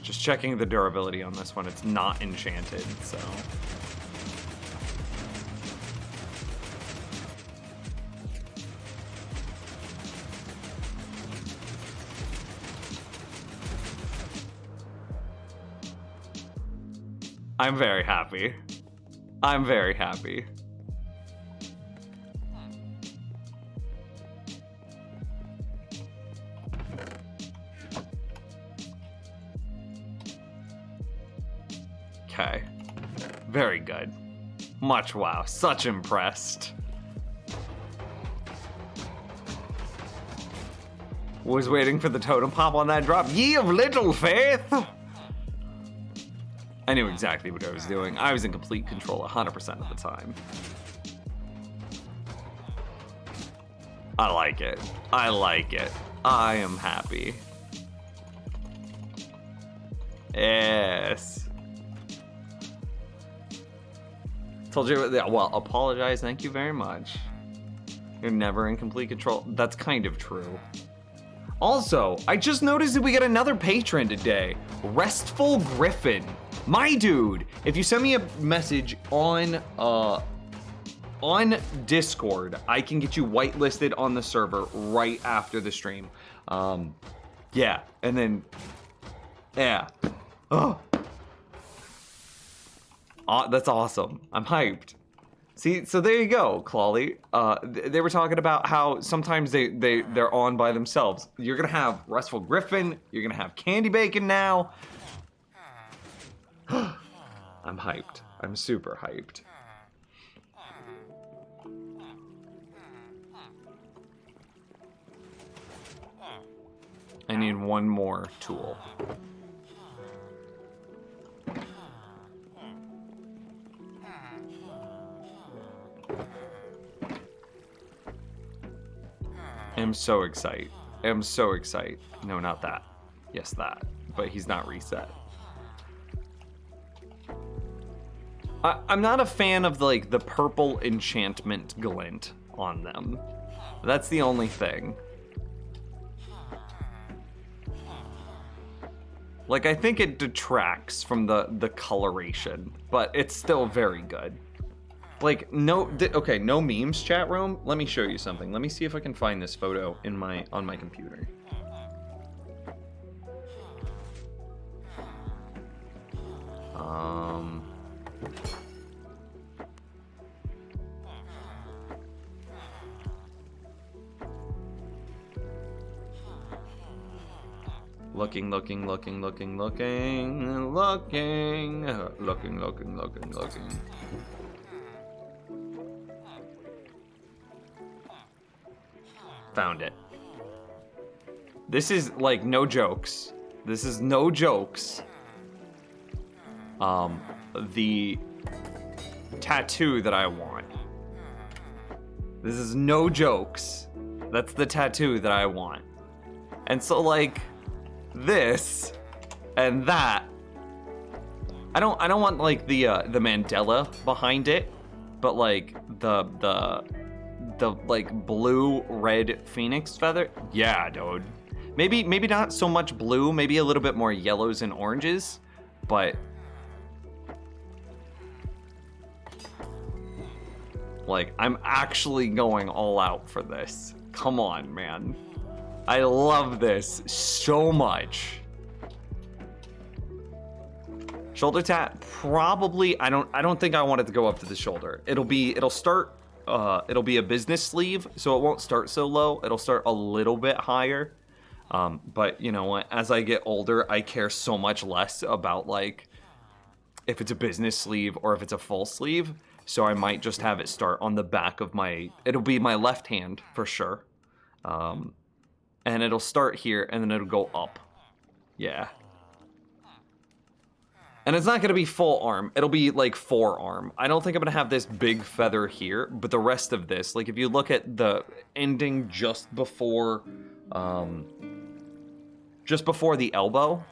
Just checking the durability on this one. It's not enchanted, so... I'm very happy. I'm very happy. Okay. Very good. Much wow. Such impressed. Was waiting for the totem pop on that drop. Ye of little faith! I knew exactly what I was doing. I was in complete control 100% of the time. I like it. I like it. I am happy. Yes. Told you, well, apologize, thank you very much. You're never in complete control. That's kind of true. Also, I just noticed that we got another patron today, Restful Griffin. My dude, if you send me a message on Discord, I can get you whitelisted on the server right after the stream. Yeah, and then, yeah. Oh, that's awesome. I'm hyped. See, so there you go, Clawley. They were talking about how sometimes they're on by themselves. You're gonna have Restful Griffin. You're gonna have Candy Bacon now. I'm hyped. I'm super hyped. I need one more tool. I'm so excited. I'm so excited. No, not that. Yes, that. But he's not reset. I'm not a fan of like the purple enchantment glint on them. That's the only thing. Like, I think it detracts from the coloration, but it's still very good. Like, okay, no memes, chat room. Let me show you something. Let me see if I can find this photo on my computer. Looking. Found it. This is like no jokes. This is no jokes. The tattoo that I want. This is no jokes. That's the tattoo that I want. And so like this and that. I don't want like the Mandela behind it, but like the like blue red phoenix feather. Yeah, dude. Maybe not so much blue, maybe a little bit more yellows and oranges, but like I'm actually going all out for this. Come on, man. I love this so much. Shoulder tat, probably. I don't think I want it to go up to the shoulder. It'll be a business sleeve, so it won't start so low. It'll start a little bit higher. But you know what? As I get older, I care so much less about like if it's a business sleeve or if it's a full sleeve. So I might just have it start on the back of it'll be my left hand for sure. And it'll start here and then it'll go up. Yeah. And it's not gonna be full arm, it'll be like forearm. I don't think I'm gonna have this big feather here, but the rest of this, like if you look at the ending just before the elbow.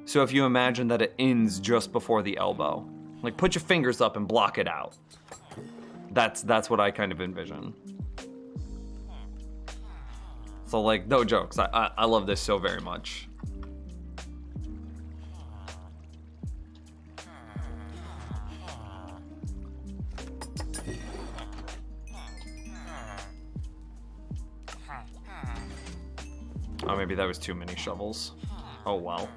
So if you imagine that it ends just before the elbow, like put your fingers up and block it out. That's what I kind of envision. So like, no jokes, I love this so very much. Oh, maybe that was too many shovels. Oh, well.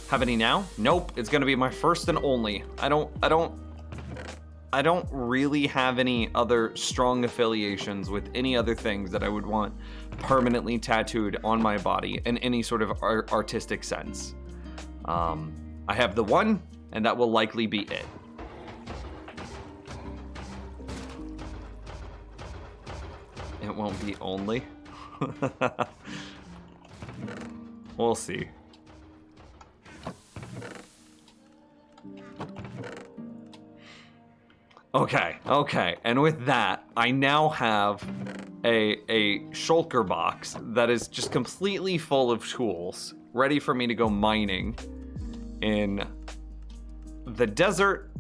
Have any now? Nope, it's gonna be my first and only. I don't really have any other strong affiliations with any other things that I would want permanently tattooed on my body in any sort of artistic sense. I have the one, and that will likely be it. It won't be only. We'll see. Okay, and with that, I now have a shulker box that is just completely full of tools, ready for me to go mining in the desert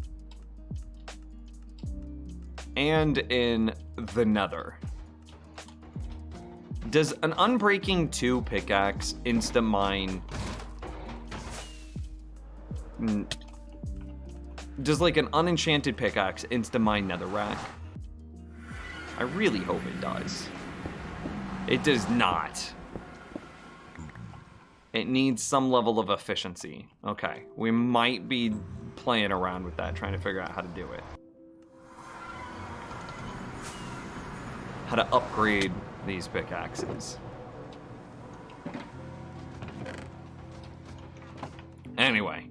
and in the Nether. Does an Unbreaking 2 pickaxe insta-mine... Does like an unenchanted pickaxe insta-mine netherrack? I really hope it does. It does not. It needs some level of efficiency. Okay, we might be playing around with that, trying to figure out how to do it. How to upgrade these pickaxes. Anyway,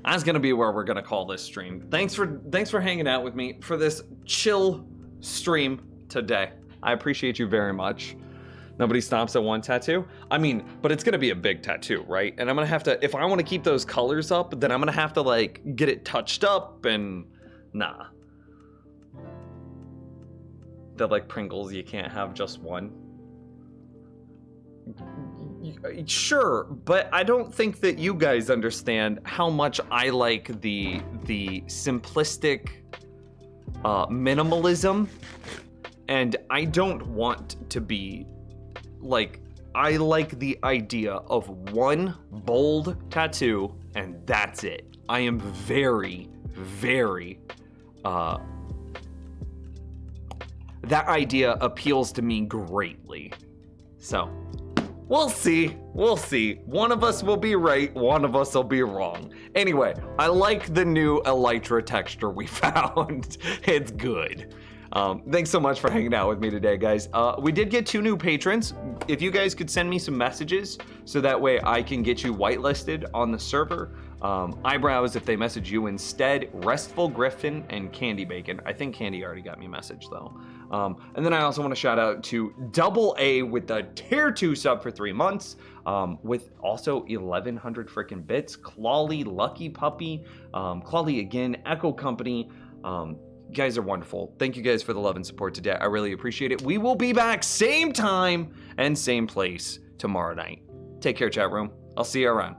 that's gonna be where we're gonna call this stream. Thanks for hanging out with me for this chill stream today. I appreciate you very much. Nobody stops at one tattoo. I mean, but it's gonna be a big tattoo, right? And I'm gonna have to, if I want to keep those colors up, then I'm gonna have to like get it touched up and nah. That like Pringles, you can't have just one. Sure, but I don't think that you guys understand how much I like the simplistic minimalism, and I don't want to be like, I like the idea of one bold tattoo and that's it. I am very, very that idea appeals to me greatly. So we'll see. We'll see. One of us will be right, one of us will be wrong. Anyway, I like the new elytra texture we found. It's good. Thanks so much for hanging out with me today, guys. We did get 2 new patrons. If you guys could send me some messages so that way I can get you whitelisted on the server. Eyebrows, if they message you instead. Restful Griffin and Candy Bacon. I think Candy already got me a message though. And then I also want to shout out to Double A with the tier 2 sub for 3 months. With also 1,100 freaking bits. Clawley, Lucky Puppy, Clawley again, Echo Company. You guys are wonderful. Thank you guys for the love and support today. I really appreciate it. We will be back same time and same place tomorrow night. Take care, chat room. I'll see you around.